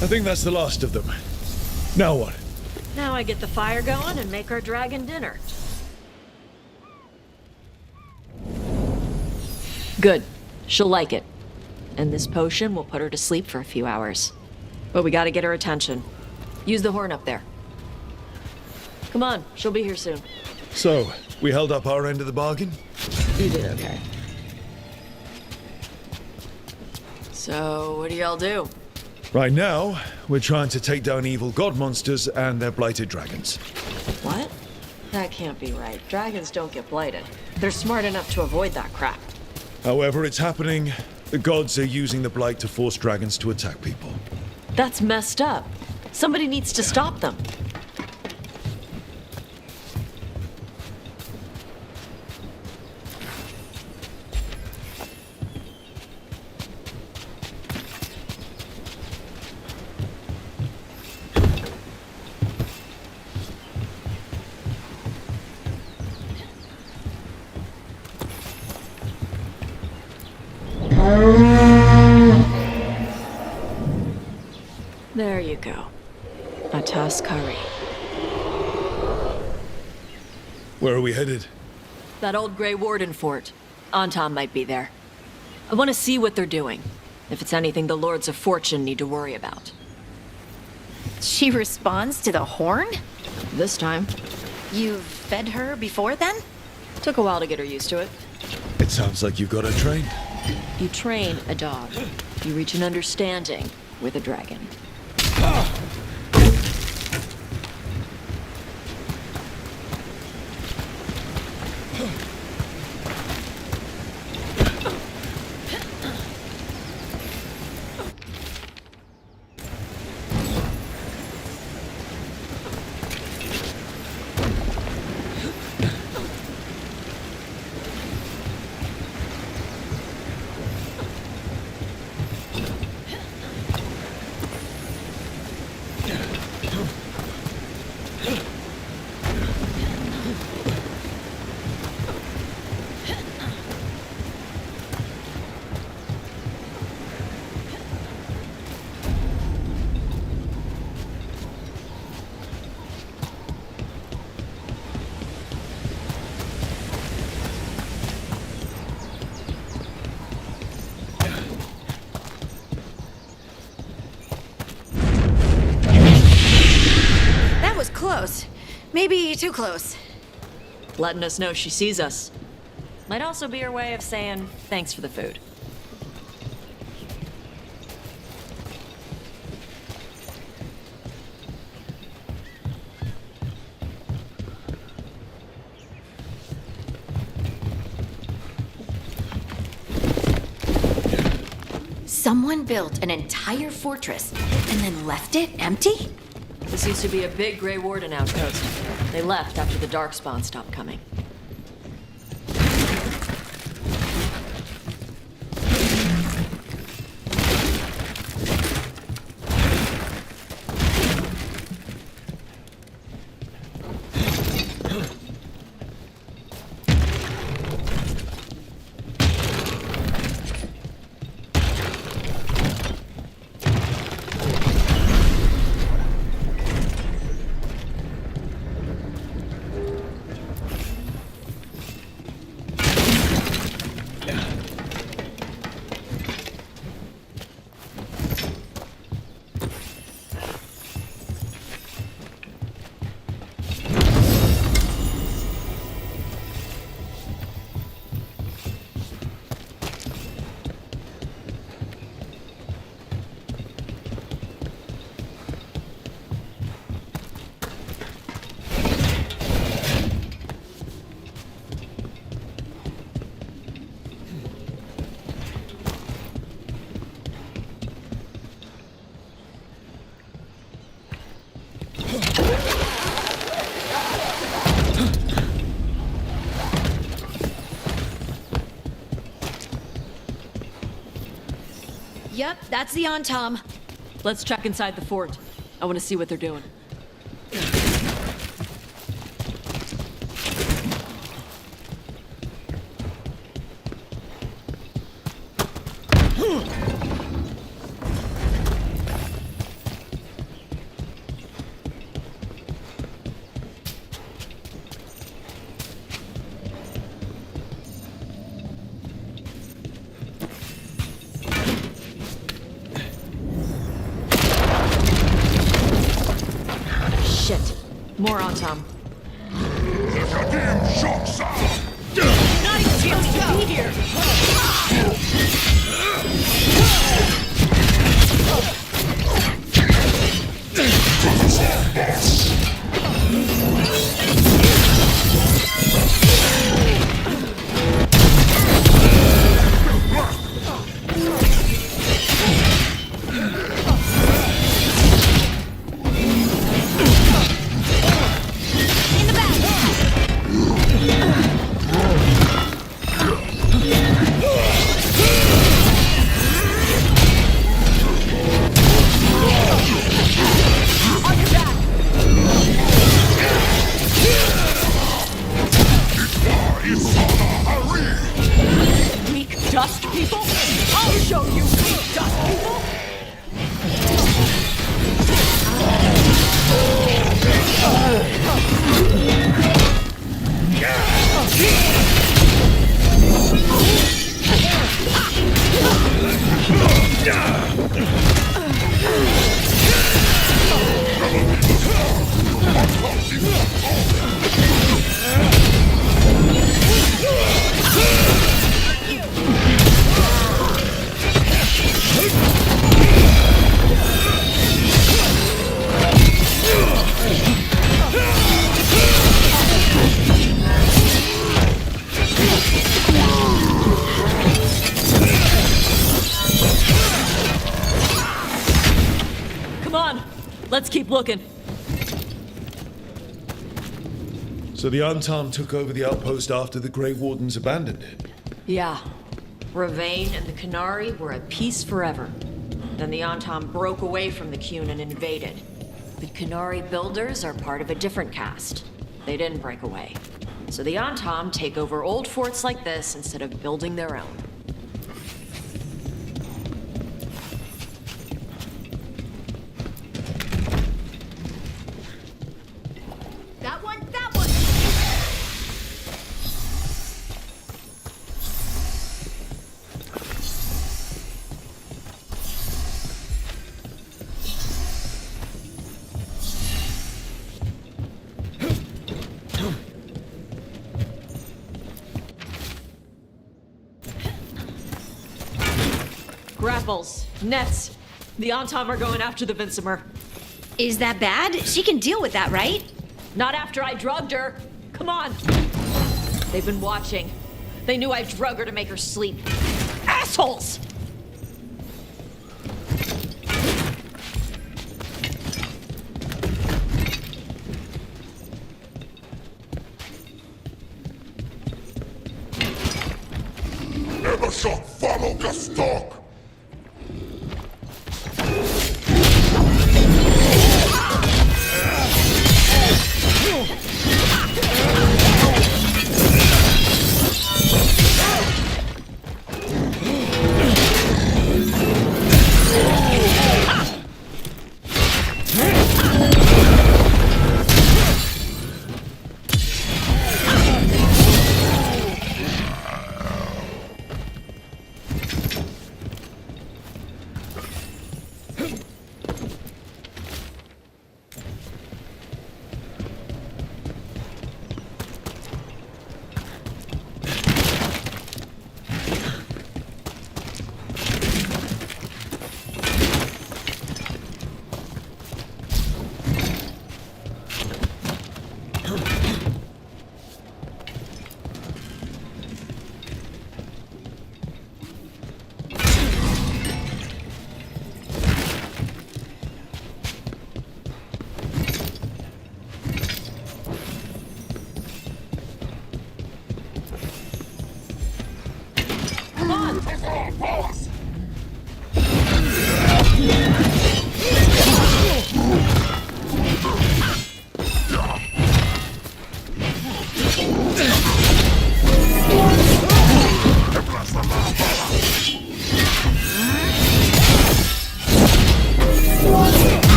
I think that's the last of them. Now what?
Now I get the fire going and make our dragon dinner. Good. She'll like it. And this potion will put her to sleep for a few hours. But we gotta get her attention. Use the horn up there. Come on, she'll be here soon.
So, we held up our end of the bargain?
You did okay. So, what do y'all do?
Right now, we're trying to take down evil god monsters and their blighted dragons.
What? That can't be right. Dragons don't get blighted. They're smart enough to avoid that crap.
However, it's happening. The gods are using the blight to force dragons to attack people.
That's messed up. Somebody needs to stop them. There you go. A Tuskari.
Where are we headed?
That old Grey Warden fort. Anton might be there. I want to see what they're doing. If it's anything the Lords of Fortune need to worry about.
She responds to the horn?
This time.
You've fed her before then?
Took a while to get her used to it.
It sounds like you've got her trained.
You train a dog. You reach an understanding. with a dragon.
Close. Maybe too close.
Letting us know she sees us. Might also be her way of saying thanks for the food.
Someone built an entire fortress and then left it empty?
This used to be a big Grey Warden outpost. They left after the Darkspawn stopped coming.
Yep, that's the Antam.
Let's check inside the fort. I want to see what they're doing. More on Tom.
The goddamn shock's out!
Not even chance to be here! Dust people? I'll show you weak dust people! Let's keep looking.
So the Antam took over the outpost after the Grey Wardens abandoned it?
Yeah. Ravane and the Canary were at peace forever. Then the Antam broke away from the Qun and invaded. The Canary builders are part of a different caste. They didn't break away. So the Antam take over old forts like this instead of building their own.
That one, that one!
Grapples, nets. The Antam are going after the Vinsimer.
Is that bad? She can deal with that, right?
Not after I drugged her. Come on. They've been watching. They knew I drug her to make her sleep. Assholes!
Never shall follow Gastok!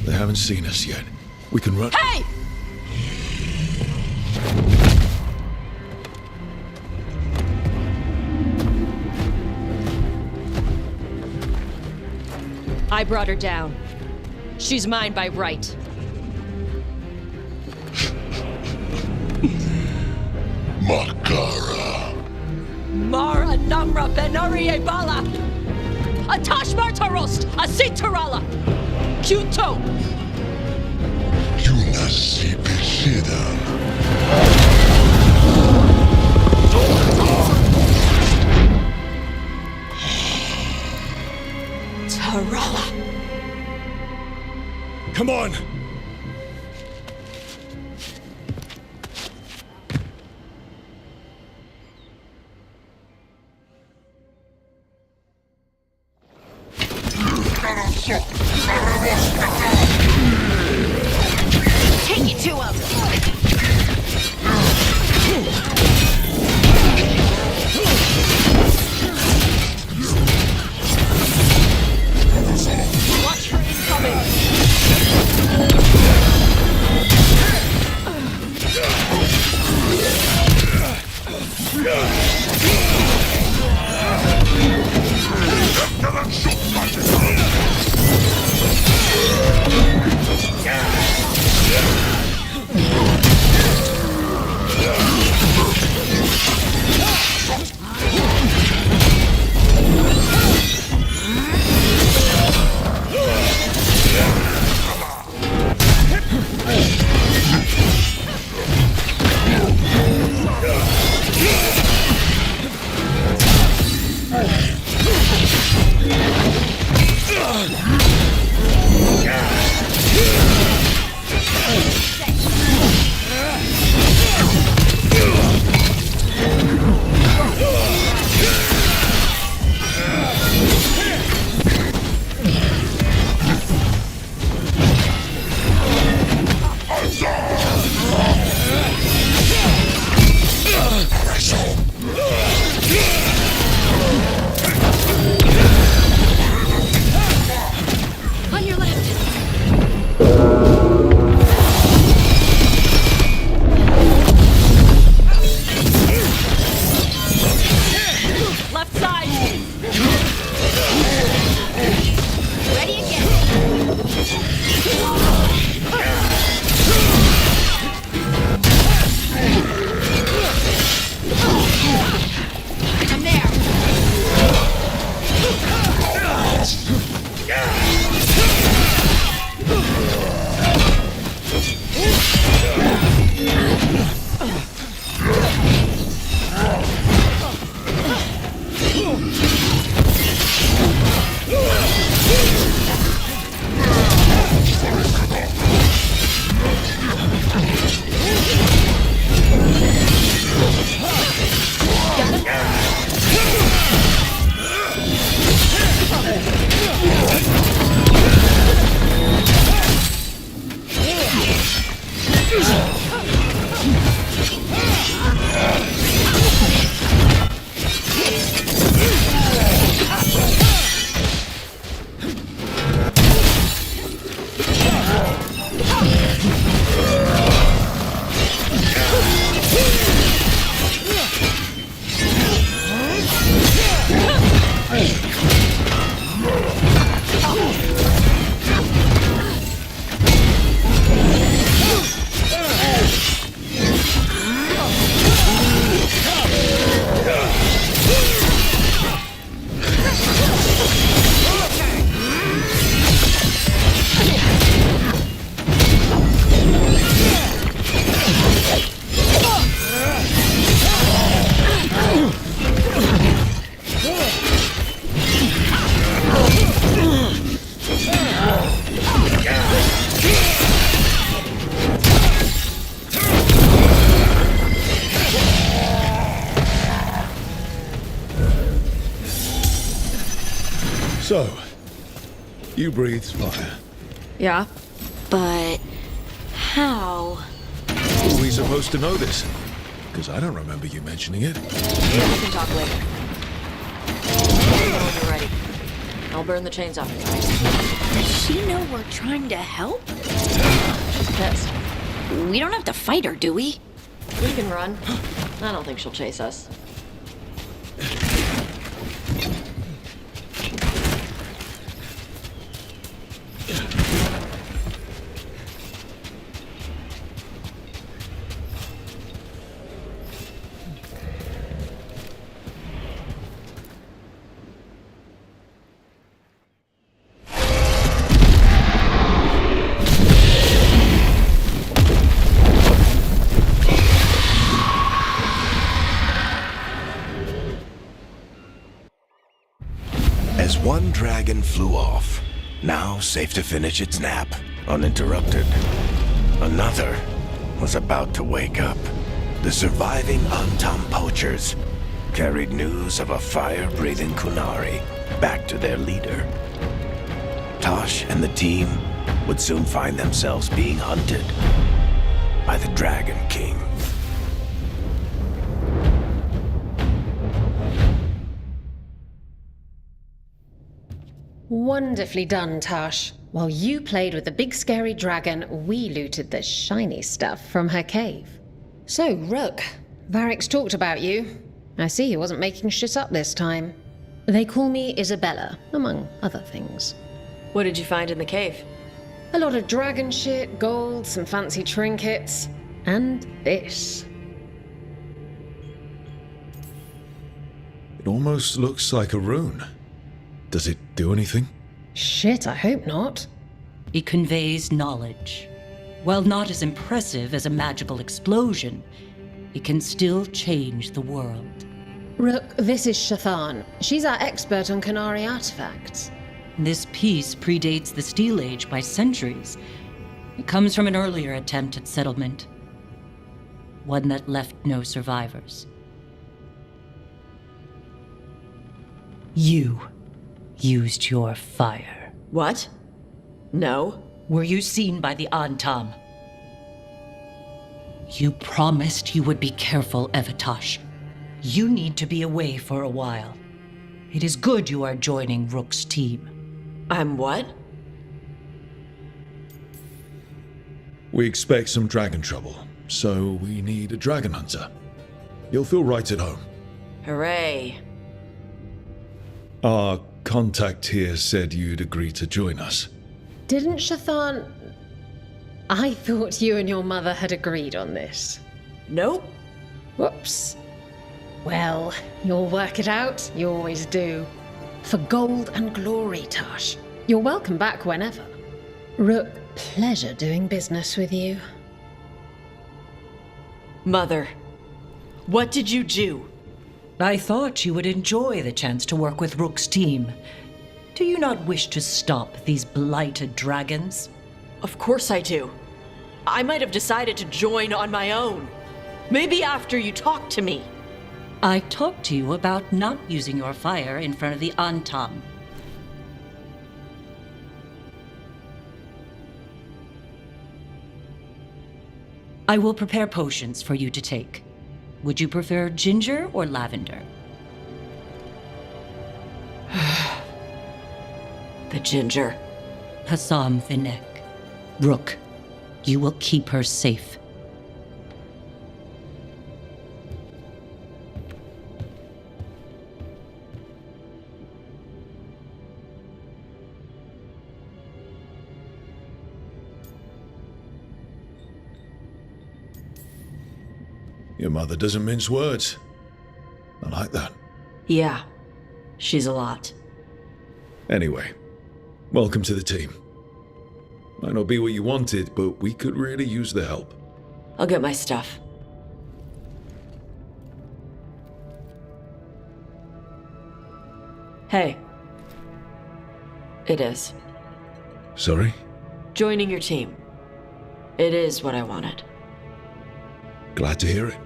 They haven't seen us yet. We can run.
Hey!
I brought her down. She's mine by right.
Makara.
Mara Namra Benari Bala! Atash Martarost! Asitarala! Kyuto!
Yunasi Pishidam.
Tarala!
Come on!
Take it to him!
Watch her incoming!
On your left!
Left side!
Ready again! I'm there!
So, you breathed fire.
Yeah. But how?
Were we supposed to know this? Because I don't remember you mentioning it.
We can talk later. When you're ready. I'll burn the chains off your eyes.
she know we're trying to help? She's pissed. We don't have to fight her, do we?
We can run. I don't think she'll chase us.
As one dragon flew off, now safe to finish its nap, uninterrupted, another was about to wake up. The surviving Antam poachers carried news of a fire-breathing Kunari back to their leader. Tosh and the team would soon find themselves being hunted by the Dragon King.
Wonderfully done, Tash. While you played with the big scary dragon, we looted the shiny stuff from her cave. So, Rook, Varric's talked about you. I see he wasn't making shit up this time. They call me Isabella, among other things.
What did you find in the cave?
A lot of dragon shit, gold, some fancy trinkets, and this.
It almost looks like a rune. Does it do anything?
Shit, I hope not.
It conveys knowledge. While not as impressive as a magical explosion, it can still change the world.
Rook, this is Shathan. She's our expert on Kunari artifacts.
This piece predates the Steel Age by centuries. It comes from an earlier attempt at settlement. One that left no survivors. You used your fire.
What? No.
Were you seen by the Antam? You promised you would be careful, Evatosh. You need to be away for a while. It is good you are joining Rook's team.
I'm what?
We expect some dragon trouble, so we need a dragon hunter. You'll feel right at home.
Hooray.
Our contact here said you'd agree to join us.
Didn't Shathan... I thought you and your mother had agreed on this.
Nope.
Whoops. Well, you'll work it out. You always do. For gold and glory, Tash. You're welcome back whenever. Rook, pleasure doing business with you.
Mother, what did you do?
I thought you would enjoy the chance to work with Rook's team. Do you not wish to stop these blighted dragons?
Of course I do. I might have decided to join on my own. Maybe after you talked to me.
I talked to you about not using your fire in front of the Antam. I will prepare potions for you to take. Would you prefer ginger or lavender?
The ginger.
Hassam Vinek. Rook, you will keep her safe.
Your mother doesn't mince words. I like that.
Yeah, she's a lot.
Anyway, welcome to the team. Might not be what you wanted, but we could really use the help.
I'll get my stuff. Hey. It is.
Sorry?
Joining your team. It is what I wanted.
Glad to hear it.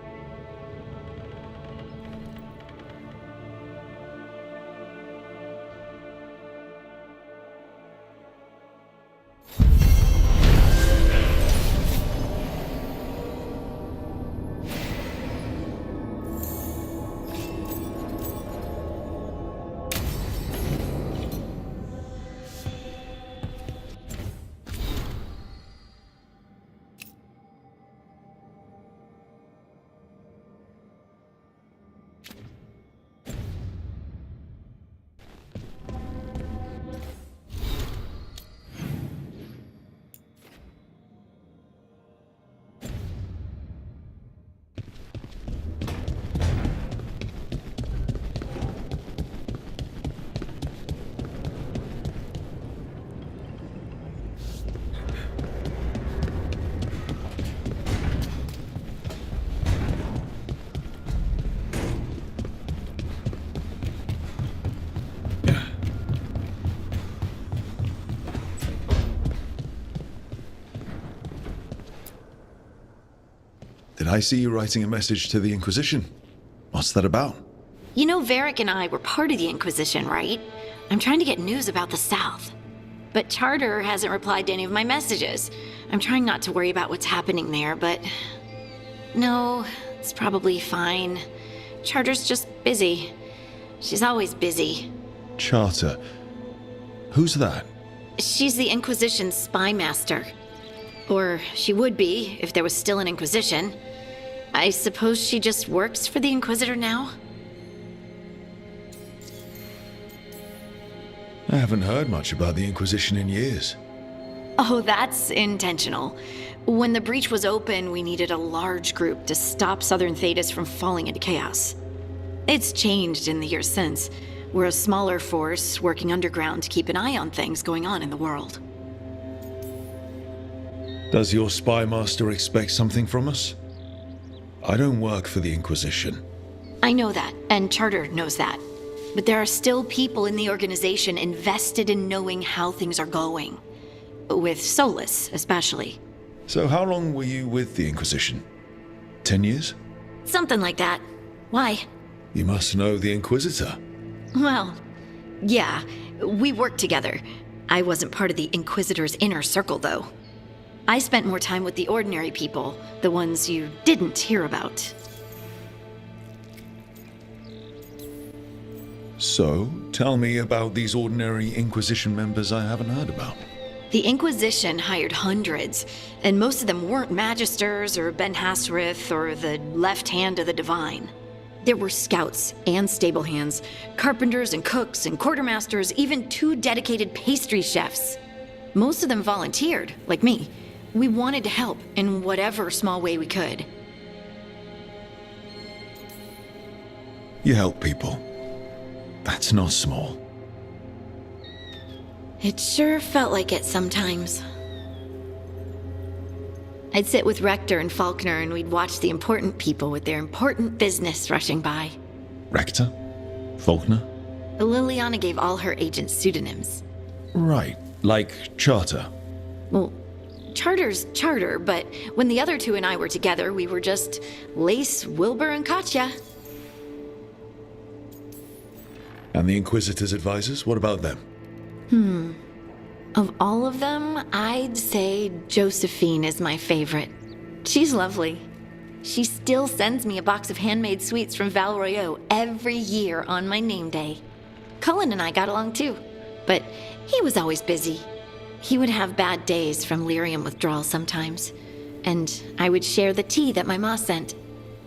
Did I see you writing a message to the Inquisition? What's that about?
You know, Varric and I were part of the Inquisition, right? I'm trying to get news about the South. But Charter hasn't replied to any of my messages. I'm trying not to worry about what's happening there, but... No, it's probably fine. Charter's just busy. She's always busy.
Charter. Who's that?
She's the Inquisition's spy master. Or she would be, if there was still an Inquisition. I suppose she just works for the Inquisitor now?
I haven't heard much about the Inquisition in years.
Oh, that's intentional. When the breach was open, we needed a large group to stop Southern Thetis from falling into chaos. It's changed in the years since. We're a smaller force working underground to keep an eye on things going on in the world.
Does your spy master expect something from us? I don't work for the Inquisition.
I know that, and Charter knows that. But there are still people in the organization invested in knowing how things are going. With Solus, especially.
So how long were you with the Inquisition? 10 years?
Something like that. Why?
You must know the Inquisitor.
Well, yeah, we worked together. I wasn't part of the Inquisitor's inner circle, though. I spent more time with the ordinary people, the ones you didn't hear about.
So, tell me about these ordinary Inquisition members I haven't heard about.
The Inquisition hired hundreds, and most of them weren't Magisters or Ben Hasrith or the left hand of the Divine. There were scouts and stable hands, carpenters and cooks and quartermasters, even 2 dedicated pastry chefs. Most of them volunteered, like me. We wanted to help in whatever small way we could.
You help people. That's not small.
It sure felt like it sometimes. I'd sit with Rector and Faulkner and we'd watch the important people with their important business rushing by.
Rector? Faulkner?
Liliana gave all her agents pseudonyms.
Right, like Charter.
Well, Charter's Charter, but when the other 2 and I were together, we were just Lace, Wilbur, and Katya.
And the Inquisitor's advisors, what about them?
Of all of them, I'd say Josephine is my favorite. She's lovely. She still sends me a box of handmade sweets from Val Royeaux every year on my name day. Cullen and I got along too, but he was always busy. He would have bad days from lyrium withdrawal sometimes, and I would share the tea that my ma sent.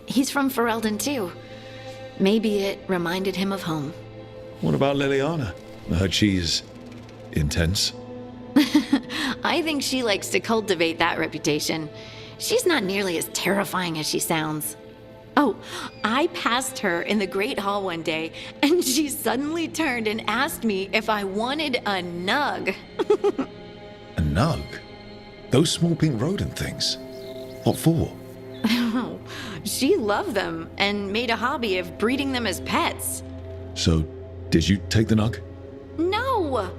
He's from Ferelden too. Maybe it reminded him of home.
What about Liliana? I heard she's intense.
I think she likes to cultivate that reputation. She's not nearly as terrifying as she sounds. Oh, I passed her in the Great Hall one day, and she suddenly turned and asked me if I wanted a nug.
A nug? Those small pink rodent things? What for?
Oh, she loved them and made a hobby of breeding them as pets.
So, did you take the nug?
No!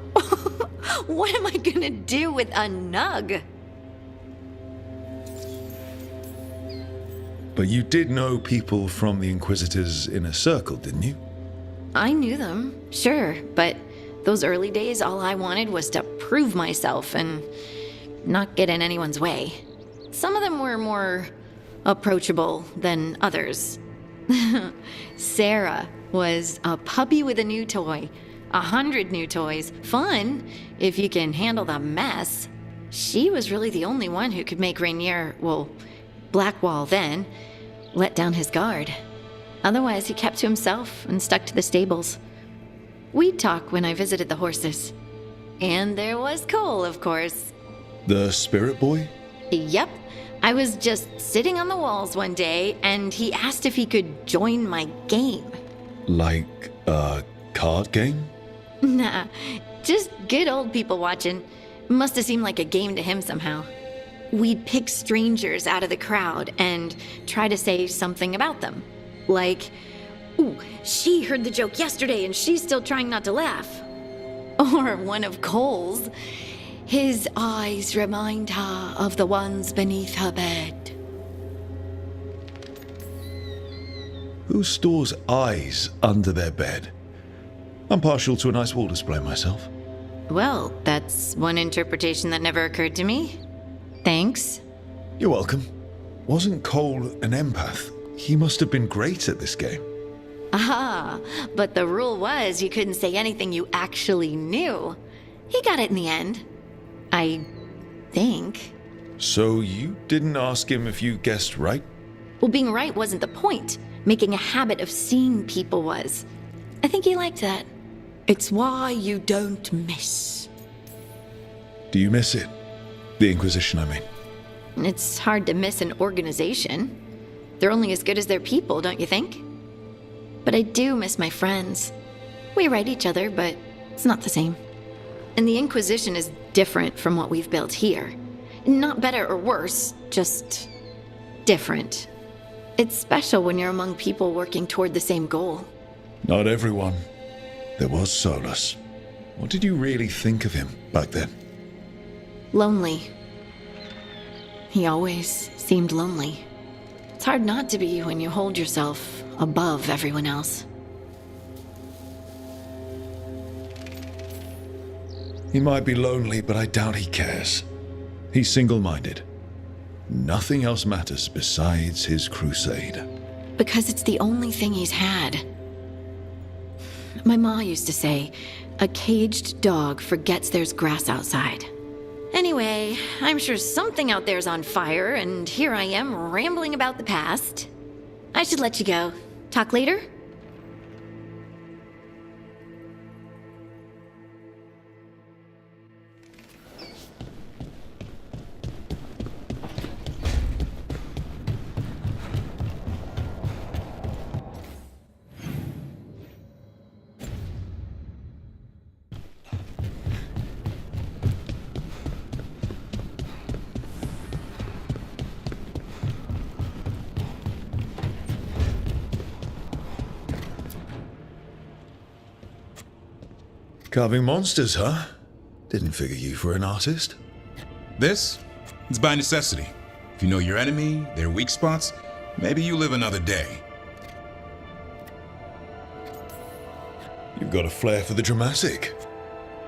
What am I gonna do with a nug?
But you did know people from the Inquisitor's inner circle, didn't you?
I knew them, sure, but those early days, all I wanted was to prove myself and not get in anyone's way. Some of them were more approachable than others. Sarah was a puppy with a new toy. 100 new toys. Fun, if you can handle the mess. She was really the only one who could make Rainier, well, Blackwall then, let down his guard. Otherwise, he kept to himself and stuck to the stables. We'd talk when I visited the horses. And there was Cole, of course.
The spirit boy?
Yep. I was just sitting on the walls one day, and he asked if he could join my game.
Like a card game?
Nah, just good old people watching. Must have seemed like a game to him somehow. We'd pick strangers out of the crowd and try to say something about them. Like, ooh, she heard the joke yesterday and she's still trying not to laugh. Or one of Cole's. His eyes remind her of the ones beneath her bed.
Who stores eyes under their bed? I'm partial to a nice wall display myself.
Well, that's one interpretation that never occurred to me. Thanks.
You're welcome. Wasn't Cole an empath? He must have been great at this game.
Ah, but the rule was you couldn't say anything you actually knew. He got it in the end. I think.
So you didn't ask him if you guessed right?
Well, being right wasn't the point. Making a habit of seeing people was. I think he liked that.
It's why you don't miss.
Do you miss it? The Inquisition, I mean.
It's hard to miss an organization. They're only as good as their people, don't you think? But I do miss my friends. We write each other, but it's not the same. And the Inquisition is different from what we've built here. Not better or worse, just different. It's special when you're among people working toward the same goal.
Not everyone. There was Solus. What did you really think of him back then?
Lonely. He always seemed lonely. It's hard not to be when you hold yourself above everyone else.
He might be lonely, but I doubt he cares. He's single-minded. Nothing else matters besides his crusade.
Because it's the only thing he's had. My ma used to say, a caged dog forgets there's grass outside. Anyway, I'm sure something out there's on fire, and here I am rambling about the past. I should let you go. Talk later?
Carving monsters, huh? Didn't figure you for an artist.
This? It's by necessity. If you know your enemy, their weak spots, maybe you live another day.
You've got a flair for the dramatic.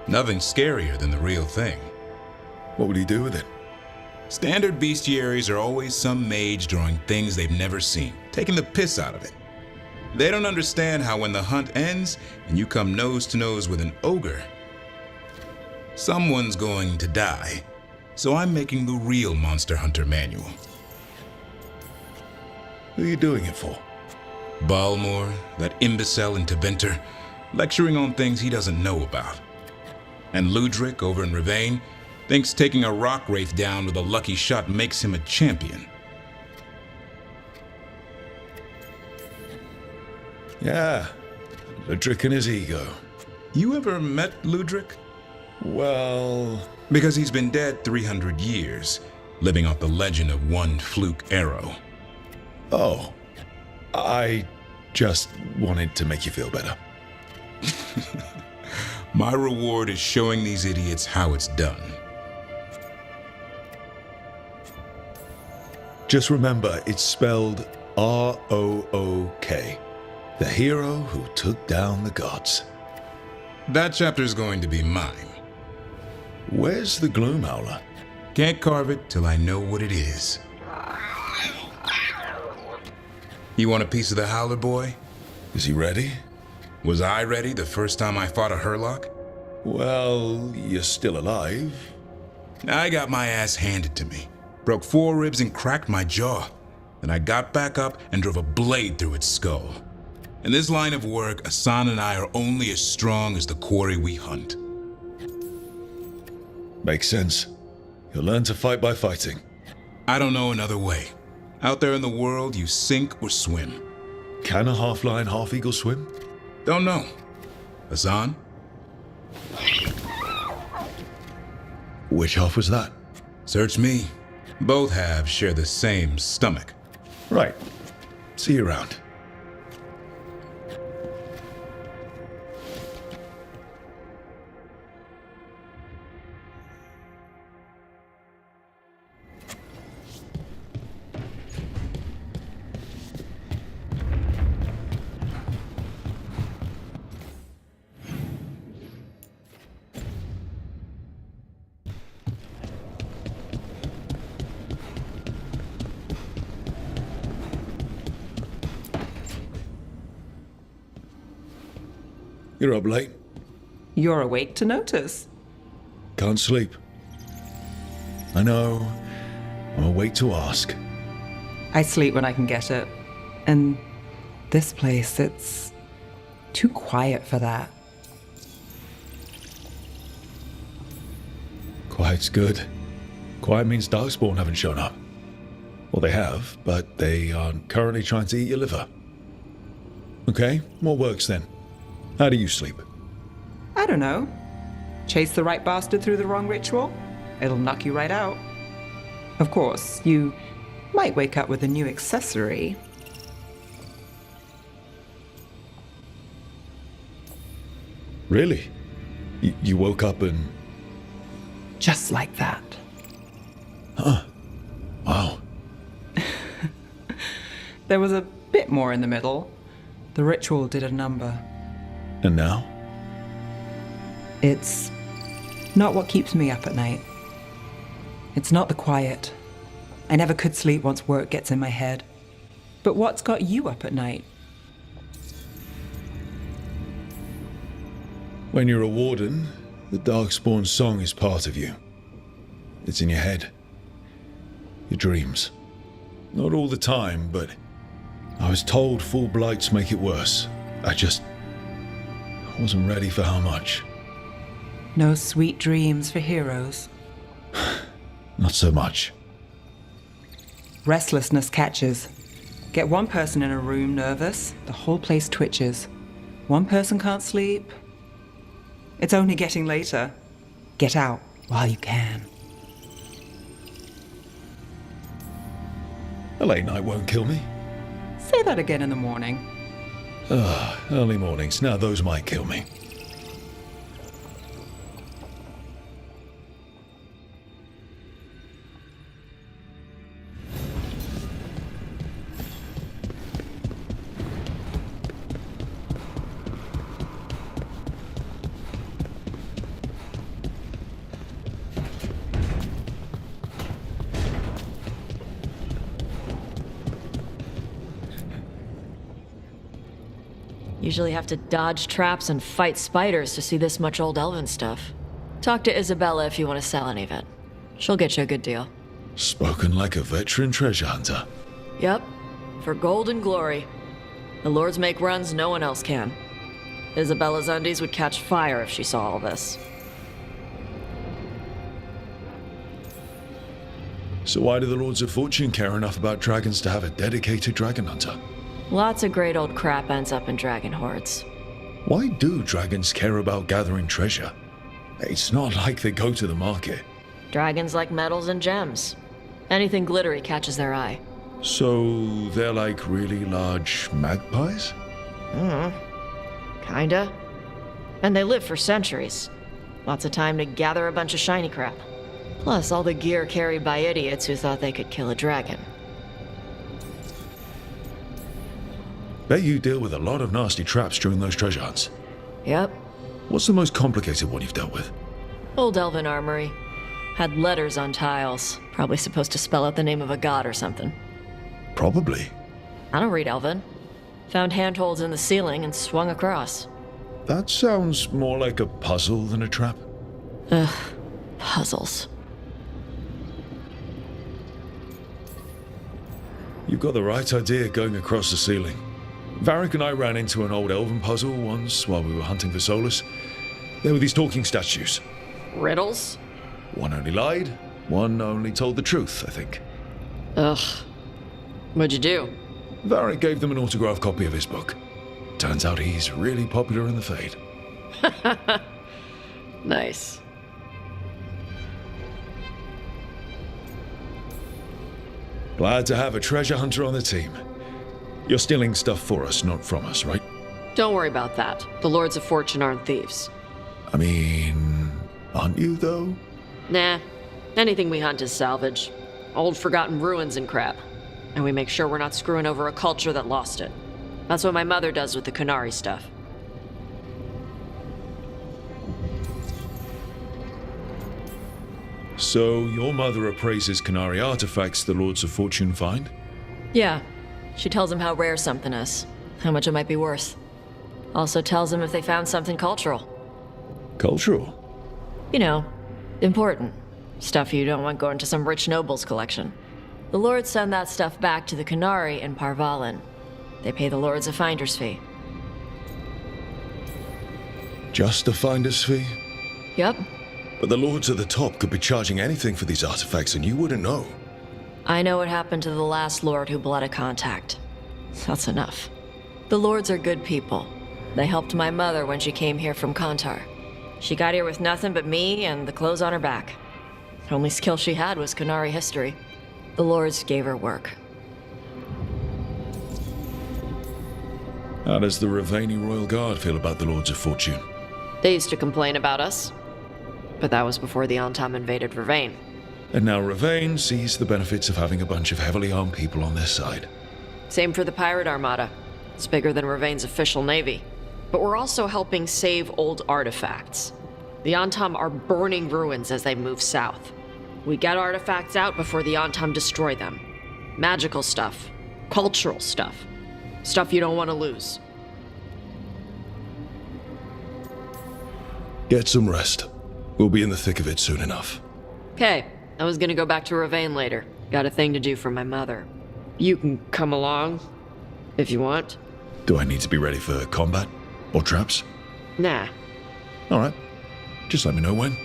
Nothing scarier than the real thing.
What would he do with it?
Standard bestiaries are always some mage drawing things they've never seen, taking the piss out of it. They don't understand how when the hunt ends and you come nose to nose with an ogre, someone's going to die. So I'm making the real Monster Hunter manual.
Who are you doing it for?
Balmor, that imbecile in Teventer, lecturing on things he doesn't know about. And Ludric over in Ravane thinks taking a rock wraith down with a lucky shot makes him a champion.
Yeah, Ludric and his ego.
You ever met Ludric?
Well...
Because he's been dead 300 years, living off the legend of one fluke arrow.
Oh, I just wanted to make you feel better.
My reward is showing these idiots how it's done.
Just remember, it's spelled R-O-O-K. The hero who took down the gods.
That chapter's going to be mine.
Where's the Gloom Howler?
Can't carve it till I know what it is. You want a piece of the Howler, boy?
Is he ready?
Was I ready the first time I fought a Hurlock?
Well, you're still alive.
I got my ass handed to me. Broke 4 ribs and cracked my jaw. Then I got back up and drove a blade through its skull. In this line of work, Asan and I are only as strong as the quarry we hunt.
Makes sense. You'll learn to fight by fighting.
I don't know another way. Out there in the world, you sink or swim.
Can a half-lion, half-eagle swim?
Don't know. Asan?
Which half was that?
Search me. Both halves share the same stomach.
Right. See you around. You're up late.
You're awake to notice.
Can't sleep. I know. I'm awake to ask.
I sleep when I can get it. And this place, it's too quiet for that.
Quiet's good. Quiet means Darkspawn haven't shown up. Well, they have, but they aren't currently trying to eat your liver. Okay, what works then? How do you sleep?
I don't know. Chase the right bastard through the wrong ritual? It'll knock you right out. Of course, you might wake up with a new accessory.
Really? You woke up and...
Just like that.
Huh. Wow.
There was a bit more in the middle. The ritual did a number.
And now?
It's not what keeps me up at night. It's not the quiet. I never could sleep once work gets in my head. But what's got you up at night?
When you're a warden, the Darkspawn song is part of you. It's in your head. Your dreams. Not all the time, but I was told full blights make it worse. I wasn't ready for how much.
No sweet dreams for heroes.
Not so much.
Restlessness catches. Get one person in a room nervous, the whole place twitches. One person can't sleep. It's only getting later. Get out while you can.
A late night won't kill me.
Say that again in the morning.
Early mornings. Now those might kill me.
Usually have to dodge traps and fight spiders to see this much old elven stuff. Talk to Isabella if you want to sell any of it. She'll get you a good deal.
Spoken like a veteran treasure hunter.
Yep, for gold and glory. The lords make runs no one else can. Isabella's undies would catch fire if she saw all this.
So why do the Lords of Fortune care enough about dragons to have a dedicated dragon hunter?
Lots of great old crap ends up in dragon hordes.
Why do dragons care about gathering treasure? It's not like they go to the market.
Dragons like metals and gems. Anything glittery catches their eye.
So they're like really large magpies?
Kinda. And they live for centuries. Lots of time to gather a bunch of shiny crap. Plus all the gear carried by idiots who thought they could kill a dragon.
Bet you deal with a lot of nasty traps during those treasure hunts.
Yep.
What's the most complicated one you've dealt with?
Old elven armory. Had letters on tiles. Probably supposed to spell out the name of a god or something.
Probably.
I don't read elven. Found handholds in the ceiling and swung across.
That sounds more like a puzzle than a trap.
Ugh. Puzzles.
You've got the right idea going across the ceiling. Varric and I ran into an old elven puzzle once while we were hunting for Solus. There were these talking statues.
Riddles?
One only lied, one only told the truth, I think.
Ugh. What'd you do?
Varric gave them an autographed copy of his book. Turns out he's really popular in the Fade.
Nice.
Glad to have a treasure hunter on the team. You're stealing stuff for us, not from us, right?
Don't worry about that. The Lords of Fortune aren't thieves.
I mean, aren't you, though?
Nah. Anything we hunt is salvage. Old forgotten ruins and crap. And we make sure we're not screwing over a culture that lost it. That's what my mother does with the Kunari stuff.
So, your mother appraises Kunari artifacts the Lords of Fortune find?
Yeah. She tells them how rare something is. How much it might be worth. Also tells them if they found something cultural.
Cultural?
You know, important. Stuff you don't want going to some rich noble's collection. The lords send that stuff back to the Canary in Parvalin. They pay the lords a finder's fee.
Just a finder's fee?
Yep.
But the lords at the top could be charging anything for these artifacts and you wouldn't know.
I know what happened to the last lord who blooded contact. That's enough. The lords are good people. They helped my mother when she came here from Kantar. She got here with nothing but me and the clothes on her back. The only skill she had was Canary history. The lords gave her work.
How does the Ravani Royal Guard feel about the Lords of Fortune?
They used to complain about us. But that was before the Antam invaded Ravane.
And now Ravane sees the benefits of having a bunch of heavily armed people on their side.
Same for the pirate armada. It's bigger than Ravane's official navy. But we're also helping save old artifacts. The Antam are burning ruins as they move south. We get artifacts out before the Antam destroy them. Magical stuff. Cultural stuff. Stuff you don't want to lose.
Get some rest. We'll be in the thick of it soon enough.
Okay, I was gonna go back to Ravane later. Got a thing to do for my mother. You can come along, if you want.
Do I need to be ready for combat? Or traps?
Nah.
Alright. Just let me know when.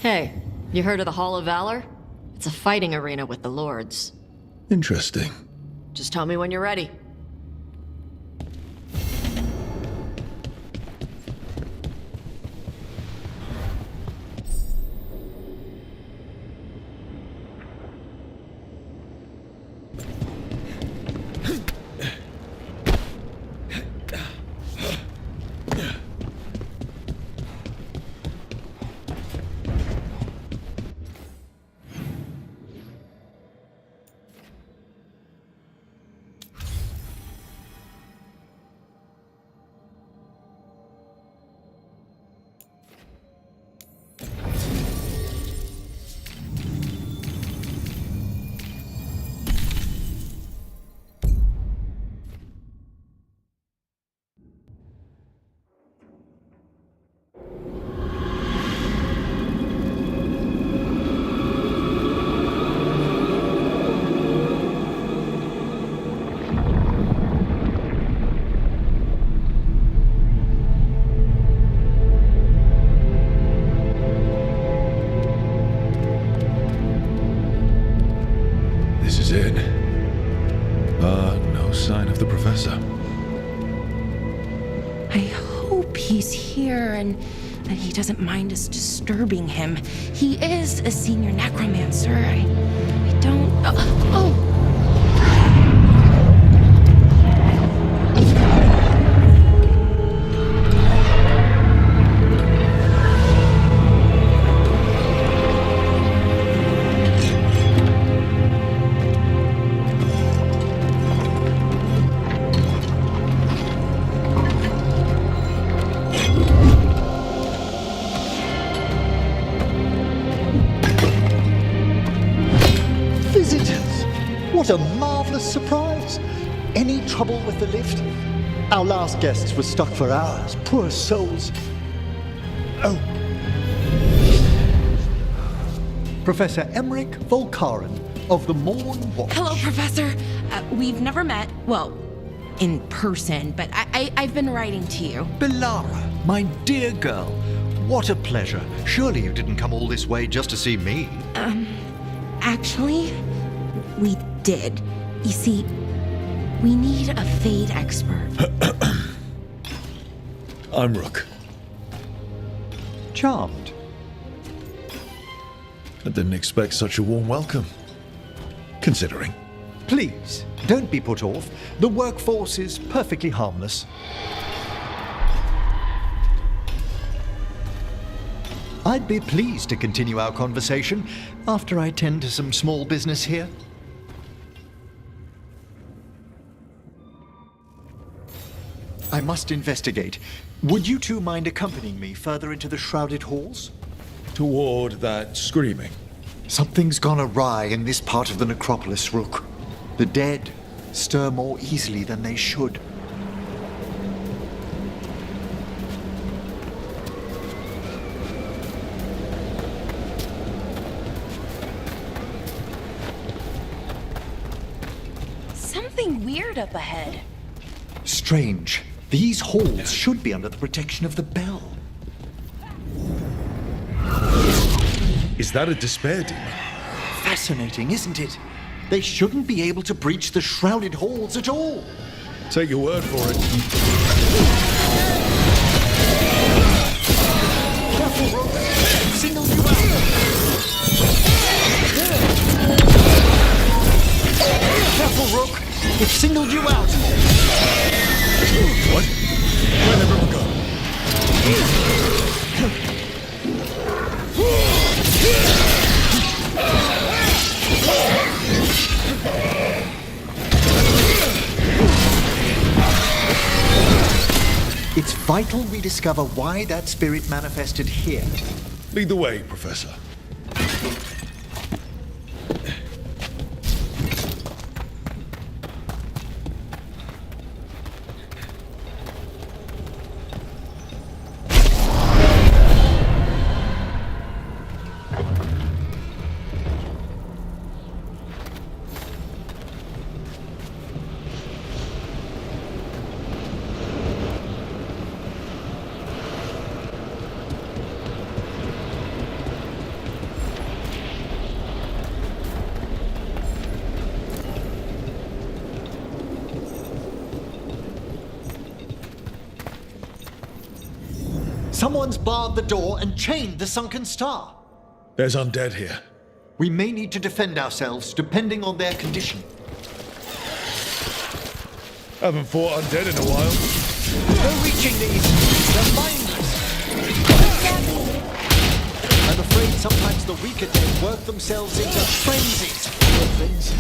Hey, you heard of the Hall of Valor? It's a fighting arena with the lords.
Interesting.
Just tell me when you're ready. No sign of the professor.
I hope he's here and that he doesn't mind us disturbing him. He is a senior necromancer. I don't... Oh!
What a marvelous surprise! Any trouble with the lift? Our last guests were stuck for hours. Poor souls. Oh. Professor Emmerich Volkaren of the Morn Watch.
Hello, Professor. We've never met. Well, in person, but I've been writing to you.
Belara, my dear girl. What a pleasure. Surely you didn't come all this way just to see me.
Actually, we did. You see, We need a Fade expert.
I'm Rook.
Charmed.
I didn't expect such a warm welcome. Considering.
Please, don't be put off. The workforce is perfectly harmless. I'd be pleased to continue our conversation after I tend to some small business here. I must investigate. Would you two mind accompanying me further into the shrouded halls?
Toward that screaming.
Something's gone awry in this part of the necropolis, Rook. The dead stir more easily than they should.
Something weird up ahead.
Strange. These halls should be under the protection of the bell.
Is that a despair demon?
Fascinating, isn't it? They shouldn't be able to breach the shrouded halls at all.
Take your word for it.
Careful, Rook. Single you out. Careful, Rook. It singled you out.
What? Where'd everyone go?
It's vital we discover why that spirit manifested here.
Lead the way, Professor.
Someone's barred the door and chained the sunken star.
There's undead here.
We may need to defend ourselves, depending on their condition.
Haven't fought undead in a while.
No reaching these. They're mindless. I'm afraid sometimes the weaker dead work themselves into frenzies. Poor things.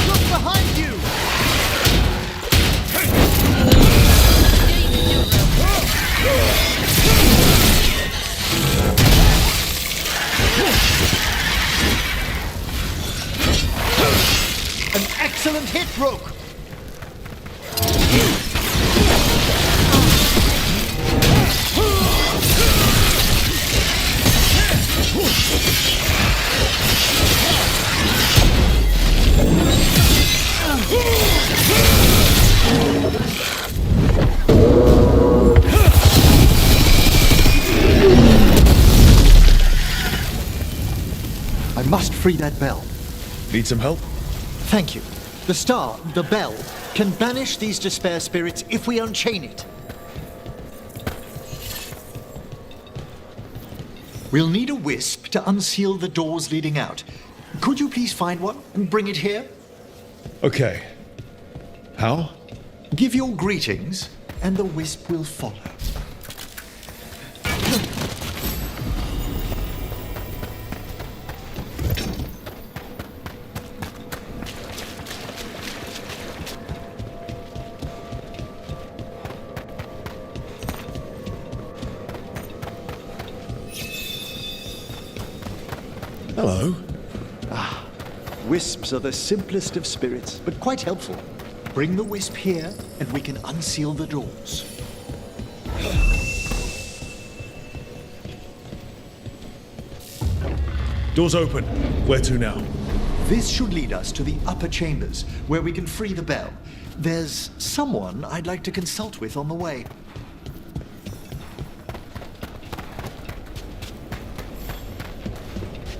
Look behind you! An excellent hit, Rook! I must free that bell.
Need some help?
Thank you. The star, the bell, can banish these despair spirits if we unchain it. We'll need a wisp to unseal the doors leading out. Could you please find one and bring it here?
Okay. How?
Give your greetings, and the wisp will follow.
Hello.
Wisps are the simplest of spirits, but quite helpful. Bring the wisp here, and we can unseal the doors.
Doors open. Where to now?
This should lead us to the upper chambers, where we can free the bell. There's someone I'd like to consult with on the way.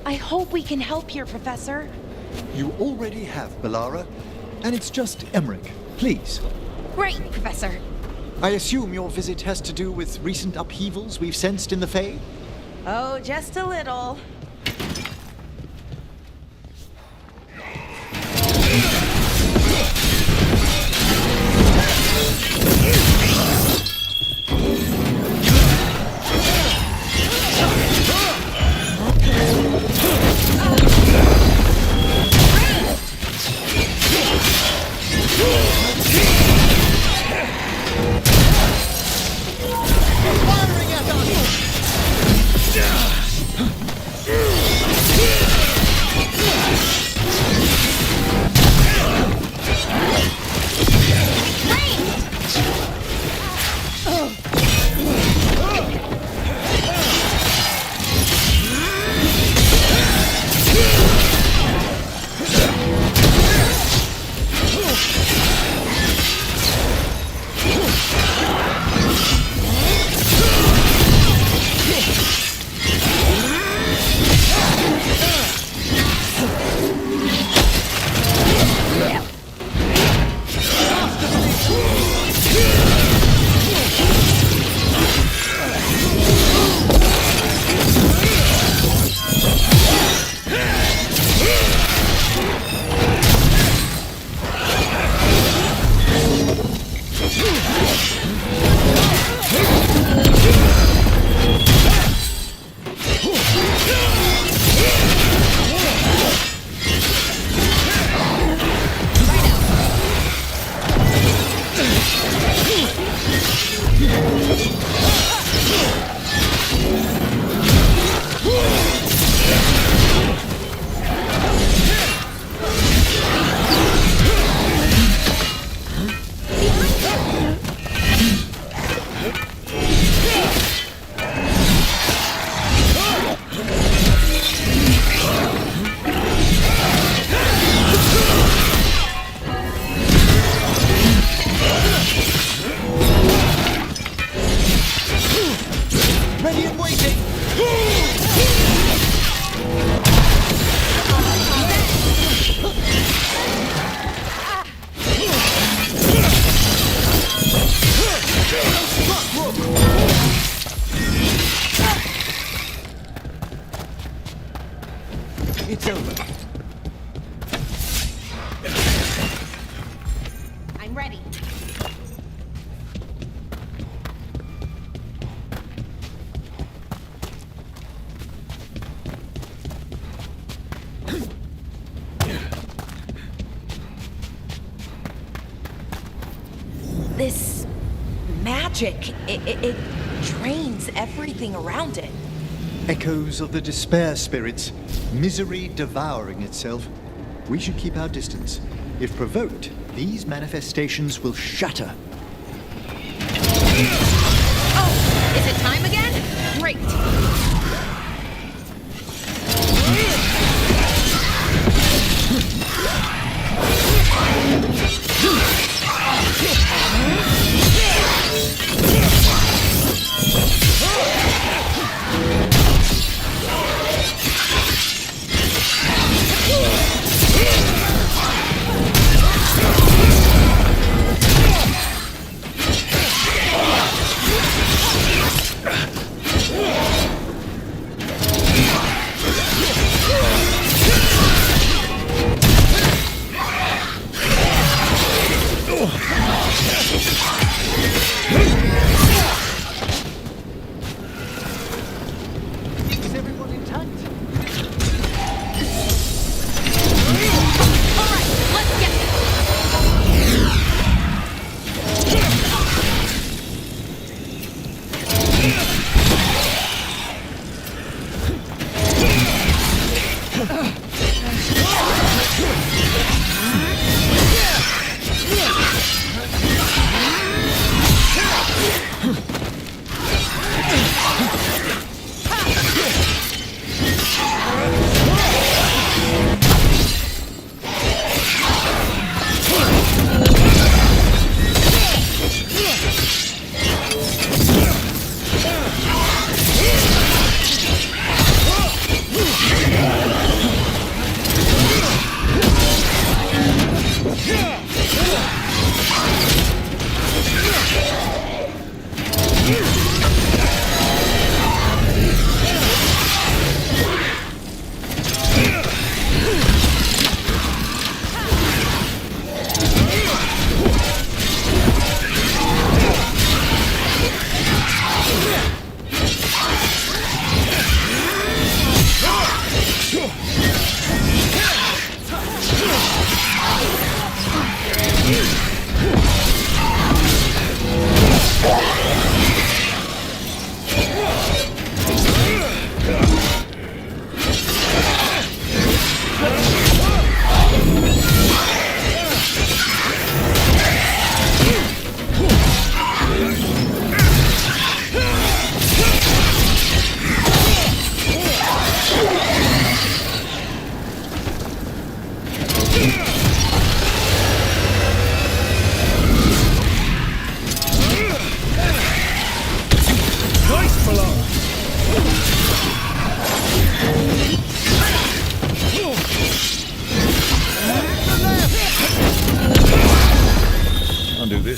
I hope we can help here, Professor.
You already have, Bellara. And it's just Emmerich. Please.
Great, Professor.
I assume your visit has to do with recent upheavals we've sensed in the Fae?
Oh, just a little.
It's over.
I'm ready. This magic, it drains everything around it.
Echoes of the despair spirits, misery devouring itself. We should keep our distance. If provoked, these manifestations will shatter.
Oh, is it time again? Great.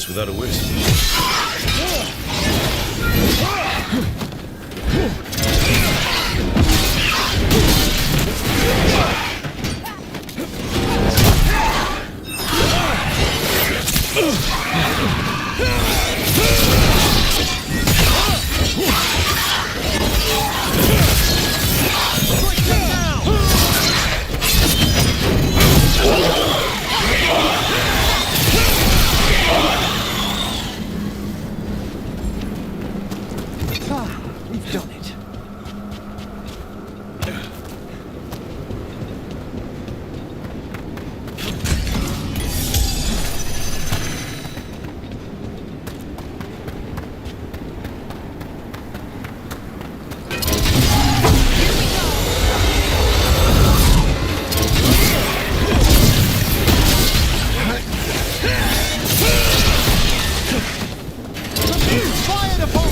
this without a wisp.
We've done it. Fire the ball!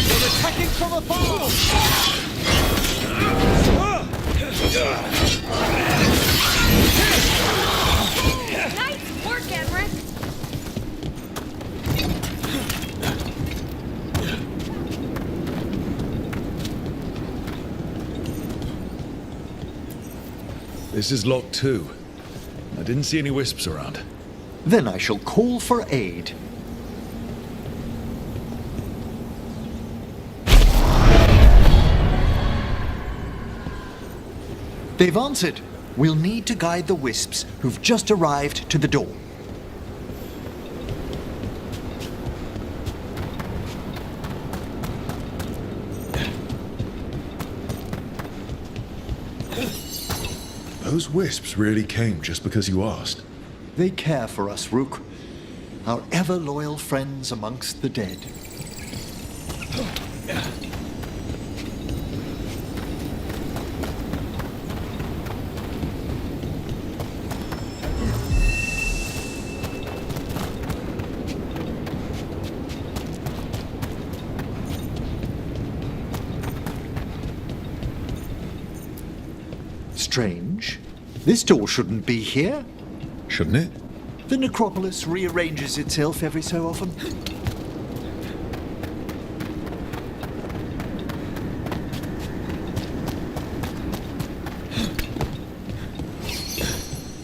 They're attacking from afar!
Nice work, Emmerich!
This is lock 2. I didn't see any wisps around.
Then I shall call for aid. They've answered. We'll need to guide the wisps who've just arrived to the door.
Those wisps really came just because you asked.
They care for us, Rook. Our ever-loyal friends amongst the dead. Strange. This door shouldn't be here.
Shouldn't it?
The necropolis rearranges itself every so often.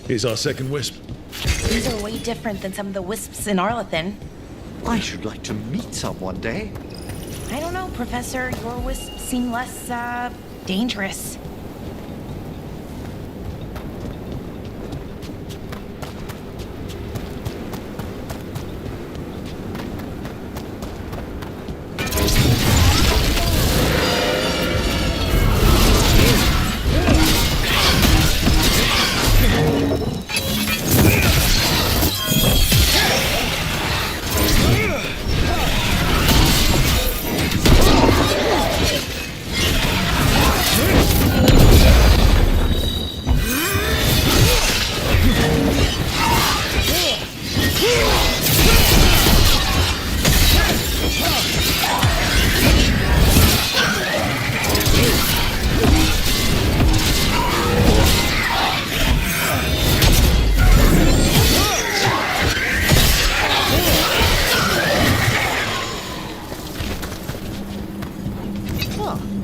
Here's our second wisp.
These are way different than some of the wisps in Arlethan.
I should like to meet some one day.
I don't know, Professor. Your wisps seem less, dangerous.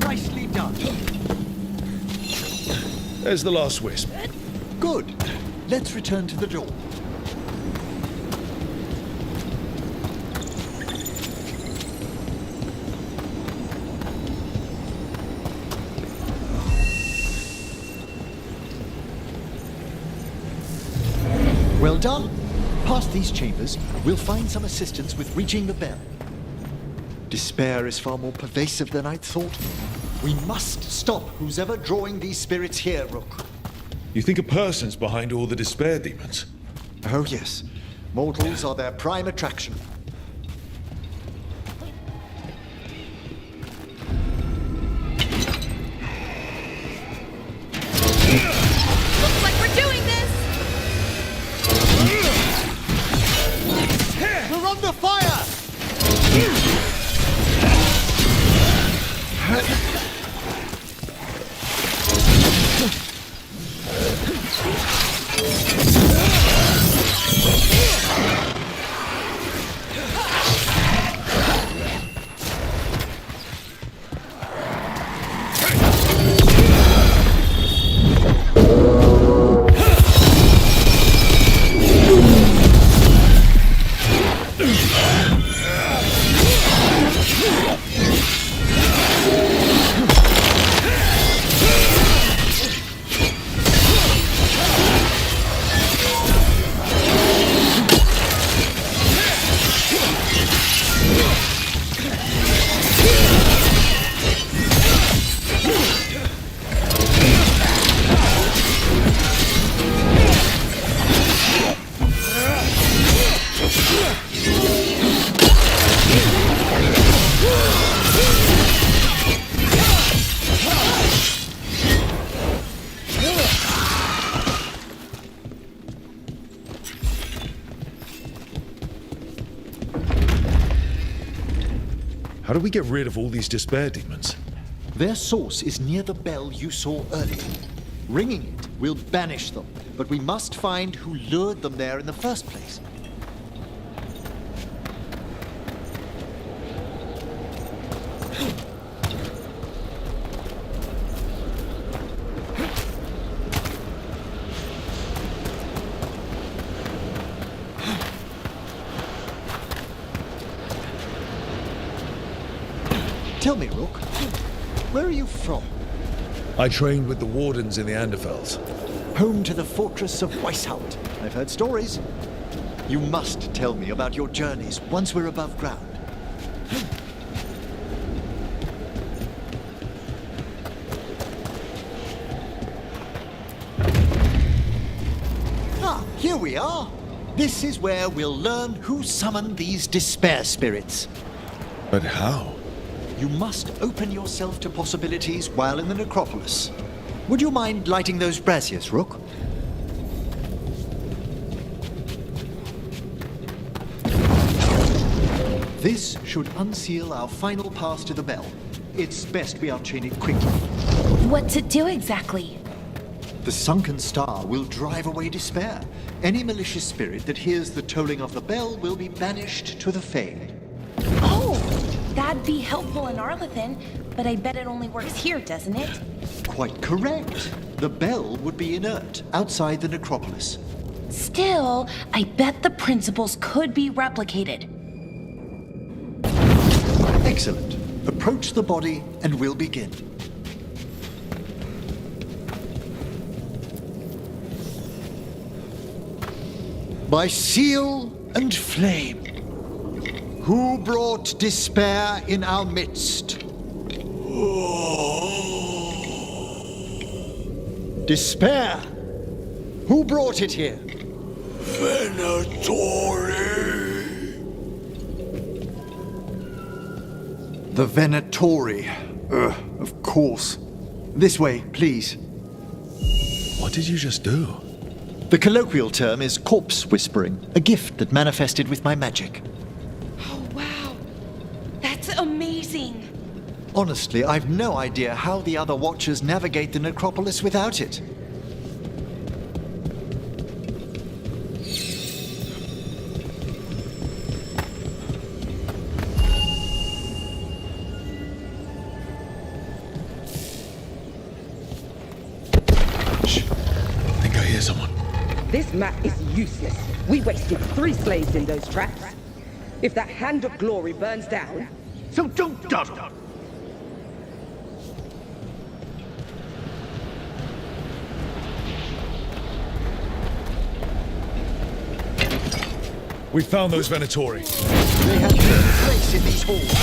Nicely done.
There's the last wisp.
Good. Let's return to the door. Well done. Past these chambers, we'll find some assistance with reaching the bell. Despair is far more pervasive than I'd thought. We must stop who's ever drawing these spirits here, Rook.
You think a person's behind all the despair demons?
Oh, yes. Mortals are their prime attraction.
Looks like we're doing this!
We're under fire!
How do we get rid of all these despair demons?
Their source is near the bell you saw earlier. Ringing it will banish them, but we must find who lured them there in the first place. Tell me, Rook, where are you from?
I trained with the wardens in the Anderfels.
Home to the fortress of Weishaupt. I've heard stories. You must tell me about your journeys once we're above ground. Ah, here we are. This is where we'll learn who summoned these despair spirits.
But how?
You must open yourself to possibilities while in the necropolis. Would you mind lighting those braziers, Rook? This should unseal our final pass to the bell. It's best we unchain it quickly.
What's it do exactly?
The sunken star will drive away despair. Any malicious spirit that hears the tolling of the bell will be banished to the Fade.
Oh, that'd be helpful in Arlethan, but I bet it only works here, doesn't it?
Quite correct. The bell would be inert outside the necropolis.
Still, I bet the principles could be replicated.
Excellent. Approach the body and we'll begin. By seal and flame, who brought despair in our midst? Despair! Who brought it here?
Venatori!
The Venatori. Of course. This way, please.
What did you just do?
The colloquial term is corpse whispering, a gift that manifested with my magic.
Oh, wow. That's amazing.
Honestly, I've no idea how the other Watchers navigate the necropolis without it.
I think I hear someone.
This map is useless. We wasted 3 slaves in those traps. If that Hand of Glory burns down...
So don't dawdle!
We found those Venatori.
They have no place in these halls.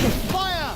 Fire!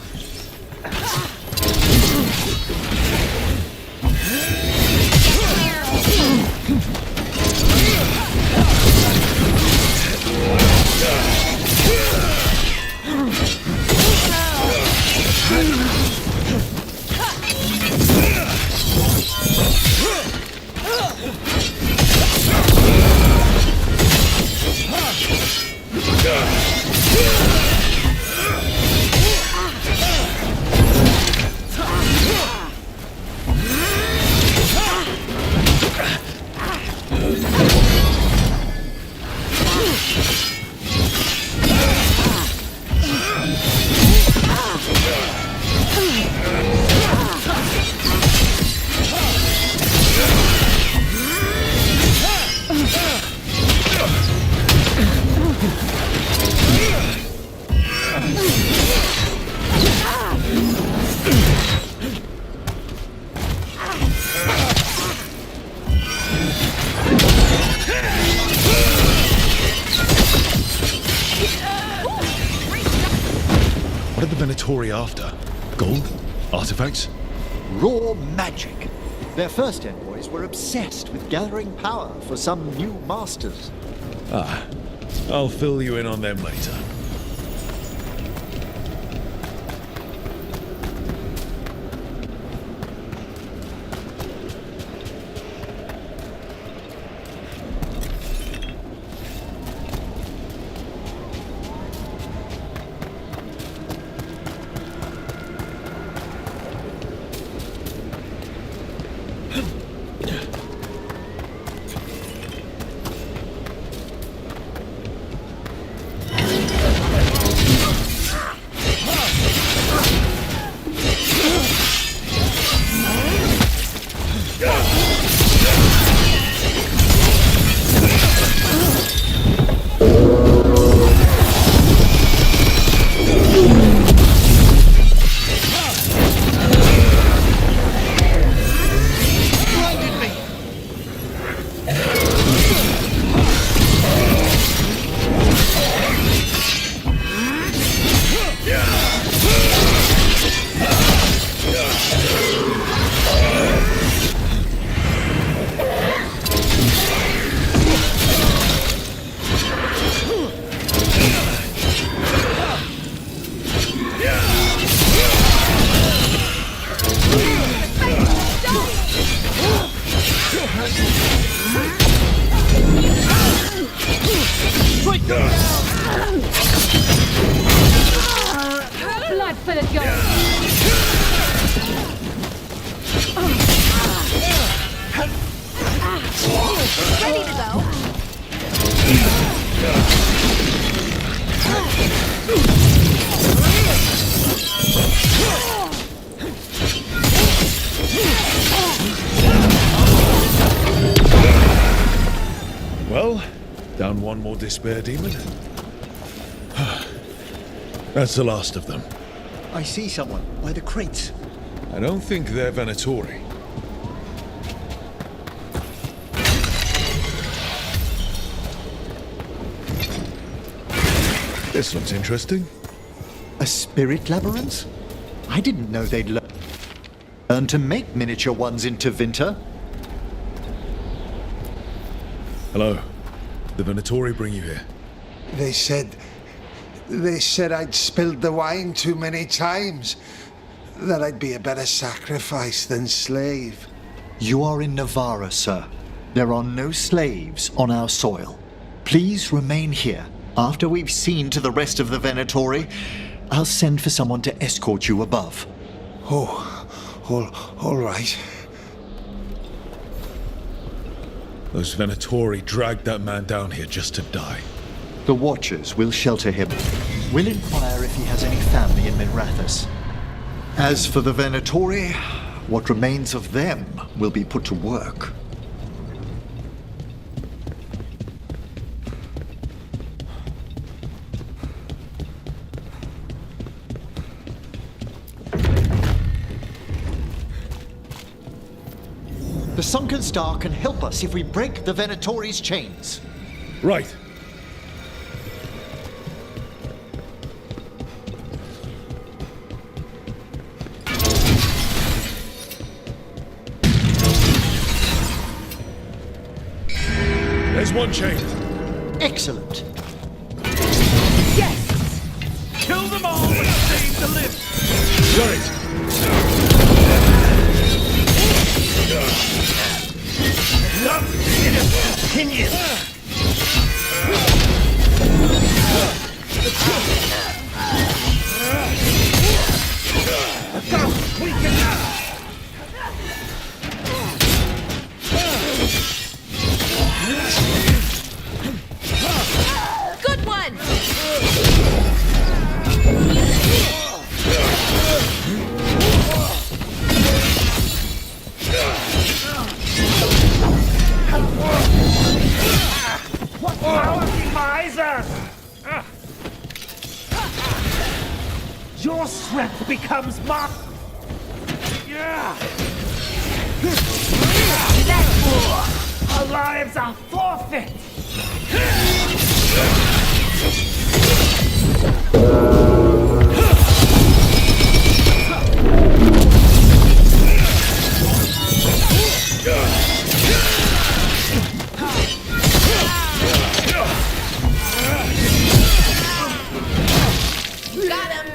What are the Venatori after? Gold? Artifacts?
Raw magic. Their first envoys were obsessed with gathering power for some new masters.
Ah, I'll fill you in on them later.
Blood for the gods!
Ready to go.
Well, down one more despair demon. That's the last of them.
I see someone by the crates.
I don't think they're Venatori. This looks interesting.
A spirit labyrinth? I didn't know they'd learn to make miniature ones in Tevinter.
Hello. The Venatori bring you here.
They said I'd spilled the wine too many times. That I'd be a better sacrifice than slave.
You are in Navarra, sir. There are no slaves on our soil. Please remain here. After we've seen to the rest of the Venatori, I'll send for someone to escort you above.
All right.
Those Venatori dragged that man down here just to die.
The Watchers will shelter him. We'll inquire if he has any family in Minrathous. As for the Venatori, what remains of them will be put to work. The Sunken Star can help us if we break the Venatori's chains.
Right. one chain.
Excellent.
Yes!
Kill them all and save the living!
Got it.
Continue! Go! We can...
Good one!
What power demisers! Your strength becomes my... Yeah! Therefore, our lives are forfeit!
Got him!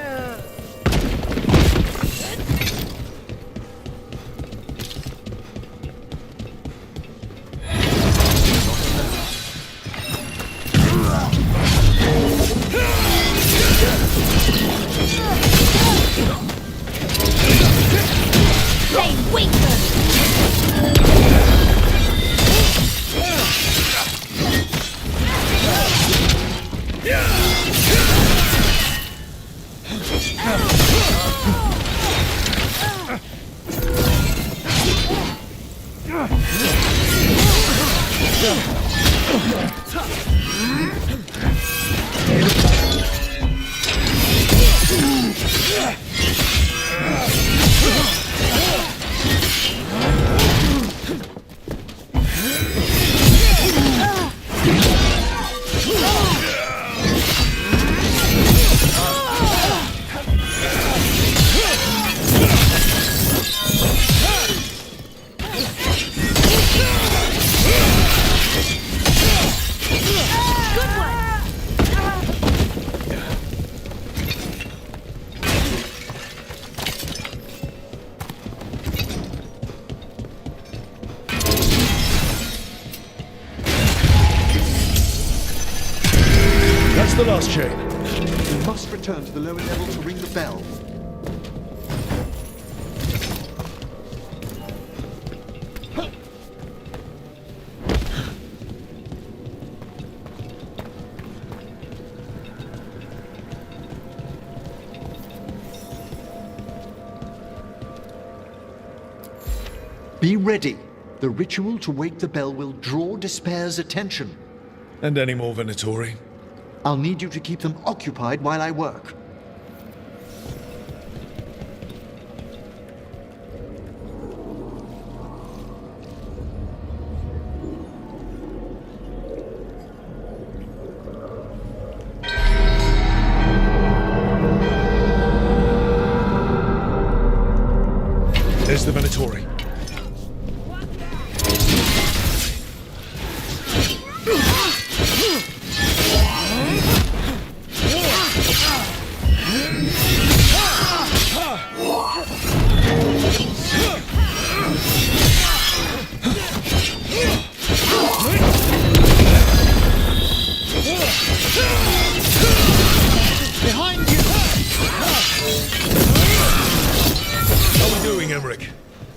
Stay weaker!
That's the last chain.
We must return to the lower level to ring the bell. Be ready. The ritual to wake the bell will draw Despair's attention.
And any more Venatori?
I'll need you to keep them occupied while I work.
There's the Venatori.
Behind you!
How are we doing, Emmerich?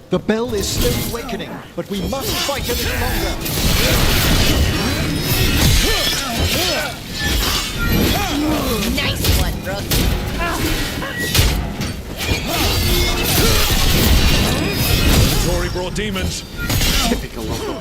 The bell is still awakening, but we must fight a little longer.
Nice one, Rook.
Venatori brought demons.
Typical of them.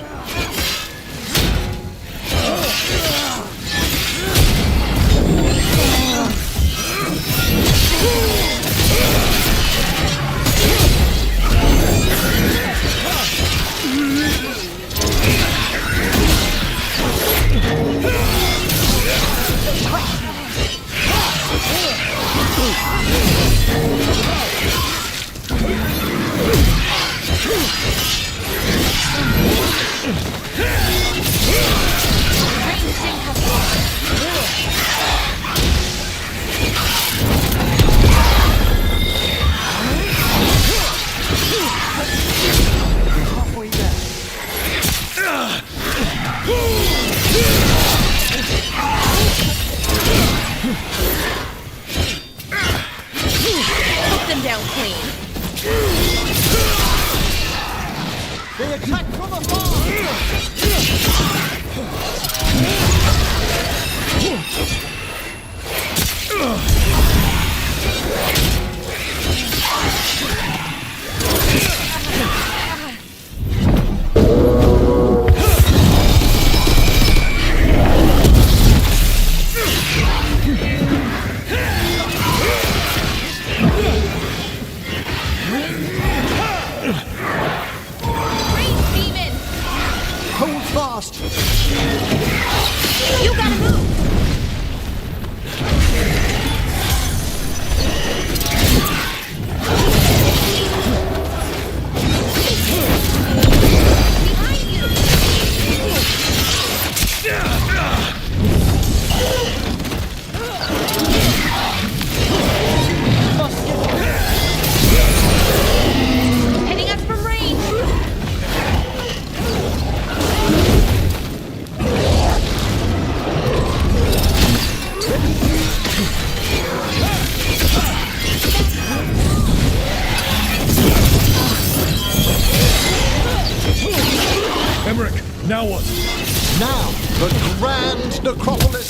necropolis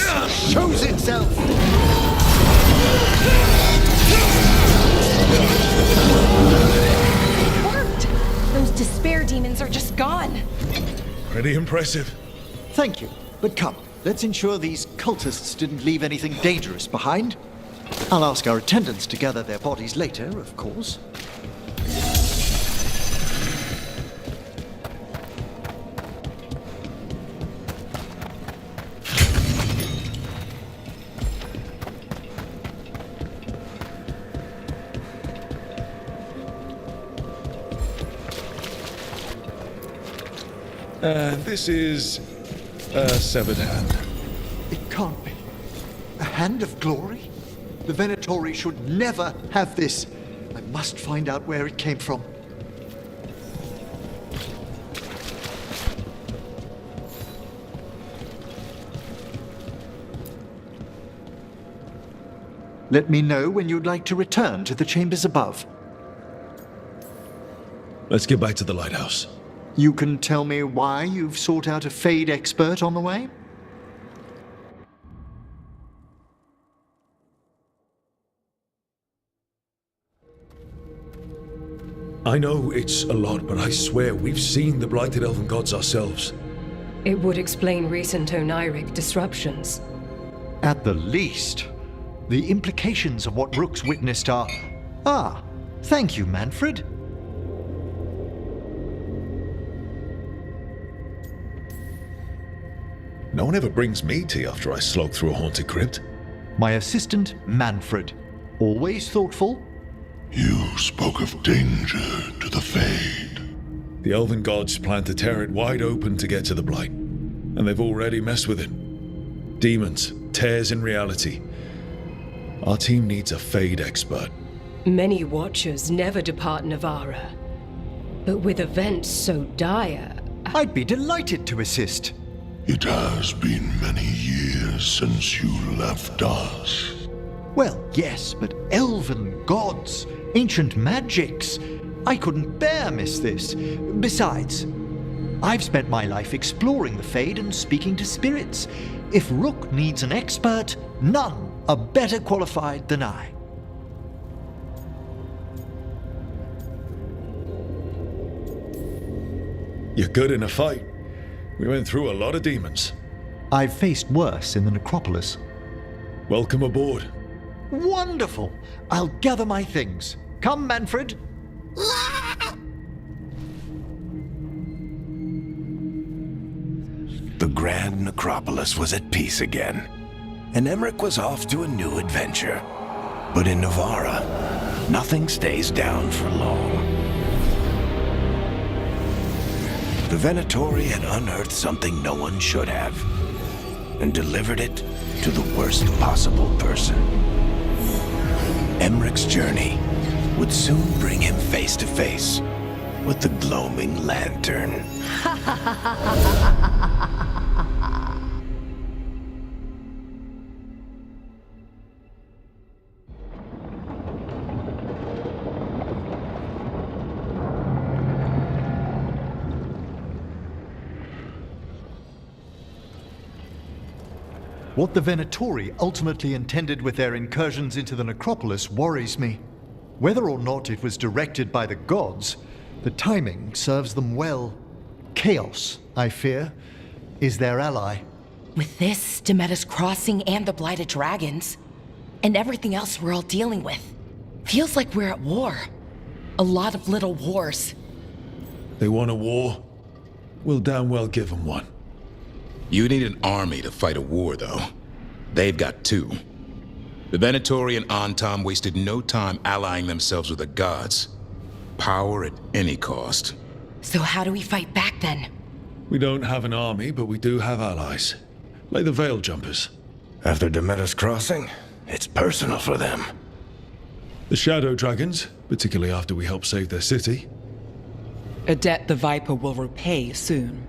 shows itself!
It worked! Those despair demons are just gone.
Pretty impressive.
Thank you, but come, let's ensure these cultists didn't leave anything dangerous behind. I'll ask our attendants to gather their bodies later, of course.
This is a severed hand.
It can't be. A hand of glory? The Venatori should never have this. I must find out where it came from. Let me know when you'd like to return to the chambers above.
Let's get back to the lighthouse.
You can tell me why you've sought out a Fade expert on the way?
I know it's a lot, but I swear we've seen the blighted elven gods ourselves.
It would explain recent Oniric disruptions.
At the least, the implications of what Rook's witnessed are... Ah, thank you, Manfred.
No one ever brings me tea after I slog through a haunted crypt.
My assistant, Manfred. Always thoughtful.
You spoke of danger to the Fade.
The elven gods plan to tear it wide open to get to the Blight, and they've already messed with it. Demons, tears in reality. Our team needs a Fade expert.
Many Watchers never depart Navara. But with events so dire...
I'd be delighted to assist.
It has been many years since you left us.
Well, yes, but elven gods, ancient magics. I couldn't bear miss this. Besides, I've spent my life exploring the Fade and speaking to spirits. If Rook needs an expert, none are better qualified than I.
You're good in a fight. We went through a lot of demons.
I've faced worse in the necropolis.
Welcome aboard.
Wonderful! I'll gather my things. Come, Manfred.
The Grand Necropolis was at peace again, and Emmerich was off to a new adventure. But in Navara, nothing stays down for long. The Venatori had unearthed something no one should have, and delivered it to the worst possible person. Emmerich's journey would soon bring him face to face with the gloaming lantern.
What the Venatori ultimately intended with their incursions into the necropolis worries me. Whether or not it was directed by the gods, the timing serves them well. Chaos, I fear, is their ally.
With this, Demeter's Crossing and the Blighted Dragons, and everything else we're all dealing with, feels like we're at war. A lot of little wars.
They want a war? We'll damn well give them one.
You need an army to fight a war, though. They've got two. The Venatori and Antom wasted no time allying themselves with the gods. Power at any cost.
So how do we fight back, then?
We don't have an army, but we do have allies. Like the Veil Jumpers.
After Demeter's Crossing, it's personal for them.
The Shadow Dragons, particularly after we helped save their city.
A debt the Viper will repay soon.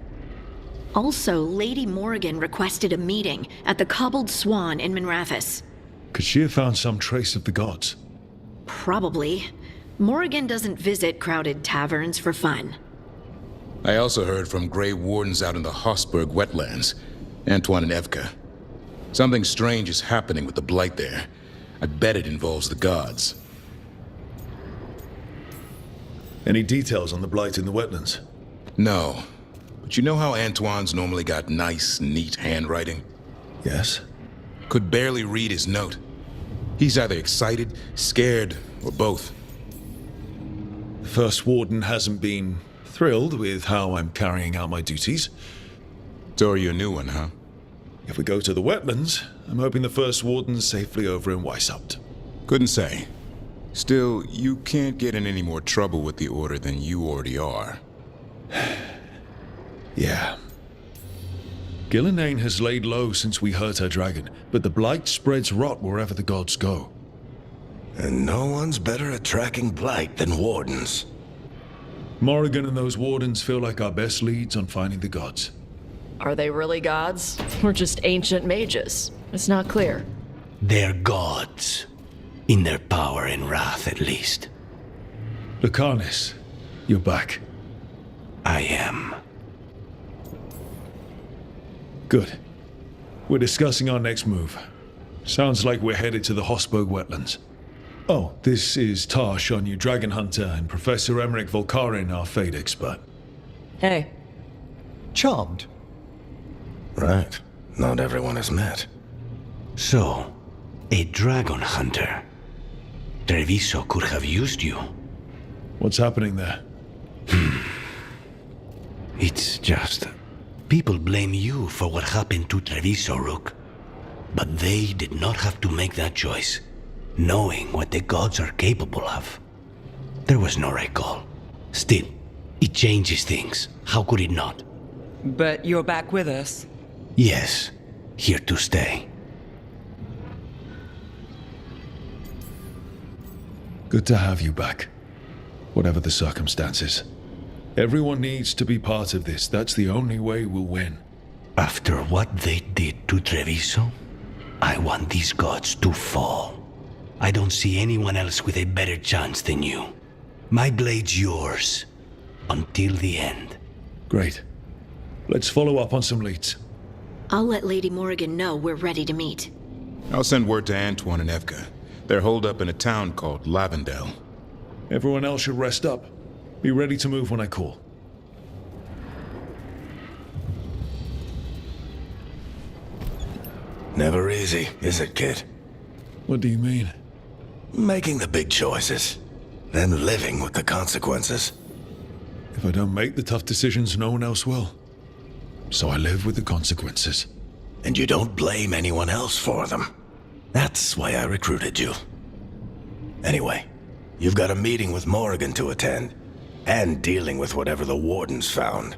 Also, Lady Morrigan requested a meeting at the Cobbled Swan in Minrathous.
Could she have found some trace of the gods?
Probably. Morrigan doesn't visit crowded taverns for fun.
I also heard from Grey Wardens out in the Hossberg wetlands, Antoine and Evka. Something strange is happening with the Blight there. I bet it involves the gods.
Any details on the Blight in the wetlands?
No. But you know how Antoine's normally got nice, neat handwriting?
Yes.
Could barely read his note. He's either excited, scared, or both.
The First Warden hasn't been thrilled with how I'm carrying out my duties.
So are you a new one, huh?
If we go to the wetlands, I'm hoping the First Warden's safely over in Weishaupt.
Couldn't say. Still, you can't get in any more trouble with the Order than you already are.
Yeah. Gillenane has laid low since we hurt her dragon, but the Blight spreads rot wherever the gods go.
And no one's better at tracking Blight than Wardens.
Morrigan and those Wardens feel like our best leads on finding the gods.
Are they really gods? Or just ancient mages? It's not clear.
They're gods. In their power and wrath, at least.
Lucanus, you're back.
I am.
Good. We're discussing our next move. Sounds like we're headed to the Hosberg wetlands. Oh, this is Tarsh, our new dragon hunter, and Professor Emmerich Volkarin, our Fade expert.
Hey.
Charmed.
Right. Not everyone has met.
So, a dragon hunter. Treviso could have used you.
What's happening there?
It's just... people blame you for what happened to Treviso, Rook. But they did not have to make that choice, knowing what the gods are capable of. There was no recall. Still, it changes things. How could it not?
But you're back with us?
Yes, here to stay.
Good to have you back. Whatever the circumstances. Everyone needs to be part of this. That's the only way we'll win.
After what they did to Treviso, I want these gods to fall. I don't see anyone else with a better chance than you. My blade's yours. Until the end.
Great. Let's follow up on some leads.
I'll let Lady Morrigan know we're ready to meet.
I'll send word to Antoine and Evka. They're holed up in a town called Lavendel.
Everyone else should rest up. Be ready to move when I call.
Never easy, is it, kid?
What do you mean?
Making the big choices, then living with the consequences.
If I don't make the tough decisions, no one else will. So I live with the consequences.
And you don't blame anyone else for them. That's why I recruited you. Anyway, you've got a meeting with Morrigan to attend, and dealing with whatever the Wardens found.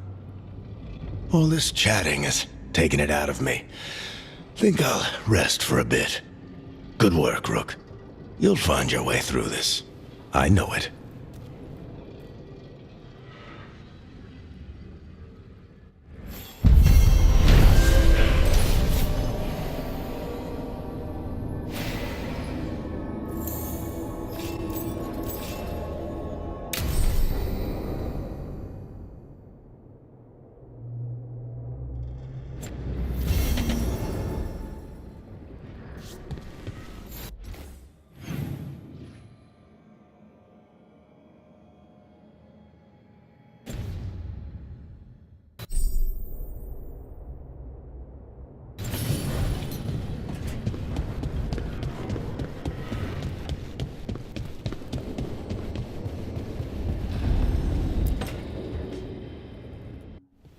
All this chatting is taking it out of me. Think I'll rest for a bit. Good work, Rook. You'll find your way through this. I know it.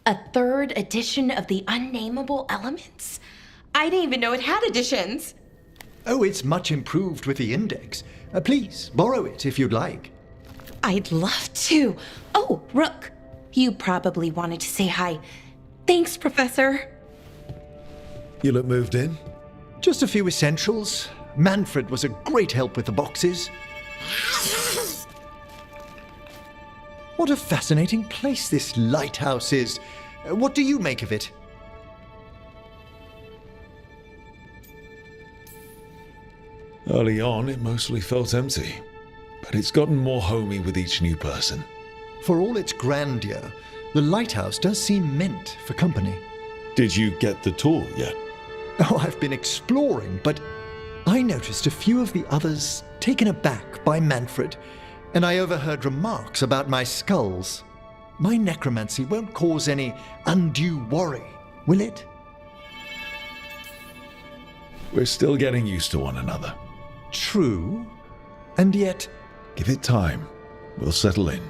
A third edition of the Unnameable Elements? I didn't even know it had editions.
Oh, it's much improved with the index. Please, borrow it if you'd like.
I'd love to. Oh, Rook, you probably wanted to say hi. Thanks, Professor.
You look moved in?
Just a few essentials. Manfred was a great help with the boxes. What a fascinating place this lighthouse is. What do you make of it?
Early on, it mostly felt empty, but it's gotten more homey with each new person.
For all its grandeur, the lighthouse does seem meant for company.
Did you get the tour yet?
Oh, I've been exploring, but I noticed a few of the others taken aback by Manfred, and I overheard remarks about my skulls. My necromancy won't cause any undue worry, will it?
We're still getting used to one another.
True, and yet...
Give it time. We'll settle in.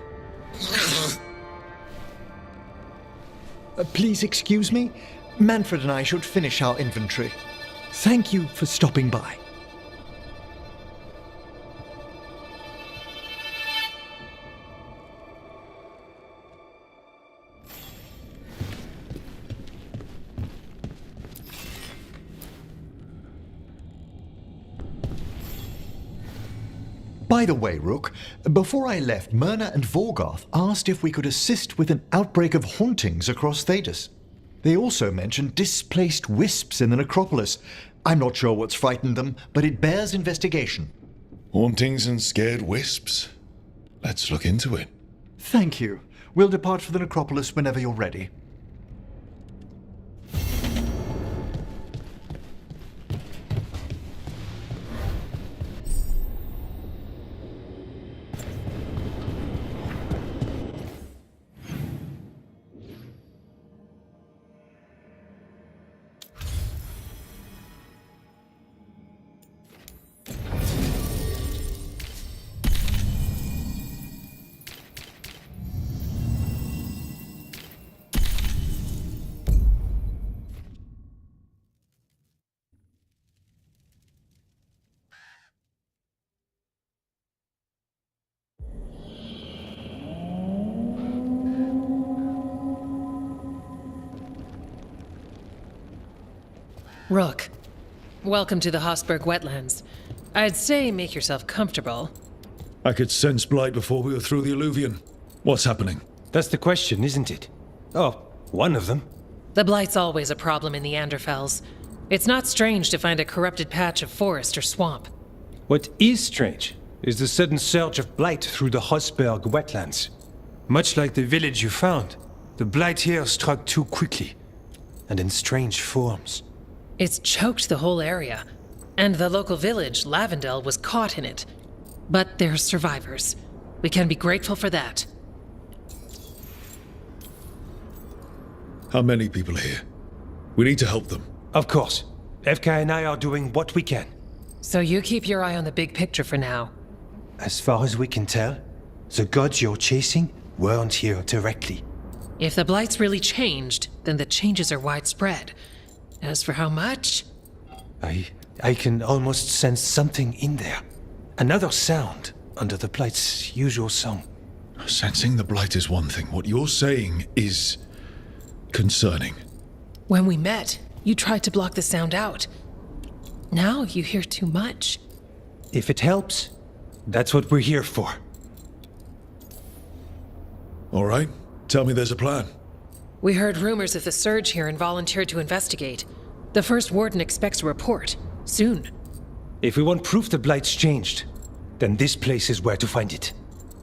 Please excuse me. Manfred and I should finish our inventory. Thank you for stopping by. By the way, Rook, before I left, Myrna and Vorgoth asked if we could assist with an outbreak of hauntings across Thedas. They also mentioned displaced wisps in the necropolis. I'm not sure what's frightened them, but it bears investigation.
Hauntings and scared wisps? Let's look into it.
Thank you. We'll depart for the necropolis whenever you're ready.
Rook, welcome to the Hosberg wetlands. I'd say make yourself comfortable.
I could sense blight before we were through the alluvion. What's happening?
That's the question, isn't it? Oh, one of them.
The blight's always a problem in the Anderfels. It's not strange to find a corrupted patch of forest or swamp.
What is strange is the sudden surge of blight through the Hosberg wetlands. Much like the village you found, the blight here struck too quickly, and in strange forms.
It's choked the whole area, and the local village, Lavendel, was caught in it. But they're survivors. We can be grateful for that.
How many people are here? We need to help them.
Of course. FK and I are doing what we can.
So you keep your eye on the big picture for now.
As far as we can tell, the gods you're chasing weren't here directly.
If the blight's really changed, then the changes are widespread. As for how much?
I can almost sense something in there. Another sound under the blight's usual song.
Sensing the blight is one thing. What you're saying is concerning.
When we met, you tried to block the sound out. Now you hear too much.
If it helps, that's what we're here for.
All right. Tell me there's a plan.
We heard rumors of the surge here and volunteered to investigate. The first warden expects a report. Soon.
If we want proof the blight's changed, then this place is where to find it.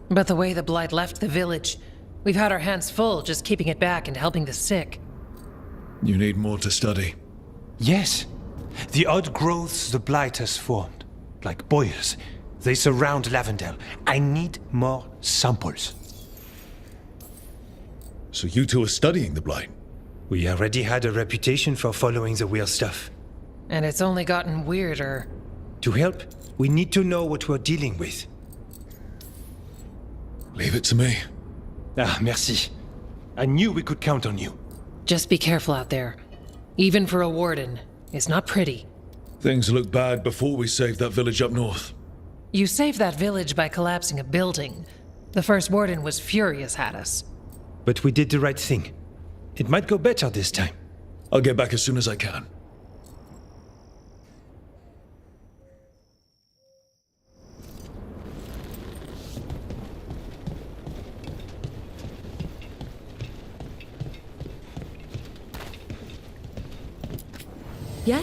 But the way the blight left the village, we've had our hands full just keeping it back and helping the sick.
You need more to study.
Yes. The odd growths the blight has formed, like boils, they surround Lavendel. I need more samples.
So you two are studying the blight?
We already had a reputation for following the weird stuff.
And it's only gotten weirder.
To help, we need to know what we're dealing with.
Leave it to me.
Ah, merci. I knew we could count on you.
Just be careful out there. Even for a warden, it's not pretty.
Things looked bad before we saved that village up north.
You saved that village by collapsing a building. The first warden was furious at us.
But we did the right thing. It might go better this time.
I'll get back as soon as I can.
Yeah?